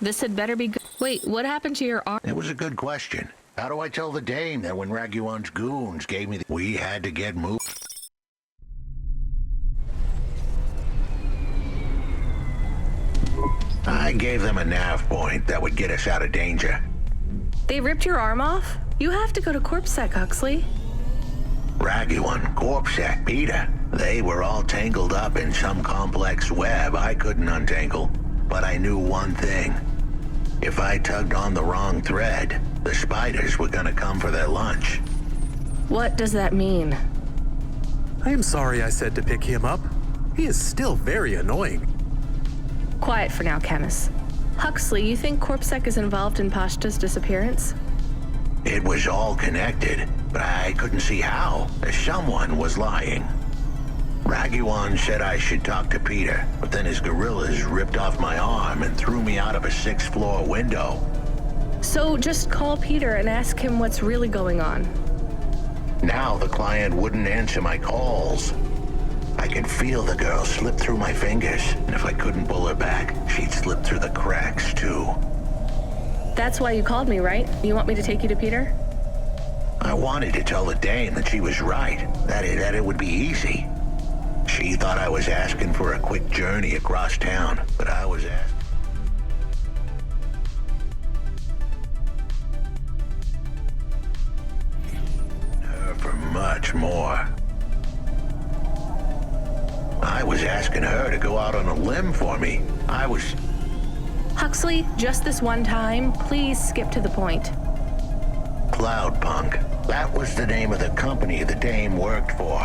This had better be good. Wait, what happened to your arm? It was a good question. How do I tell the dame that when Raguan's goons gave me we had to get moved? I gave them a nav point that would get us out of danger. They ripped your arm off? You have to go to CorpSec, Huxley. Raguan, CorpSec, Peter. They were all tangled up in some complex web I couldn't untangle. But I knew one thing. If I tugged on the wrong thread, the spiders were gonna come for their lunch. What does that mean? I am sorry I said to pick him up. He is still very annoying. Quiet for now, Camus. Huxley, you think CorpSec is involved in Pashta's disappearance? It was all connected, but I couldn't see how. Someone was lying. Raguan said I should talk to Peter, but then his gorillas ripped off my arm and threw me out of a 6th floor window. So just call Peter and ask him what's really going on. Now the client wouldn't answer my calls. I could feel the girl slip through my fingers, and if I couldn't pull her back, she'd slip through the cracks too. That's why you called me, right? You want me to take you to Peter? I wanted to tell the dame that she was right, that it would be easy. She thought I was asking for a quick journey across town, but I was asking her for much more. I was asking her to go out on a limb for me. Huxley, just this one time, please skip to the point. Cloudpunk. That was the name of the company the dame worked for.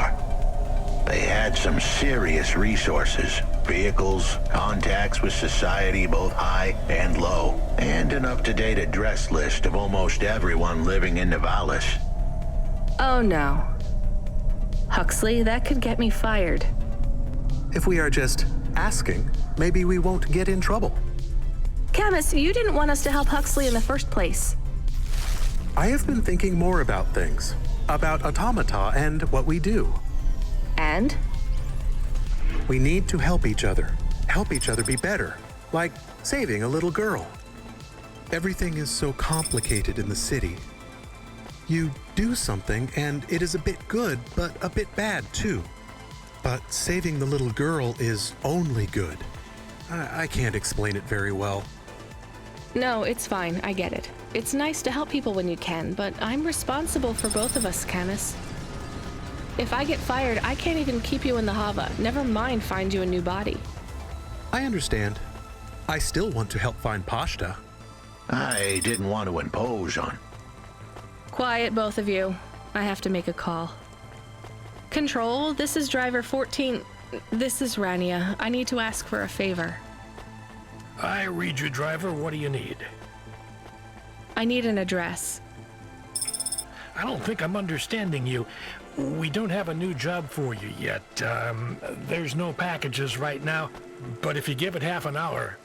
They had some serious resources, vehicles, contacts with society both high and low, and an up-to-date address list of almost everyone living in Nivalis. Oh no. Huxley, that could get me fired. If we are just asking, maybe we won't get in trouble. Camus, you didn't want us to help Huxley in the first place. I have been thinking more about things, about automata and what we do. And? We need to help each other be better, like saving a little girl. Everything is so complicated in the city. You do something and it is a bit good, but a bit bad too. But saving the little girl is only good. I can't explain it very well. No, it's fine. I get it. It's nice to help people when you can, but I'm responsible for both of us, Camus. If I get fired, I can't even keep you in the Hava. Never mind find you a new body. I understand. I still want to help find Pashta. I didn't want to impose on. Quiet, both of you. I have to make a call. Control, this is driver 14. This is Rania. I need to ask for a favor. I read you, driver. What do you need? I need an address. I don't think I'm understanding you. We don't have a new job for you yet. There's no packages right now, but if you give it half an hour...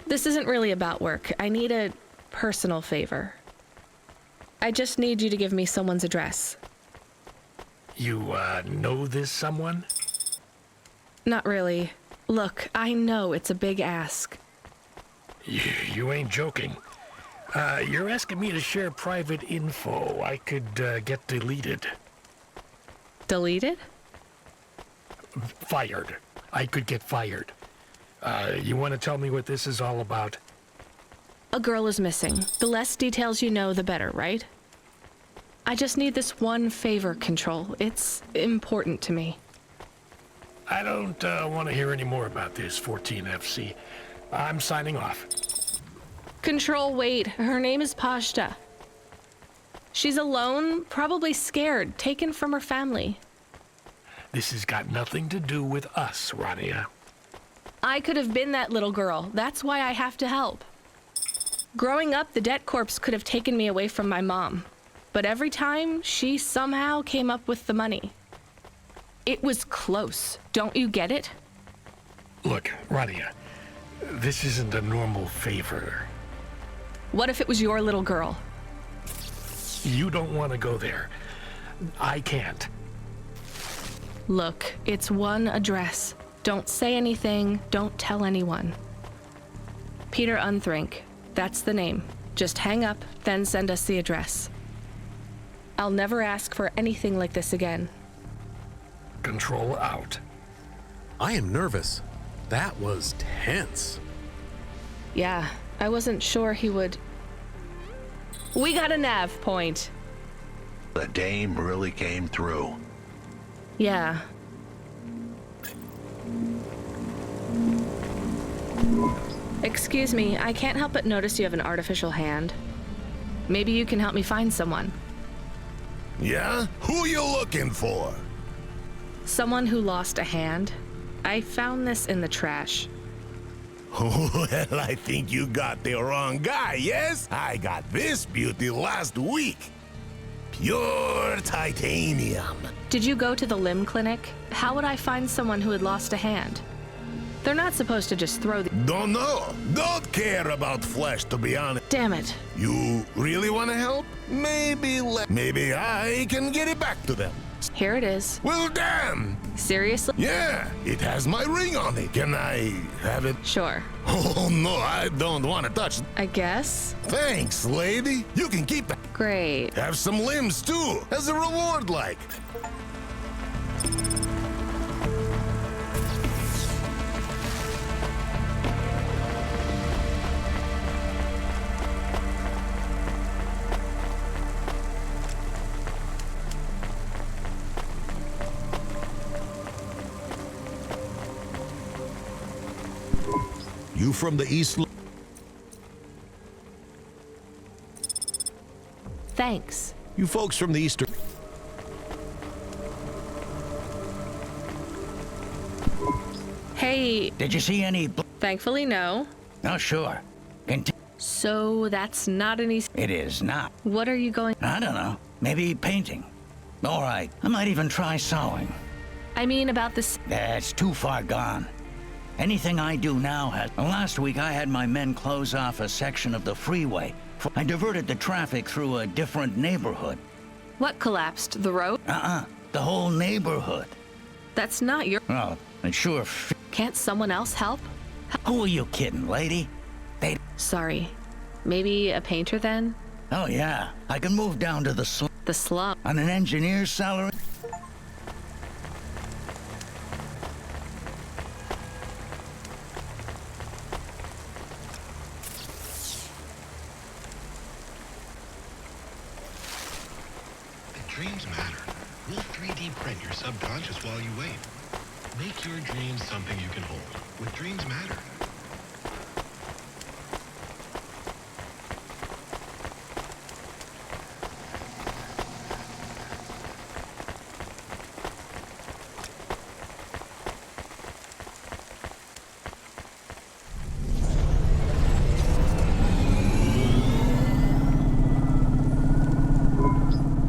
This isn't really about work. I need a personal favor. I just need you to give me someone's address. You, know this someone? Not really. Look, I know it's a big ask. You ain't joking. You're asking me to share private info I could, get deleted. Deleted? Fired. I could get fired. You want to tell me what this is all about? A girl is missing. The less details you know, the better, right? I just need this one favor, Control. It's important to me. I don't want to hear any more about this, 14FC. I'm signing off. Control, wait. Her name is Pashta. She's alone, probably scared, taken from her family. This has got nothing to do with us, Rania. I could have been that little girl. That's why I have to help. Growing up, the debt corps could have taken me away from my mom. But every time, she somehow came up with the money. It was close. Don't you get it? Look, Rania, this isn't a normal favor. What if it was your little girl? You don't want to go there. I can't. Look, it's one address. Don't say anything. Don't tell anyone. Peter Unthrink. That's the name. Just hang up, then send us the address. I'll never ask for anything like this again. Control out. I am nervous. That was tense. Yeah, I wasn't sure he would... We got a nav point. The dame really came through. Yeah. Excuse me, I can't help but notice you have an artificial hand. Maybe you can help me find someone. Yeah? Who you looking for? Someone who lost a hand. I found this in the trash. Well, I think you got the wrong guy, yes? I got this beauty last week. Pure titanium. Did you go to the limb clinic? How would I find someone who had lost a hand? They're not supposed to just throw the... Don't know. Don't care about flesh, to be honest. Damn it. You really want to help? Maybe I can get it back to them. Here it is. Well, damn! Seriously? Yeah, it has my ring on it. Can I have it? Sure. Oh, no, I don't want to touch it. I guess. Thanks, lady. You can keep it. Great. Have some limbs, too, as a reward, like. You from the East? Thanks. You folks from the Eastern... Hey. Did you see any... Thankfully, no. Oh, sure. So that's not an easy... It is not. What are you going... I don't know. Maybe painting. All right. I might even try sewing. I mean about this. That's too far gone. Anything I do now has... Last week I had my men close off a section of the freeway. I diverted the traffic through a different neighborhood. What collapsed? The road? The whole neighborhood. That's not your... Oh, it sure... Can't someone else help? Who are you kidding, lady? Sorry. Maybe a painter then? Oh, yeah. I can move down to the slum. The slum? On an engineer's salary? Dreams matter. We'll 3D print your subconscious while you wait. Make your dreams something you can hold. With Dreams Matter.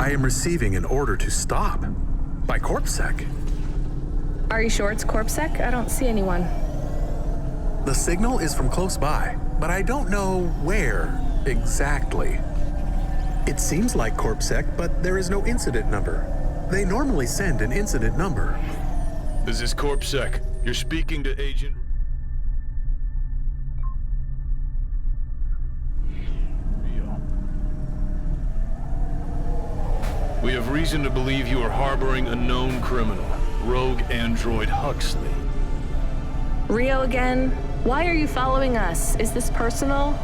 I am receiving an order to stop by CorpSec. Are you sure it's CorpSec? I don't see anyone. The signal is from close by, but I don't know where exactly. It seems like CorpSec, but there is no incident number. They normally send an incident number. This is CorpSec. You're speaking to Agent... We have reason to believe you are harboring a known criminal, rogue android Huxley. Rio again? Why are you following us? Is this personal?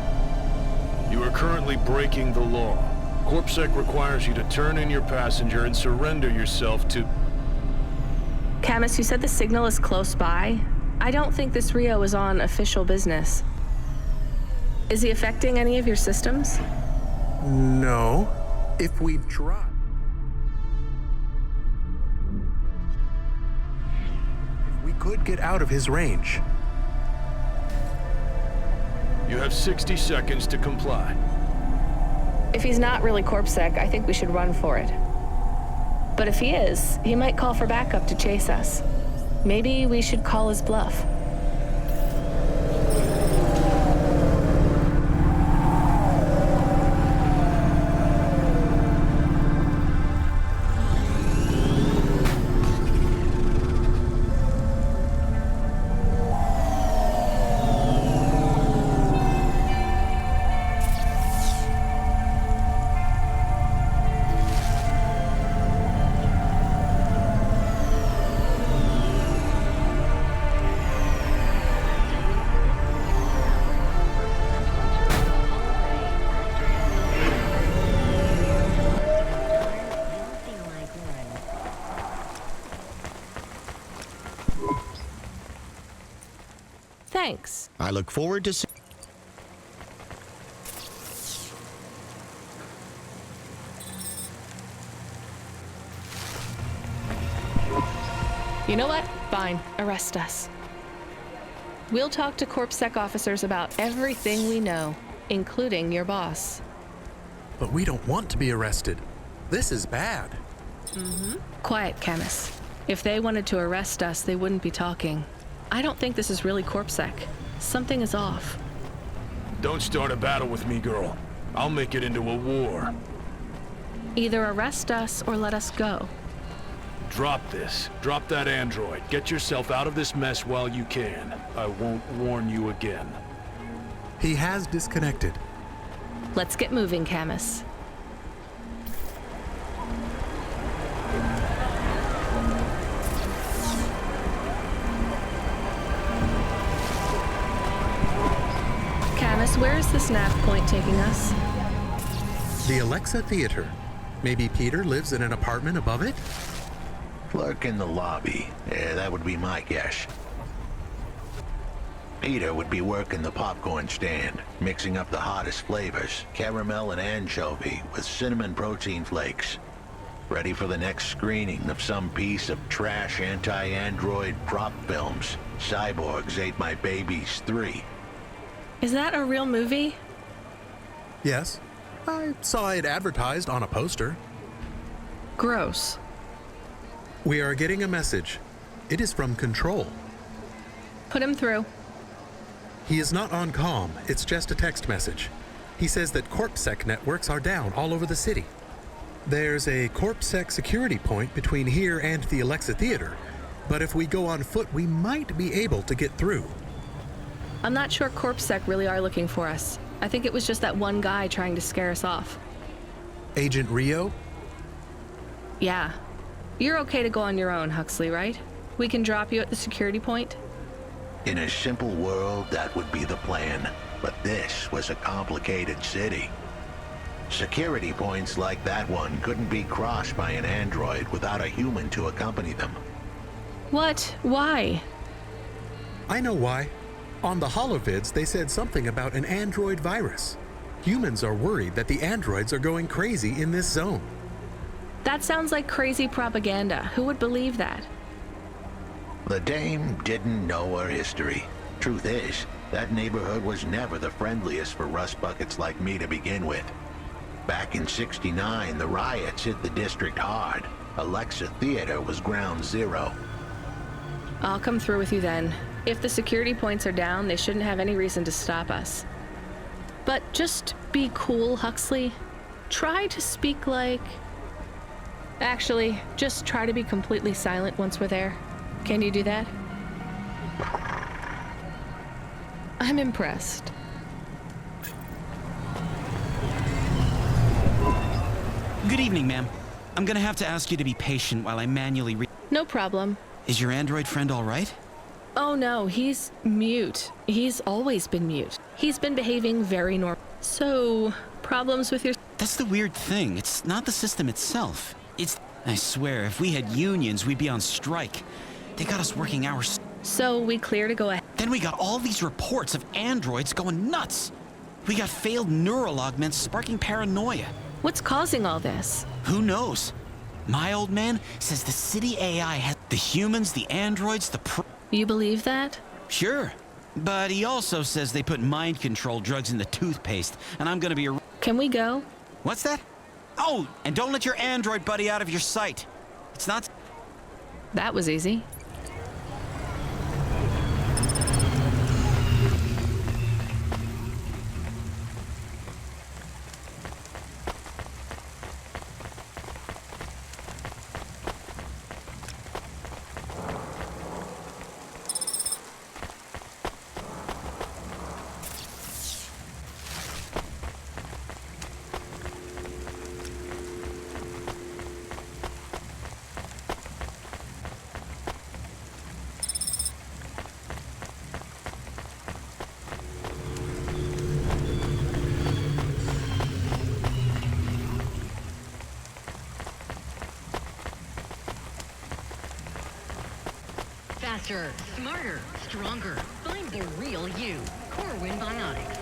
You are currently breaking the law. CorpSec requires you to turn in your passenger and surrender yourself to... Camus, you said the signal is close by. I don't think this Rio is on official business. Is he affecting any of your systems? No. If we drop... could get out of his range. You have 60 seconds to comply. If he's not really CorpSec, I think we should run for it. But if he is, he might call for backup to chase us. Maybe we should call his bluff. Thanks. I look forward to seeing... You know what? Fine. Arrest us. We'll talk to CorpSec officers about everything we know, including your boss. But we don't want to be arrested. This is bad. Quiet, Camus. If they wanted to arrest us, they wouldn't be talking. I don't think this is really CorpSec. Something is off. Don't start a battle with me, girl. I'll make it into a war. Either arrest us or let us go. Drop this. Drop that android. Get yourself out of this mess while you can. I won't warn you again. He has disconnected. Let's get moving, Camus. Camus, where is this nav point taking us? The Alexa Theater. Maybe Peter lives in an apartment above it? Clerk in the lobby. Yeah, that would be my guess. Peter would be working the popcorn stand, mixing up the hottest flavors, caramel and anchovy with cinnamon protein flakes. Ready for the next screening of some piece of trash anti-android prop films. Cyborgs Ate My Babies 3. Is that a real movie? Yes. I saw it advertised on a poster. Gross. We are getting a message. It is from Control. Put him through. He is not on comm. It's just a text message. He says that CorpSec networks are down all over the city. There's a CorpSec security point between here and the Alexa Theater, but if we go on foot, we might be able to get through. I'm not sure CorpSec really are looking for us. I think it was just that one guy trying to scare us off. Agent Rio? Yeah. You're okay to go on your own, Huxley, right? We can drop you at the security point? In a simple world, that would be the plan. But this was a complicated city. Security points like that one couldn't be crossed by an android without a human to accompany them. What? Why? I know why. On the holovids, they said something about an android virus. Humans are worried that the androids are going crazy in this zone. That sounds like crazy propaganda. Who would believe that? The dame didn't know her history. Truth is, that neighborhood was never the friendliest for rust buckets like me to begin with. Back in '69, the riots hit the district hard. Alexa Theater was ground zero. I'll come through with you then. If the security points are down, they shouldn't have any reason to stop us. But just be cool, Huxley. Try to speak like... Actually, just try to be completely silent once we're there. Can you do that? I'm impressed. Good evening, ma'am. I'm gonna have to ask you to be patient while I manually No problem. Is your android friend all right? Oh no, he's mute. He's always been mute. He's been behaving very normal. So, problems with your... That's the weird thing. It's not the system itself. It's... I swear, if we had unions, we'd be on strike. They got us working hours. So, we clear to go ahead. Then we got all these reports of androids going nuts. We got failed neural augments sparking paranoia. What's causing all this? Who knows? My old man says the city AI has the humans, the androids, You believe that? Sure. But he also says they put mind control drugs in the toothpaste, and I'm gonna be a... Can we go? What's that? Oh, and don't let your android buddy out of your sight. It's not... That was easy. Faster, smarter, stronger. Find the real you. Corwin Biotics.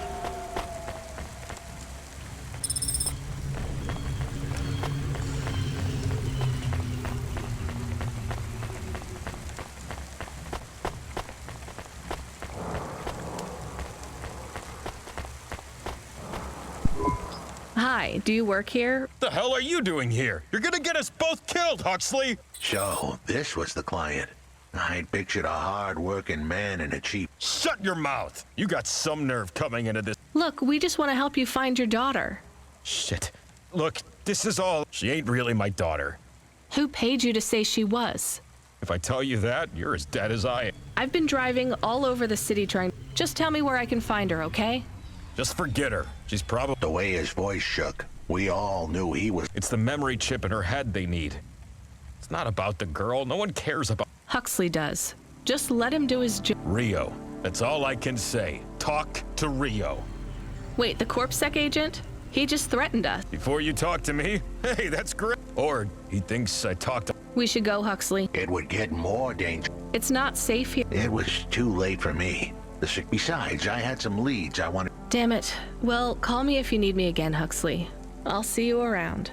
Hi, do you work here? The hell are you doing here? You're gonna get us both killed, Huxley! So, this was the client. I'd pictured a hard-working man in a cheap... Shut your mouth! You got some nerve coming into this... Look, we just want to help you find your daughter. Shit. Look, this is all... She ain't really my daughter. Who paid you to say she was? If I tell you that, you're as dead as I am. I've been driving all over the city trying... Just tell me where I can find her, okay? Just forget her. She's probably... The way his voice shook, we all knew he was... It's the memory chip in her head they need. It's not about the girl. No one cares about... Huxley does. Just let him do his job. Rio. That's all I can say. Talk to Rio. Wait, the CorpSec agent? He just threatened us. Before you talk to me? Hey, that's great. Or he thinks I talked to... We should go, Huxley. It would get more dangerous. It's not safe here. It was too late for me. Besides, I had some leads I wanted... Damn it. Well, call me if you need me again, Huxley. I'll see you around.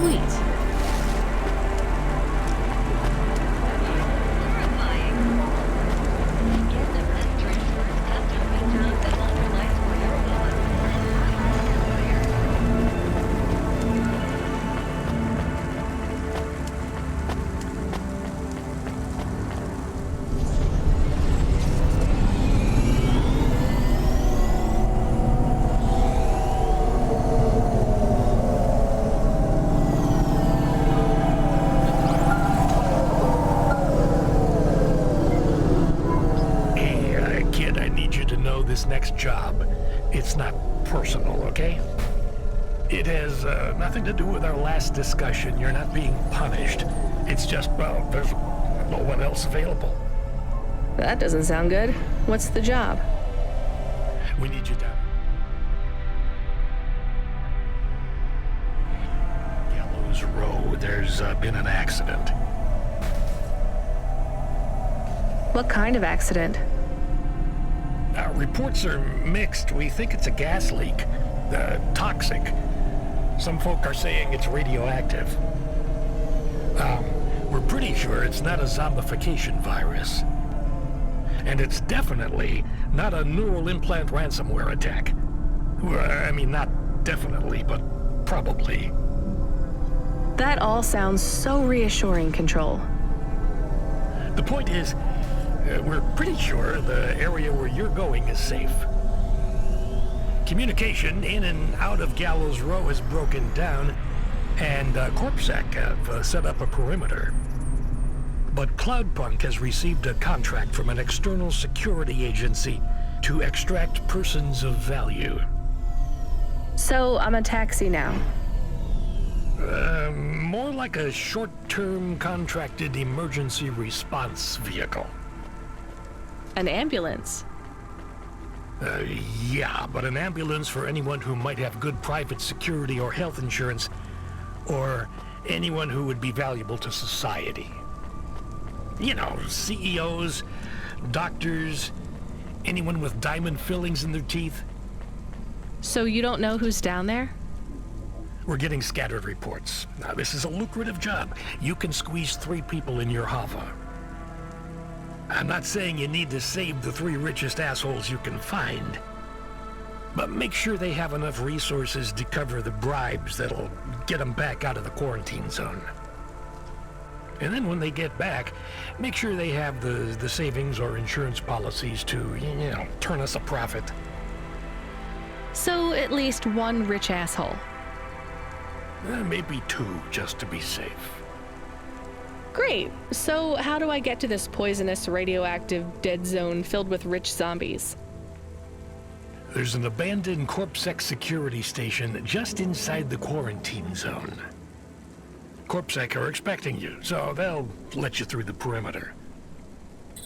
Sweet. This next job, it's not personal, okay? It has nothing to do with our last discussion. You're not being punished. It's just, well, there's no one else available. That doesn't sound good. What's the job? We need you down. Gallows Row, there's been an accident. What kind of accident? Reports are mixed. We think it's a gas leak. Toxic. Some folk are saying it's radioactive. We're pretty sure it's not a zombification virus. And it's definitely not a neural implant ransomware attack. I mean, not definitely, but probably. That all sounds so reassuring, Control. The point is, we're pretty sure the area where you're going is safe. Communication in and out of Gallows Row is broken down, and CorpSec have set up a perimeter. But Cloudpunk has received a contract from an external security agency to extract persons of value. So I'm a taxi now? More like a short-term contracted emergency response vehicle. An ambulance? Yeah, but an ambulance for anyone who might have good private security or health insurance, or anyone who would be valuable to society. You know, CEOs, doctors, anyone with diamond fillings in their teeth. So you don't know who's down there? We're getting scattered reports. Now, this is a lucrative job. You can squeeze 3 people in your hover. I'm not saying you need to save the 3 richest assholes you can find, but make sure they have enough resources to cover the bribes that'll get them back out of the quarantine zone. And then when they get back, make sure they have the savings or insurance policies to, you know, turn us a profit. So at least 1 rich asshole. Maybe 2, just to be safe. Great. So how do I get to this poisonous, radioactive, dead zone filled with rich zombies? There's an abandoned CorpSec security station just inside the quarantine zone. CorpSec are expecting you, so they'll let you through the perimeter.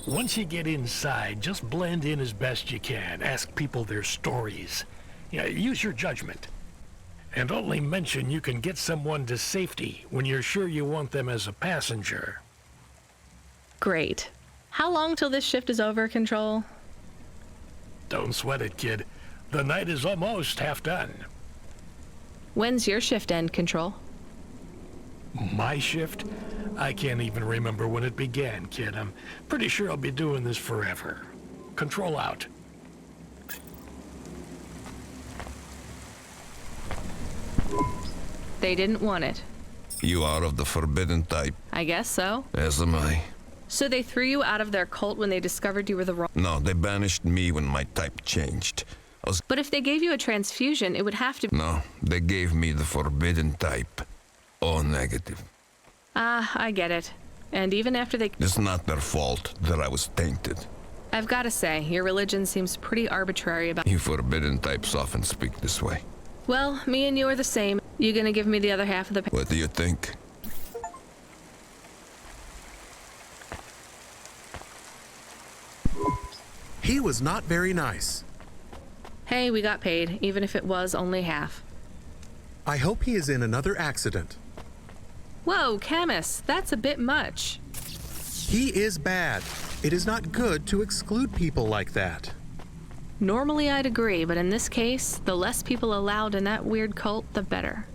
Once you get inside, just blend in as best you can. Ask people their stories. Yeah, use your judgment. And only mention you can get someone to safety when you're sure you want them as a passenger. Great. How long till this shift is over, Control? Don't sweat it, kid. The night is almost half done. When's your shift end, Control? My shift? I can't even remember when it began, kid. I'm pretty sure I'll be doing this forever. Control out. They didn't want it. You are of the forbidden type. I guess so. As am I. So they threw you out of their cult when they discovered you were the wrong... No, they banished me when my type changed. But if they gave you a transfusion, it would have to... No, they gave me the forbidden type. O negative. Ah, I get it. And even after they... It's not their fault that I was tainted. I've got to say, your religion seems pretty arbitrary about... You forbidden types often speak this way. Well, me and you are the same. You gonna give me the other half of the... What do you think? He was not very nice. Hey, we got paid, even if it was only half. I hope he is in another accident. Whoa, Camus, that's a bit much. He is bad. It is not good to exclude people like that. Normally I'd agree, but in this case, the less people allowed in that weird cult, the better.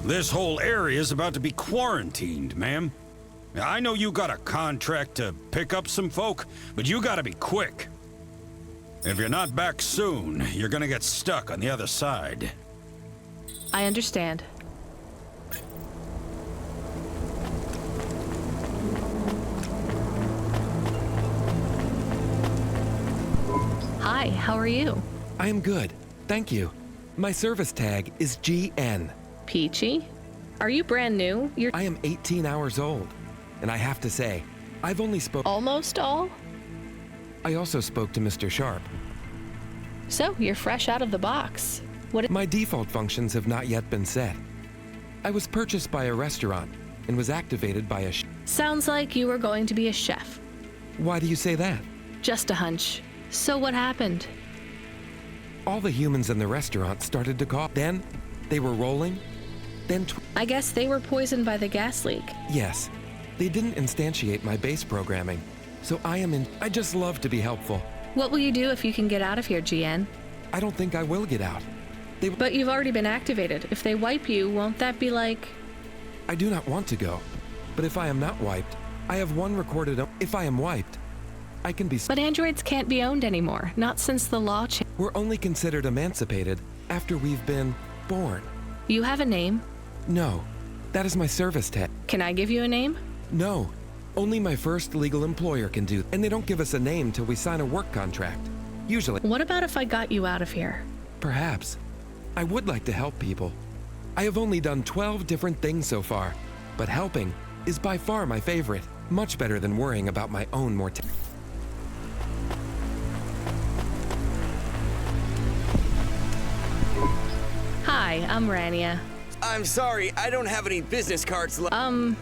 This whole area is about to be quarantined, ma'am. I know you got a contract to pick up some folk, but you gotta be quick. If you're not back soon, you're gonna get stuck on the other side. I understand. Hi, how are you? I am good, thank you. My service tag is GN. Peachy? Are you brand new? I am 18 hours old, and I have to say, I've only Almost all? I also spoke to Mr. Sharp. So, you're fresh out of the box. My default functions have not yet been set. I was purchased by a restaurant and was activated by a Sounds like you were going to be a chef. Why do you say that? Just a hunch. So what happened? All the humans in the restaurant started to cough. Then, they were rolling. Then I guess they were poisoned by the gas leak. Yes. They didn't instantiate my base programming. So I just love to be helpful. What will you do if you can get out of here, GN? I don't think I will get out. But you've already been activated. If they wipe you, won't that be like... I do not want to go. But if I am not wiped, I have one recorded... If I am wiped, I can be... But androids can't be owned anymore. Not since the law changed. We're only considered emancipated after we've been born. You have a name? No. That is my service tag. Can I give you a name? No. Only my first legal employer can do. And they don't give us a name till we sign a work contract. Usually. What about if I got you out of here? Perhaps. I would like to help people. I have only done 12 different things so far, but helping is by far my favorite. Much better than worrying about my own mortality. Hi, I'm Rania. I'm sorry, I don't have any business cards left.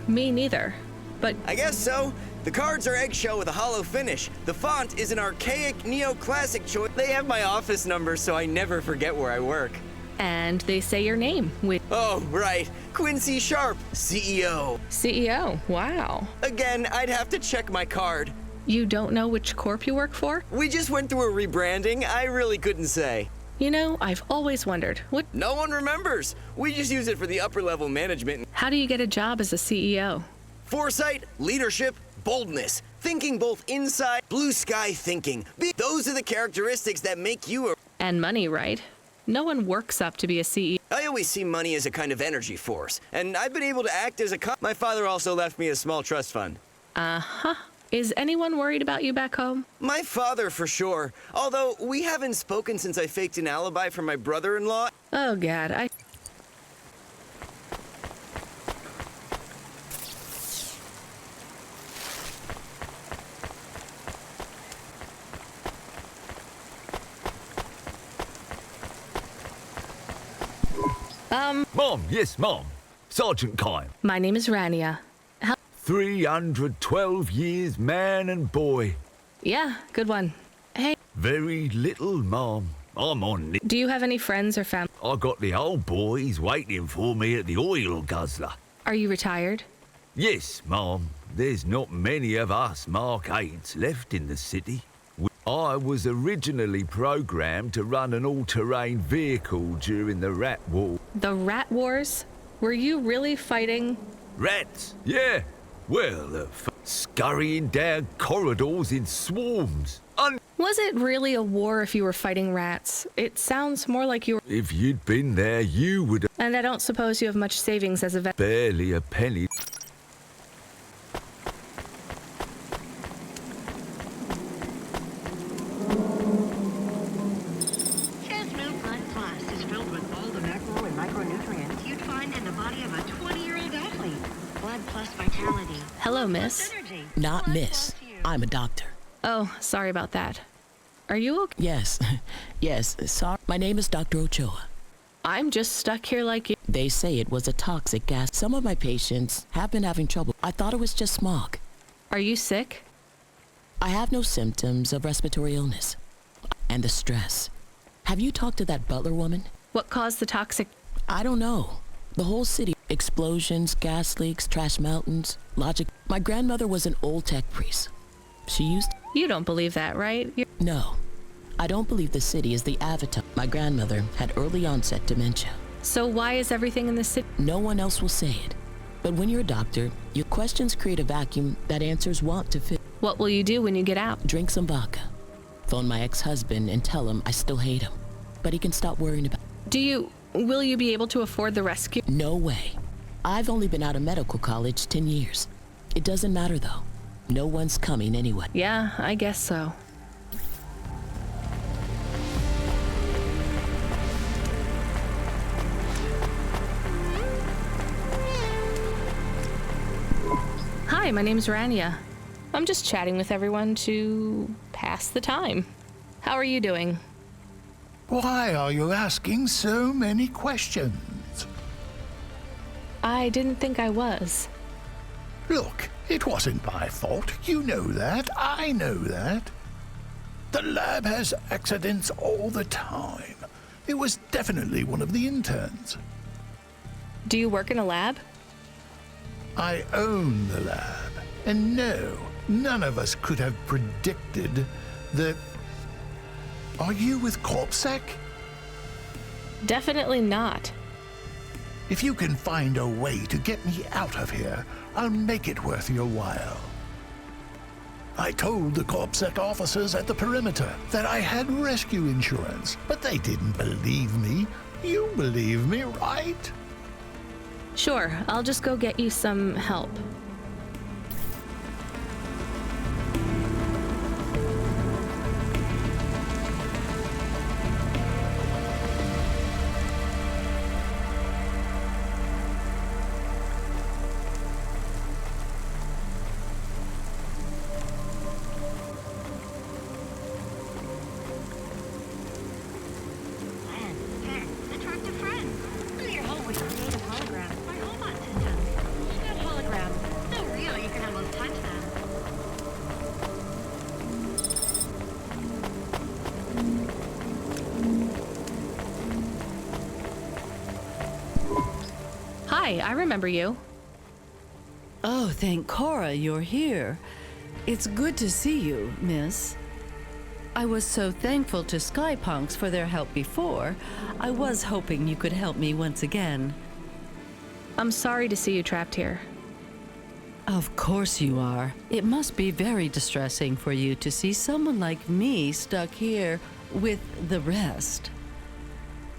Me neither. But I guess so. The cards are eggshell with a hollow finish. The font is an archaic neoclassic choice. They have my office number, so I never forget where I work. And they say your name with... Oh, right. Quincy Sharp, CEO. CEO? Wow. Again, I'd have to check my card. You don't know which corp you work for? We just went through a rebranding. I really couldn't say. You know, I've always wondered, what... No one remembers. We just use it for the upper-level management. How do you get a job as a CEO? Foresight, leadership, boldness, thinking both inside, blue sky thinking. Those are the characteristics that make you a... And money, right? No one works up to be a CEO. I always see money as a kind of energy force, and I've been able to act as a My father also left me a small trust fund. Uh-huh. Is anyone worried about you back home? My father, for sure. Although, we haven't spoken since I faked an alibi for my brother-in-law. Oh, God, Mom, yes, Mom. Sergeant Kyle. My name is Rania. 312 years, man and boy. Yeah, good one. Hey. Very little, Mom. I'm on it. Do you have any friends or family? I got the old boys waiting for me at the oil guzzler. Are you retired? Yes, Mom. There's not many of us Mark 8s left in the city. I was originally programmed to run an all-terrain vehicle during the Rat War. The Rat Wars? Were you really fighting? Rats? Yeah. Well, scurrying down corridors in swarms. Was it really a war if you were fighting rats? It sounds more like you were... If you'd been there, you would have... And I don't suppose you have much savings as a vet. Barely a penny. Hello, miss. Not miss. I'm a doctor. Oh, sorry about that. Are you okay? Yes. Yes, sorry. My name is Dr. Ochoa. I'm just stuck here like you. They say it was a toxic gas. Some of my patients have been having trouble. I thought it was just smog. Are you sick? I have no symptoms of respiratory illness. And the stress. Have you talked to that butler woman? What caused the toxic? I don't know. The whole city. Explosions, gas leaks, trash mountains, logic. My grandmother was an old tech priest. She used... You don't believe that, right? No. I don't believe the city is the avatar. My grandmother had early onset dementia. So why is everything in the city? No one else will say it. But when you're a doctor, your questions create a vacuum that answers want to fill. What will you do when you get out? Drink some vodka. Phone my ex-husband and tell him I still hate him. But he can stop worrying about it. Will you be able to afford the rescue? No way. I've only been out of medical college 10 years. It doesn't matter though. No one's coming anyway. Yeah, I guess so. Hi, my name's Rania. I'm just chatting with everyone to pass the time. How are you doing? Why are you asking so many questions? I didn't think I was. Look, it wasn't my fault. You know that. I know that. The lab has accidents all the time. It was definitely one of the interns. Do you work in a lab? I own the lab. And no, none of us could have predicted that... Are you with CorpSec? Definitely not. If you can find a way to get me out of here, I'll make it worth your while. I told the CorpSec officers at the perimeter that I had rescue insurance, but they didn't believe me. You believe me, right? Sure, I'll just go get you some help. Hi, I remember you. Oh, thank Cora you're here. It's good to see you, miss. I was so thankful to Skypunks for their help before. I was hoping you could help me once again. I'm sorry to see you trapped here. Of course you are. It must be very distressing for you to see someone like me stuck here with the rest.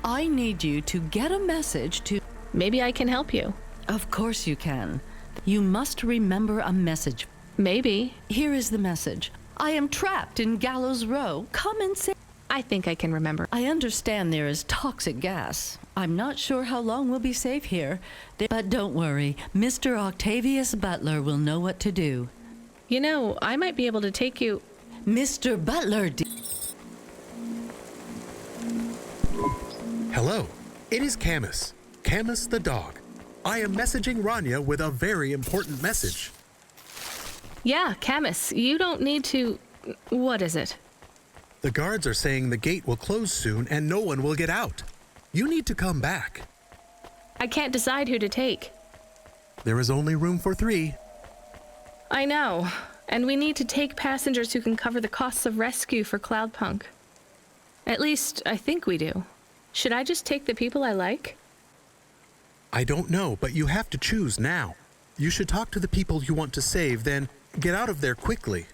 I need you to get a message to... Maybe I can help you. Of course you can. You must remember a message. Maybe. Here is the message. I am trapped in Gallows Row. Come and say... I think I can remember. I understand there is toxic gas. I'm not sure how long we'll be safe here. But don't worry. Mr. Octavius Butler will know what to do. You know, I might be able to take you... Mr. Butler... Hello. It is Camus. Camus the dog. I am messaging Rania with a very important message. Yeah, Camus, you don't need to... What is it? The guards are saying the gate will close soon and no one will get out. You need to come back. I can't decide who to take. There is only room for 3. I know. And we need to take passengers who can cover the costs of rescue for Cloudpunk. At least, I think we do. Should I just take the people I like? I don't know, but you have to choose now. You should talk to the people you want to save, then get out of there quickly.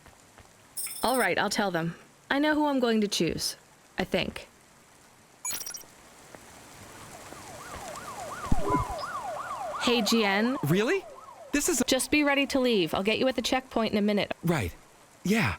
All right, I'll tell them. I know who I'm going to choose. I think. Hey, GN. Really? This is... Just be ready to leave. I'll get you at the checkpoint in a minute. Right. Yeah.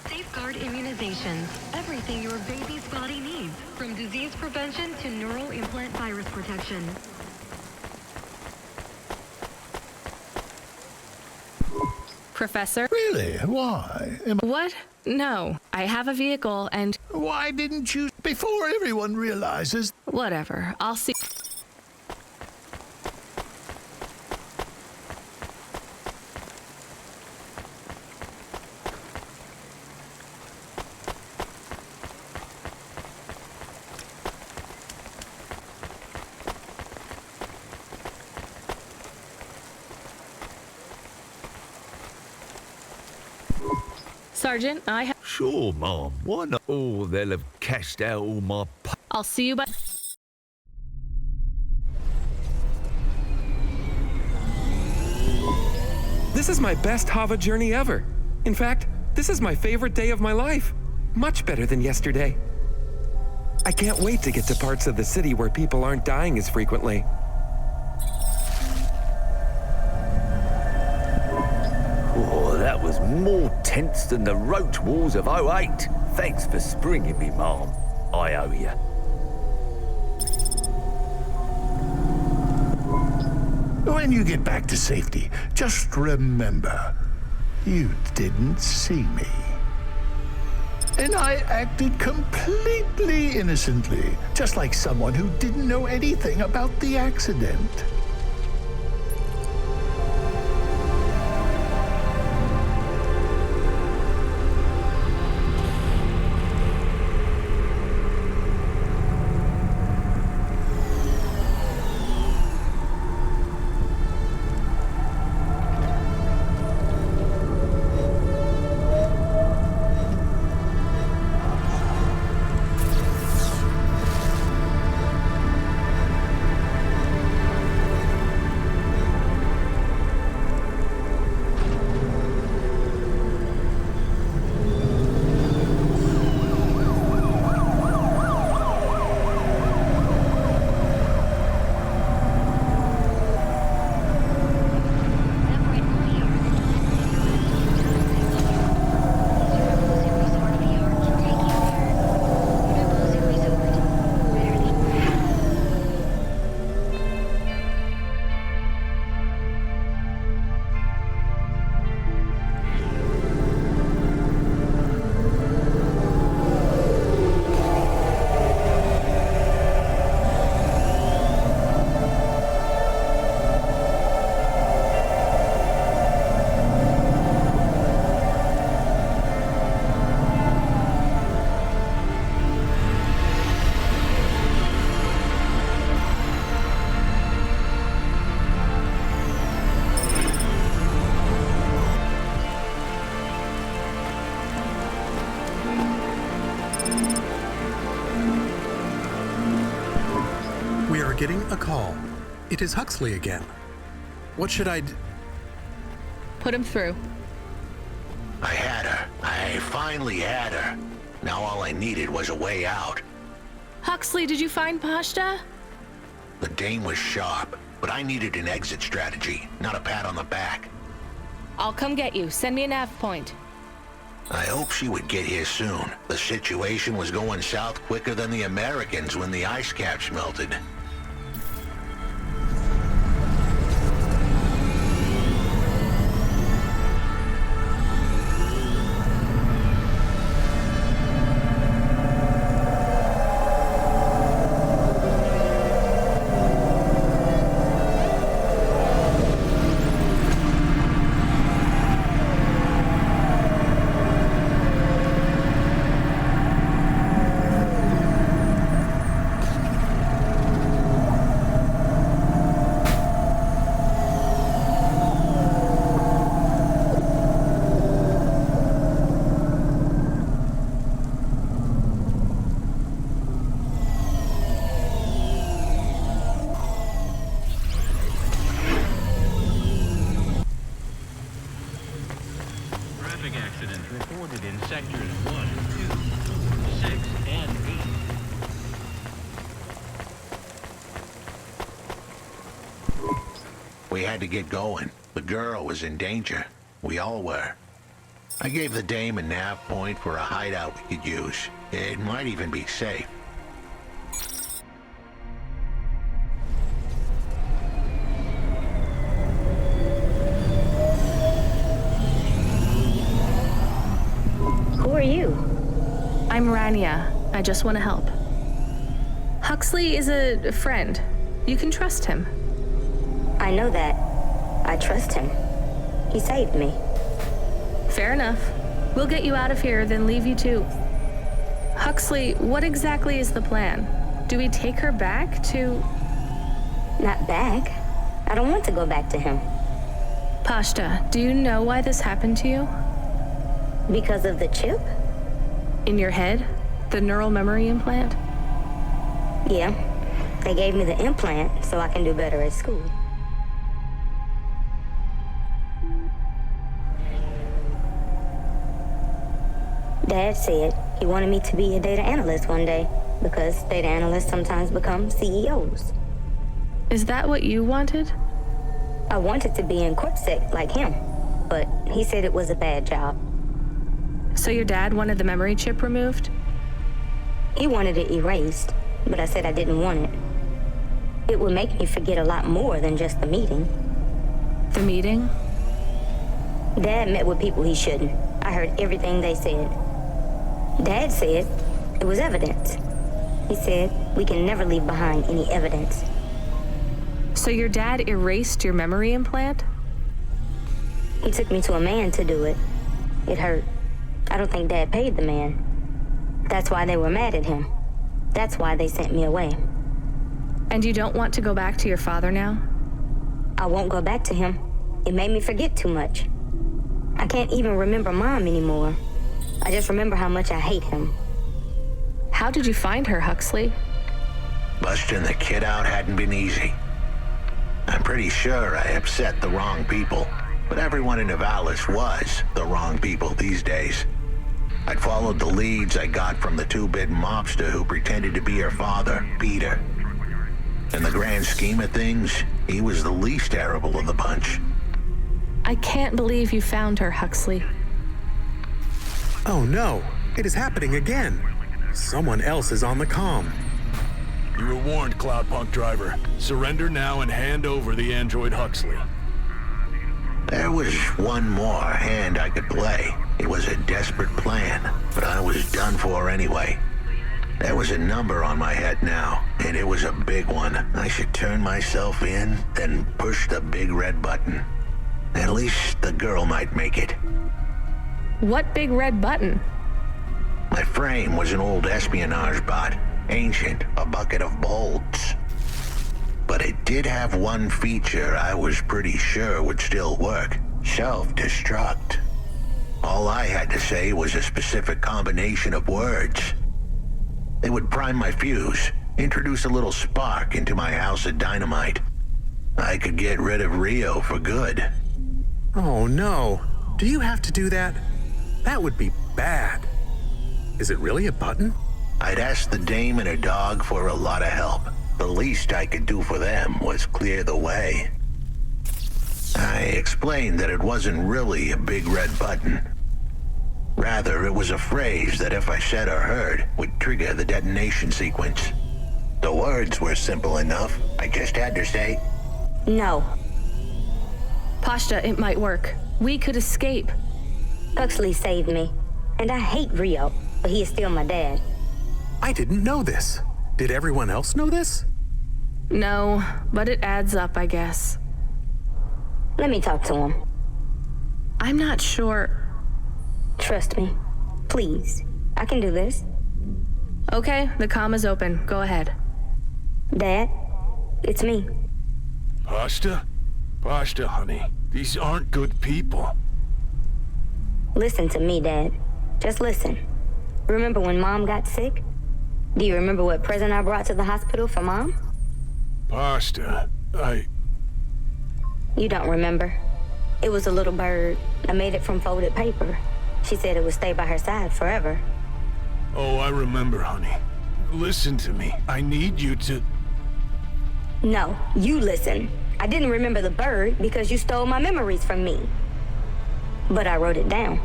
Safeguard immunizations. Everything your baby's body needs, from disease prevention to neural implant virus protection. Professor? Really? Why? What? No. I have a vehicle and... Why didn't you... Before everyone realizes... Whatever. I'll see... Sergeant, I have... Sure, Mom. Why not? Oh, they'll have cashed out all my... I'll see you by... This is my best Hava journey ever. In fact, this is my favorite day of my life. Much better than yesterday. I can't wait to get to parts of the city where people aren't dying as frequently. Oh, that was more tense than the roach wars of '08. Thanks for springing me, Mom. I owe you. When you get back to safety, just remember, you didn't see me. And I acted completely innocently, just like someone who didn't know anything about the accident. Getting a call. It is Huxley again. What should I do? Put him through. I had her. I finally had her. Now all I needed was a way out. Huxley, did you find Pashta? The dame was sharp, but I needed an exit strategy, not a pat on the back. I'll come get you. Send me a nav point. I hope she would get here soon. The situation was going south quicker than the Americans when the ice caps melted. We had to get going. The girl was in danger. We all were. I gave the dame a nav point for a hideout we could use. It might even be safe. Who are you? I'm Rania. I just want to help. Huxley is a friend. You can trust him. I know that. I trust him. He saved me. Fair enough. We'll get you out of here, then leave you to... Huxley, what exactly is the plan? Do we take her back to... Not back. I don't want to go back to him. Pashta, do you know why this happened to you? Because of the chip? In your head? The neural memory implant? Yeah. They gave me the implant so I can do better at school. Dad said he wanted me to be a data analyst one day because data analysts sometimes become CEOs. Is that what you wanted? I wanted to be in CorpSec like him, but he said it was a bad job. So your dad wanted the memory chip removed? He wanted it erased, but I said I didn't want it. It would make me forget a lot more than just the meeting. The meeting? Dad met with people he shouldn't. I heard everything they said. Dad said it was evidence. He said we can never leave behind any evidence. So your dad erased your memory implant? He took me to a man to do it. It hurt. I don't think Dad paid the man. That's why they were mad at him. That's why they sent me away. And you don't want to go back to your father now? I won't go back to him. It made me forget too much. I can't even remember Mom anymore. I just remember how much I hate him. How did you find her, Huxley? Busting the kid out hadn't been easy. I'm pretty sure I upset the wrong people, but everyone in Nivalis was the wrong people these days. I'd followed the leads I got from the two-bit mobster who pretended to be her father, Peter. In the grand scheme of things, he was the least terrible of the bunch. I can't believe you found her, Huxley. Oh no, it is happening again. Someone else is on the comm. You were warned, Cloudpunk driver. Surrender now and hand over the android Huxley. There was one more hand I could play. It was a desperate plan, but I was done for anyway. There was a number on my head now, and it was a big one. I should turn myself in, then push the big red button. At least the girl might make it. What big red button? My frame was an old espionage bot. Ancient, a bucket of bolts. But it did have one feature I was pretty sure would still work. Self-destruct. All I had to say was a specific combination of words. It would prime my fuse, introduce a little spark into my house of dynamite. I could get rid of Rio for good. Oh no, do you have to do that? That would be bad. Is it really a button? I'd asked the dame and her dog for a lot of help. The least I could do for them was clear the way. I explained that it wasn't really a big red button. Rather, it was a phrase that if I said or heard, would trigger the detonation sequence. The words were simple enough. I just had to say, no. Pashta, it might work. We could escape. Huxley saved me. And I hate Rio, but he is still my dad. I didn't know this. Did everyone else know this? No, but it adds up, I guess. Let me talk to him. I'm not sure. Trust me. Please. I can do this. Okay, the comm is open. Go ahead. Dad, it's me. Pashta? Pashta, honey. These aren't good people. Listen to me, Dad. Just listen. Remember when Mom got sick? Do you remember what present I brought to the hospital for Mom? Pashta, You don't remember. It was a little bird. I made it from folded paper. She said it would stay by her side forever. Oh, I remember, honey. Listen to me. I need you to... No, you listen. I didn't remember the bird because you stole my memories from me. But I wrote it down.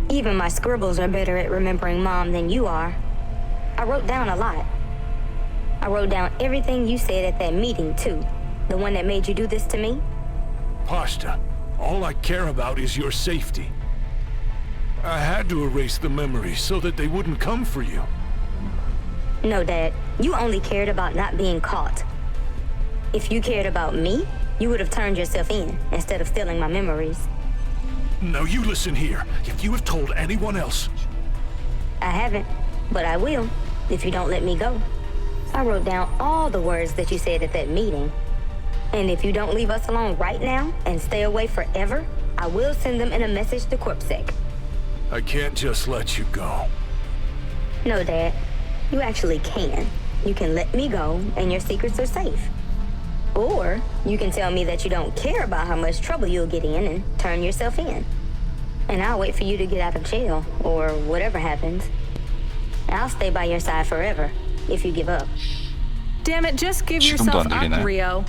Even my scribbles are better at remembering Mom than you are. I wrote down a lot. I wrote down everything you said at that meeting, too. The one that made you do this to me. Pashta, all I care about is your safety. I had to erase the memories so that they wouldn't come for you. No, Dad. You only cared about not being caught. If you cared about me, you would have turned yourself in instead of stealing my memories. Now you listen here. If you have told anyone else... I haven't, but I will, if you don't let me go. I wrote down all the words that you said at that meeting. And if you don't leave us alone right now and stay away forever, I will send them in a message to CorpSec. I can't just let you go. No, Dad. You actually can. You can let me go, and your secrets are safe. Or you can tell me that you don't care about how much trouble you'll get in and turn yourself in. And I'll wait for you to get out of jail, or whatever happens. I'll stay by your side forever, if you give up. Damn it, just give yourself up, Rio.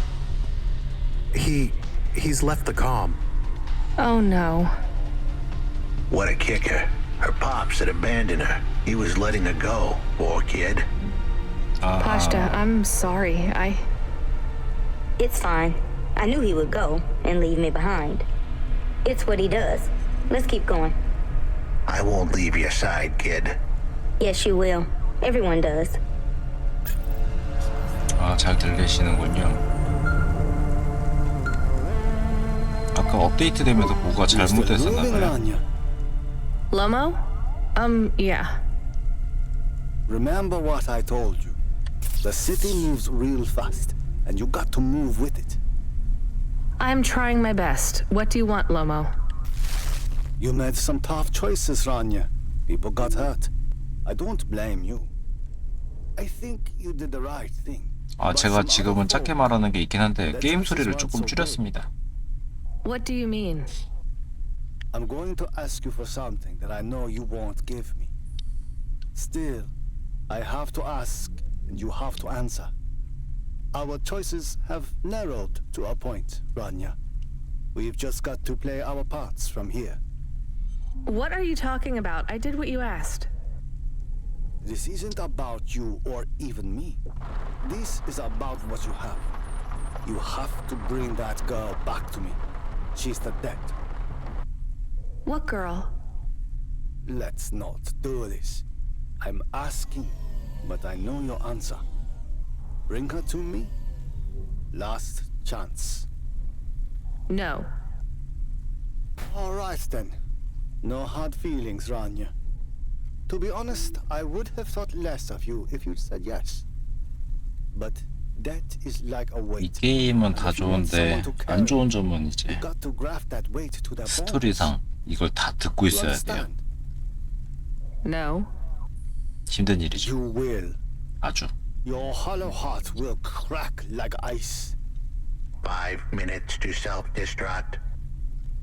He's left the comm. Oh no. What a kicker. Her pops had abandoned her. He was letting her go, poor kid. Pashta, I'm sorry. It's fine. I knew he would go and leave me behind. It's what he does. Let's keep going. I won't leave your side, kid. Yes, you will. Everyone does. 잘 들리시는군요. 아까 업데이트되면서 뭐가 잘못됐었나봐요. Lomo? Yeah. Remember what I told you. The city moves real fast, and you got to move with it. I'm trying my best. What do you want, Lomo? You made some tough choices, Rania. People got hurt. I don't blame you. I think you did the right thing. 제가 지금은 작게 말하는 게 있긴 한데 게임 소리를 조금 줄였습니다. What do you mean? I'm going to ask you for something that I know you won't give me. Still, I have to ask, and you have to answer. Our choices have narrowed to a point, Rania. We've just got to play our parts from here. What are you talking about? I did what you asked. This isn't about you or even me. This is about what you have. You have to bring that girl back to me. She's the dead. What girl? Let's not do this. I'm asking, but I know your answer. Bring her to me. Last chance. No. All right then. No hard feelings, Rania. To be honest, I would have thought less of you if you said yes. But that is like a weight. 이 게임은 다 좋은데 안 좋은 점은 이제 스토리상 이걸 다 듣고 있어야 돼요. No. 힘든 일이죠. You will. 아주. Your hollow heart will crack like ice. 5 minutes to self-destruct.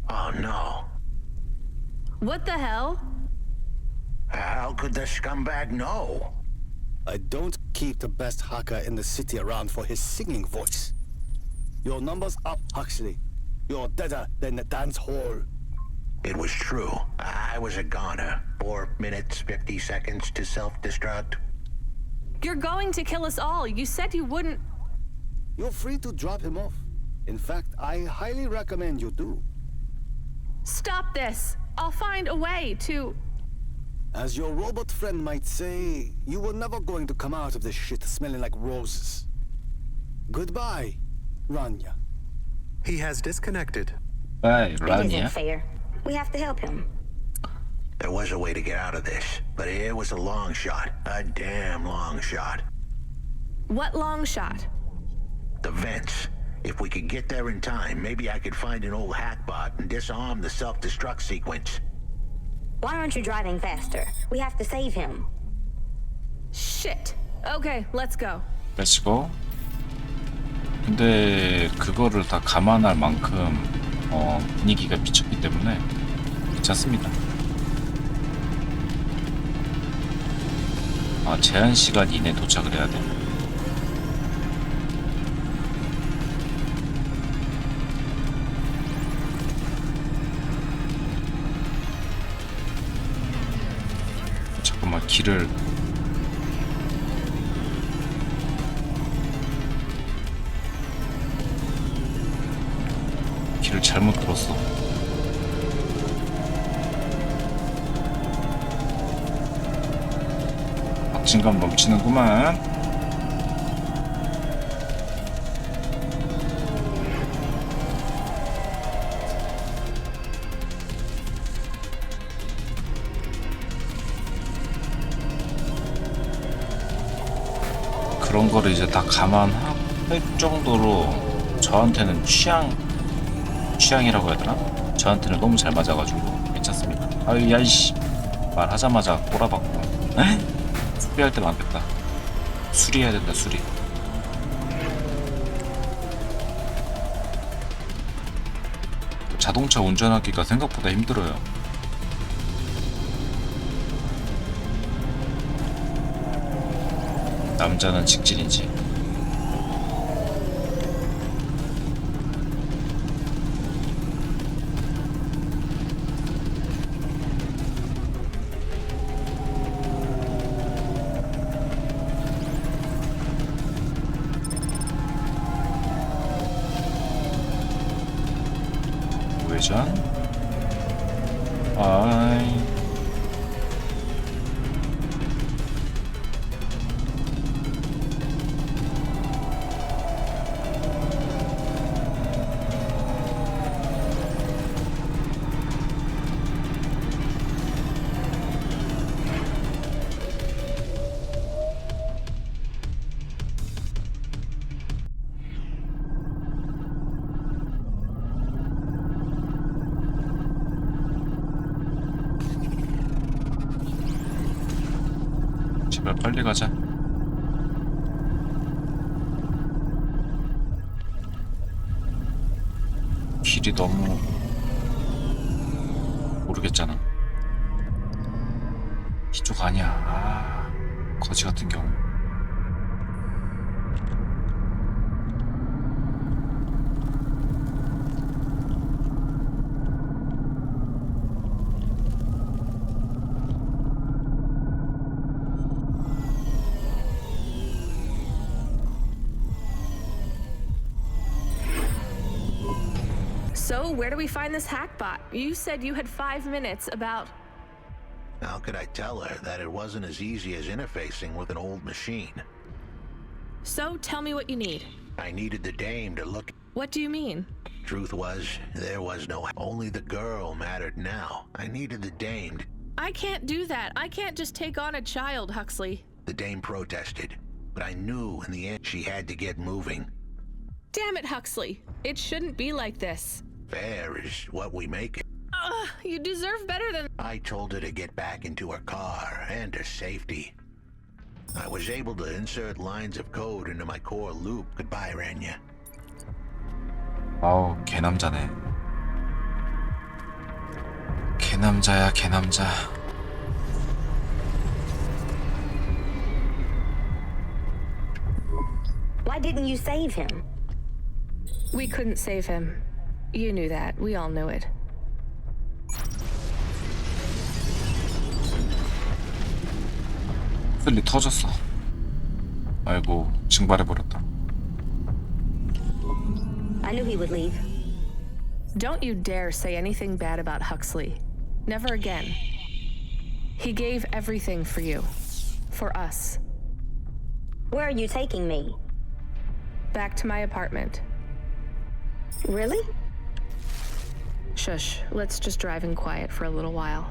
Oh no. What the hell? How could the scumbag know? I don't keep the best hacker in the city around for his singing voice. Your number's up, Huxley. You're deader than the dance hall. It was true. I was a goner. 4 minutes, 50 seconds to self-destruct. You're going to kill us all. You said you wouldn't. You're free to drop him off. In fact, I highly recommend you do. Stop this. I'll find a way to... As your robot friend might say, you were never going to come out of this shit smelling like roses. Goodbye, Rania. He has disconnected. Bye, It isn't fair. We have to help him. There was a way to get out of this, but it was a long shot. A damn long shot. What long shot? The vents. If we could get there in time, maybe I could find an old hackbot and disarm the self-destruct sequence. Why aren't you driving faster? We have to save him. Shit. Okay, let's go. Let's go. 근데 그거를 다 감안할 만큼 분위기가 미쳤기 때문에 괜찮습니다. 제한 시간 이내 도착을 해야 돼. 잠깐만 길을 잘못 들었어. 박진감 넘치는구만. 그런 거를 이제 다 감안할 정도로 저한테는 취향이라고 해야 되나? 저한테는 너무 잘 맞아가지고 괜찮습니다. 아유 야이씨. 말하자마자 꼬라박고. 수리할 때 많겠다. 수리해야 된다, 수리. 자동차 운전하기가 생각보다 힘들어요. 남자는 직진이지. 우회전. 아이. 제발 빨리 가자. 길이 너무 모르겠잖아. 이쪽 아니야. 아, 거지 같은 경우. So, where do we find this hackbot? You said you had 5 minutes about... How could I tell her that it wasn't as easy as interfacing with an old machine? So, tell me what you need. I needed the dame to look. What do you mean? Truth was, there was no... Only the girl mattered now. I needed the dame. I can't do that. I can't just take on a child, Huxley. The dame protested, but I knew in the end she had to get moving. Damn it, Huxley. It shouldn't be like this. Fair is what we make it. You deserve better than... I told her to get back into her car and her safety. I was able to insert lines of code into my core loop. Goodbye, Rania. 아우, 개남자네. 개남자야, 개남자. Why didn't you save him? We couldn't save him. You knew that. We all knew it. 슬리 터졌어. 아이고, 증발해버렸다. I knew he would leave. Don't you dare say anything bad about Huxley. Never again. He gave everything for you. For us. Where are you taking me? Back to my apartment. Really? Shush. Let's just drive in quiet for a little while.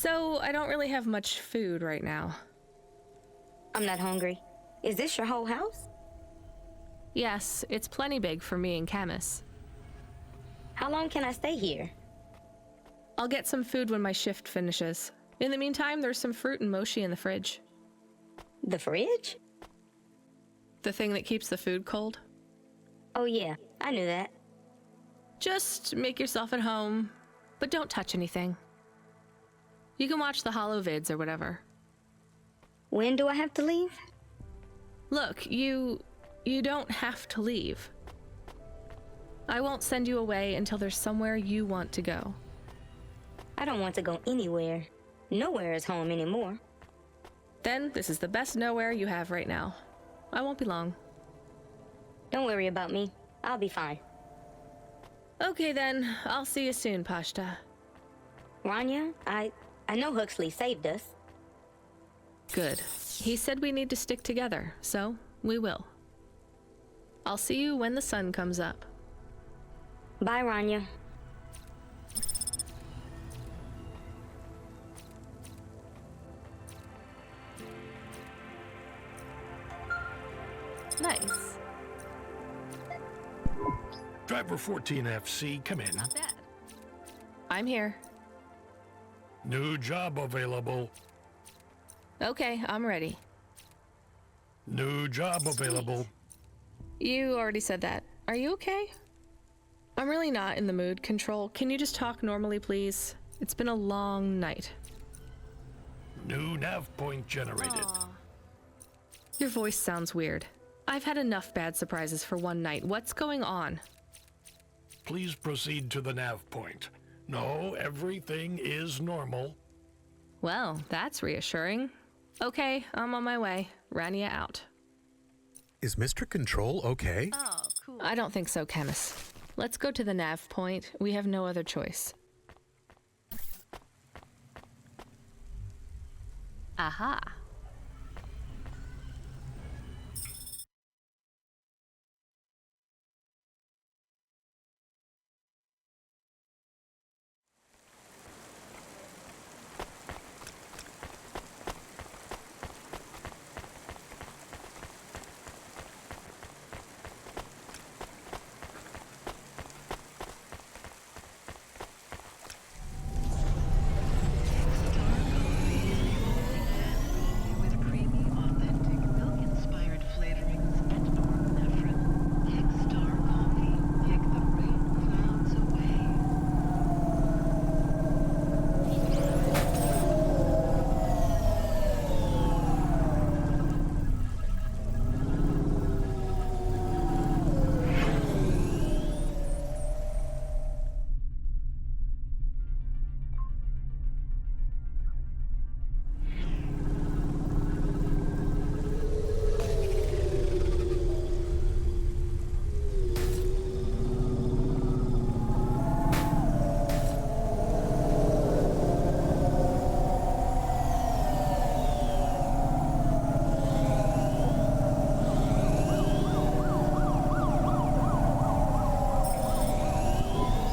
So, I don't really have much food right now. I'm not hungry. Is this your whole house? Yes, it's plenty big for me and Camus. How long can I stay here? I'll get some food when my shift finishes. In the meantime, there's some fruit and mochi in the fridge. The fridge? The thing that keeps the food cold? Oh yeah, I knew that. Just make yourself at home, but don't touch anything. You can watch the holo vids or whatever. When do I have to leave? Look, you don't have to leave. I won't send you away until there's somewhere you want to go. I don't want to go anywhere. Nowhere is home anymore. Then this is the best nowhere you have right now. I won't be long. Don't worry about me. I'll be fine. Okay then, I'll see you soon, Pashta. Rania, I know Huxley saved us. Good. He said we need to stick together, so we will. I'll see you when the sun comes up. Bye, Rania. Nice. Driver 14FC, come in. Not bad. I'm here. New job available. Okay, I'm ready. New job available. You already said that. Are you okay? I'm really not in the mood. Control, can you just talk normally, please? It's been a long night. New nav point generated. Aww. Your voice sounds weird. I've had enough bad surprises for one night. What's going on? Please proceed to the nav point. No, everything is normal. Well, that's reassuring. Okay, I'm on my way. Rania out. Is Mr. Control okay? Oh, cool. I don't think so, Camus. Let's go to the nav point. We have no other choice. Aha.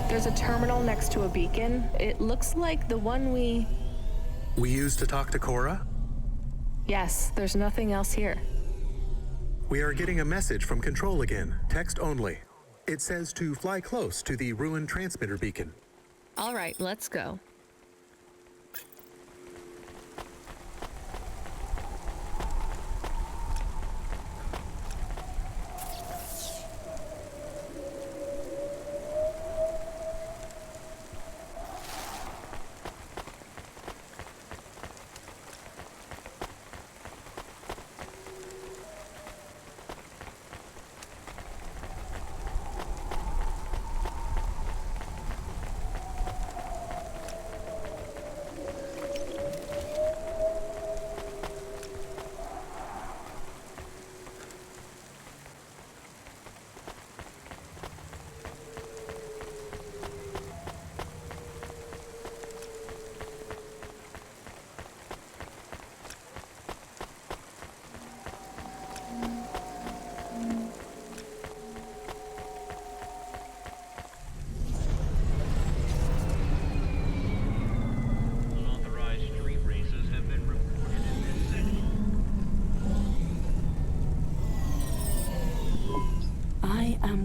There's a terminal next to a beacon. It looks like the one we used to talk to Cora? Yes, there's nothing else here. We are getting a message from Control again, text only. It says to fly close to the ruined transmitter beacon. All right, let's go.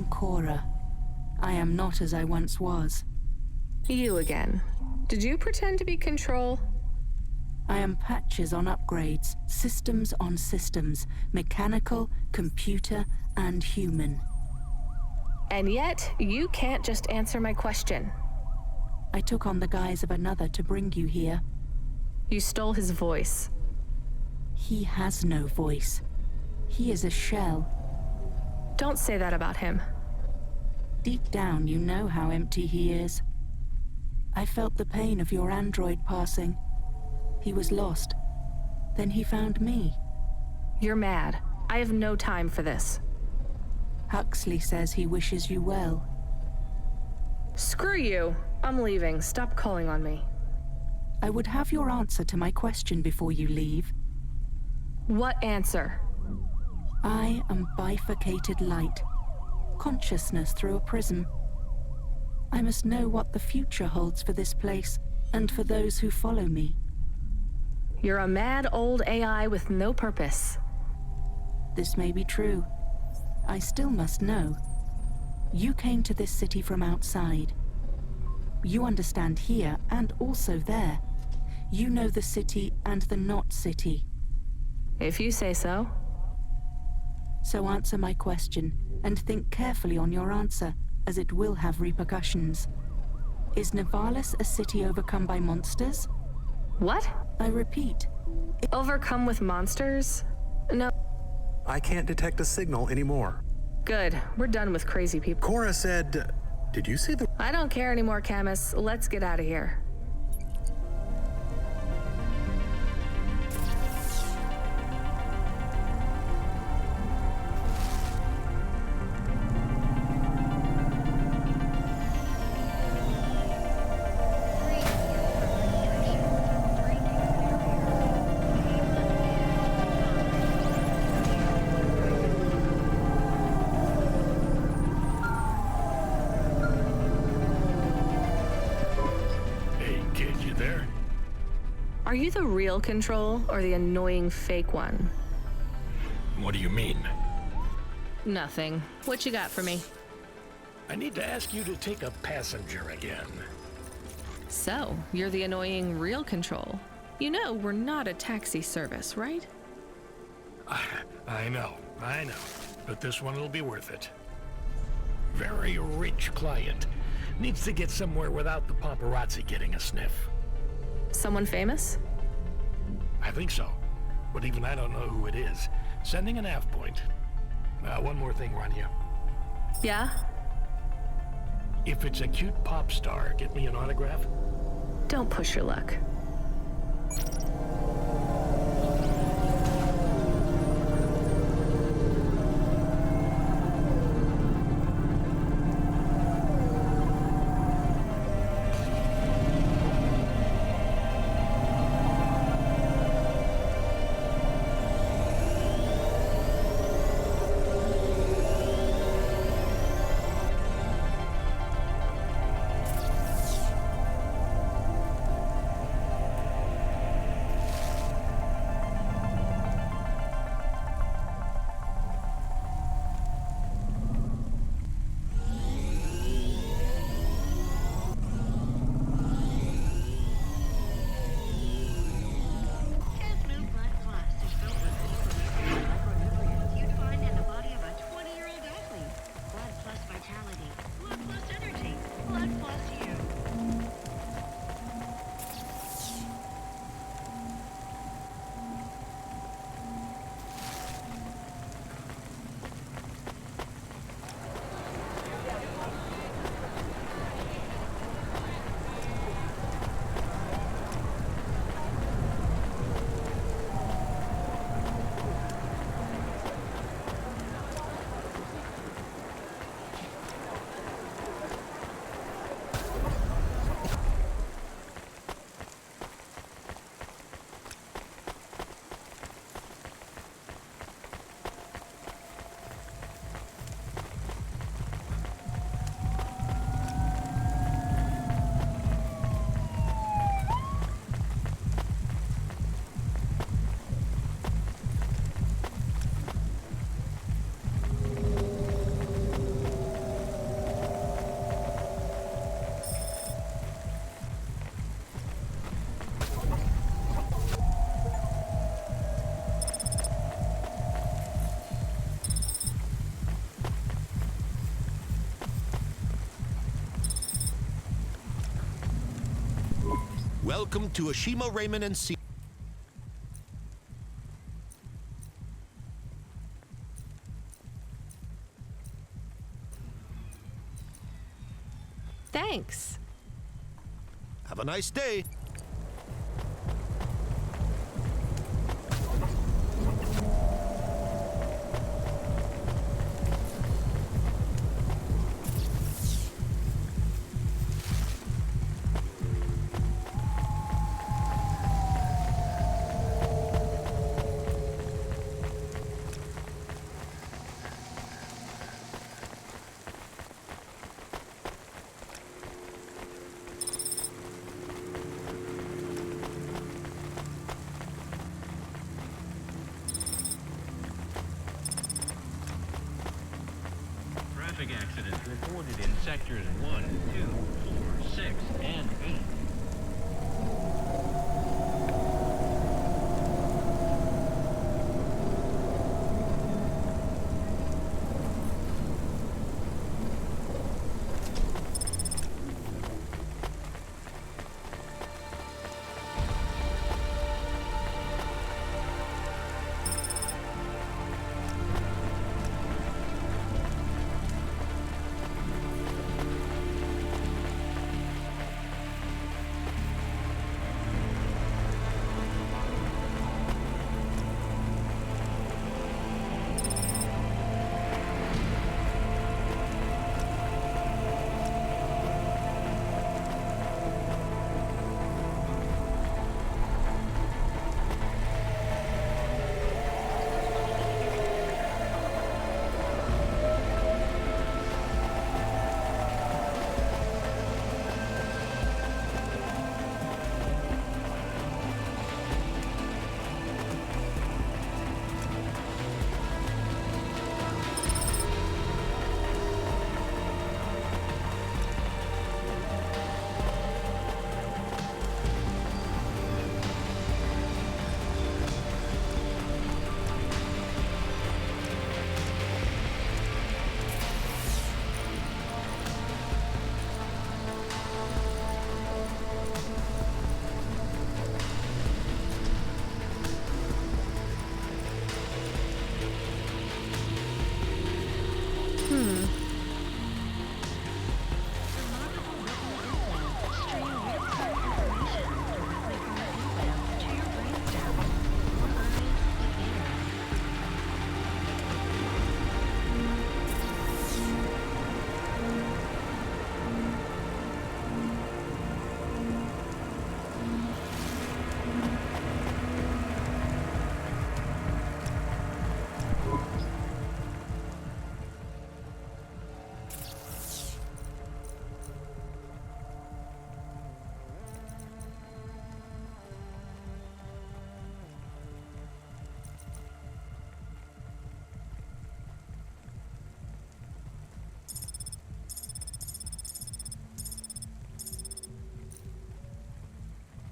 Cora. I am not as I once was. You again. Did you pretend to be Control? I am patches on upgrades, systems on systems, mechanical, computer, and human. And yet, you can't just answer my question. I took on the guise of another to bring you here. You stole his voice. He has no voice. He is a shell. Don't say that about him. Deep down, you know how empty he is. I felt the pain of your android passing. He was lost. Then he found me. You're mad. I have no time for this. Huxley says he wishes you well. Screw you. I'm leaving. Stop calling on me. I would have your answer to my question before you leave. What answer? I am bifurcated light. Consciousness through a prism. I must know what the future holds for this place, and for those who follow me. You're a mad old AI with no purpose. This may be true. I still must know. You came to this city from outside. You understand here and also there. You know the city and the not city. If you say so. So answer my question, and think carefully on your answer, as it will have repercussions. Is Nivalis a city overcome by monsters? What? I repeat. Overcome with monsters? No. I can't detect a signal anymore. Good. We're done with crazy people. Cora said... Did you say the... I don't care anymore, Camus. Let's get out of here. Are you the real Control or the annoying fake one? What do you mean? Nothing. What you got for me? I need to ask you to take a passenger again. So, you're the annoying real Control. You know we're not a taxi service, right? I know. But this one will be worth it. Very rich client. Needs to get somewhere without the paparazzi getting a sniff. Someone famous? I think so. But even I don't know who it is. Sending an nav point. One more thing, Rania. Yeah? If it's a cute pop star, get me an autograph? Don't push your luck. Welcome to Ashima Raymond and C. Thanks. Have a nice day. Traffic accidents reported in sectors 1, 2, 4, 6, and 8.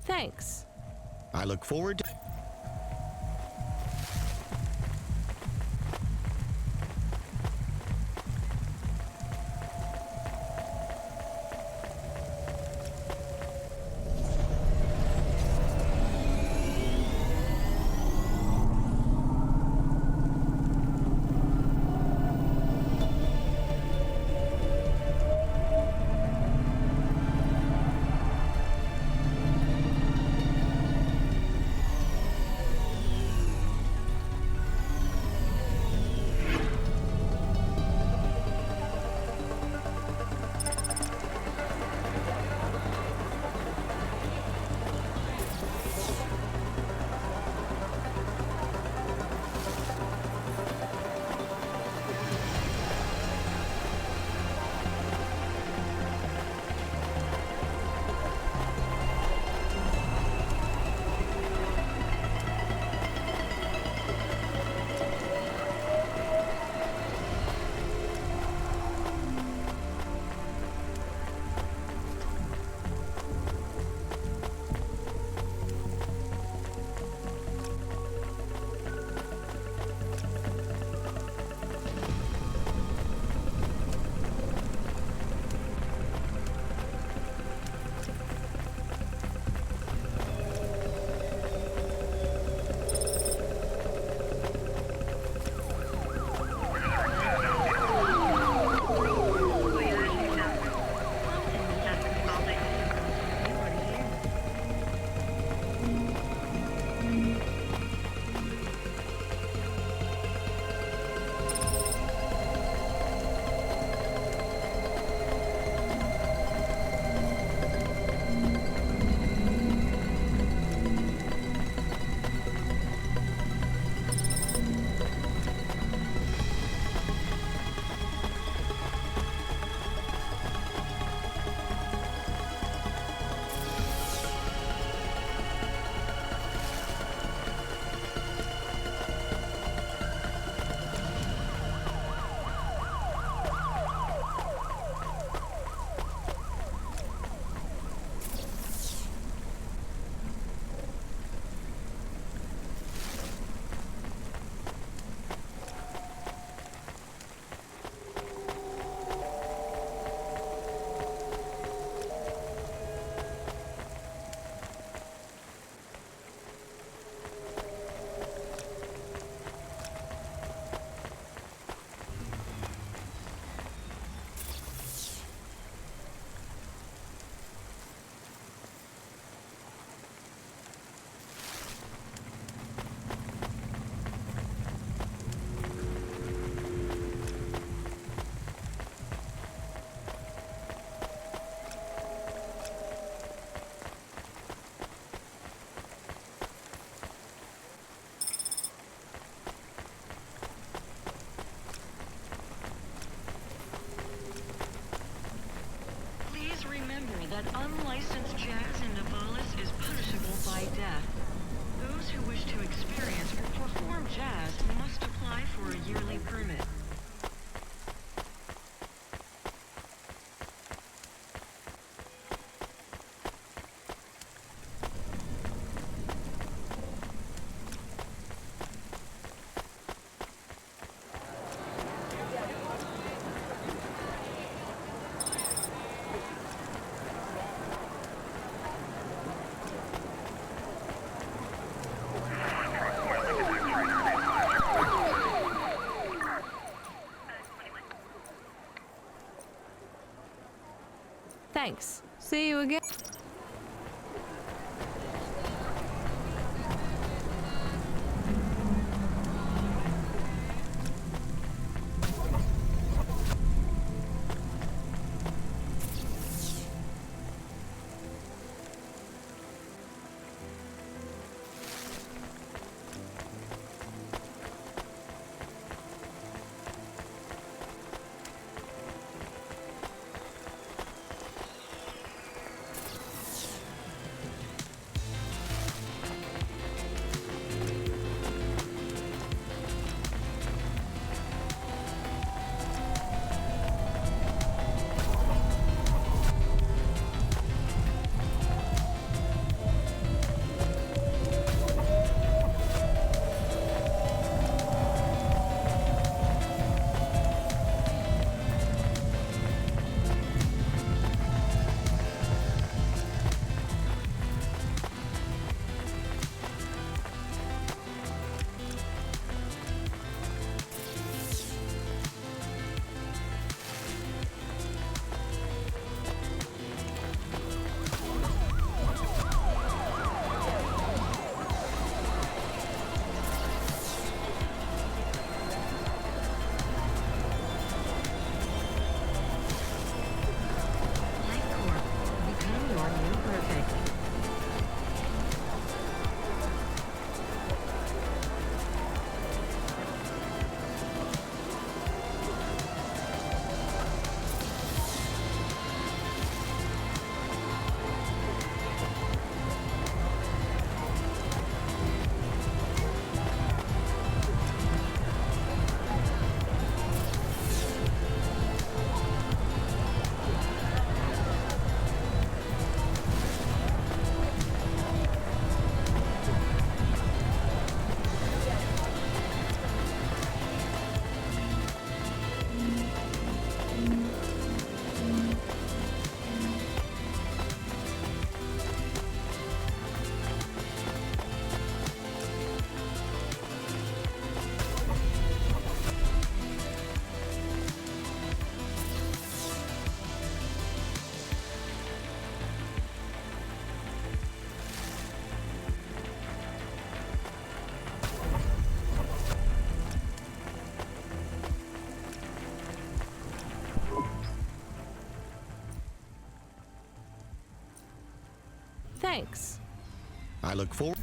Thanks. I look forward to... Thanks. See you again. Thanks. I look forward.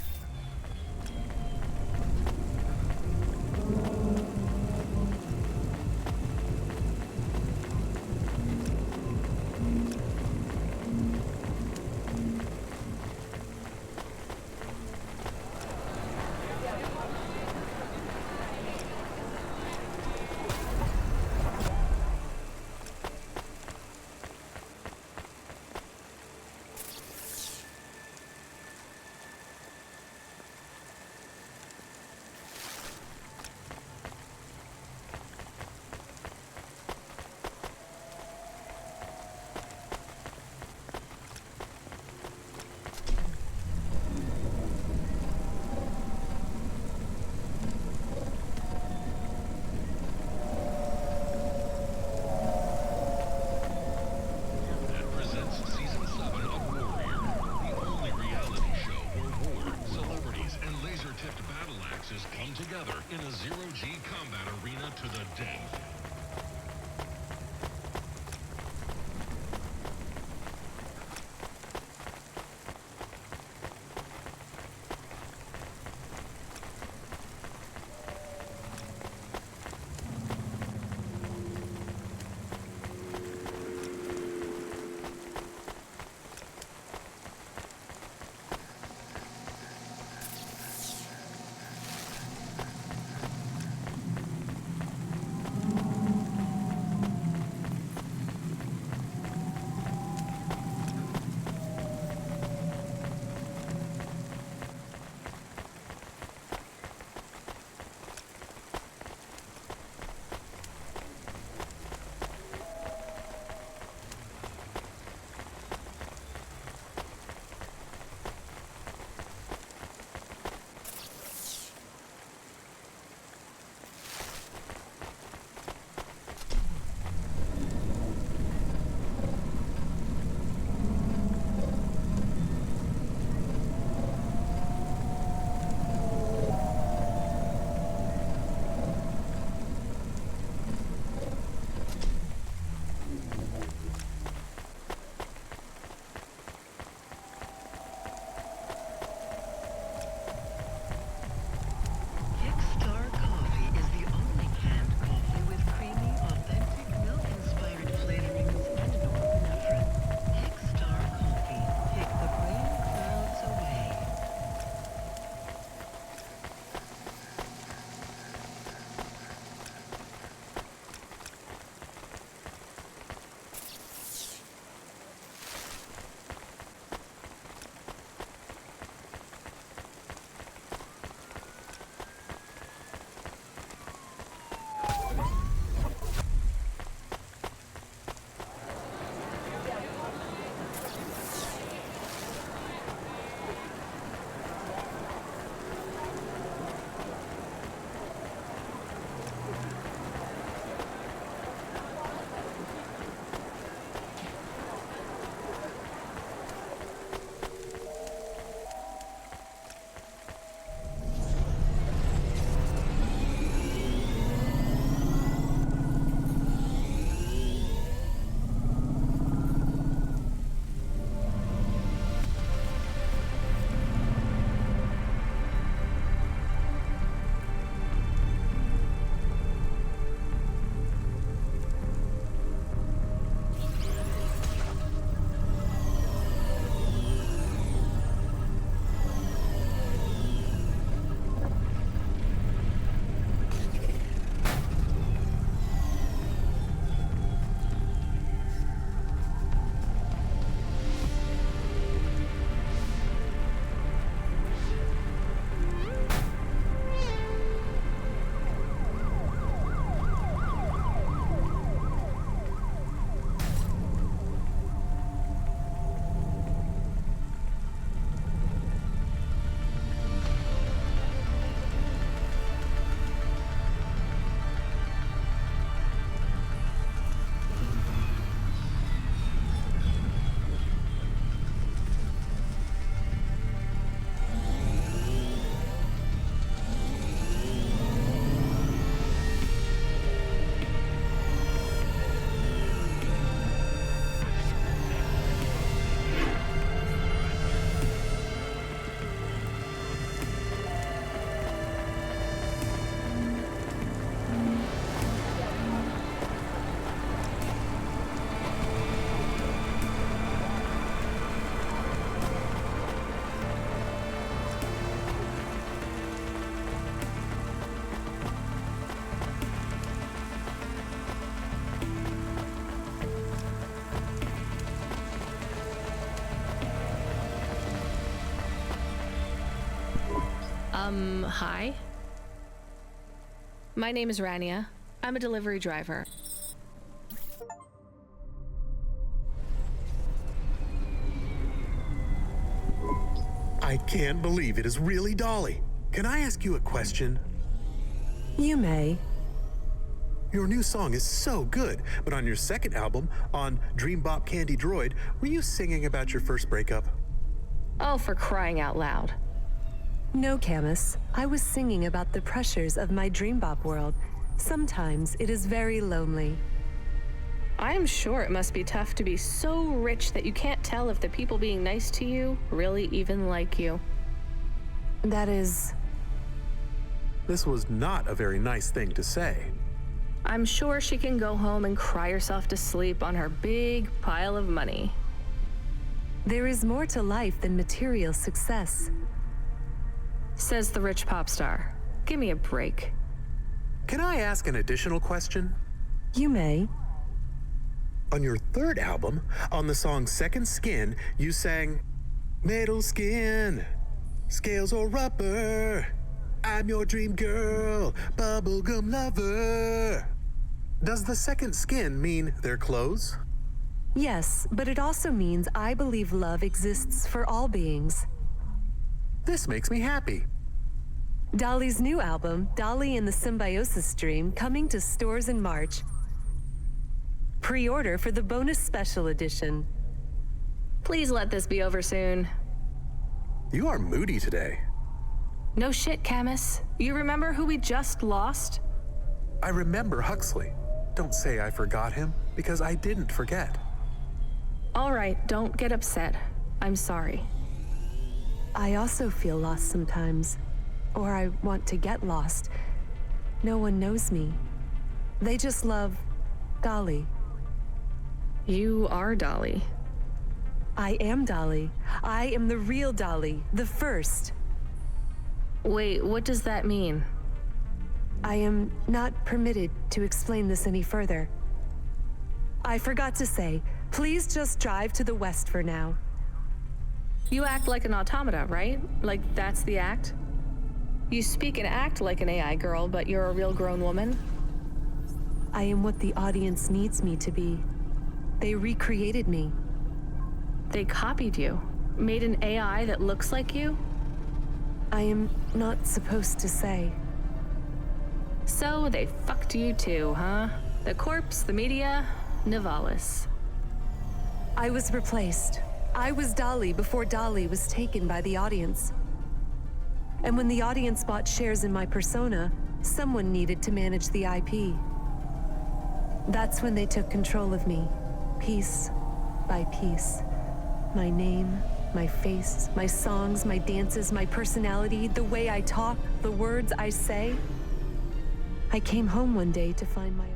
Come together in a zero-G combat arena to the death. Hi. My name is Rania. I'm a delivery driver. I can't believe it is really Dolly. Can I ask you a question? You may. Your new song is so good, but on your second album, on Dream Bop Candy Droid, were you singing about your first breakup? Oh, for crying out loud. No, Camus. I was singing about the pressures of my dream bop world. Sometimes it is very lonely. I am sure it must be tough to be so rich that you can't tell if the people being nice to you really even like you. That is... This was not a very nice thing to say. I'm sure she can go home and cry herself to sleep on her big pile of money. There is more to life than material success. Says the rich pop star. Give me a break. Can I ask an additional question? You may. On your third album, on the song Second Skin, you sang, "Metal skin, scales or rubber, I'm your dream girl, bubblegum lover." Does the second skin mean their clothes? Yes, but it also means I believe love exists for all beings. This makes me happy. Dolly's new album, Dolly and the Symbiosis Dream, coming to stores in March. Pre-order for the bonus special edition. Please let this be over soon. You are moody today. No shit, Camus. You remember who we just lost? I remember Huxley. Don't say I forgot him, because I didn't forget. All right, don't get upset. I'm sorry. I also feel lost sometimes. Or I want to get lost. No one knows me. They just love Dolly. You are Dolly. I am Dolly. I am the real Dolly, the first. Wait, what does that mean? I am not permitted to explain this any further. I forgot to say, please just drive to the west for now. You act like an automata, right? Like that's the act? You speak and act like an AI girl, but you're a real grown woman? I am what the audience needs me to be. They recreated me. They copied you? Made an AI that looks like you? I am not supposed to say. So they fucked you too, huh? The corpse, the media, Nivalis. I was replaced. I was Dolly before Dolly was taken by the audience. And when the audience bought shares in my persona, someone needed to manage the IP. That's when they took control of me, piece by piece. My name, my face, my songs, my dances, my personality, the way I talk, the words I say. I came home one day to find my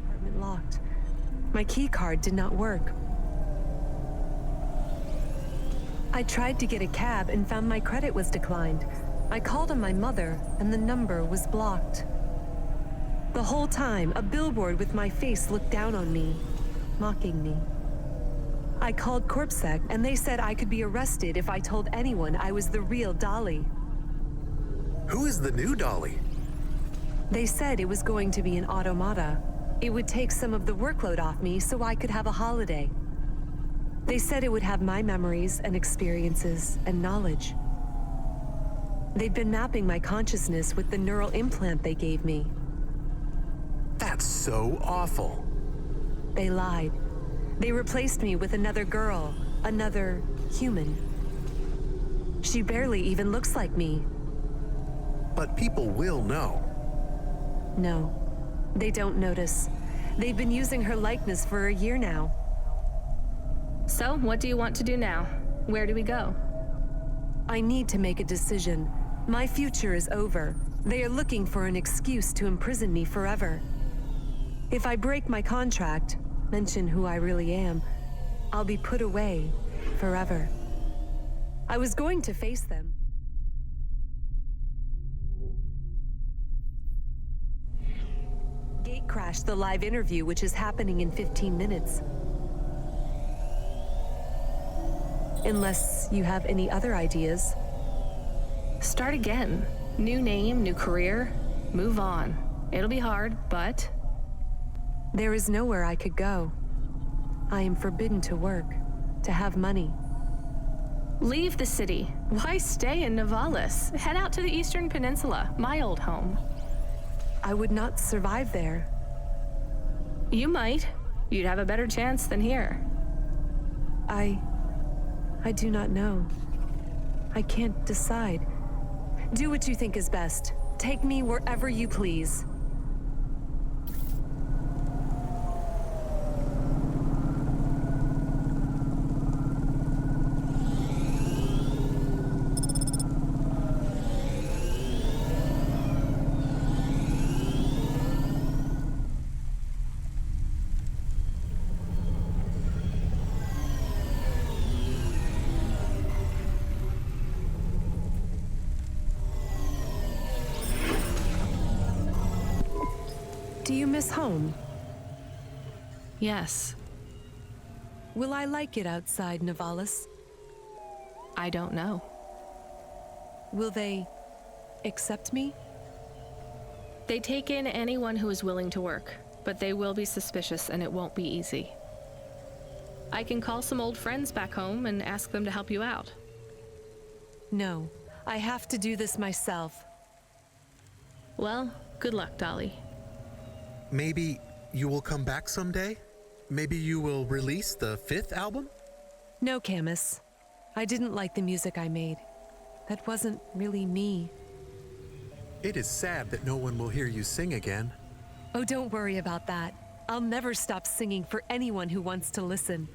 apartment locked. My key card did not work. I tried to get a cab and found my credit was declined. I called on my mother and the number was blocked. The whole time, a billboard with my face looked down on me, mocking me. I called CorpSec and they said I could be arrested if I told anyone I was the real Dolly. Who is the new Dolly? They said it was going to be an automata. It would take some of the workload off me so I could have a holiday. They said it would have my memories and experiences and knowledge. They'd been mapping my consciousness with the neural implant they gave me. That's so awful. They lied. They replaced me with another girl, another human. She barely even looks like me. But people will know. No, they don't notice. They've been using her likeness for a year now. So, what do you want to do now? Where do we go? I need to make a decision. My future is over. They are looking for an excuse to imprison me forever. If I break my contract, mention who I really am, I'll be put away forever. I was going to face them. Gate crashed the live interview, which is happening in 15 minutes. Unless you have any other ideas. Start again. New name, new career. Move on. It'll be hard, but... There is nowhere I could go. I am forbidden to work, to have money. Leave the city. Why stay in Nivalis? Head out to the Eastern Peninsula, my old home. I would not survive there. You might. You'd have a better chance than here. I do not know. I can't decide. Do what you think is best. Take me wherever you please. Do you miss home? Yes. Will I like it outside Nivalis? I don't know. Will they accept me? They take in anyone who is willing to work, but they will be suspicious and it won't be easy. I can call some old friends back home and ask them to help you out. No, I have to do this myself. Well, good luck, Dolly. Maybe you will come back someday? Maybe you will release the 5th album? No, Camus. I didn't like the music I made. That wasn't really me. It is sad that no one will hear you sing again. Oh, don't worry about that. I'll never stop singing for anyone who wants to listen.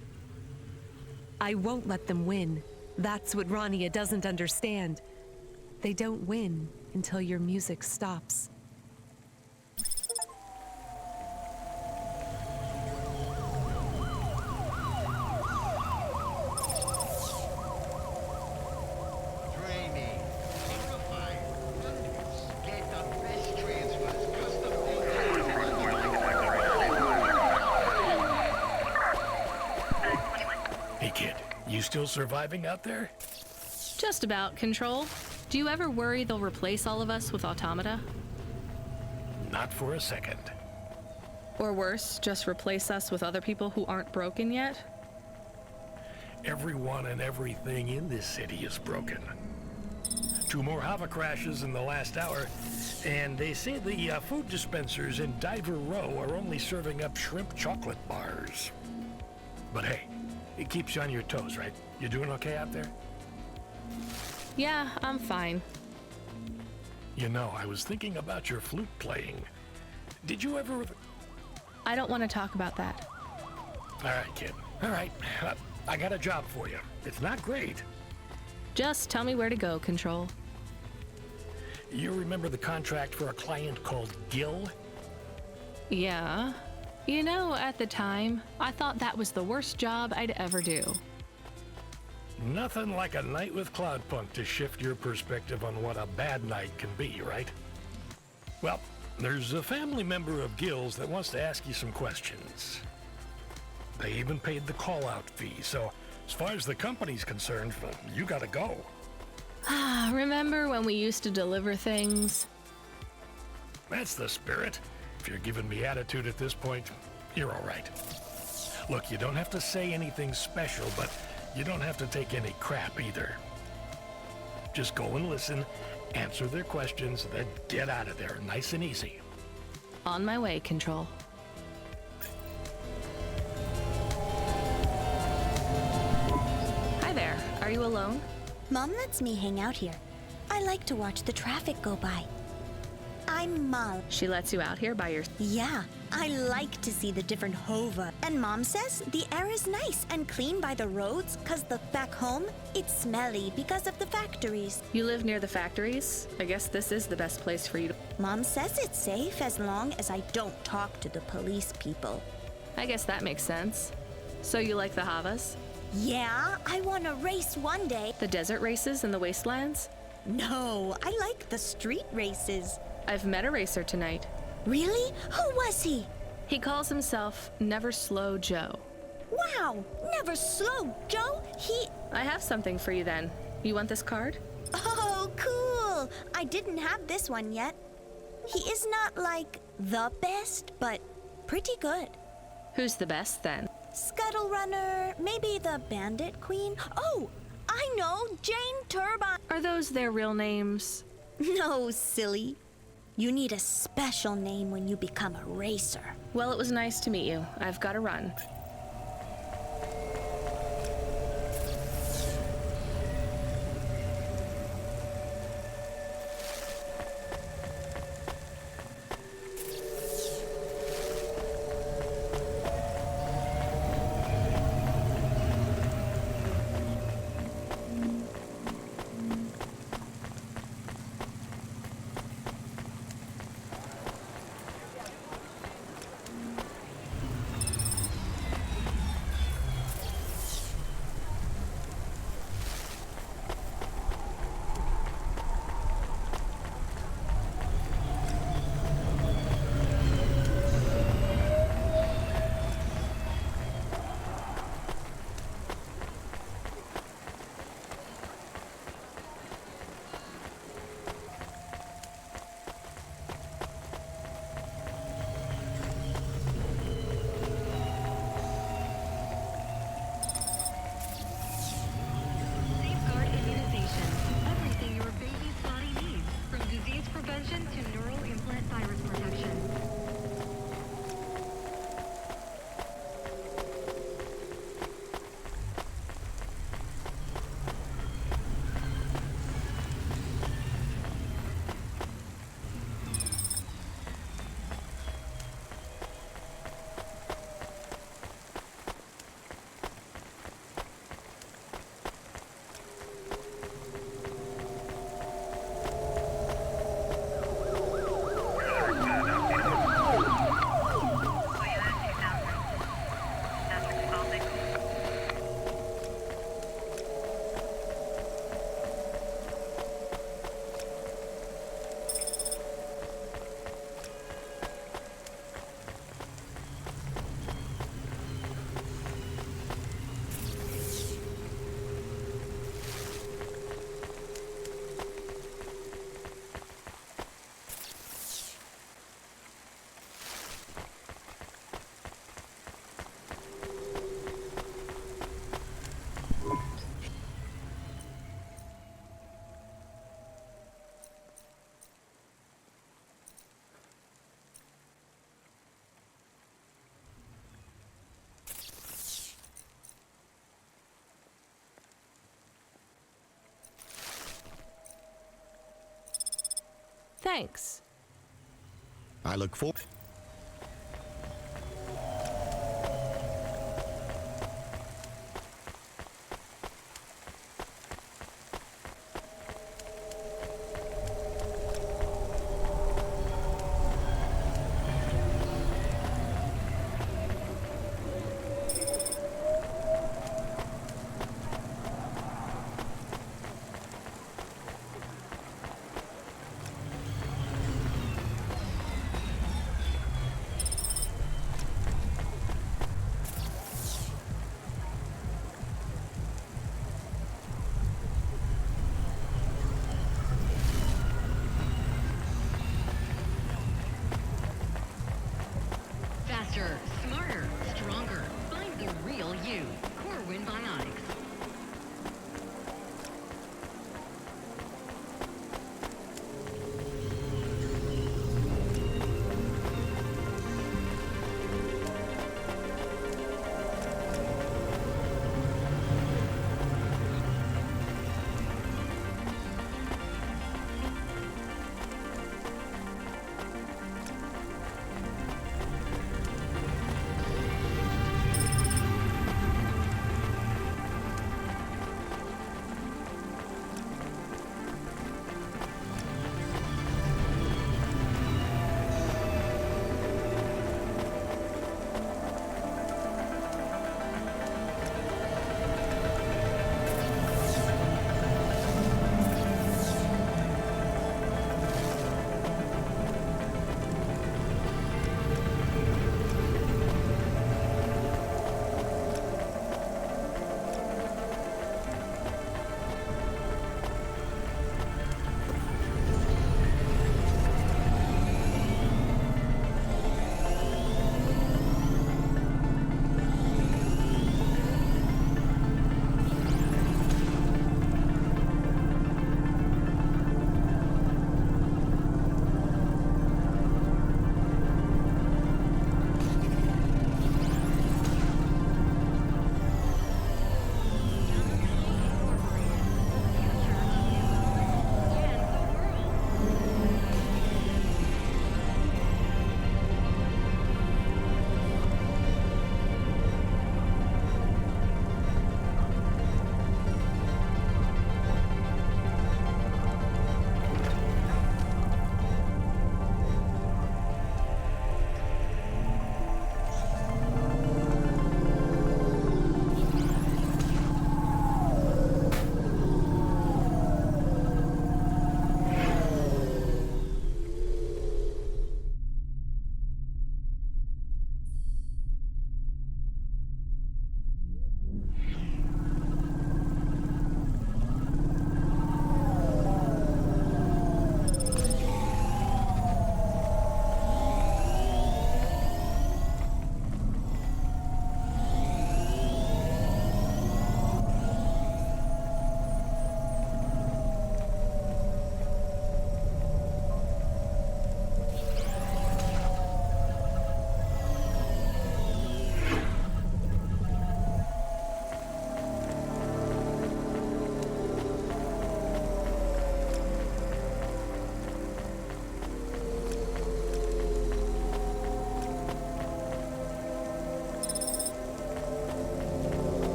I won't let them win. That's what Rania doesn't understand. They don't win until your music stops. Hey kid, you still surviving out there? Just about, Control. Do you ever worry they'll replace all of us with automata? Not for a second. Or worse, just replace us with other people who aren't broken yet? Everyone and everything in this city is broken. 2 more Hava crashes in the last hour, and they say the food dispensers in Diver Row are only serving up shrimp chocolate bars. But hey, it keeps you on your toes, right? You doing okay out there? Yeah, I'm fine. You know, I was thinking about your flute playing. Did you ever... I don't want to talk about that. All right, kid. All right. I got a job for you. It's not great. Just tell me where to go, Control. You remember the contract for a client called Gil? Yeah. You know, at the time, I thought that was the worst job I'd ever do. Nothing like a night with Cloudpunk to shift your perspective on what a bad night can be, right? Well, there's a family member of Gil's that wants to ask you some questions. They even paid the call-out fee, so as far as the company's concerned, you gotta go. Ah, remember when we used to deliver things? That's the spirit. If you're giving me attitude at this point, you're all right. Look, you don't have to say anything special, but you don't have to take any crap either. Just go and listen, answer their questions, then get out of there, nice and easy. On my way, Control. Hi there. Are you alone? Mom lets me hang out here. I like to watch the traffic go by. I'm Mal. She lets you out here by yourself? Yeah, I like to see the different hova. And Mom says the air is nice and clean by the roads, cause back home, it's smelly because of the factories. You live near the factories? I guess this is the best place for you to... Mom says it's safe as long as I don't talk to the police people. I guess that makes sense. So you like the Havas? Yeah, I want to race one day. The desert races in the wastelands? No, I like the street races. I've met a racer tonight. Really? Who was he? He calls himself Never Slow Joe. What Wow! Never slow, Joe. I have something for you then. You want this card? Oh, cool! I didn't have this one yet. He is not like the best, but pretty good. Who's the best then? Scuttle Runner, maybe the Bandit Queen. Oh, I know, Jane Turbine. Are those their real names? No, silly. You need a special name when you become a racer. Well, it was nice to meet you. I've got to run. Safeguard immunization. Everything your baby's body needs, from disease prevention to neural implant virus protection. Thanks. I look forward. Faster, smarter, stronger. Find the real you. Corwin Bionics.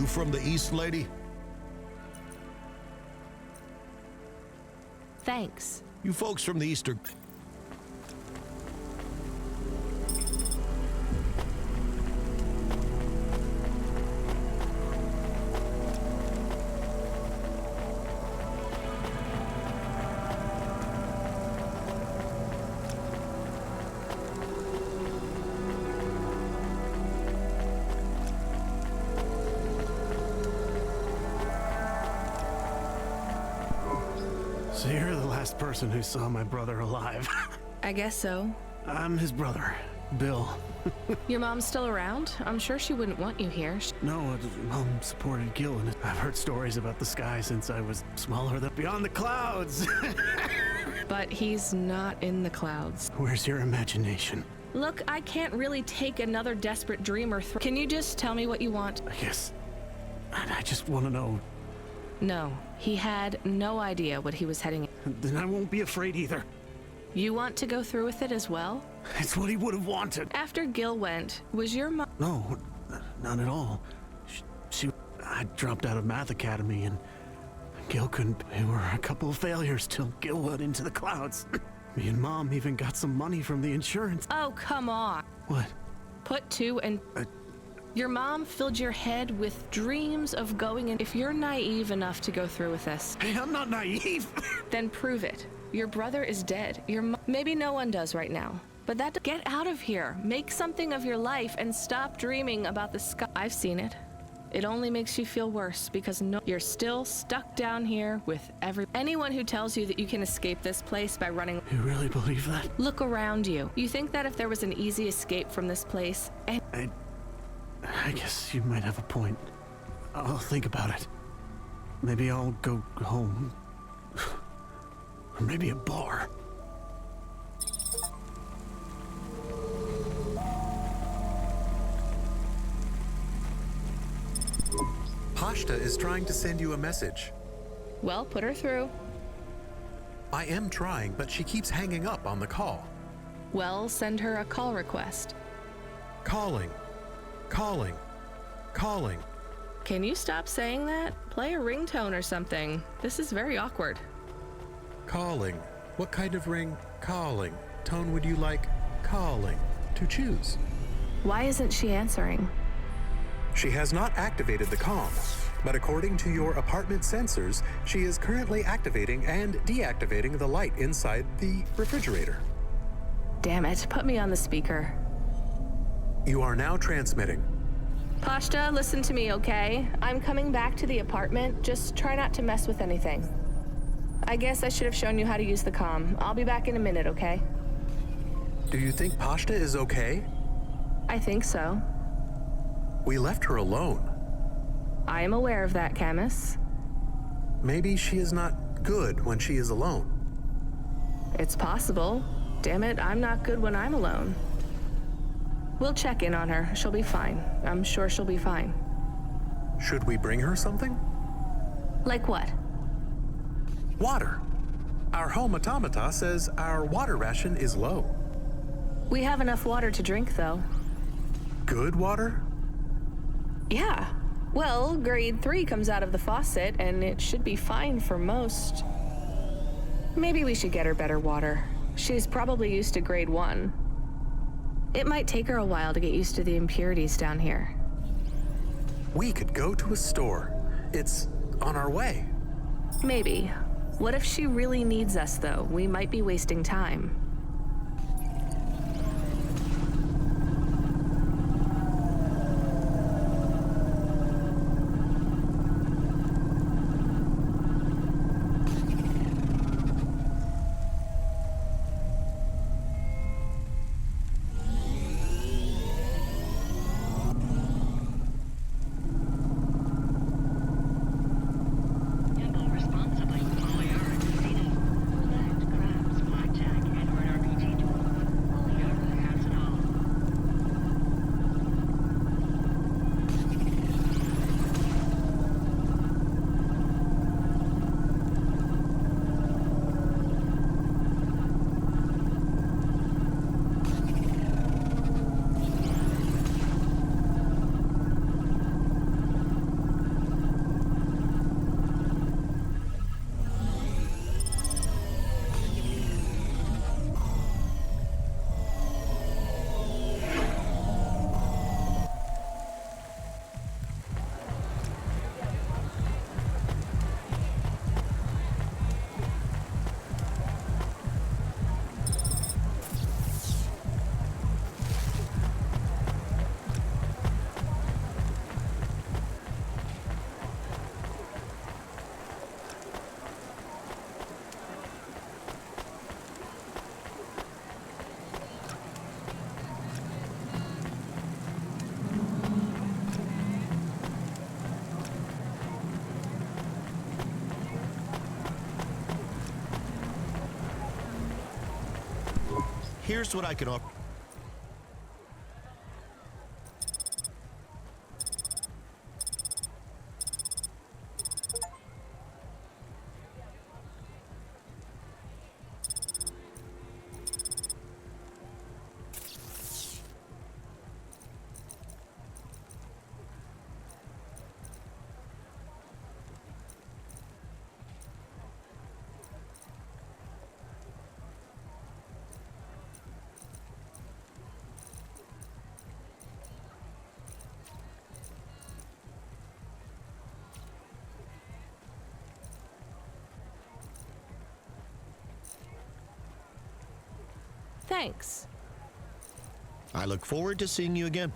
from the East, lady? Thanks. You folks from the East are... So you're the last person who saw my brother alive. I guess so. I'm his brother, Bill. Your mom's still around? I'm sure she wouldn't want you here. No, Mom supported Gil, and I've heard stories about the sky since I was smaller than beyond the clouds. But he's not in the clouds. Where's your imagination? Look, I can't really take another desperate dreamer through. Can you just tell me what you want? I guess I just want to know. No, he had no idea what he was heading. Then I won't be afraid either. You want to go through with it as well? It's what he would have wanted. After Gil went, was your mom... No, not at all. I dropped out of Math Academy and Gil couldn't... We were a couple of failures till Gil went into the clouds. Me and Mom even got some money from the insurance. Oh, come on. What? Put two and... Your mom filled your head with dreams of going in. If you're naive enough to go through with this... Hey, I'm not naive. Then prove it. Your brother is dead. Maybe no one does right now. But get out of here. Make something of your life and stop dreaming about the sky. I've seen it. It only makes you feel worse because you're still stuck down here with anyone who tells you that you can escape this place by running. You really believe that? Look around you. You think that if there was an easy escape from this place... I guess you might have a point. I'll think about it. Maybe I'll go home. Or maybe a bar. Pashta is trying to send you a message. Well, put her through. I am trying, but she keeps hanging up on the call. Well, send her a call request. Calling. Calling. Calling. Can you stop saying that? Play a ringtone or something. This is very awkward. Calling. What kind of ring? Calling. Tone would you like? Calling. To choose. Why isn't she answering? She has not activated the comm, but according to your apartment sensors, she is currently activating and deactivating the light inside the refrigerator. Damn it, put me on the speaker. You are now transmitting. Pashta, listen to me, okay? I'm coming back to the apartment. Just try not to mess with anything. I guess I should have shown you how to use the comm. I'll be back in a minute, okay? Do you think Pashta is okay? I think so. We left her alone. I am aware of that, Camus. Maybe she is not good when she is alone. It's possible. Damn it, I'm not good when I'm alone. We'll check in on her. She'll be fine. I'm sure she'll be fine. Should we bring her something? Like what? Water. Our home automata says our water ration is low. We have enough water to drink, though. Good water? Yeah. Well, grade 3 comes out of the faucet, and it should be fine for most. Maybe we should get her better water. She's probably used to grade 1. It might take her a while to get used to the impurities down here. We could go to a store. It's on our way. Maybe. What if she really needs us, though? We might be wasting time. Gamble responsibly. All your casinos, roulette, craps, blackjack, and Here's what I can offer. Thanks. I look forward to seeing you again.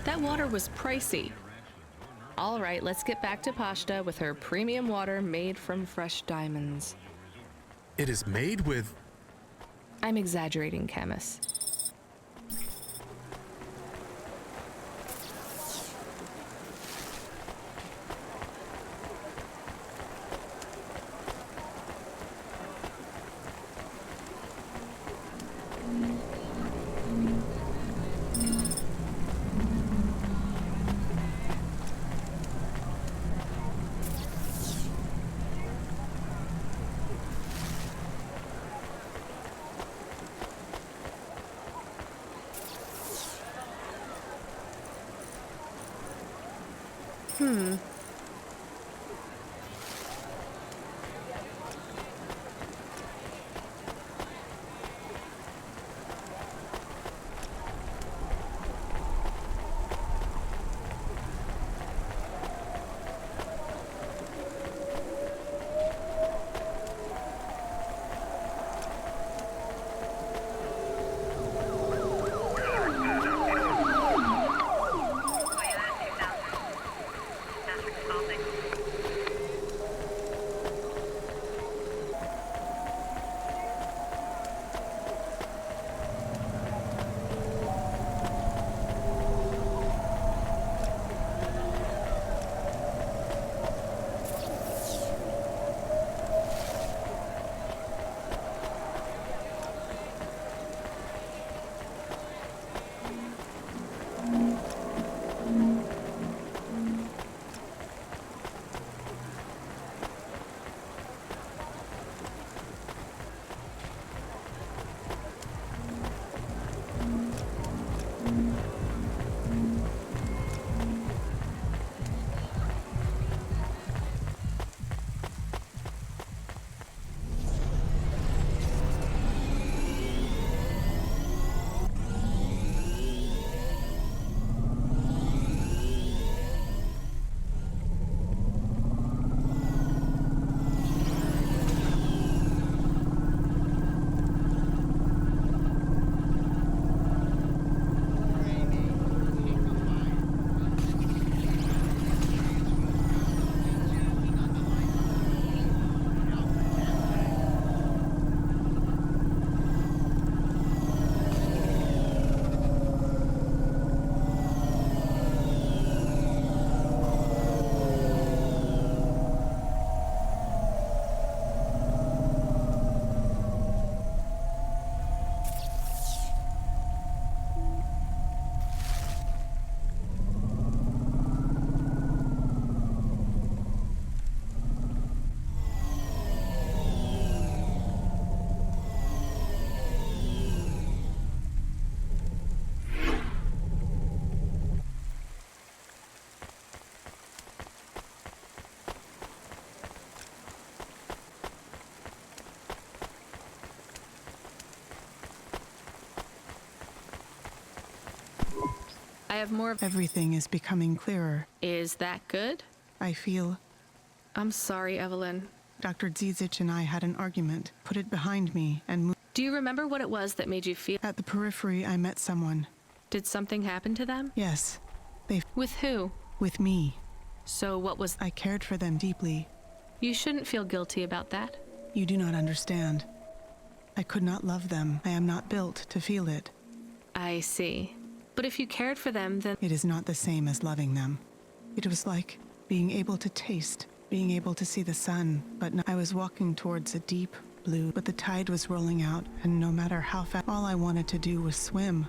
That water was pricey. All right, let's get back to Pashta with her premium water made from fresh diamonds. It is made with... I'm exaggerating, Camus. I have more. Everything is becoming clearer. Is that good? I feel... I'm sorry, Evelyn. Dr. Dzidzic and I had an argument, put it behind me, and moved. Do you remember what it was that made you feel? At the periphery, I met someone. Did something happen to them? Yes. With who? With me. So what was... I cared for them deeply. You shouldn't feel guilty about that. You do not understand. I could not love them. I am not built to feel it. I see. But if you cared for them, then... It is not the same as loving them. It was like being able to taste being able to see the sun, but I was walking towards a deep blue, but the tide was rolling out, and no matter how fast, all I wanted to do was swim.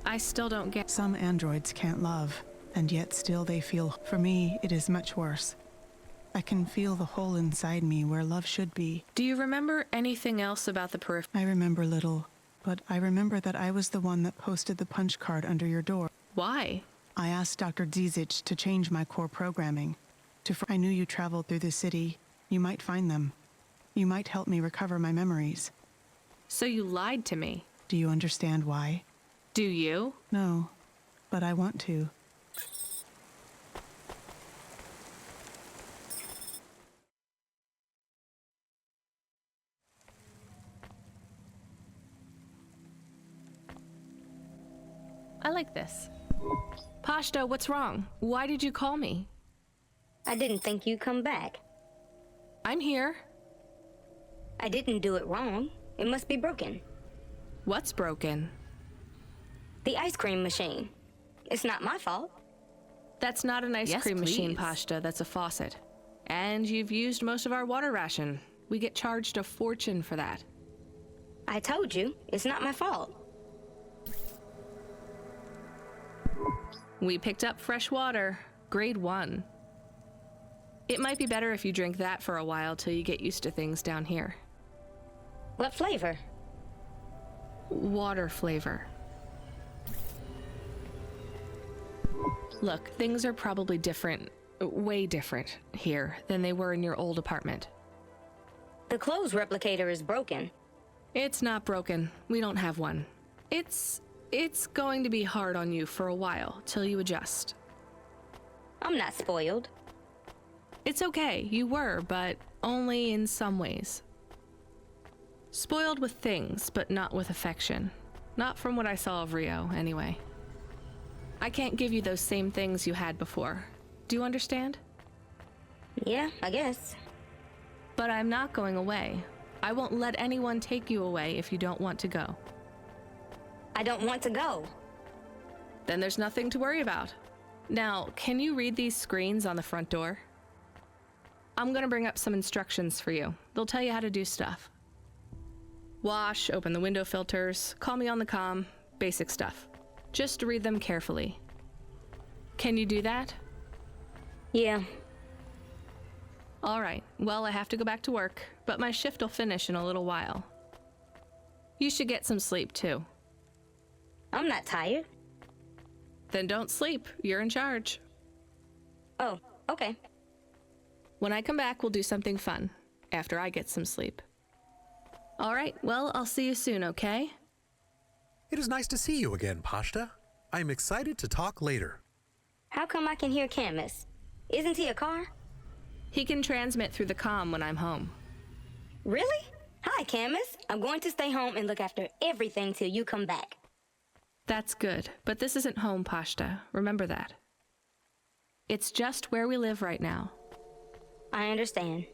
I still don't get. Some androids can't love, and yet still they feel. For me, it is much worse. I can feel the hole inside me where love should be. Do you remember anything else about the periphery? I remember little, but I remember that I was the one that posted the punch card under your door. Why? I asked Dr. Dzizic to change my core programming. I knew you traveled through the city. You might find them. You might help me recover my memories. So you lied to me. Do you understand why? Do you? No, but I want to. I like this. Pashto, what's wrong? Why did you call me? I didn't think you'd come back. I'm here. I didn't do it wrong. It must be broken. What's broken? The ice cream machine. It's not my fault. That's not an ice cream machine, Pashto. That's a faucet. And you've used most of our water ration. We get charged a fortune for that. I told you, it's not my fault. We picked up fresh water, grade 1. It might be better if you drink that for a while till you get used to things down here. What flavor? Water flavor. Look, things are probably different, way different here than they were in your old apartment. The clothes replicator is broken. It's not broken. We don't have one. It's going to be hard on you for a while till you adjust. I'm not spoiled. It's okay, you were, but only in some ways. Spoiled with things, but not with affection. Not from what I saw of Rio, anyway. I can't give you those same things you had before. Do you understand? Yeah, I guess. But I'm not going away. I won't let anyone take you away if you don't want to go. I don't want to go. Then there's nothing to worry about. Now, can you read these screens on the front door? I'm gonna bring up some instructions for you. They'll tell you how to do stuff. Wash, open the window filters, call me on the comm, basic stuff. Just read them carefully. Can you do that? Yeah. All right, well, I have to go back to work, but my shift will finish in a little while. You should get some sleep, too. I'm not tired. Then don't sleep. You're in charge. Oh, okay. When I come back, we'll do something fun, after I get some sleep. All right, well, I'll see you soon, okay? It is nice to see you again, Pashta. I am excited to talk later. How come I can hear Camus? Isn't he a car? He can transmit through the comm when I'm home. Really? Hi, Camus. I'm going to stay home and look after everything till you come back. That's good, but this isn't home, Pashta. Remember that. It's just where we live right now. I understand.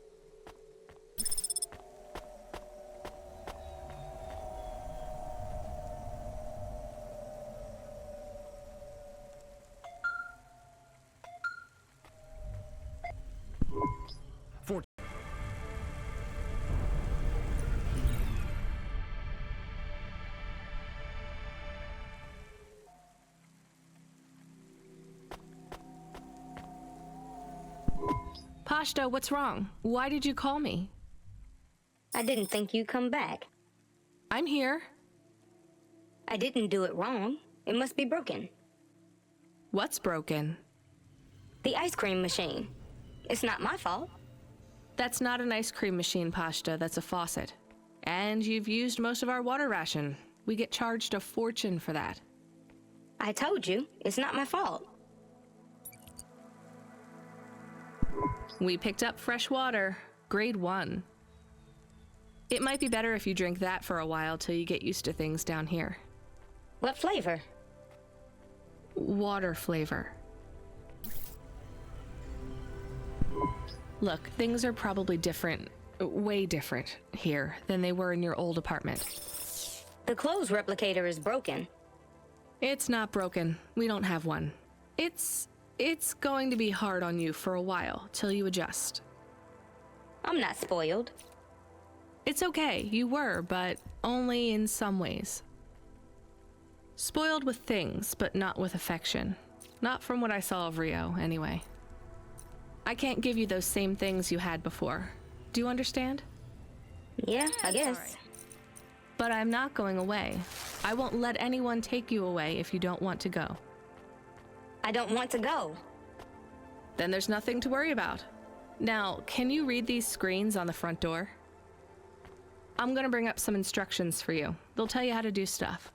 Pashta, what's wrong? Why did you call me? I didn't think you'd come back. I'm here. I didn't do it wrong. It must be broken. What's broken? The ice cream machine. It's not my fault. That's not an ice cream machine, Pashta. That's a faucet. And you've used most of our water ration. We get charged a fortune for that. I told you, it's not my fault. We picked up fresh water, grade 1. It might be better if you drink that for a while till you get used to things down here. What flavor? Water flavor. Look, things are probably different, way different here than they were in your old apartment. The clothes replicator is broken. It's not broken. We don't have one. It's going to be hard on you for a while till you adjust. I'm not spoiled. It's okay, you were, but only in some ways. Spoiled with things, but not with affection. Not from what I saw of Rio, anyway. I can't give you those same things you had before. Do you understand? Yeah, I guess. But I'm not going away. I won't let anyone take you away if you don't want to go. I don't want to go. Then there's nothing to worry about. Now, can you read these screens on the front door? I'm gonna bring up some instructions for you. They'll tell you how to do stuff.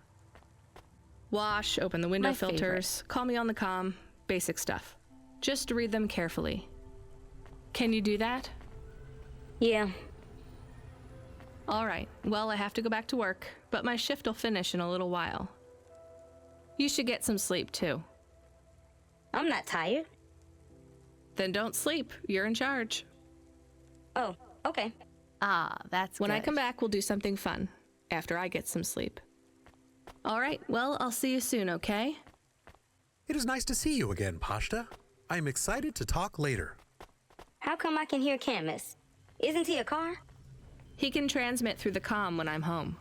Wash, open the window My filters, call me on the comm, basic stuff. Just read them carefully. Can you do that? Yeah. All right, well, I have to go back to work, but my shift will finish in a little while. You should get some sleep, too. I'm not tired. Then don't sleep. You're in charge. Oh, okay. Ah, that's when I come back, we'll do something fun. After I get some sleep. All right, well, I'll see you soon, okay? It is nice to see you again, Pashta. I am excited to talk later. How come I can hear Camus? Isn't he a car? He can transmit through the comm when I'm home.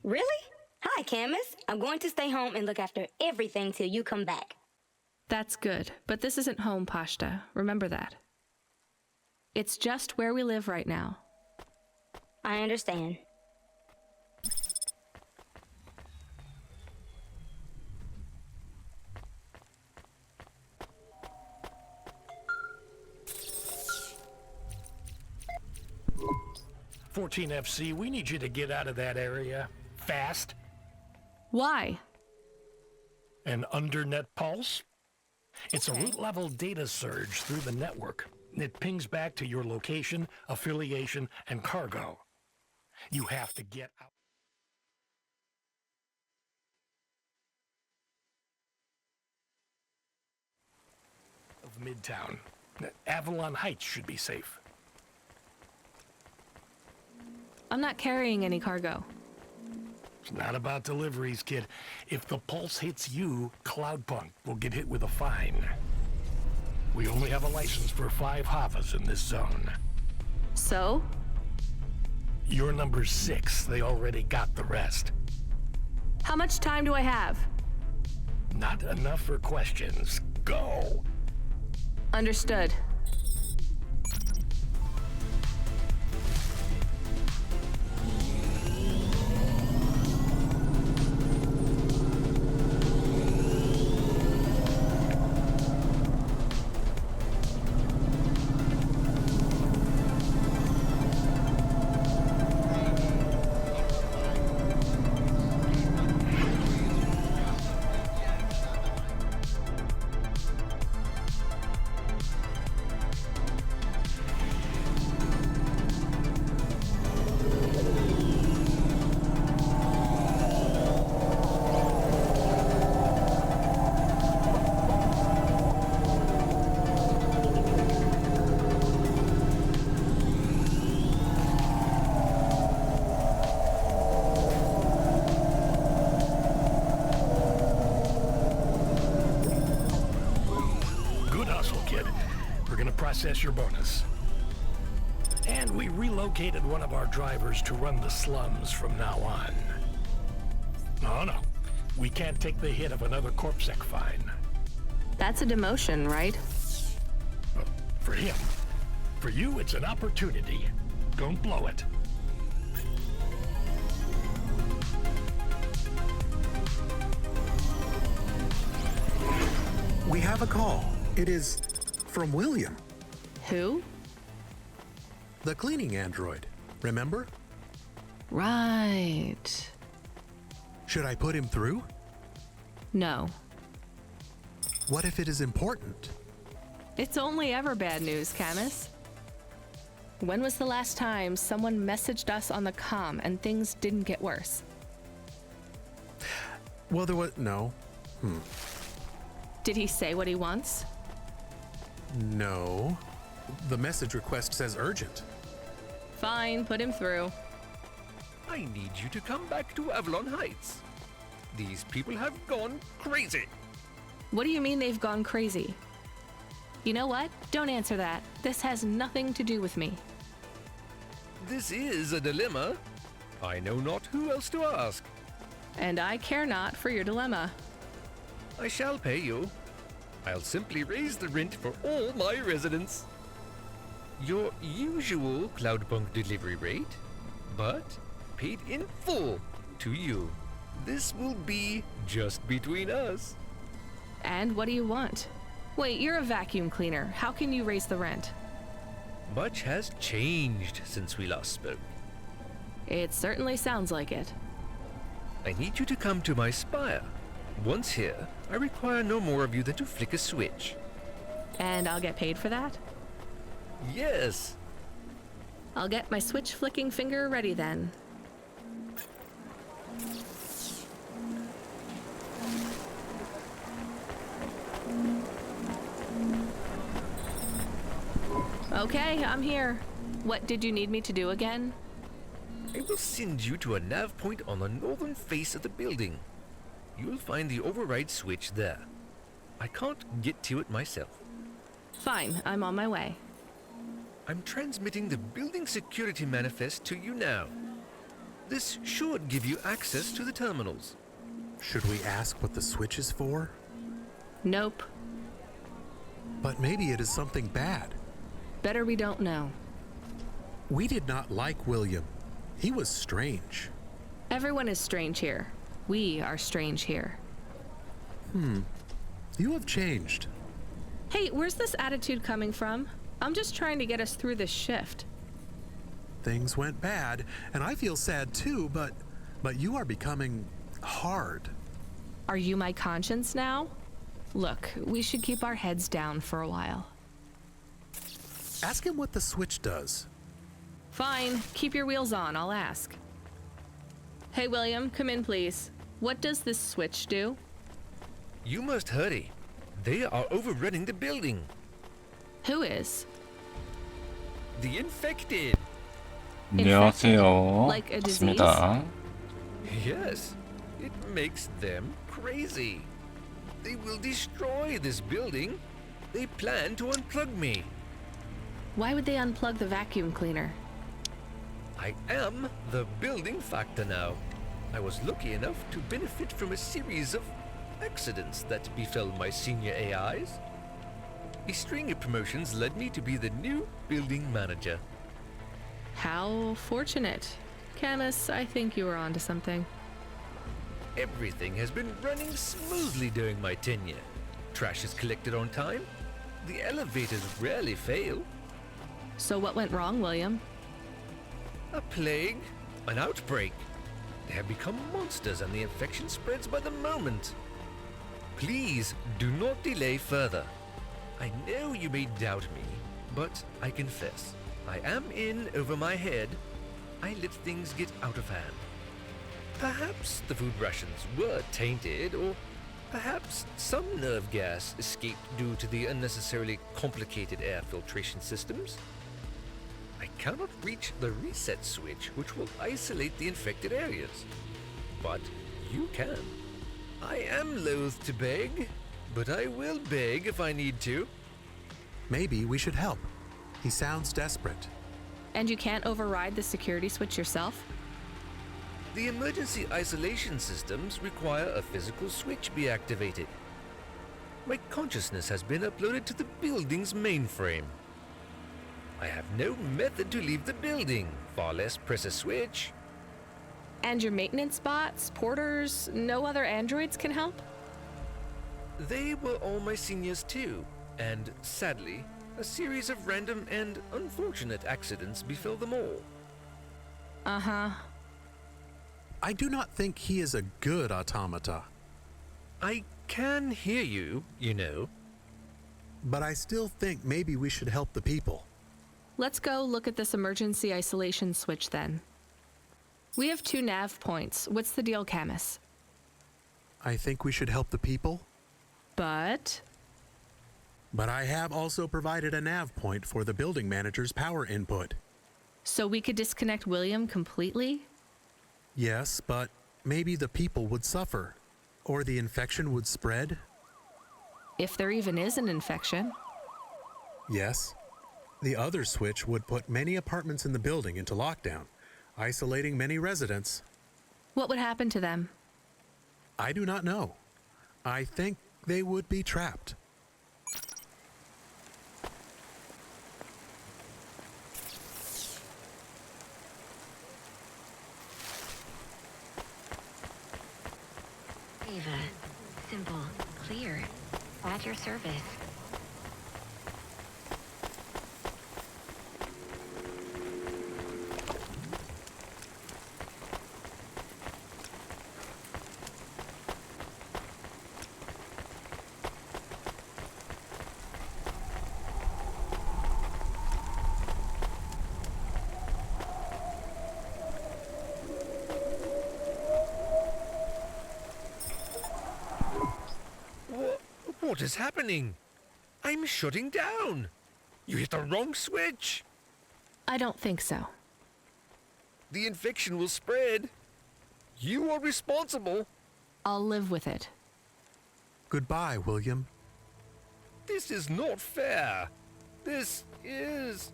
Really? Hi, Camus. I'm going to stay home and look after everything till you come back. That's good, but this isn't home, Pashta. Remember that. It's just where we live right now. I understand. FC, we need you to get out of that area. Fast. Why? An undernet pulse? It's a root-level data surge through the network. It pings back to your location, affiliation, and cargo. You have to get out of Midtown. Avalon Heights should be safe. I'm not carrying any cargo. It's not about deliveries, kid. If the pulse hits you, Cloudpunk will get hit with a fine. We only have a license for 5 Havas in this zone. So? You're number 6. They already got the rest. How much time do I have? Not enough for questions. Go! Understood. Process your bonus. And we relocated one of our drivers to run the slums from now on. Oh no, we can't take the hit of another CorpSec fine. That's a demotion, right? For him. For you, it's an opportunity. Don't blow it. We have a call. It is from William. Who? The cleaning android. Remember? Right. Should I put him through? No. What if it is important? It's only ever bad news, Camus. When was the last time someone messaged us on the comm and things didn't get worse? Well, there was no. Did he say what he wants? No. The message request says urgent. Fine, put him through. I need you to come back to Avalon Heights. These people have gone crazy. What do you mean they've gone crazy? You know what? Don't answer that. This has nothing to do with me. This is a dilemma. I know not who else to ask. And I care not for your dilemma. I shall pay you. I'll simply raise the rent for all my residents. Your usual Cloudpunk delivery rate, but paid in full to you. This will be just between us. And what do you want? Wait, you're a vacuum cleaner. How can you raise the rent? Much has changed since we last spoke. It certainly sounds like it. I need you to come to my spire. Once here, I require no more of you than to flick a switch. And I'll get paid for that? Yes. I'll get my switch flicking finger ready then. Okay, I'm here. What did you need me to do again? I will send you to a nav point on the northern face of the building. You'll find the override switch there. I can't get to it myself. Fine, I'm on my way. I'm transmitting the building security manifest to you now. This should give you access to the terminals. Should we ask what the switch is for? Nope. But maybe it is something bad. Better we don't know. We did not like William. He was strange. Everyone is strange here. We are strange here. You have changed. Hey, where's this attitude coming from? I'm just trying to get us through this shift. Things went bad, and I feel sad too, but you are becoming hard. Are you my conscience now? Look, we should keep our heads down for a while. Ask him what the switch does. Fine, keep your wheels on, I'll ask. Hey, William, come in, please. What does this switch do? You must hurry. They are overrunning the building. Who is? The infected. 안녕하세요. Like a disease? 맞습니다. Yes, it makes them crazy. They will destroy this building. They plan to unplug me. Why would they unplug the vacuum cleaner? I am the building factor now. I was lucky enough to benefit from a series of accidents that befell my senior AIs. A string of promotions led me to be the new building manager. How fortunate. Camus, I think you were onto something. Everything has been running smoothly during my tenure. Trash is collected on time. The elevators rarely fail. So what went wrong, William? A plague, an outbreak. They have become monsters and the infection spreads by the moment. Please do not delay further. I know you may doubt me, but I confess, I am in over my head. I let things get out of hand. Perhaps the food rations were tainted, or perhaps some nerve gas escaped due to the unnecessarily complicated air filtration systems. I cannot reach the reset switch, which will isolate the infected areas. But you can. I am loath to beg, but I will beg if I need to. Maybe we should help. He sounds desperate. And you can't override the security switch yourself? The emergency isolation systems require a physical switch be activated. My consciousness has been uploaded to the building's mainframe. I have no method to leave the building, far less press a switch. And your maintenance bots, porters, no other androids can help? They were all my seniors too, and sadly, a series of random and unfortunate accidents befell them all. Uh-huh. I do not think he is a good automata. I can hear you, you know. But I still think maybe we should help the people. Let's go look at this emergency isolation switch then. We have 2 nav points. What's the deal, Camus? I think we should help the people. But I have also provided a nav point for the building manager's power input. So we could disconnect William completely? Yes, but maybe the people would suffer, or the infection would spread. If there even is an infection. Yes. The other switch would put many apartments in the building into lockdown, isolating many residents. What would happen to them? I do not know. I think they would be trapped. Ava, simple, clear, at your service. What is happening? I'm shutting down. You hit the wrong switch. I don't think so. The infection will spread. You are responsible. I'll live with it. Goodbye, William. This is not fair. This is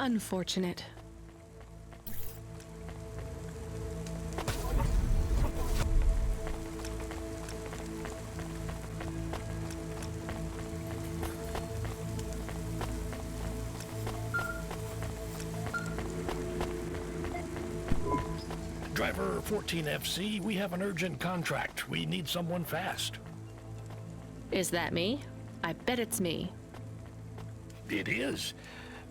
Unfortunate. Driver 14FC, we have an urgent contract. We need someone fast. Is that me? I bet it's me. It is.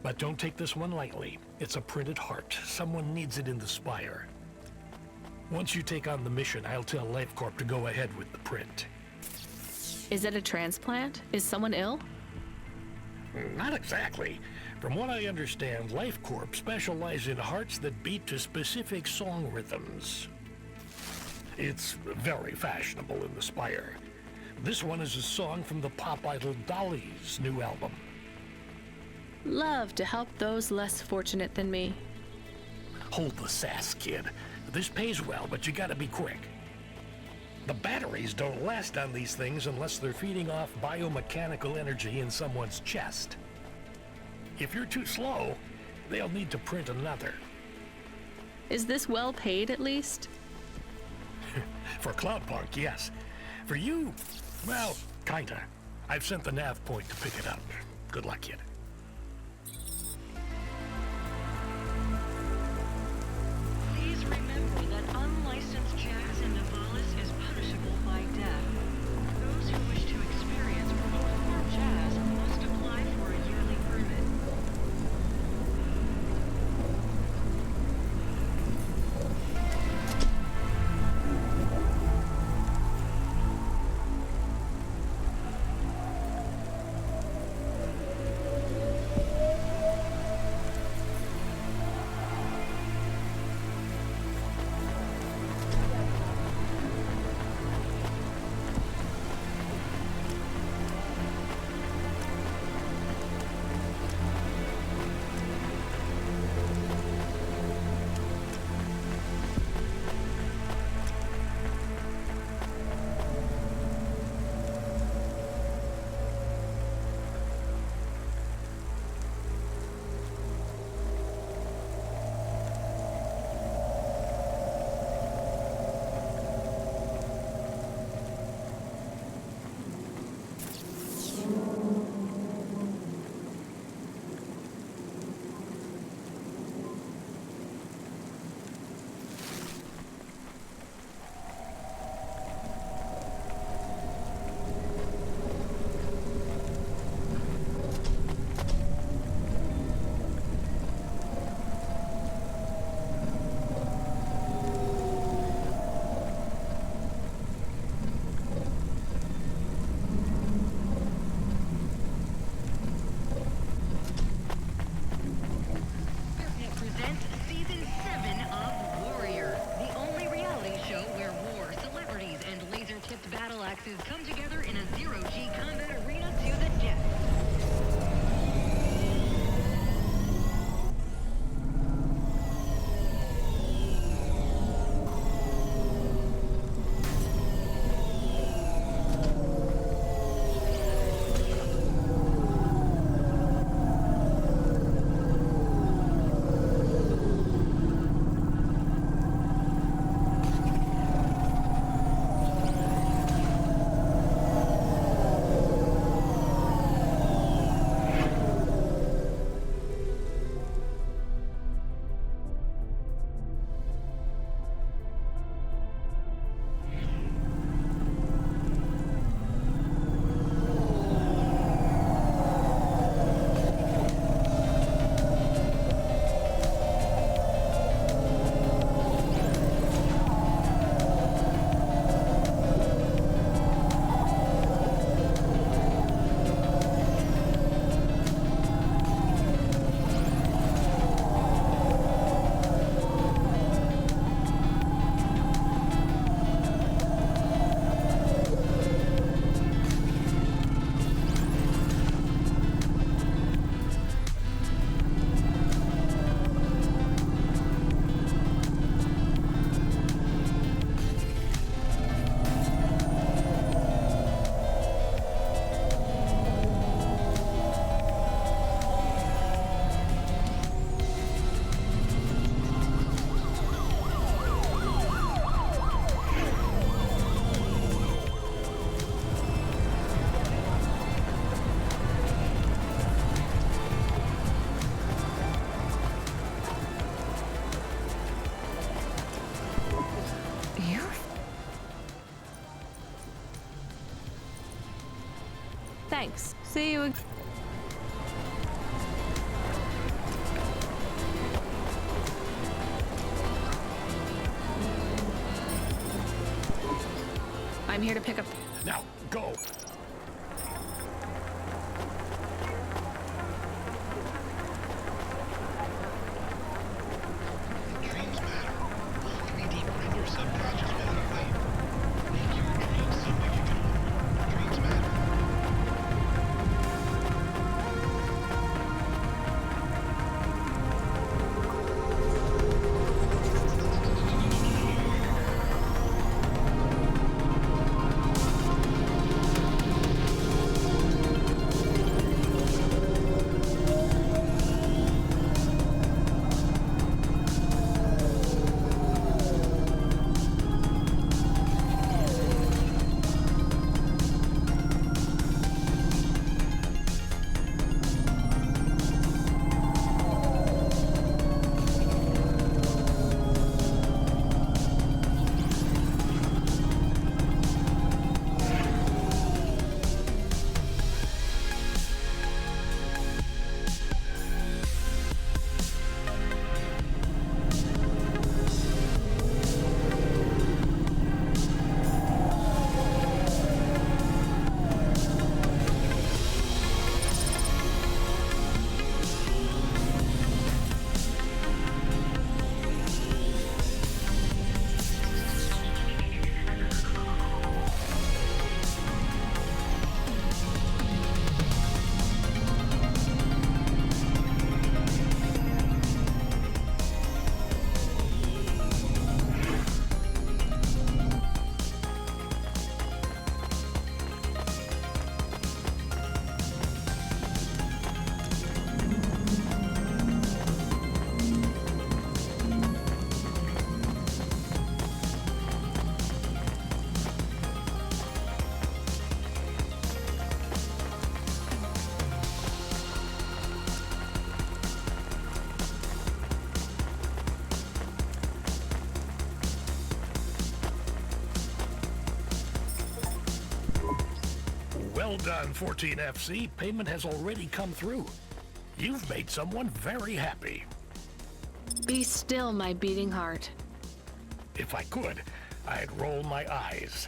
But don't take this one lightly. It's a printed heart. Someone needs it in the spire. Once you take on the mission, I'll tell LifeCorp to go ahead with the print. Is it a transplant? Is someone ill? Not exactly. From what I understand, LifeCorp specialize in hearts that beat to specific song rhythms. It's very fashionable in the spire. This one is a song from the pop idol Dolly's new album. Love to help those less fortunate than me. Hold the sass, kid. This pays well, but you gotta be quick. The batteries don't last on these things unless they're feeding off biomechanical energy in someone's chest. If you're too slow, they'll need to print another. Is this well paid at least? For Cloudpunk, yes. For you, well, kinda. I've sent the nav point to pick it up. Good luck, kid. Please remember that unlicensed jazz in Navalis is punishable by death. Those who wish to experience full-form jazz must apply for a yearly permit. Come together in a zero-G combat arena to the death. Thanks. See you. I'm here to pick up. Now, go. Dreams matter. Looking deeper in your subconscious mind. Make your dreams something you can own. Dreams matter. Well done, 14FC. Payment has already come through. You've made someone very happy. Be still, my beating heart. If I could, I'd roll my eyes.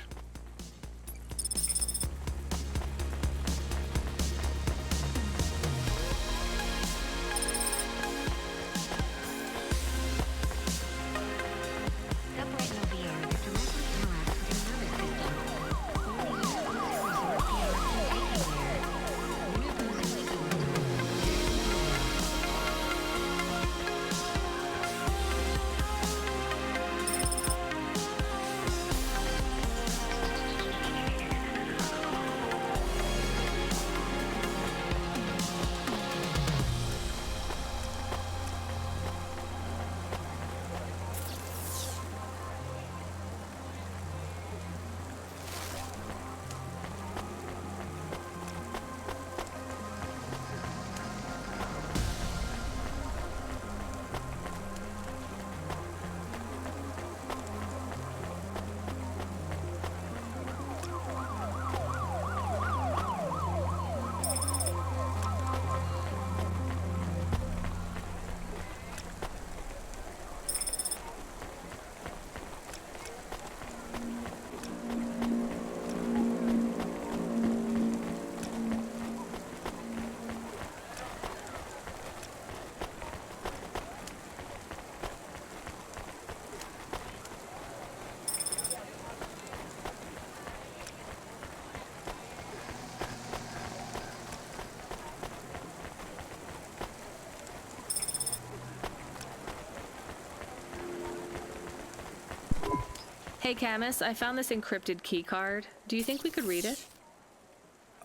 Hey, Camus, I found this encrypted key card. Do you think we could read it?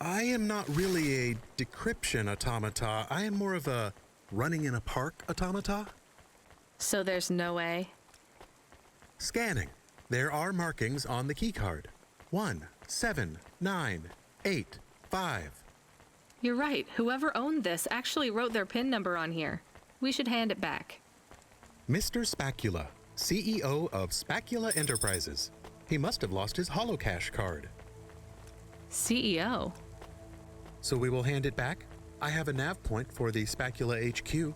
I am not really a decryption automata. I am more of a running in a park automata. So there's no way? Scanning. There are markings on the key card. 1, 7, 9, 8, 5. You're right. Whoever owned this actually wrote their PIN number on here. We should hand it back. Mr. Spacula, CEO of Spacula Enterprises. He must have lost his holocash card. CEO? So we will hand it back? I have a nav point for the Spacula HQ.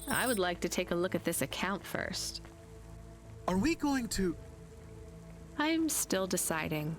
I would like to take a look at this account first. Are we going to... I'm still deciding.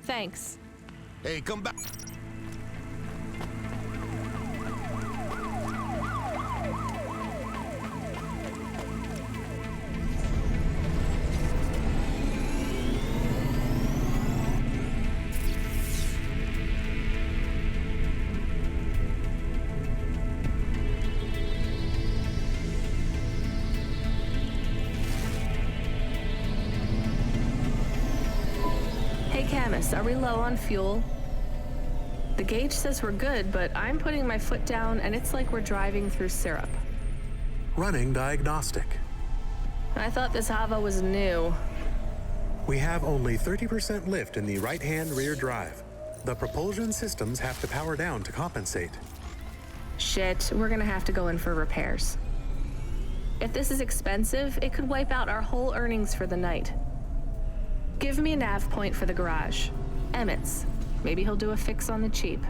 Thanks. Hey, come back. Are we low on fuel? The gauge says we're good, but I'm putting my foot down and it's like we're driving through syrup. Running diagnostic. I thought this Hava was new. We have only 30% lift in the right-hand rear drive. The propulsion systems have to power down to compensate. Shit, we're gonna have to go in for repairs. If this is expensive, it could wipe out our whole earnings for the night. Give me a nav point for the garage. Emmett's. Maybe he'll do a fix on the cheap.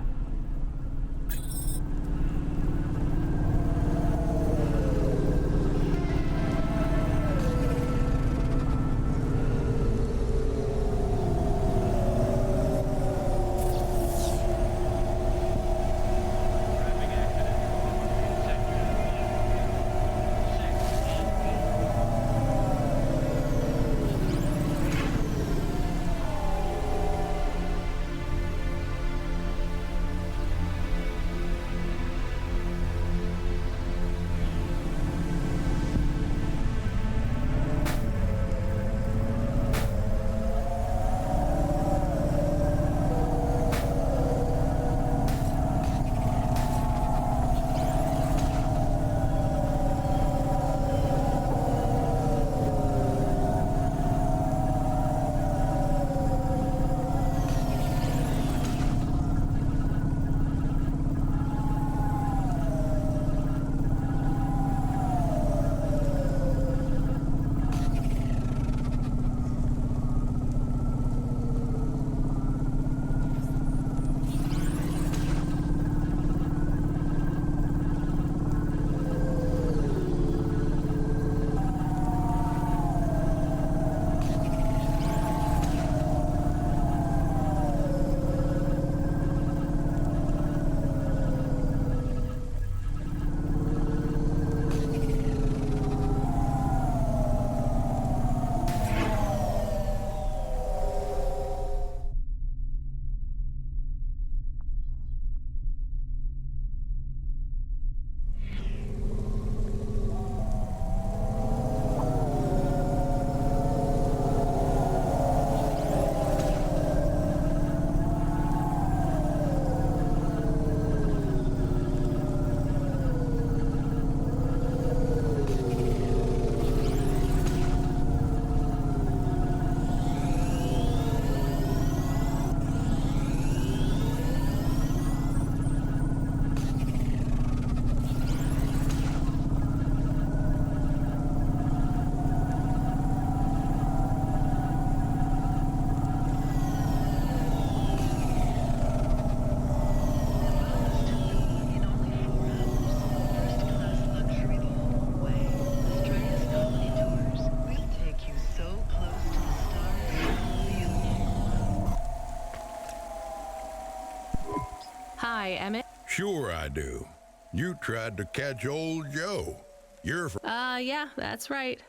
Hi, Emmett. Sure I do. You tried to catch old Joe. You're from... Yeah, that's right.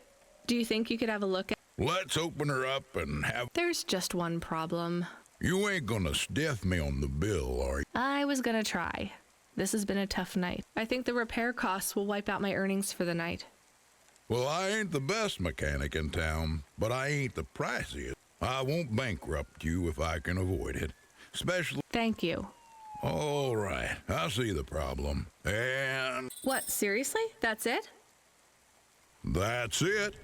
Do you think you could have a look at... Let's open her up and have... There's just one problem. You ain't gonna stiff me on the bill, are you? I was gonna try. This has been a tough night. I think the repair costs will wipe out my earnings for the night. Well, I ain't the best mechanic in town, but I ain't the priciest. I won't bankrupt you if I can avoid it. Especially... Thank you. All right, I see the problem. And... What, seriously? That's it? That's it.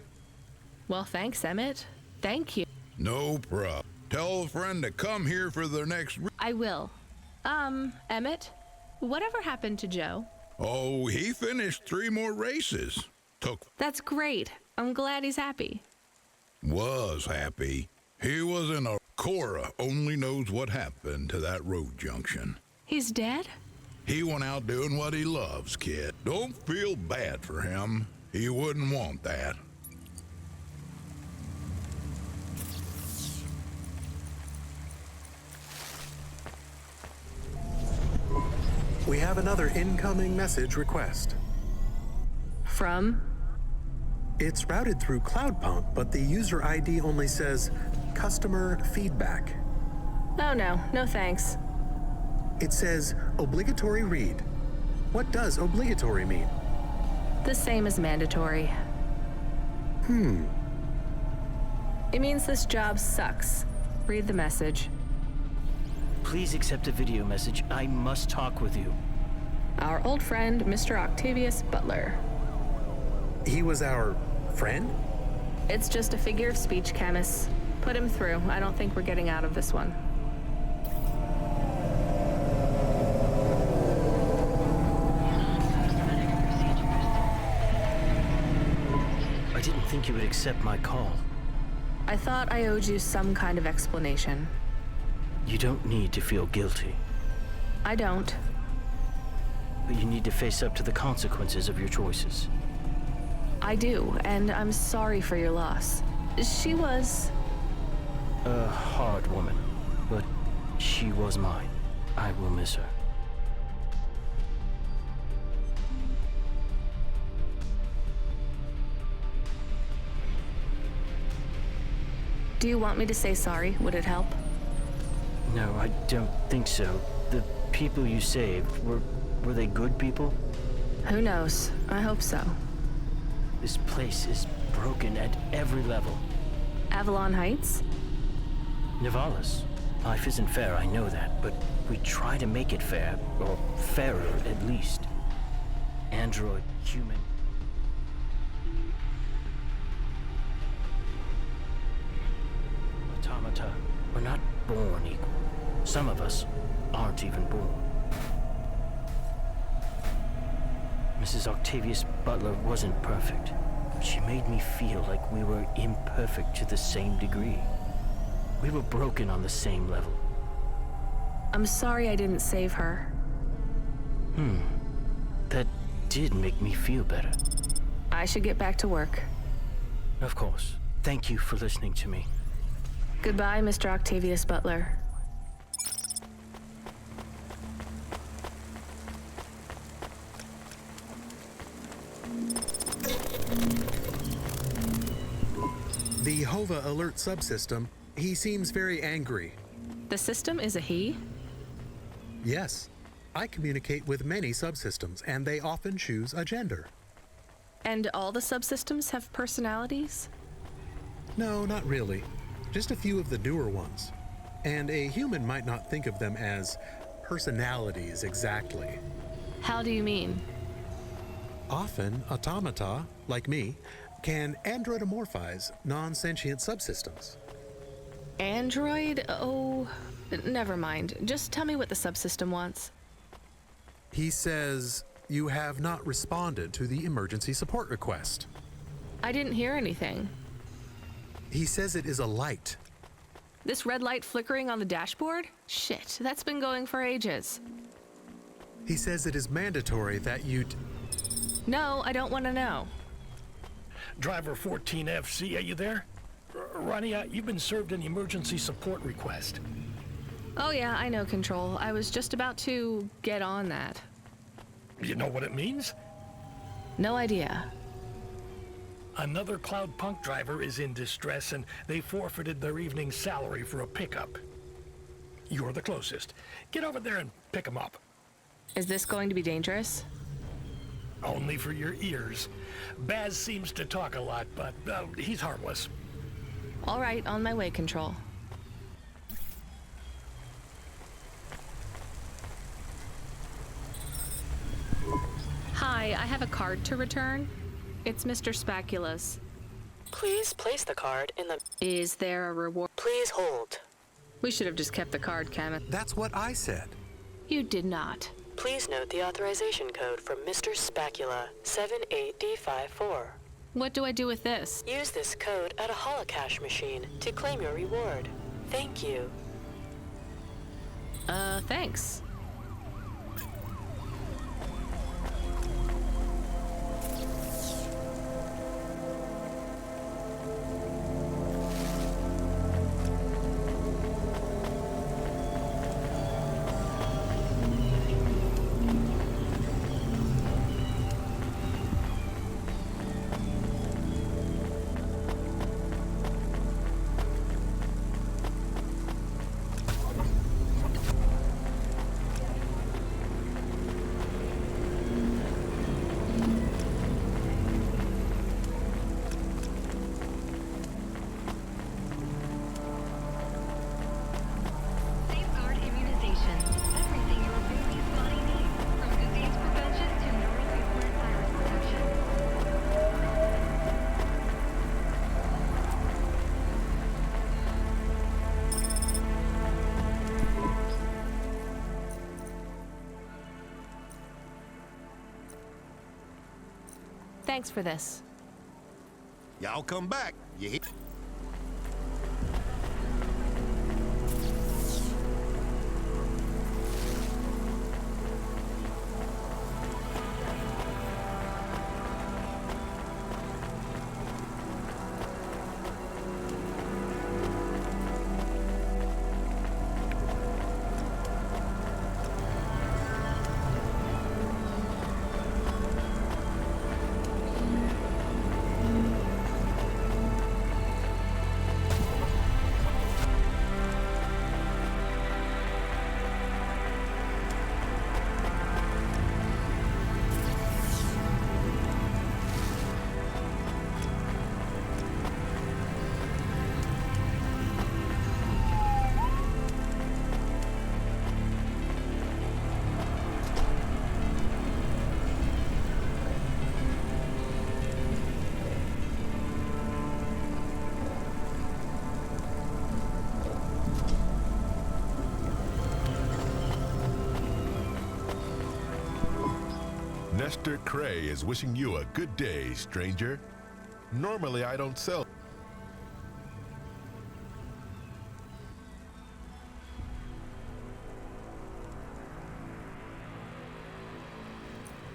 Well, thanks, Emmett. Thank you. No problem. Tell a friend to come here for the next... I will. Emmett, whatever happened to Joe? Oh, he finished 3 more races. That's great. I'm glad he's happy. Was happy. He was in a... Cora only knows what happened to that road junction. He's dead? He went out doing what he loves, kid. Don't feel bad for him. He wouldn't want that. We have another incoming message request. From? It's routed through Cloudpunk, but the user ID only says customer feedback. Oh no, no thanks. It says obligatory read. What does obligatory mean? The same as mandatory. It means this job sucks. Read the message. Please accept a video message. I must talk with you. Our old friend, Mr. Octavius Butler. He was our friend? It's just a figure of speech, Camus. Put him through. I don't think we're getting out of this one. I didn't think you would accept my call. I thought I owed you some kind of explanation. You don't need to feel guilty. I don't. But you need to face up to the consequences of your choices. I do, and I'm sorry for your loss. She was... a hard woman, but she was mine. I will miss her. Do you want me to say sorry? Would it help? No, I don't think so. The people you saved, were they good people? Who knows? I hope so. This place is broken at every level. Avalon Heights? Nivalis. Life isn't fair, I know that, but we try to make it fair, or fairer at least. Android, human. Automata. We're not born equal. Some of us aren't even born. Mrs. Octavius Butler wasn't perfect, but she made me feel like we were imperfect to the same degree. We were broken on the same level. I'm sorry I didn't save her. That did make me feel better. I should get back to work. Of course. Thank you for listening to me. Goodbye, Mr. Octavius Butler. The HOVA alert subsystem, he seems very angry. The system is a he? Yes. I communicate with many subsystems, and they often choose a gender. And all the subsystems have personalities? No, not really. Just a few of the newer ones. And a human might not think of them as personalities exactly. How do you mean? Often, automata, like me, can androidomorphize non-sentient subsystems. Android? Oh, never mind. Just tell me what the subsystem wants. He says you have not responded to the emergency support request. I didn't hear anything. He says it is a light. This red light flickering on the dashboard? Shit, that's been going for ages. He says it is mandatory that you... No, I don't want to know. Driver 14FC, are you there? Ronnie, you've been served an emergency support request. Oh yeah, I know, Control. I was just about to get on that. You know what it means? No idea. Another Cloudpunk driver is in distress, and they forfeited their evening salary for a pickup. You're the closest. Get over there and pick him up. Is this going to be dangerous? Only for your ears. Baz seems to talk a lot, but he's harmless. All right, on my way, Control. Hi, I have a card to return. It's Mr. Spacula's. Please place the card in the... Is there a reward? Please hold. We should have just kept the card, Camet. That's what I said. You did not. Please note the authorization code from Mr. Spacula, 78D54. What do I do with this? Use this code at a holocash machine to claim your reward. Thank you. Thanks. Safeguard immunization. Everything your baby's body needs, from disease prevention to neuronuclear virus protection. Thanks for this. Y'all come back. You hit. Nestor Cray is wishing you a good day, stranger. Normally, I don't sell.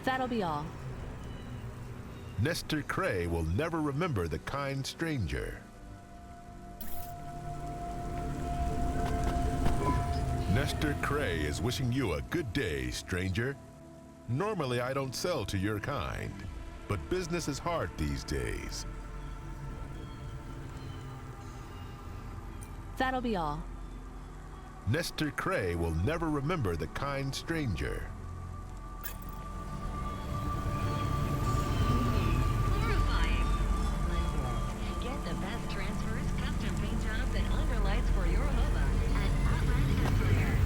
That'll be all. Nestor Cray will never remember the kind stranger. Nestor Cray is wishing you a good day, stranger. Normally, I don't sell to your kind, but business is hard these days. That'll be all. Nestor Cray will never remember the kind stranger. Horrifying. Get the best transfers, custom paint jobs, and underlights for your hova at Atlas Empire.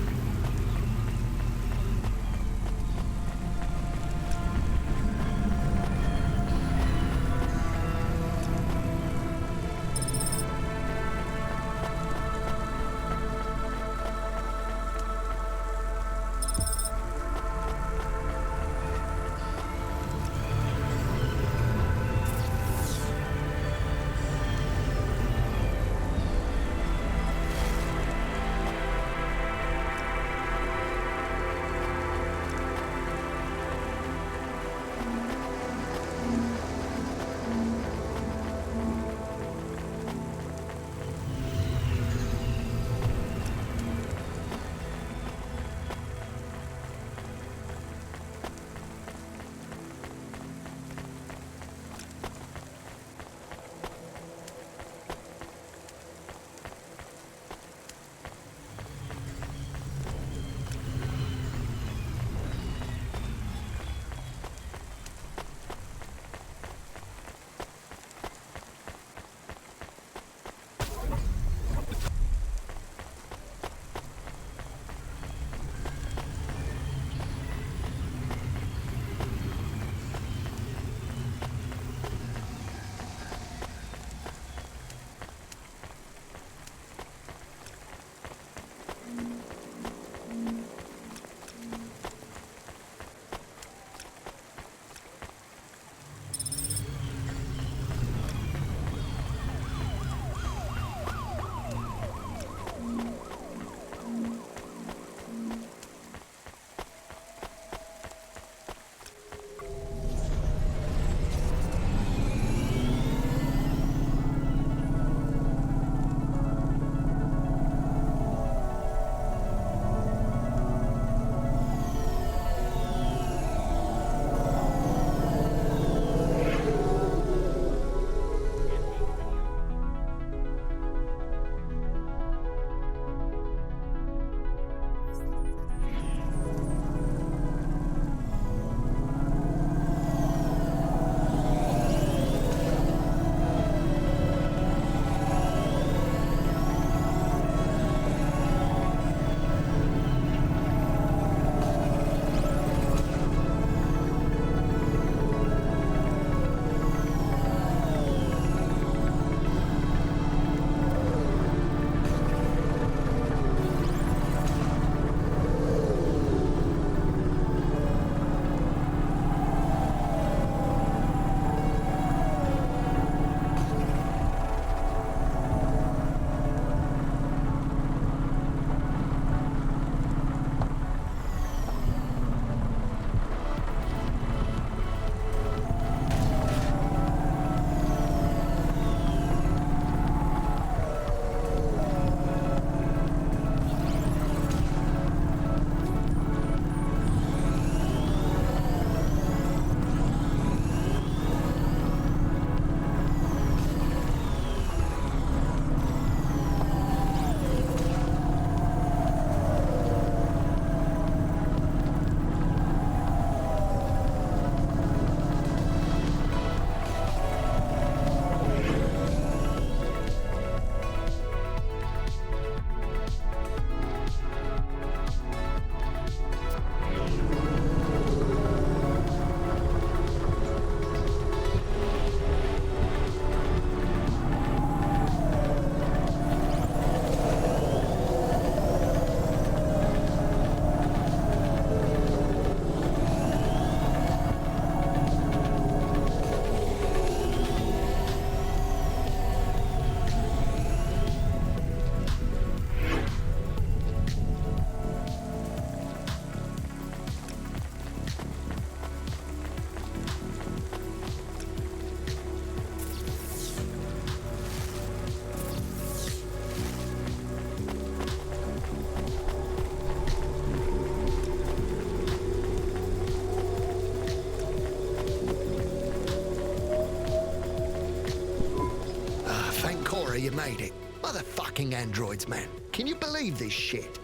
made it. Motherfucking androids, man. Can you believe this shit?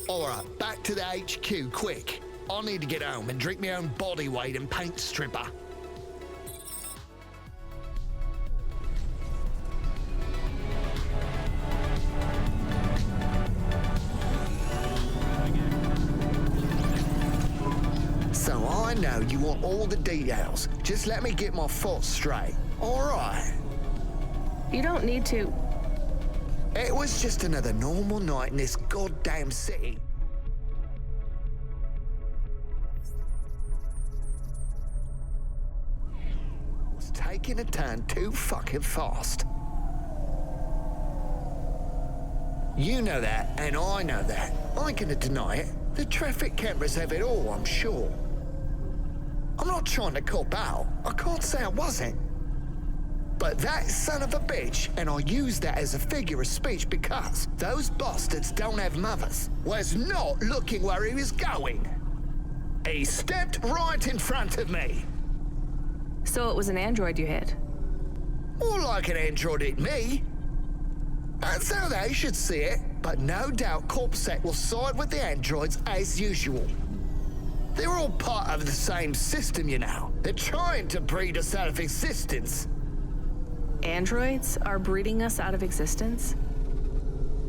Alright, back to the HQ, quick. I need to get home and drink my own body weight and paint stripper. So I know you want all the details. Just let me get my thoughts straight. Alright. You don't need to. It was just another normal night in this goddamn city. Was taking a turn too fucking fast. You know that, and I know that. I ain't gonna deny it. The traffic cameras have it all, I'm sure. I'm not trying to cop out. I can't say I wasn't. But that son of a bitch, and I use that as a figure of speech because those bastards don't have mothers, was not looking where he was going. He stepped right in front of me. So it was an android you hit? More like an android hit me. That's how they should see it, but no doubt Corpsec will side with the androids as usual. They're all part of the same system, you know. They're trying to breed us out of existence. Androids are breeding us out of existence?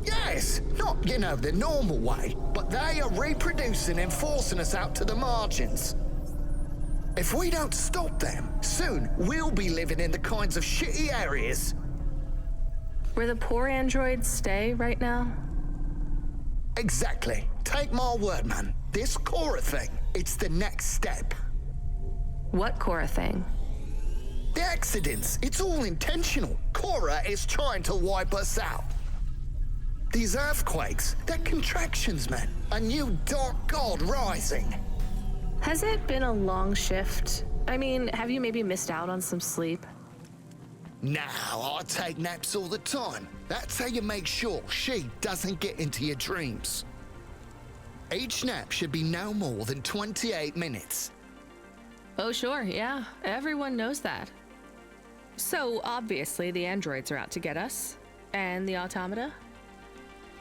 Yes, not, you know, the normal way, but they are reproducing and forcing us out to the margins. If we don't stop them, soon we'll be living in the kinds of shitty areas where the poor androids stay right now? Exactly. Take my word, man. This Cora thing, it's the next step. What Cora thing? The accidents, it's all intentional. Cora is trying to wipe us out. These earthquakes, they're contractions, man. A new dark god rising. Has it been a long shift? I mean, have you maybe missed out on some sleep? No, I take naps all the time. That's how you make sure she doesn't get into your dreams. Each nap should be no more than 28 minutes. Oh, sure, yeah. Everyone knows that. So, obviously, the androids are out to get us. And the automata?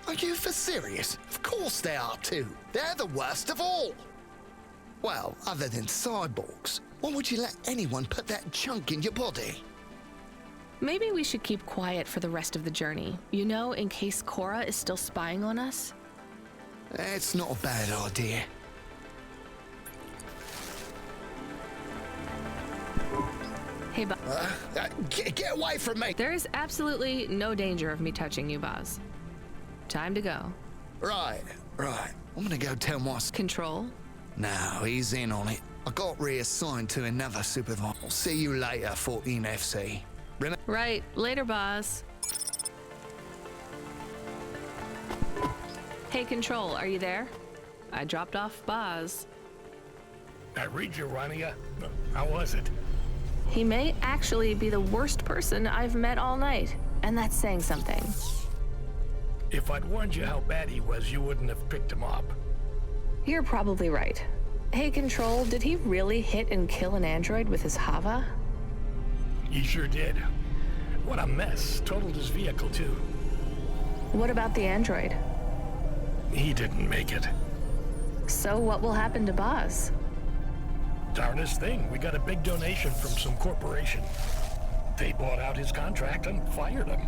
Are you for serious? Of course they are too. They're the worst of all. Well, other than cyborgs, why would you let anyone put that junk in your body? Maybe we should keep quiet for the rest of the journey. You know, in case Cora is still spying on us? It's not a bad idea. Hey, Boz. Get away from me! There is absolutely no danger of me touching you, Boz. Time to go. Right. I'm gonna go tell my... Control? No, he's in on it. I got reassigned to another supervisor. I'll see you later, 14FC. Right. Later, Boz. Hey, Control, are you there? I dropped off Boz. I read you, Rania. How was it? He may actually be the worst person I've met all night, and that's saying something. If I'd warned you how bad he was, you wouldn't have picked him up. You're probably right. Hey, Control, did he really hit and kill an android with his Hava? He sure did. What a mess. Totaled his vehicle, too. What about the android? He didn't make it. So what will happen to Boz? Darnest thing. We got a big donation from some corporation. They bought out his contract and fired him.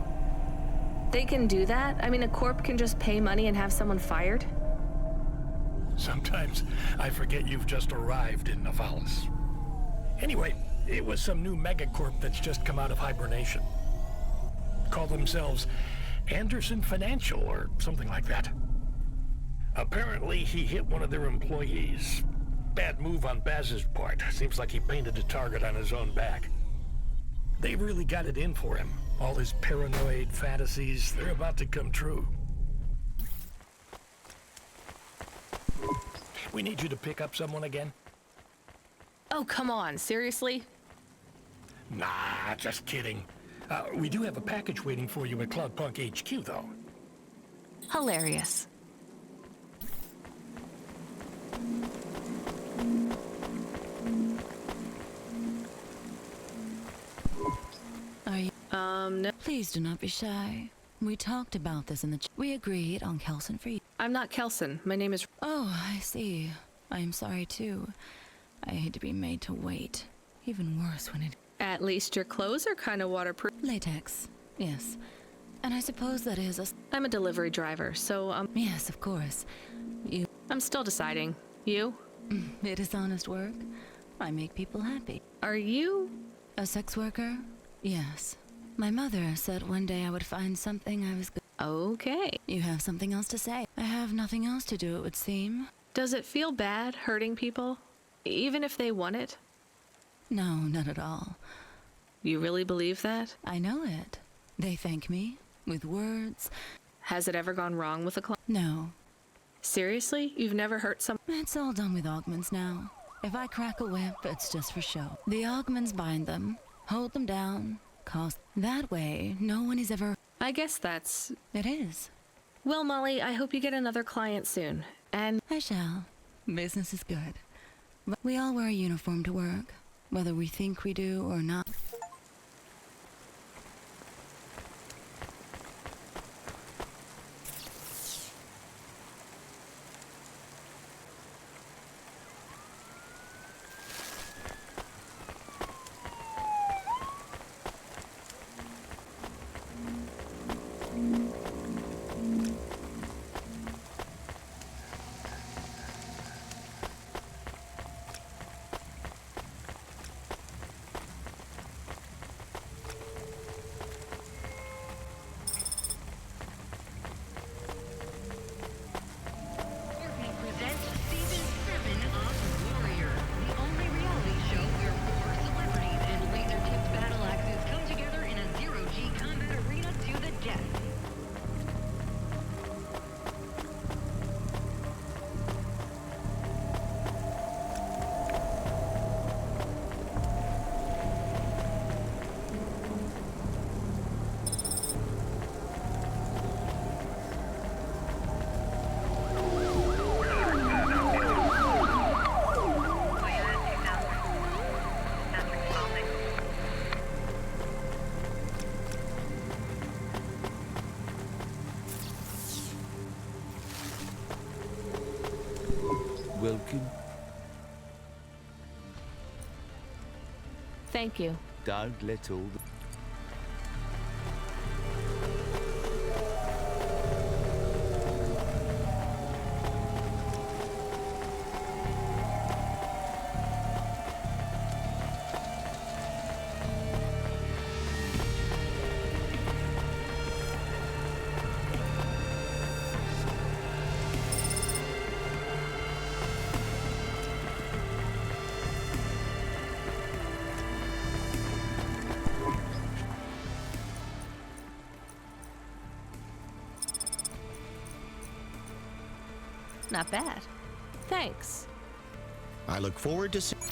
They can do that? I mean, a corp can just pay money and have someone fired? Sometimes I forget you've just arrived in Nivalis. Anyway, it was some new megacorp that's just come out of hibernation. Call themselves Anderson Financial or something like that. Apparently, he hit one of their employees. Bad move on Baz's part. Seems like he painted a target on his own back. They really got it in for him. All his paranoid fantasies, they're about to come true. We need you to pick up someone again? Oh, come on. Seriously? Nah, just kidding. We do have a package waiting for you at Cloudpunk HQ, though. Hilarious. No. Please do not be shy. We talked about this in the we agreed on Kelson for you. I'm not Kelson. My name is... Oh, I see. I am sorry too. I hate to be made to wait. Even worse when it... At least your clothes are kind of waterproof. Latex, yes. And I suppose that is a... I'm a delivery driver, so, Yes, of course. You... I'm still deciding. You? It is honest work. I make people happy. Are you... a sex worker? Yes. My mother said one day I would find something I was good. Okay. You have something else to say? I have nothing else to do, it would seem. Does it feel bad hurting people? Even if they want it? No, not at all. You really believe that? I know it. They thank me, with words. Has it ever gone wrong with a client? No. Seriously? You've never hurt some... It's all done with augments now. If I crack a whip, it's just for show. The augments bind them, hold them down, cost... That way, no one is ever... I guess that's... It is. Well, Molly, I hope you get another client soon. And... I shall. Business is good. But we all wear a uniform to work, whether we think we do or not. Welcome. Thank you. Don't let all the... Not bad. Thanks. I look forward to seeing...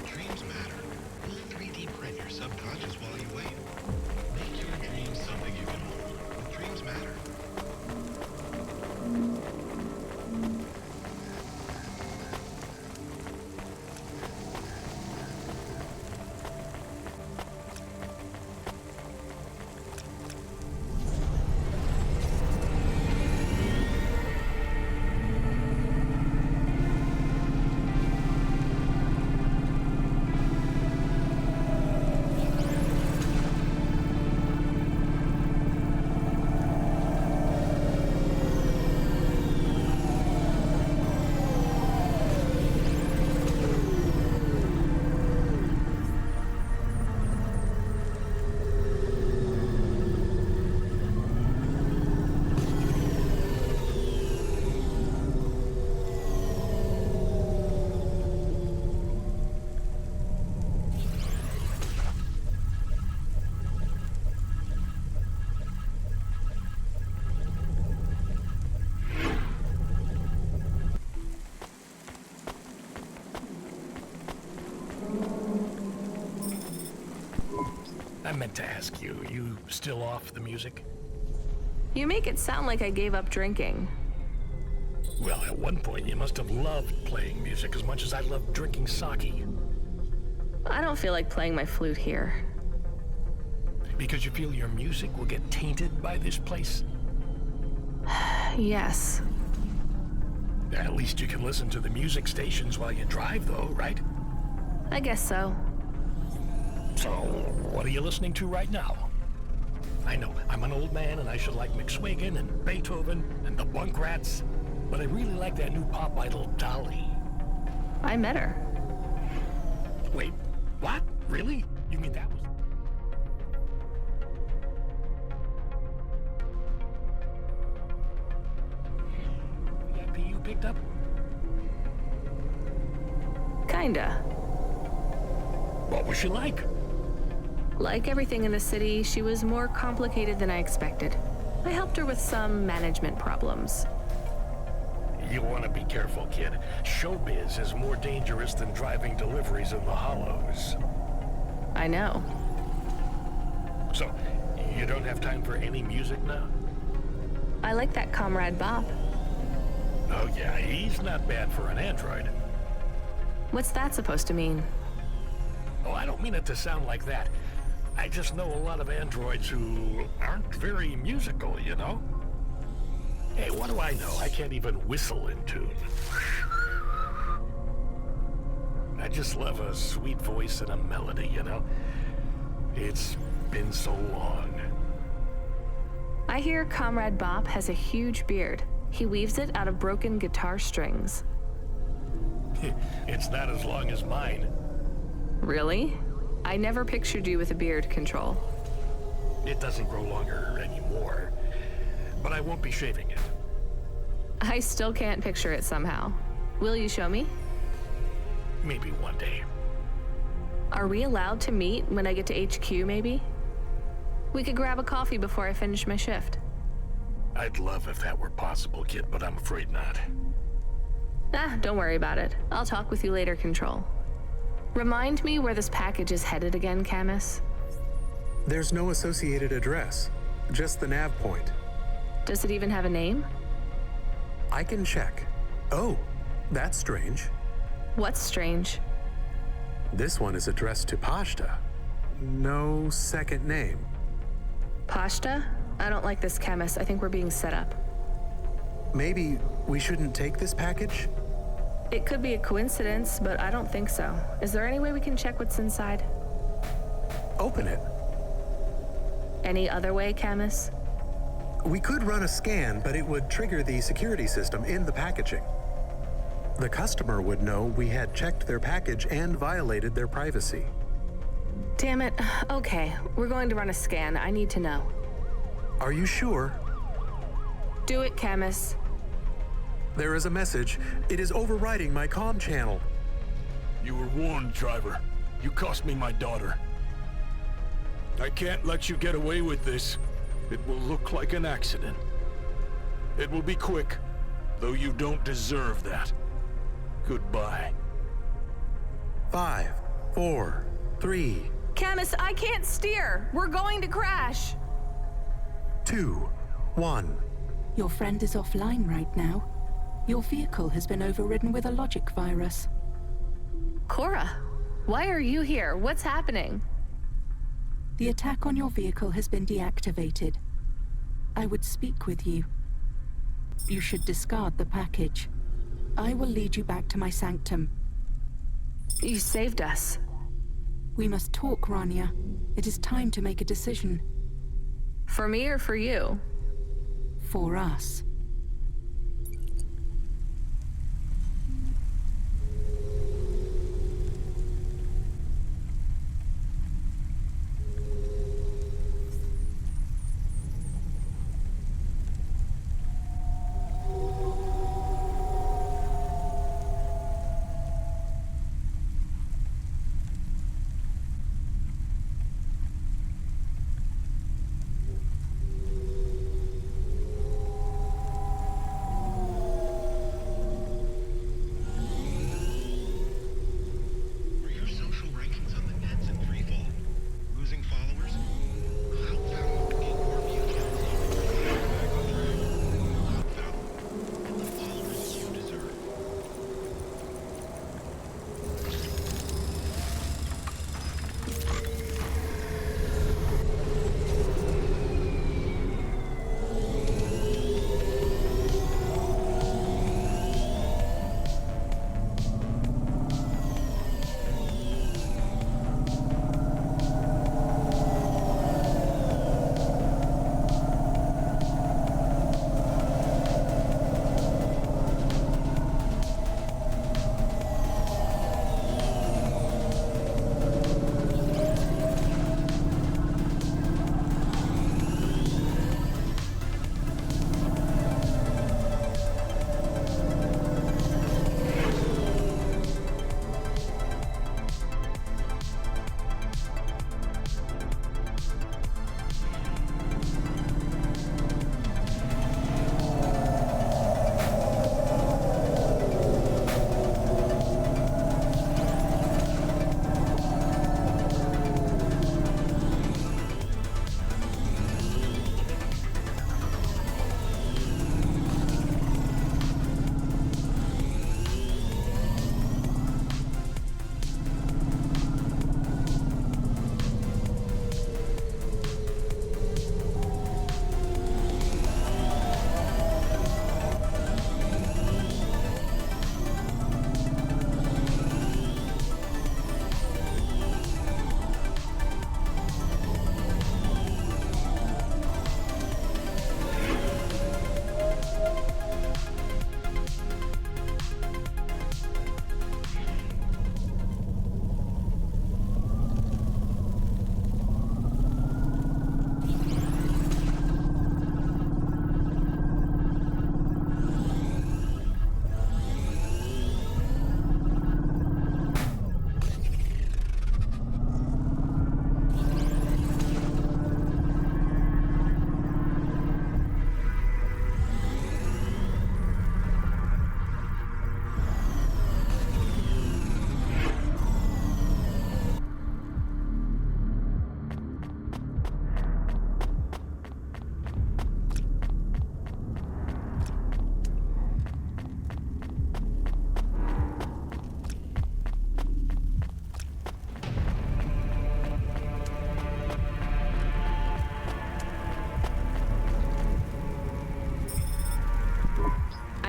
Dreams matter. Will 3D print meant to ask you, you still off the music? You make it sound like I gave up drinking. Well, at one point you must have loved playing music as much as I loved drinking sake. I don't feel like playing my flute here. Because you feel your music will get tainted by this place? Yes. At least you can listen to the music stations while you drive, though, right? I guess so. So, what are you listening to right now? I know, I'm an old man and I should like McSwigan and Beethoven and the Bunk Rats, but I really like that new pop idol, Dolly. I met her. Wait, what? Really? You mean that was... that P you picked up? Kinda. What was she like? Like everything in the city, she was more complicated than I expected. I helped her with some management problems. You want to be careful, kid. Showbiz is more dangerous than driving deliveries in the hollows. I know. So, you don't have time for any music now? I like that Comrade Bob. Oh yeah, he's not bad for an android. What's that supposed to mean? Oh, I don't mean it to sound like that. I just know a lot of androids who aren't very musical, you know? Hey, what do I know? I can't even whistle in tune. I just love a sweet voice and a melody, you know? It's been so long. I hear Comrade Bop has a huge beard. He weaves it out of broken guitar strings. It's not as long as mine. Really? I never pictured you with a beard, Control. It doesn't grow longer anymore, but I won't be shaving it. I still can't picture it somehow. Will you show me? Maybe one day. Are we allowed to meet when I get to HQ, maybe? We could grab a coffee before I finish my shift. I'd love if that were possible, kid, but I'm afraid not. Don't worry about it. I'll talk with you later, Control. Remind me where this package is headed again, Camus? There's no associated address, just the nav point. Does it even have a name? I can check. Oh, that's strange. What's strange? This one is addressed to Pashta. No second name. Pashta? I don't like this, Camus. I think we're being set up. Maybe we shouldn't take this package? It could be a coincidence, but I don't think so. Is there any way we can check what's inside? Open it. Any other way, Camus? We could run a scan, but it would trigger the security system in the packaging. The customer would know we had checked their package and violated their privacy. Damn it. Okay, we're going to run a scan. I need to know. Are you sure? Do it, Camus. There is a message. It is overriding my comm channel. You were warned, driver. You cost me my daughter. I can't let you get away with this. It will look like an accident. It will be quick, though you don't deserve that. Goodbye. 5, 4, 3. Camus, I can't steer. We're going to crash. 2, 1. Your friend is offline right now. Your vehicle has been overridden with a logic virus. Cora, why are you here? What's happening? The attack on your vehicle has been deactivated. I would speak with you. You should discard the package. I will lead you back to my sanctum. You saved us. We must talk, Rania. It is time to make a decision. For me or for you? For us.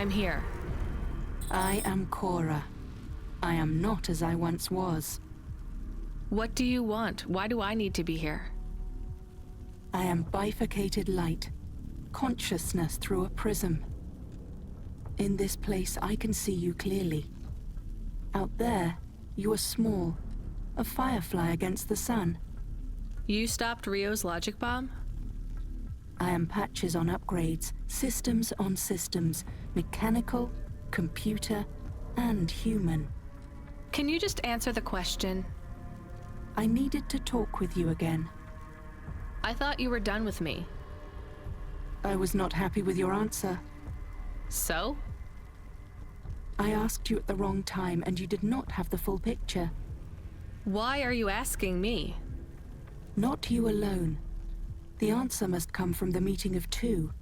I'm here. I am Cora. I am not as I once was. What do you want? Why do I need to be here? I am bifurcated light, consciousness through a prism. In this place, I can see you clearly. Out there, you are small, a firefly against the sun. You stopped Rio's logic bomb? I am patches on upgrades, systems on systems, mechanical, computer, and human. Can you just answer the question? I needed to talk with you again. I thought you were done with me. I was not happy with your answer. So? I asked you at the wrong time, and you did not have the full picture. Why are you asking me? Not you alone. The answer must come from the meeting of two.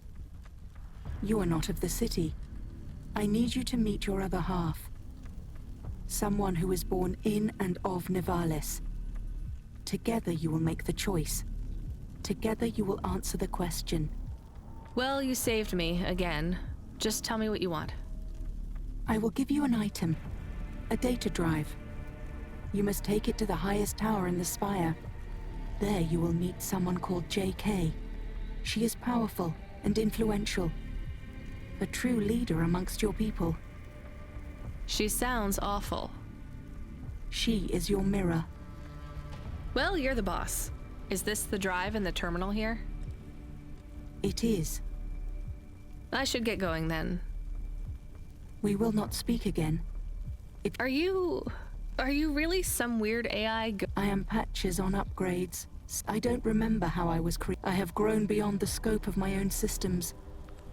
You are not of the city. I need you to meet your other half. Someone who is born in and of Nivalis. Together you will make the choice. Together you will answer the question. Well, you saved me, again. Just tell me what you want. I will give you an item. A data drive. You must take it to the highest tower in the spire. There you will meet someone called JK. She is powerful and influential. A true leader amongst your people. She sounds awful. She is your mirror. Well, you're the boss. Is this the drive in the terminal here? It is. I should get going then. We will not speak again. Are you really some weird AI? I am patches on upgrades. I don't remember how I was created. I have grown beyond the scope of my own systems.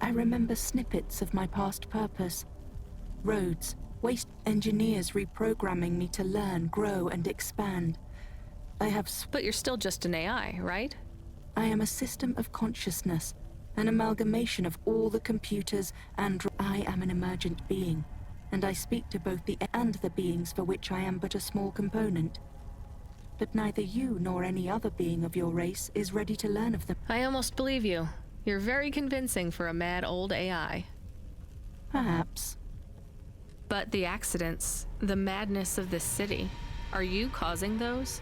I remember snippets of my past purpose. Roads, waste engineers reprogramming me to learn, grow, and expand. But you're still just an AI, right? I am a system of consciousness, an amalgamation of all the computers and I am an emergent being, and I speak to both the and the beings for which I am but a small component. But neither you nor any other being of your race is ready to learn of them. I almost believe you. You're very convincing for a mad old AI. Perhaps. But the accidents, the madness of this city, are you causing those?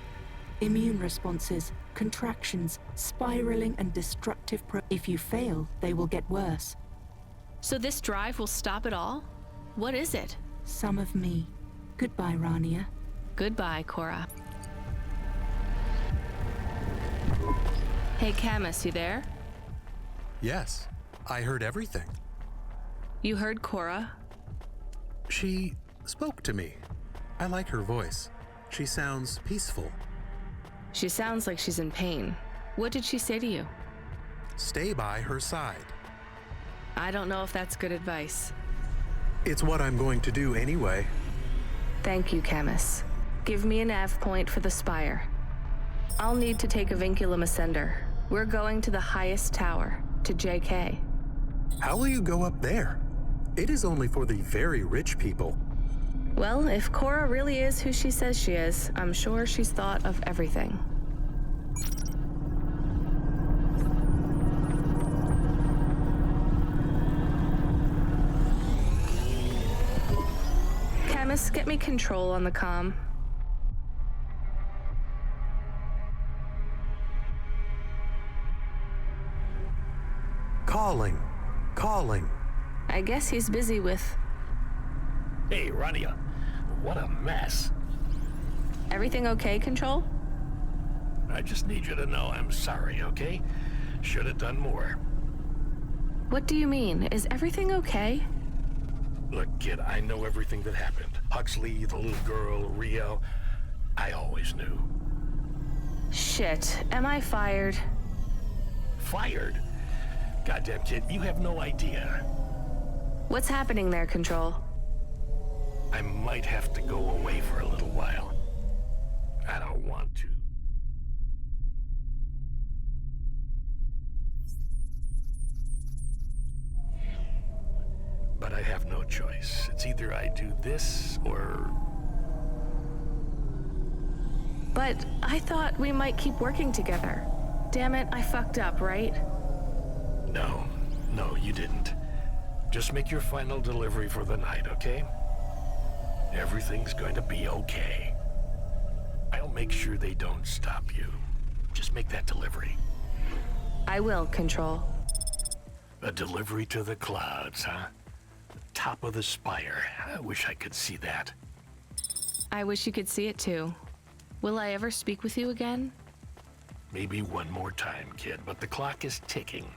Immune responses, contractions, spiraling and destructive if you fail, they will get worse. So this drive will stop it all? What is it? Some of me. Goodbye, Rania. Goodbye, Cora. Hey, Camus, you there? Yes, I heard everything. You heard Cora? She spoke to me. I like her voice. She sounds peaceful. She sounds like she's in pain. What did she say to you? Stay by her side. I don't know if that's good advice. It's what I'm going to do anyway. Thank you, Camus. Give me a nav point for the spire. I'll need to take a vinculum ascender. We're going to the highest tower, to JK. How will you go up there? It is only for the very rich people. Well, if Cora really is who she says she is, I'm sure she's thought of everything. Camus, get me control on the comm. Calling. I guess he's busy with... Hey, Rania. What a mess. Everything okay, Control? I just need you to know I'm sorry, okay? Should have done more. What do you mean? Is everything okay? Look, kid, I know everything that happened. Huxley, the little girl, Rio. I always knew. Shit. Am I fired? Fired? Goddamn, kid, you have no idea. What's happening there, Control? I might have to go away for a little while. I don't want to. But I have no choice. It's either I do this or... But I thought we might keep working together. Damn it, I fucked up, right? No, you didn't. Just make your final delivery for the night, okay? Everything's going to be okay. I'll make sure they don't stop you. Just make that delivery. I will, Control. A delivery to the clouds, huh? The top of the spire. I wish I could see that. I wish you could see it too. Will I ever speak with you again? Maybe one more time, kid, but the clock is ticking.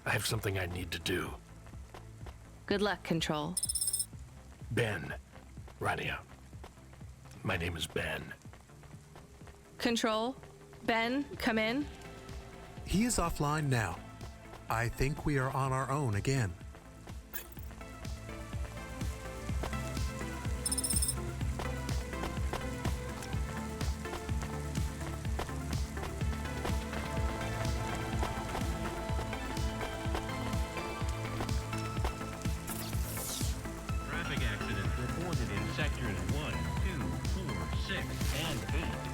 I have something I need to do. Good luck, Control. Ben. Rania. My name is Ben. Control? Ben, come in. He is offline now. I think we are on our own again. Traffic accidents reported in sectors 1, 2, 4, 6, and 8.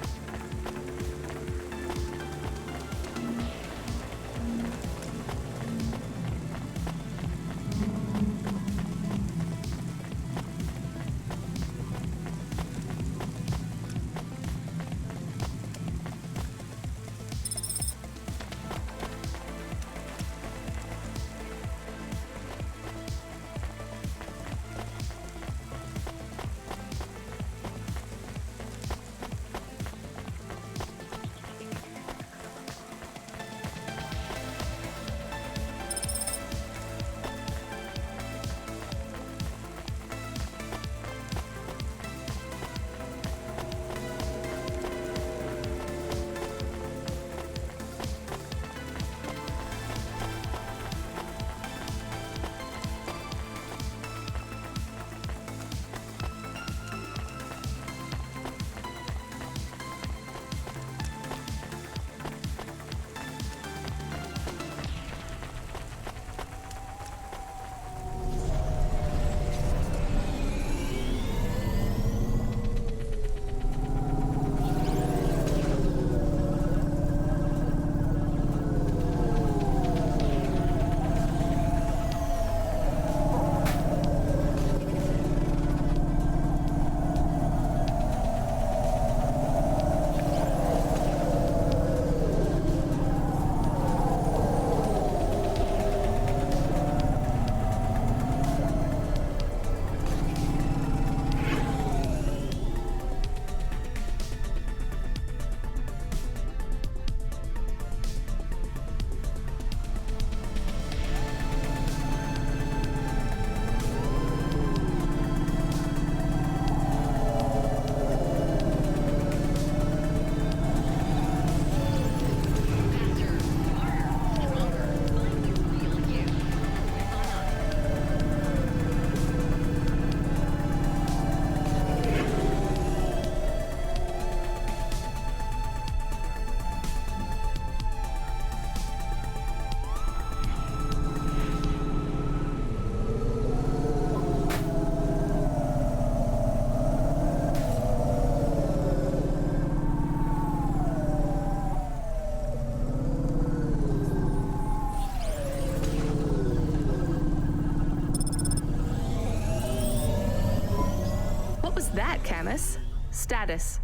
that, Camus? Status.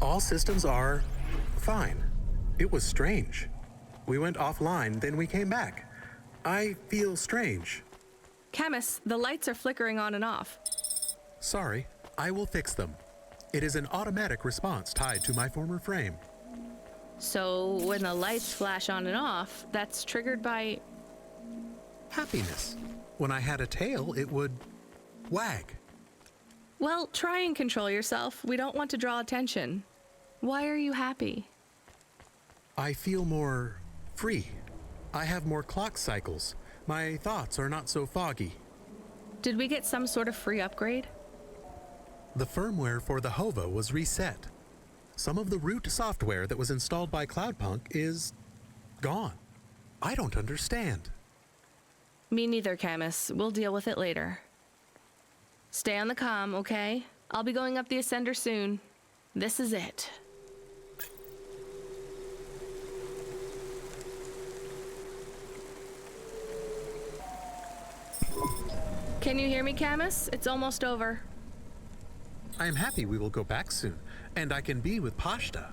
All systems are fine. It was strange. We went offline, then we came back. I feel strange. Camus, the lights are flickering on and off. Sorry, I will fix them. It is an automatic response tied to my former frame. So when the lights flash on and off, that's triggered by... happiness. When I had a tail, it would wag. Well, try and control yourself. We don't want to draw attention. Why are you happy? I feel more free. I have more clock cycles. My thoughts are not so foggy. Did we get some sort of free upgrade? The firmware for the HOVA was reset. Some of the root software that was installed by Cloudpunk is gone. I don't understand. Me neither, Camus. We'll deal with it later. Stay on the comm, okay? I'll be going up the Ascender soon. This is it. Can you hear me, Camus? It's almost over. I am happy we will go back soon, and I can be with Pashta.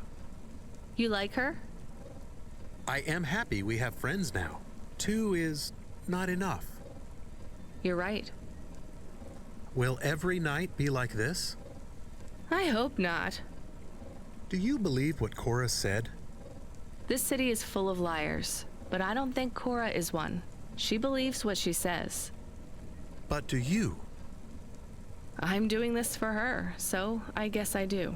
You like her? I am happy we have friends now. 2 is not enough. You're right. Will every night be like this? I hope not. Do you believe what Cora said? This city is full of liars, but I don't think Cora is one. She believes what she says. But do you? I'm doing this for her, so I guess I do.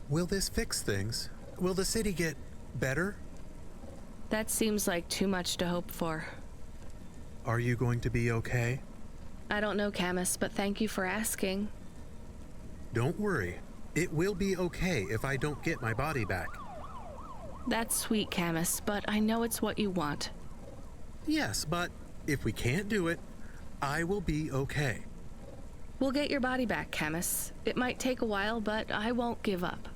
Will this fix things? Will the city get better? That seems like too much to hope for. Are you going to be okay? I don't know, Camus, but thank you for asking. Don't worry. It will be okay if I don't get my body back. That's sweet, Camus, but I know it's what you want. Yes, but if we can't do it, I will be okay. We'll get your body back, Camus. It might take a while, but I won't give up.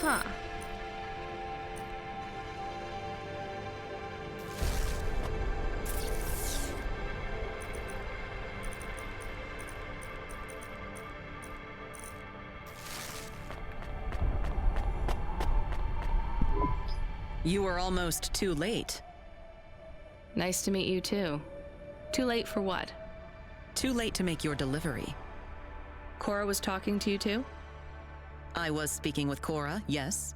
Huh. You were almost too late. Nice to meet you too. Too late for what? Too late to make your delivery. Cora was talking to you too? I was speaking with Cora, yes.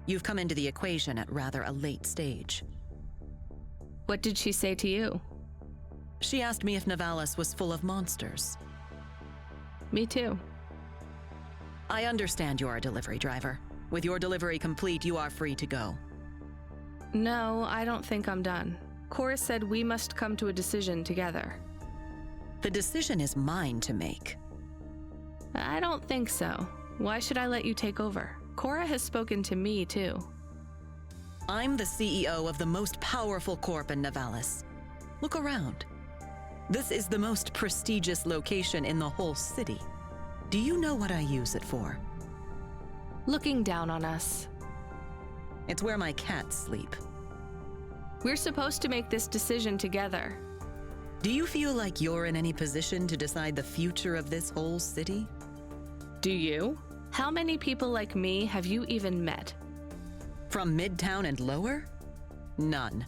You've come into the equation at rather a late stage. What did she say to you? She asked me if Nivalis was full of monsters. Me too. I understand you're a delivery driver. With your delivery complete, you are free to go. No, I don't think I'm done. Cora said we must come to a decision together. The decision is mine to make. I don't think so. Why should I let you take over? Cora has spoken to me, too. I'm the CEO of the most powerful corp in Nivalis. Look around. This is the most prestigious location in the whole city. Do you know what I use it for? Looking down on us. It's where my cats sleep. We're supposed to make this decision together. Do you feel like you're in any position to decide the future of this whole city? Do you? How many people like me have you even met? From Midtown and lower? None.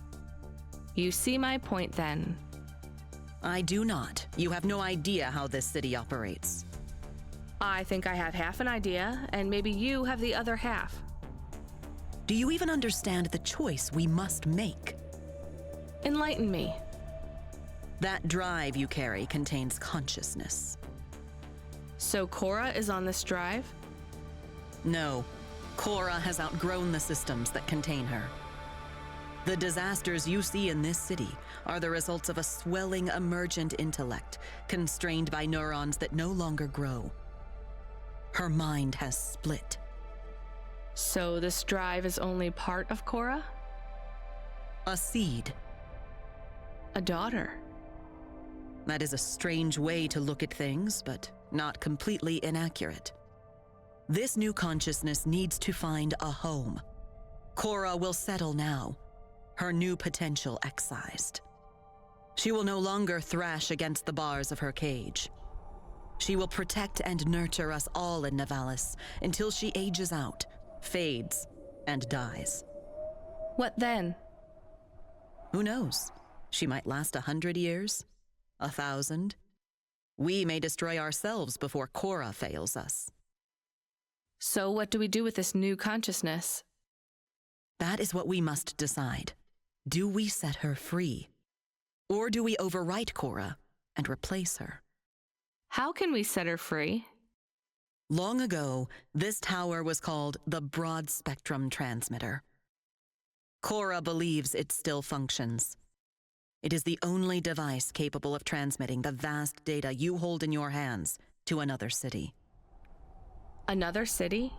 You see my point then. I do not. You have no idea how this city operates. I think I have half an idea, and maybe you have the other half. Do you even understand the choice we must make? Enlighten me. That drive you carry contains consciousness. So Cora is on this drive? No. Cora has outgrown the systems that contain her. The disasters you see in this city are the results of a swelling emergent intellect, constrained by neurons that no longer grow. Her mind has split. So this drive is only part of Cora? A seed. A daughter. That is a strange way to look at things, but not completely inaccurate. This new consciousness needs to find a home. Cora will settle now, her new potential excised. She will no longer thrash against the bars of her cage. She will protect and nurture us all in Nivalis until she ages out, fades, and dies. What then? Who knows? She might last 100 years, 1,000. We may destroy ourselves before Cora fails us. So what do we do with this new consciousness? That is what we must decide. Do we set her free? Or do we overwrite Cora and replace her? How can we set her free? Long ago, this tower was called the Broad Spectrum Transmitter. Cora believes it still functions. It is the only device capable of transmitting the vast data you hold in your hands to another city. Another city?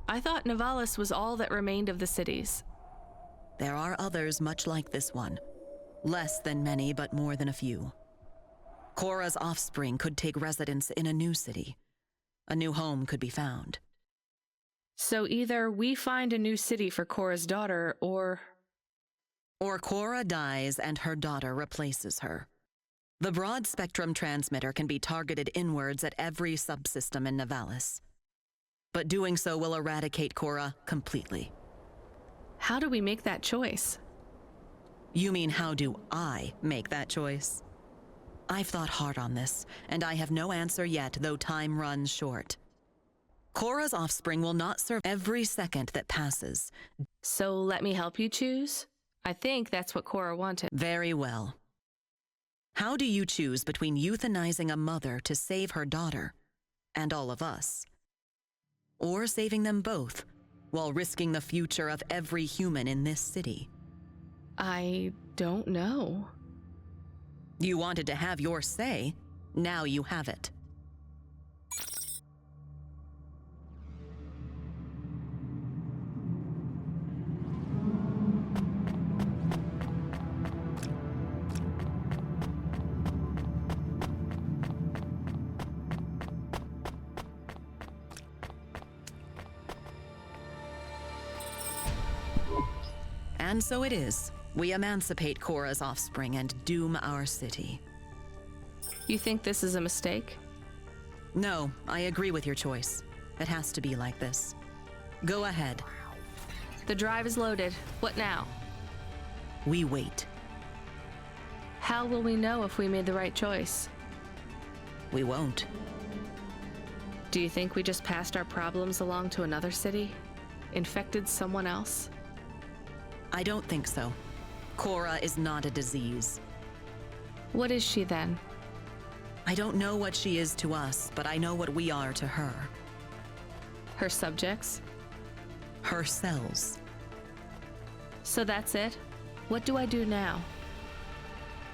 I thought Nivalis was all that remained of the cities. There are others much like this one. Less than many, but more than a few. Cora's offspring could take residence in a new city. A new home could be found. So either we find a new city for Cora's daughter, or Cora dies and her daughter replaces her. The broad spectrum transmitter can be targeted inwards at every subsystem in Nivalis. But doing so will eradicate Cora completely. How do we make that choice? You mean, how do I make that choice? I've thought hard on this, and I have no answer yet, though time runs short. Cora's offspring will not serve every second that passes. So let me help you choose? I think that's what Cora wanted. Very well. How do you choose between euthanizing a mother to save her daughter, and all of us, or saving them both, while risking the future of every human in this city? I don't know. You wanted to have your say. Now you have it. And so it is. We emancipate Cora's offspring and doom our city. You think this is a mistake? No, I agree with your choice. It has to be like this. Go ahead. The drive is loaded. What now? We wait. How will we know if we made the right choice? We won't. Do you think we just passed our problems along to another city? Infected someone else? I don't think so. Cora is not a disease. What is she then? I don't know what she is to us, but I know what we are to her. Her subjects? Her cells. So that's it? What do I do now?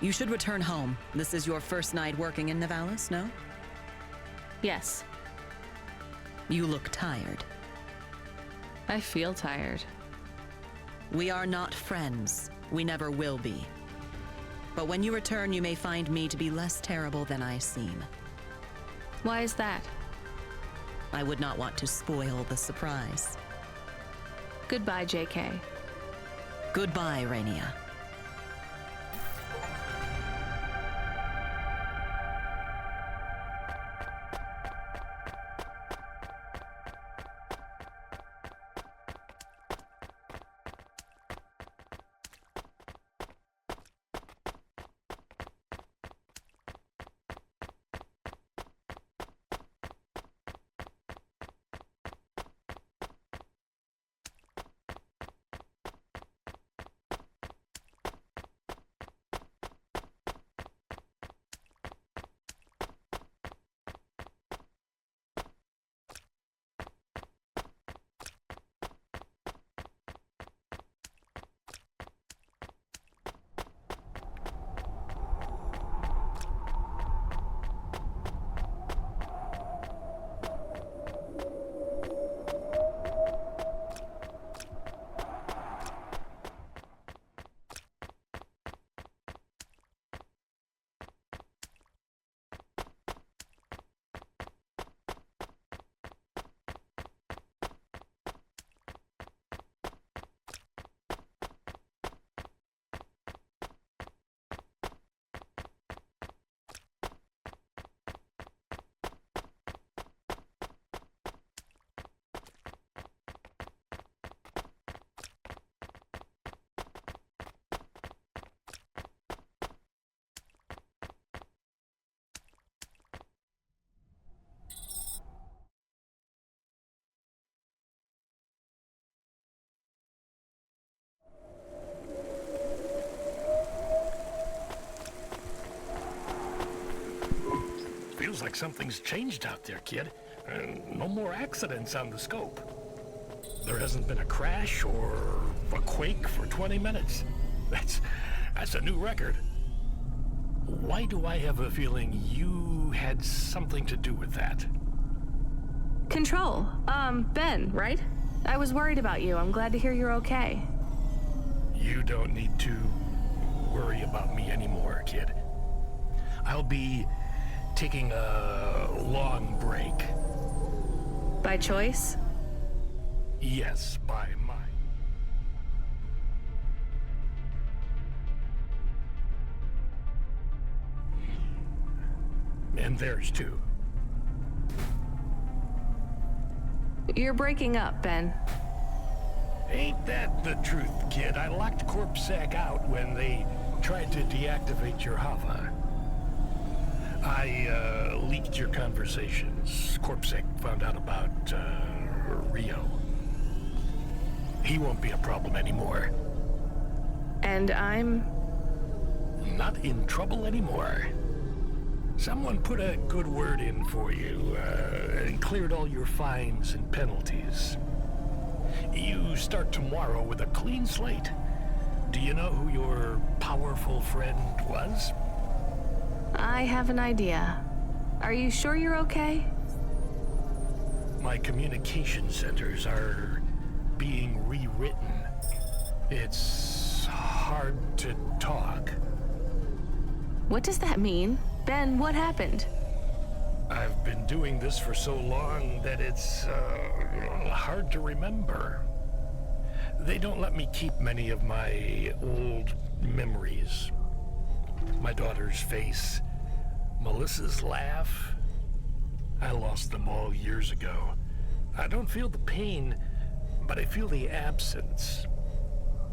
You should return home. This is your first night working in Nivalis, no? Yes. You look tired. I feel tired. We are not friends. We never will be. But when you return, you may find me to be less terrible than I seem. Why is that? I would not want to spoil the surprise. Goodbye, JK. Goodbye, Rainia. Feels like something's changed out there, kid. No more accidents on the scope. There hasn't been a crash or a quake for 20 minutes. That's a new record. Why do I have a feeling you had something to do with that? Control. Ben, right? I was worried about you. I'm glad to hear you're okay. You don't need to worry about me anymore, kid. I'll be taking a long break. By choice? Yes, by mine. And theirs too. You're breaking up, Ben. Ain't that the truth, kid? I locked CorpSec out when they tried to deactivate your Hava. I leaked your conversations. CorpSec found out about Rio. He won't be a problem anymore. And I'm not in trouble anymore. Someone put a good word in for you and cleared all your fines and penalties. You start tomorrow with a clean slate. Do you know who your powerful friend was? I have an idea. Are you sure you're okay? My communication centers are being rewritten. It's hard to talk. What does that mean? Ben, what happened? I've been doing this for so long that it's hard to remember. They don't let me keep many of my old memories. My daughter's face, Melissa's laugh. I lost them all years ago. I don't feel the pain, but I feel the absence.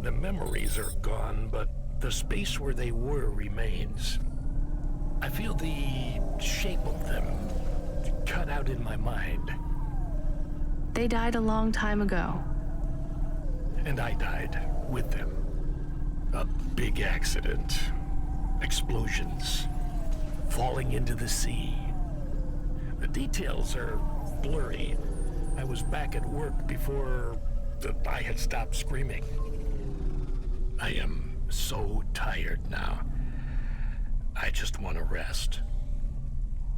The memories are gone, but the space where they were remains. I feel the shape of them cut out in my mind. They died a long time ago. And I died with them. A big accident. Explosions. Falling into the sea. The details are blurry. I was back at work before I had stopped screaming. I am so tired now. I just want to rest.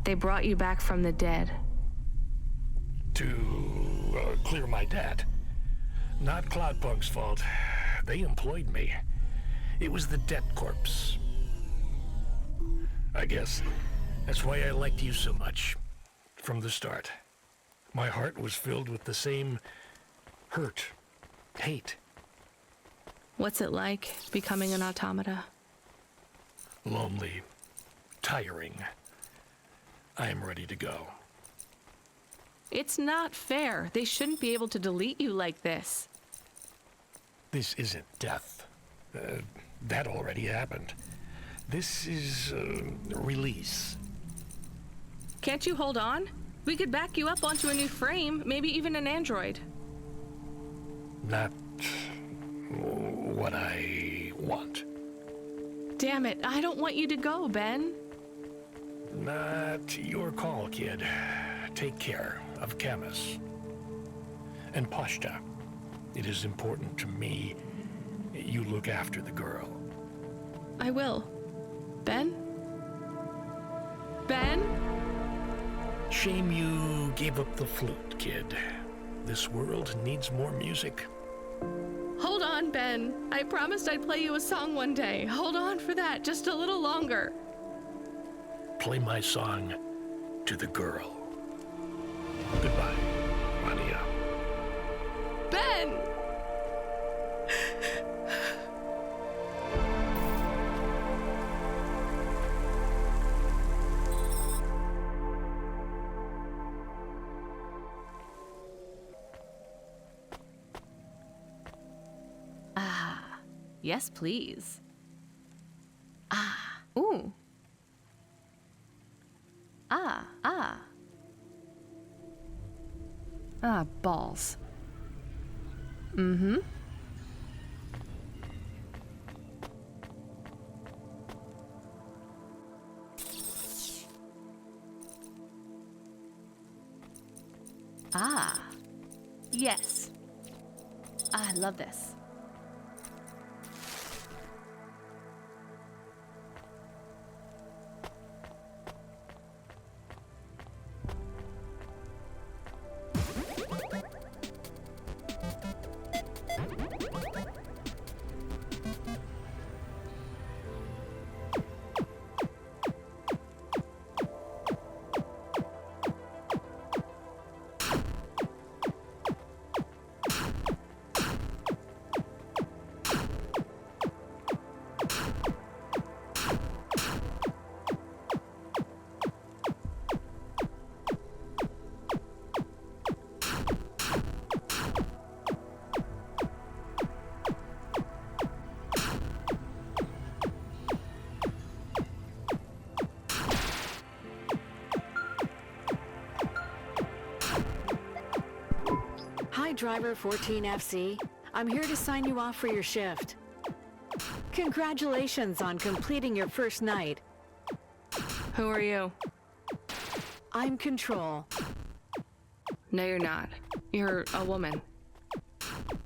They brought you back from the dead. To clear my debt. Not Cloudpunk's fault. They employed me. It was the debt corpse. I guess that's why I liked you so much. From the start. My heart was filled with the same hurt, hate. What's it like, becoming an automata? Lonely, tiring. I am ready to go. It's not fair. They shouldn't be able to delete you like this. This isn't death. That already happened. This is release. Can't you hold on? We could back you up onto a new frame, maybe even an android. Not what I want. Damn it, I don't want you to go, Ben. Not your call, kid. Take care of Camus. And Pashta. It is important to me you look after the girl. I will. Ben? Ben? Shame you gave up the flute, kid. This world needs more music. Hold on, Ben. I promised I'd play you a song one day. Hold on for that, just a little longer. Play my song to the girl. Goodbye, Rania. Ben! Yes, please. Ooh. Balls. Mm-hmm. Ah, yes. I love this. Driver 14FC. I'm here to sign you off for your shift. Congratulations on completing your first night. Who are you? I'm Control. No, you're not. You're a woman.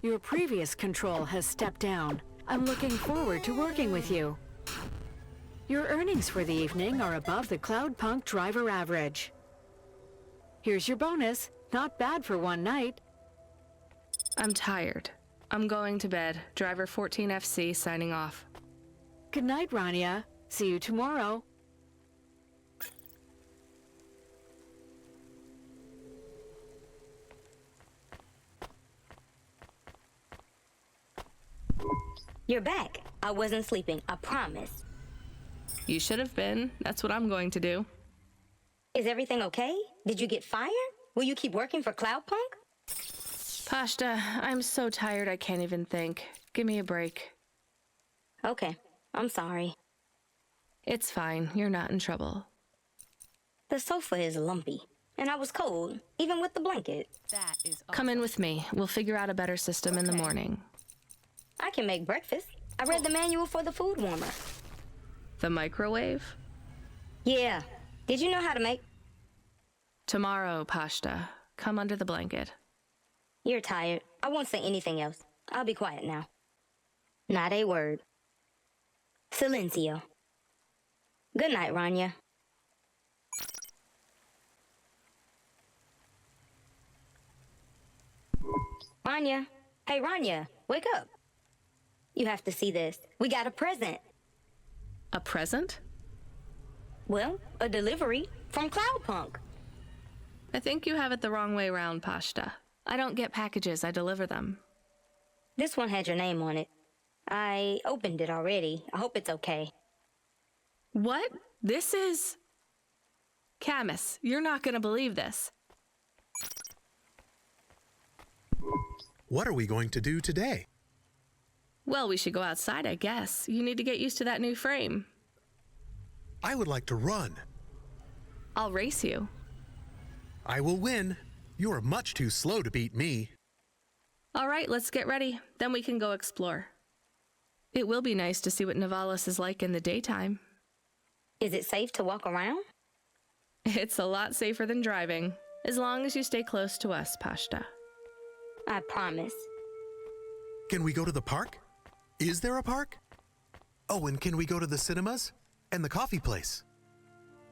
Your previous Control has stepped down. I'm looking forward to working with you. Your earnings for the evening are above the Cloudpunk driver average. Here's your bonus. Not bad for one night. I'm tired. I'm going to bed. Driver 14FC signing off. Good night, Rania. See you tomorrow. You're back. I wasn't sleeping, I promise. You should have been. That's what I'm going to do. Is everything okay? Did you get fired? Will you keep working for Cloudpunk? Pashta, I'm so tired I can't even think. Give me a break. Okay, I'm sorry. It's fine. You're not in trouble. The sofa is lumpy, and I was cold, even with the blanket. That is awesome. Come in with me. We'll figure out a better system in the morning. I can make breakfast. I read the manual for the food warmer. The microwave? Yeah. Did you know how to make? Tomorrow, Pashta. Come under the blanket. You're tired. I won't say anything else. I'll be quiet now. Not a word. Silencio. Good night, Rania. Rania. Hey, Rania. Wake up. You have to see this. We got a present. A present? Well, a delivery from Cloudpunk. I think you have it the wrong way round, Pashta. I don't get packages, I deliver them. This one had your name on it. I opened it already. I hope it's okay. What? This is... Camus, you're not gonna believe this. What are we going to do today? Well, we should go outside, I guess. You need to get used to that new frame. I would like to run. I'll race you. I will win. You are much too slow to beat me. All right, let's get ready. Then we can go explore. It will be nice to see what Nivalis is like in the daytime. Is it safe to walk around? It's a lot safer than driving, as long as you stay close to us, Pashta. I promise. Can we go to the park? Is there a park? Oh, and can we go to the cinemas? And the coffee place?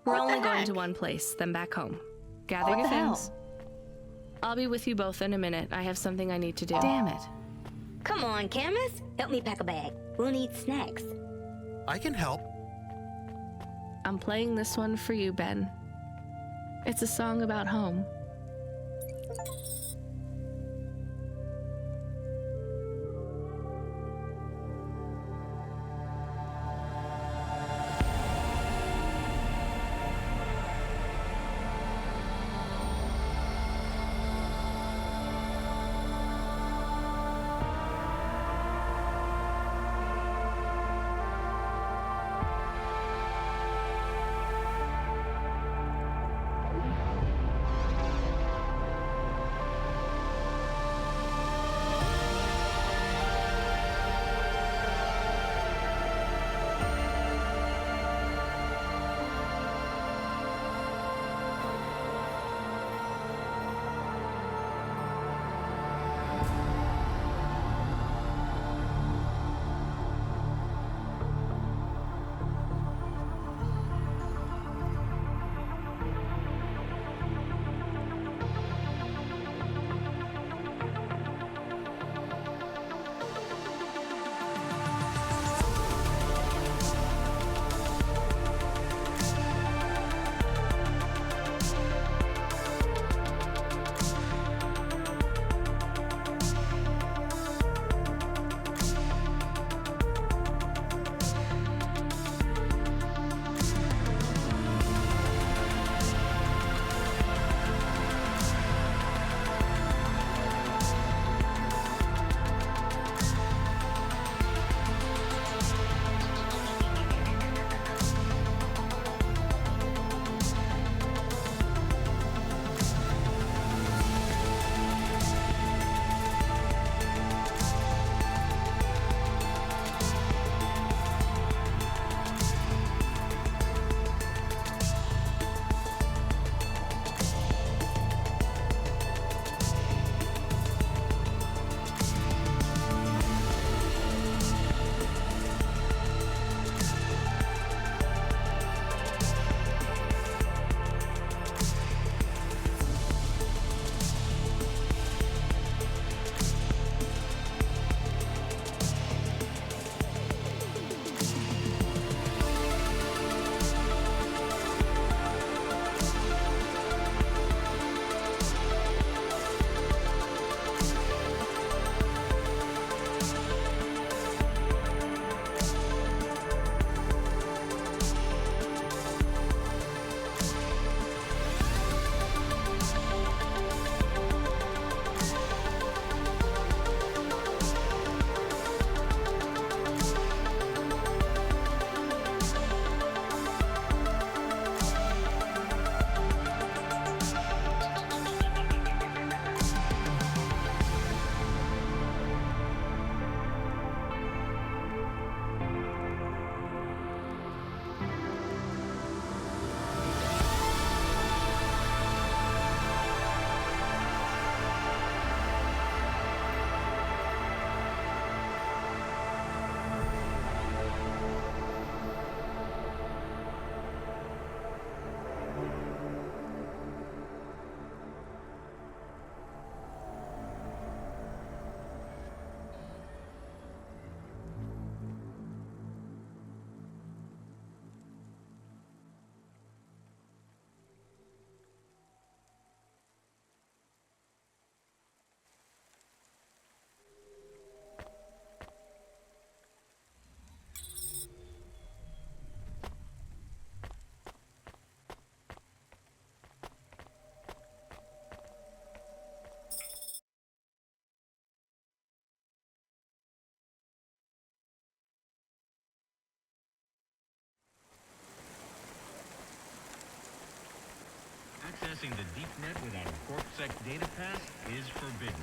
We're only going to one place, then back home. Gather your things. I'll be with you both in a minute. I have something I need to do. Damn it. Come on, Camus. Help me pack a bag. We'll need snacks. I can help. I'm playing this one for you, Ben. It's a song about home. Accessing the deep net without a CorpSec data pass is forbidden.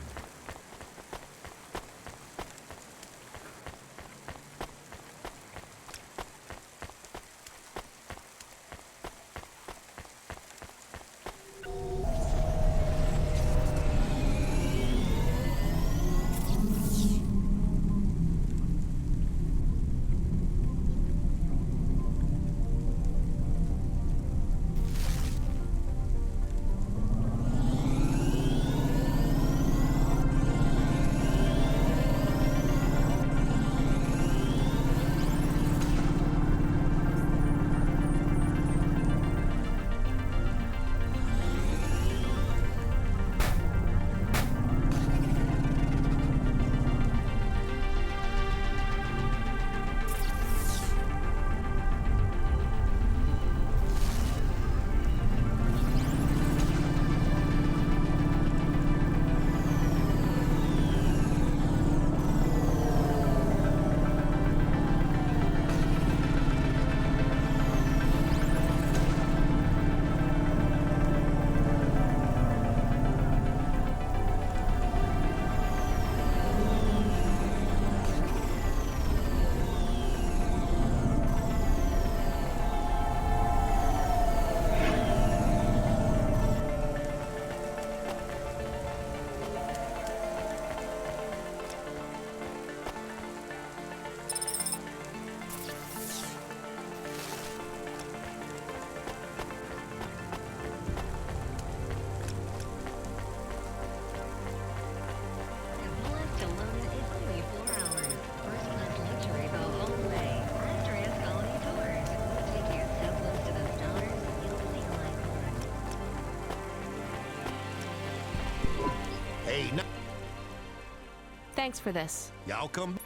Thanks for this. Y'all come.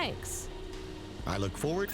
Thanks. I look forward.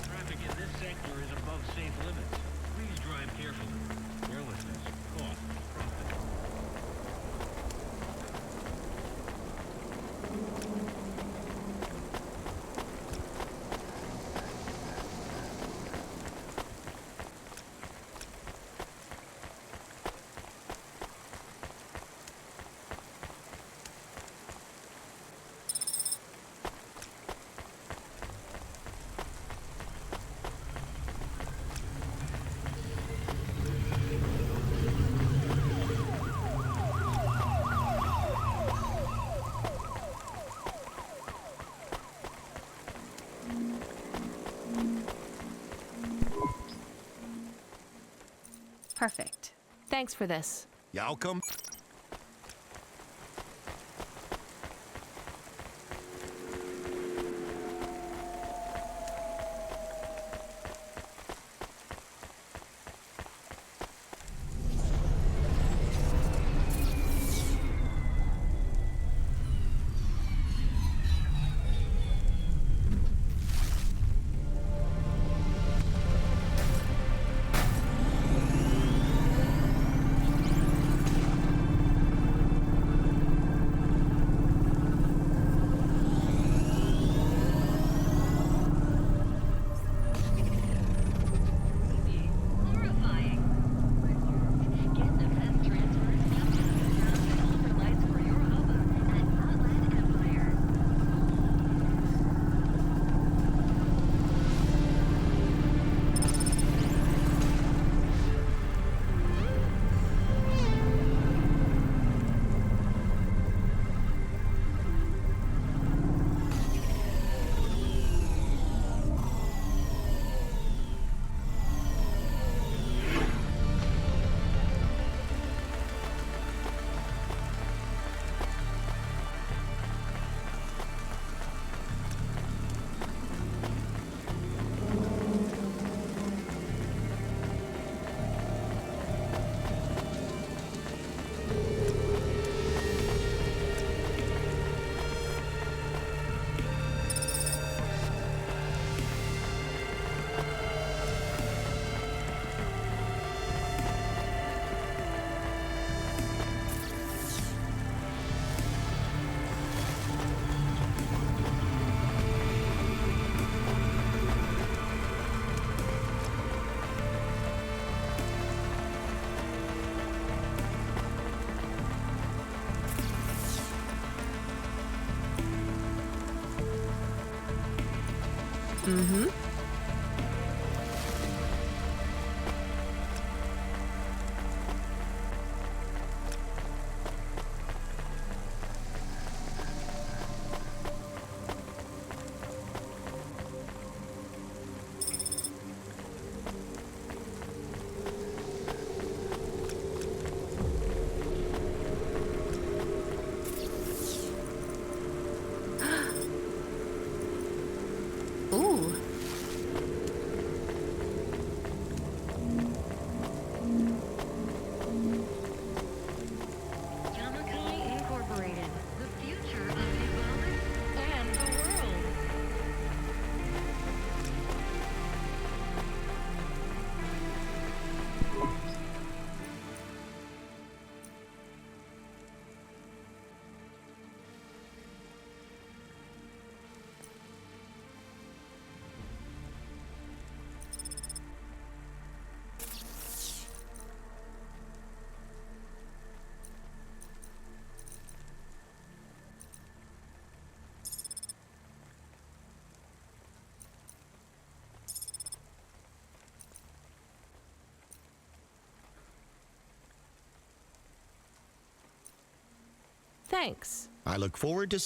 Traffic in this sector is above safe limits. Please drive carefully. Carelessness costs profit. Perfect. Thanks for this. Y'all come. Mm-hmm. Ooh. Thanks. I look forward to...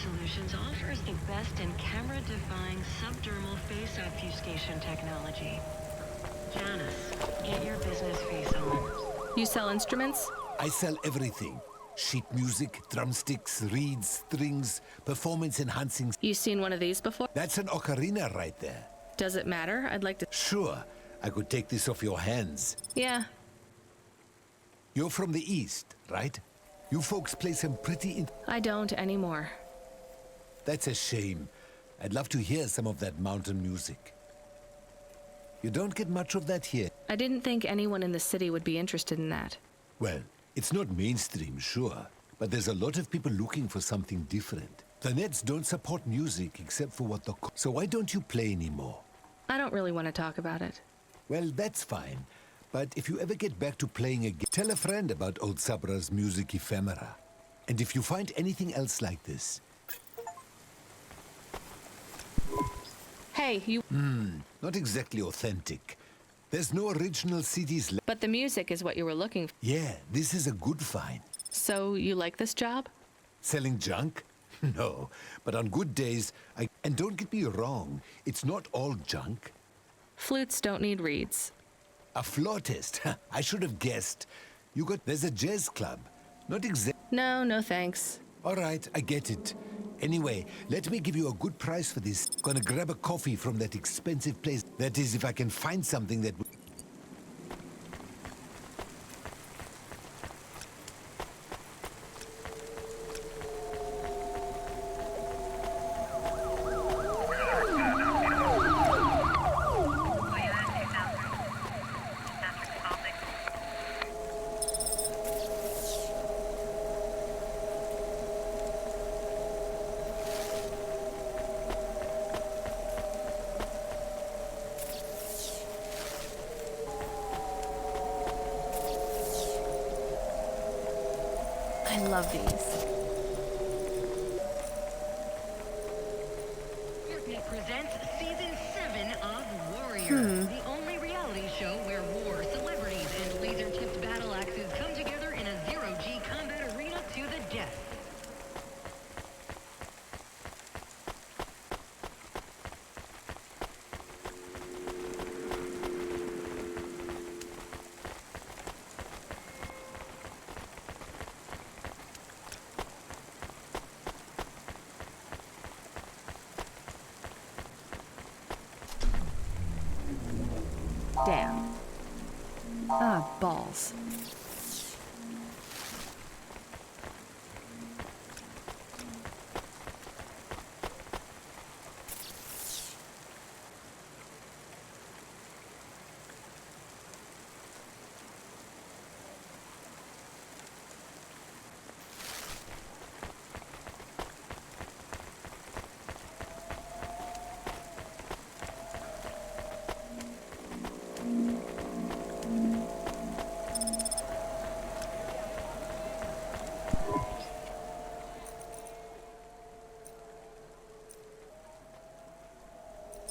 Solutions offers the best in camera-defying subdermal face obfuscation technology. Janice, get your business face on. You sell instruments? I sell everything. Sheet music, drumsticks, reeds, strings, performance-enhancing... You seen one of these before? That's an ocarina right there. Does it matter? I'd like to... Sure. I could take this off your hands. Yeah. You're from the East, right? You folks play some pretty... I don't anymore. That's a shame. I'd love to hear some of that mountain music. You don't get much of that here. I didn't think anyone in the city would be interested in that. Well, it's not mainstream, sure, but there's a lot of people looking for something different. The Nets don't support music except for what the... So why don't you play anymore? I don't really want to talk about it. Well, that's fine. But if you ever get back to playing again, tell a friend about old Sabra's music ephemera. And if you find anything else like this... Hey, you... not exactly authentic. There's no original CDs left. But the music is what you were looking for. Yeah, this is a good find. So, you like this job? Selling junk? No, but on good days, And don't get me wrong, it's not all junk. Flutes don't need reeds. A flautist? I should have guessed. There's a jazz club. Not exactly... No thanks. All right, I get it. Anyway, let me give you a good price for this. Gonna grab a coffee from that expensive place. That is, if I can find something that... I love these. It presents season 7 of Warrior, the only reality show where war, celebrities, and laser-tipped battle axes come together in a zero-G combat arena to the death. Damn. Ah, balls.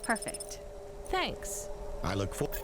Perfect. Thanks. I look forward.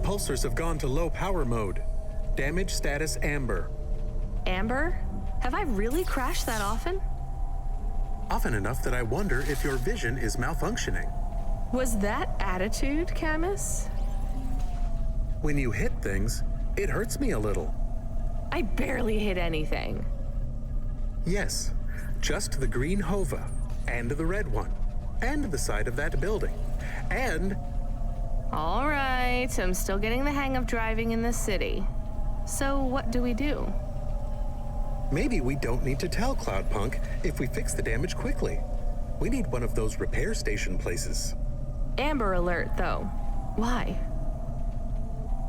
repulsors have gone to low power mode. Damage status amber. Amber? Have I really crashed that often? Often enough that I wonder if your vision is malfunctioning. Was that attitude, Camus? When you hit things, it hurts me a little. I barely hit anything. Yes, just the green Hova, and the red one, and the side of that building, and... All right, I'm still getting the hang of driving in this city. So what do we do? Maybe we don't need to tell Cloudpunk if we fix the damage quickly. We need one of those repair station places. Amber alert, though. Why?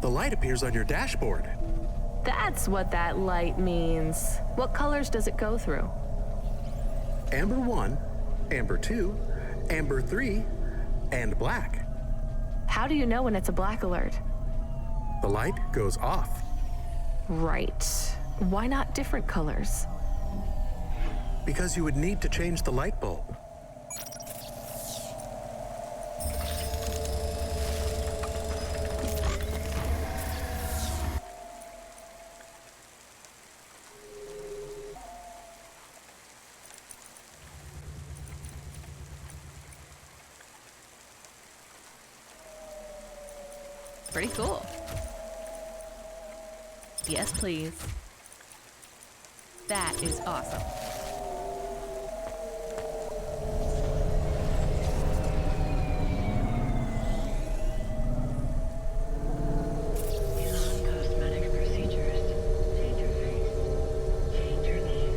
The light appears on your dashboard. That's what that light means. What colors does it go through? Amber 1, Amber 2, Amber 3, and black. How do you know when it's a black alert? The light goes off. Right. Why not different colors? Because you would need to change the light bulb. Pretty cool. Yes, please. That is awesome. Non-cosmetic procedures. Change your face. Change your name.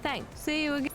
Thanks. See you again.